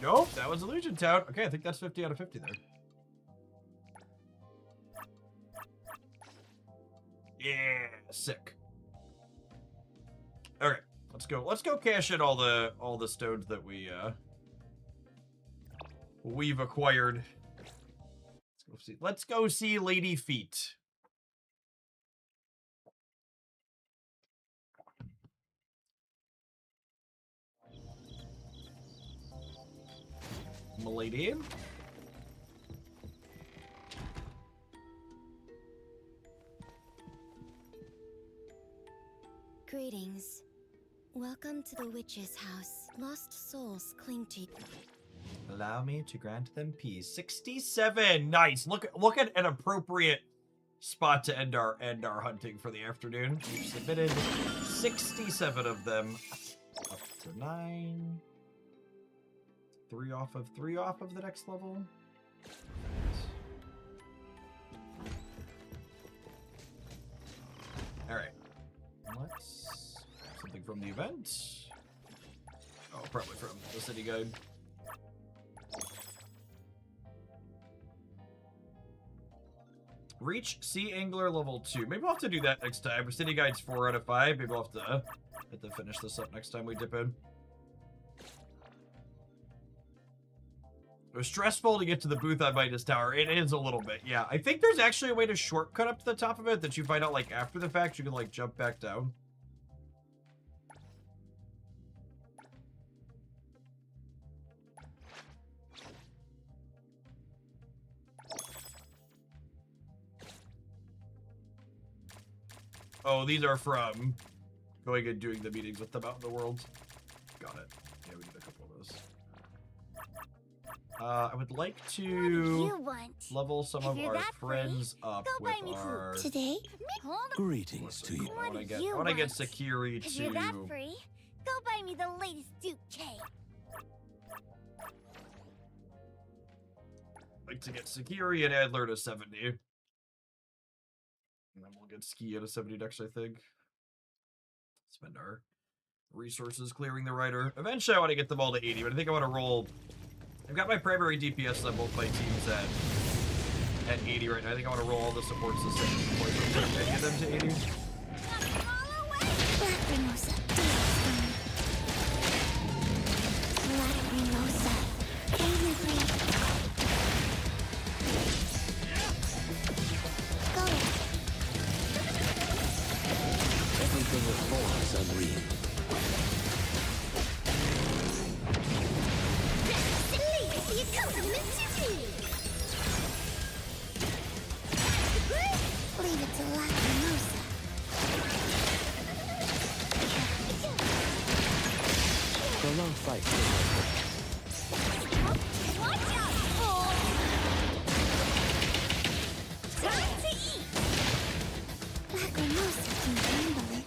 Speaker 1: Nope, that was Illusion Town. Okay, I think that's 50 out of 50 there. Yeah, sick. Okay, let's go. Let's go cash in all the stones that we've acquired. Let's go see Lady Feet. Milady.
Speaker 7: Greetings. Welcome to the witch's house. Lost souls cling to you.
Speaker 1: Allow me to grant them peace. 67. Nice. Look at an appropriate spot to end our hunting for the afternoon. We've submitted 67 of them. Up to 9. 3 off of the next level. All right. Let's something from the event. Oh, probably from the city guide. Reach Sea Angler level 2. Maybe we'll have to do that next time. City Guide's 4 out of 5. Maybe we'll have to finish this up next time we dip in. It was stressful to get to the booth on Midas Tower. It is a little bit, yeah. I think there's actually a way to shortcut up to the top of it that you find out, like, after the fact. You can, like, jump back down. Oh, these are from going and doing the meetings with them out in the world. Got it. Yeah, we did a couple of those. I would like to level some of our friends up with our...
Speaker 8: Today?
Speaker 12: Greetings to you.
Speaker 1: I want to get Sakiri
Speaker 8: If
Speaker 1: to...
Speaker 8: you're that free, go buy me the latest Duke cake.
Speaker 1: Like to get Sakiri and Adler to 70. And then we'll get Ski at a 70 next, I think. Spend our resources clearing the writer. Eventually I want to get them all to 80, but I think I want to roll... I've got my primary DPS on both my teams at 80 right now. I think I want to roll all the supports the same before I get them to 80.
Speaker 8: Black Renosa, Black Renosa, Angry Free. Go.
Speaker 15: A long fight.
Speaker 8: Watch out! Oh. Time to eat!
Speaker 7: Lacrimosa can handle it.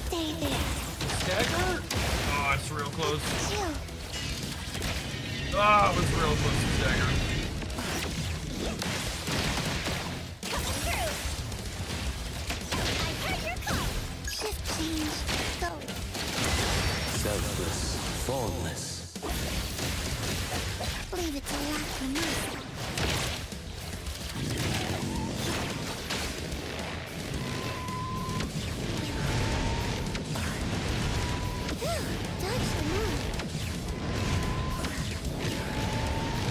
Speaker 7: Stay there.
Speaker 1: Stagger? Oh, it's real close.
Speaker 7: Chill.
Speaker 1: Oh, it was real close to stagger.
Speaker 8: Coming through! I heard your call!
Speaker 7: Shift change. Go.
Speaker 12: Selfless, formless.
Speaker 7: Leave it to Lacrimosa. Dodge the move.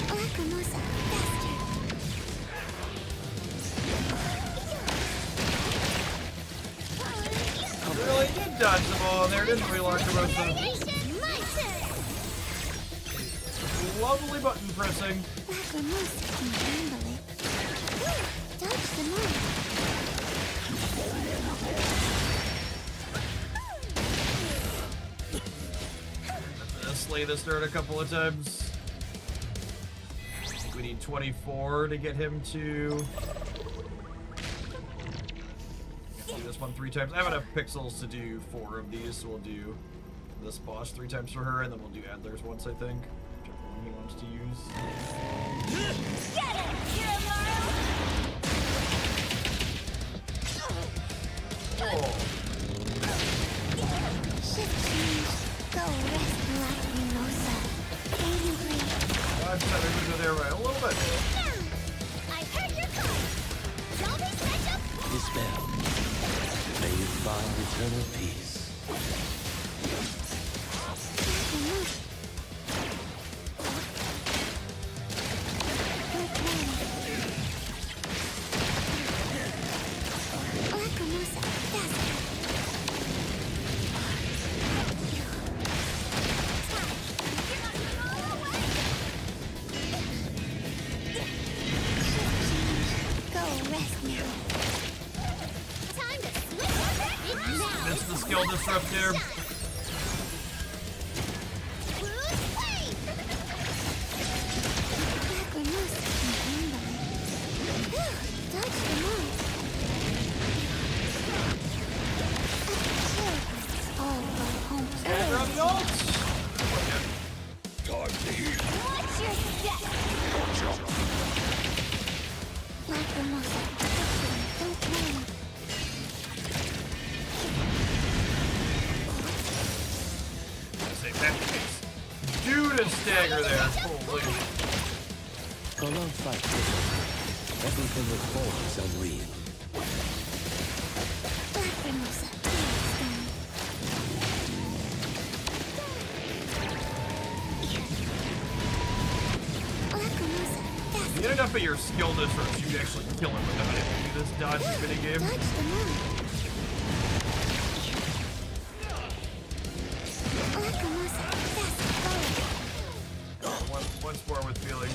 Speaker 7: Lacrimosa, faster.
Speaker 1: Really did dodge the ball in there, didn't we, Lacrimosa?
Speaker 8: My turn!
Speaker 1: Lovely button pressing.
Speaker 7: Lacrimosa can handle it. Dodge the move.
Speaker 1: Gonna slay this nerd a couple of times. I think we need 24 to get him to... Do this one 3 times. I have enough pixels to do 4 of these, so we'll do this boss 3 times for her, and then we'll do Adler's once, I think. Whichever one he wants to use.
Speaker 8: Get it, Kiramaru!
Speaker 1: Oh.
Speaker 7: Shift change. Go rest Lacrimosa. Angry.
Speaker 1: I'm trying to go there right a little bit.
Speaker 8: I heard your call! Zombie catch up!
Speaker 12: Dispel. May you find eternal peace.
Speaker 7: Lacrimosa. Lacrimosa, faster. Go rest now.
Speaker 8: Time to switch it now!
Speaker 1: That's the skill disrupt there.
Speaker 8: Who's playing?
Speaker 7: Lacrimosa can handle it. Dodge the move. All go home
Speaker 1: Stagger on the ult!
Speaker 2: Time to heal.
Speaker 8: Watch your step!
Speaker 7: Lacrimosa, don't run.
Speaker 1: Say that case. Dude is stagger there. Holy.
Speaker 12: A long fight. Everything that forms unreal.
Speaker 7: Lacrimosa, Lacrimosa, faster.
Speaker 1: You get enough of your skill disrupts, you can actually kill him without it. Do this dodge minigame.
Speaker 7: Dodge the move. Lacrimosa, faster.
Speaker 1: Once more with feeling.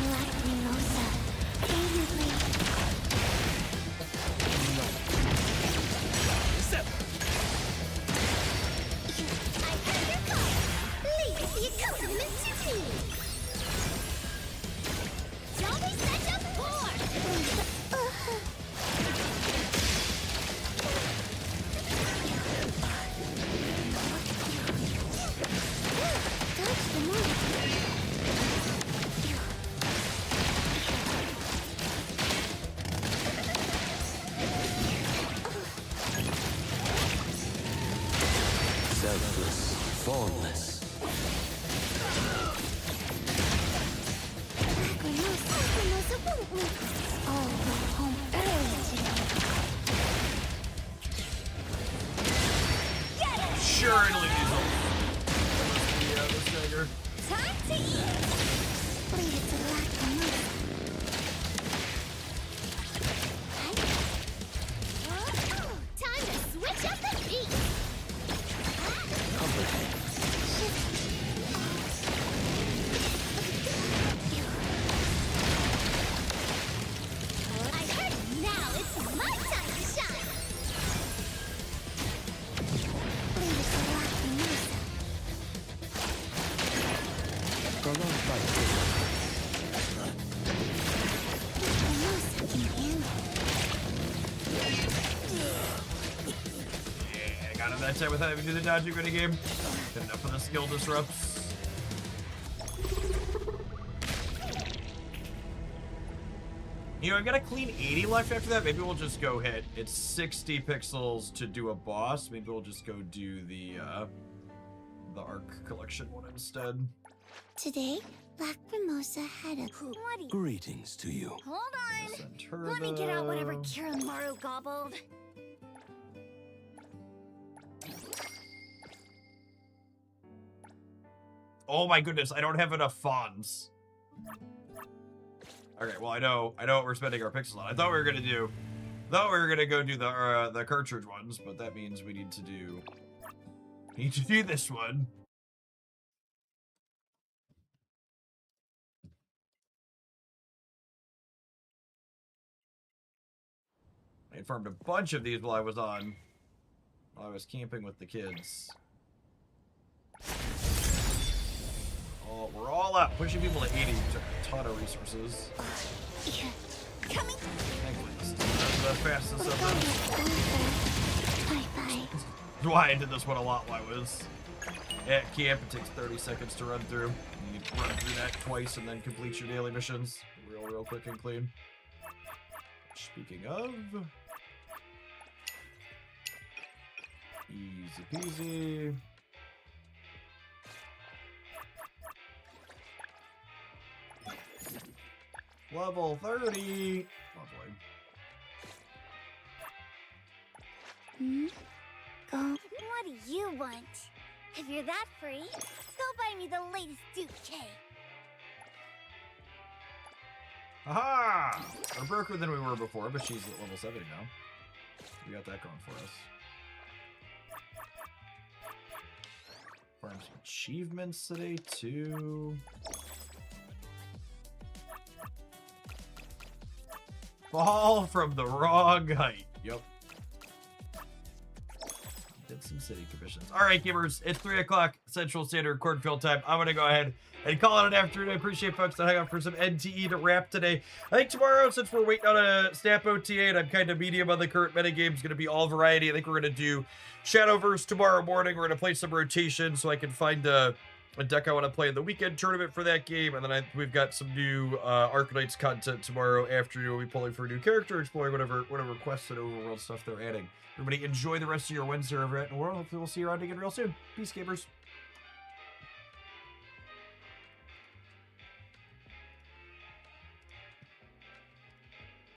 Speaker 7: Lacrimosa, angry.
Speaker 8: I heard your call! Leave the accompaniment to me! Zombie catch up 4!
Speaker 7: Dodge the move.
Speaker 12: Selfless, formless.
Speaker 7: Lacrimosa won't win. All go home early today.
Speaker 1: Sure, it'll use them.
Speaker 8: Time to eat! Leave it to Black Mimosa. Time to switch up the beat! I heard now it's my time to shine! Leave it to Black Mimosa. Mimosa can handle.
Speaker 1: Yeah, I got him that time without having to do the dodging minigame. Good enough for the skill disrupts. You know, I've got a clean 80 left after that. Maybe we'll just go hit. It's 60 pixels to do a boss. Maybe we'll just go do the Arc Collection one instead.
Speaker 7: Today, Black Mimosa had a
Speaker 12: Greetings to you.
Speaker 8: Hold on! Let me get out whatever Kiramaru gobbled.
Speaker 1: Oh my goodness, I don't have enough funds. Okay, well I know what we're spending our pixels on. I thought we were gonna go do the cartridge ones, but that means we need to do this one. I farmed a bunch of these while I was camping with the kids. Oh, we're all up. Pushing people to 80 took a ton of resources.
Speaker 8: Coming.
Speaker 1: Thankfully, this is the fastest of them. That's why I did this one a lot while I was at camp. It takes 30 seconds to run through. You need to run through that twice and then complete your daily missions. Real quick and clean. Speaking of... Easy peasy. Level 30. Lovely.
Speaker 8: Go. What do you want? If you're that free, go buy me the latest Duke K.
Speaker 1: Aha! We're broker than we were before, but she's at level 70 now. We got that going for us. Farm some achievements today, too. Fall from the wrong height. Yep. Did some city commissions. Alright, gamers, it's 3 o'clock Central Standard Cornfield time. I'm gonna go ahead and call it an afternoon. I appreciate folks that hang out for some NTE to wrap today. I think tomorrow, since we're waiting on a Snap OTA and I'm kind of medium on the current metagame, is going to be all variety. I think we're going to do Shadowverse tomorrow morning. We're going to play some rotation so I can find a deck I want to play in the weekend tournament for that game. And then we've got some new Arcanines content tomorrow afternoon. We'll be pulling for a new character, exploring whatever quests and overworld stuff they're adding. Everybody enjoy the rest of your Wednesday over at the world. Hopefully we'll see you around again real soon. Peace, gamers.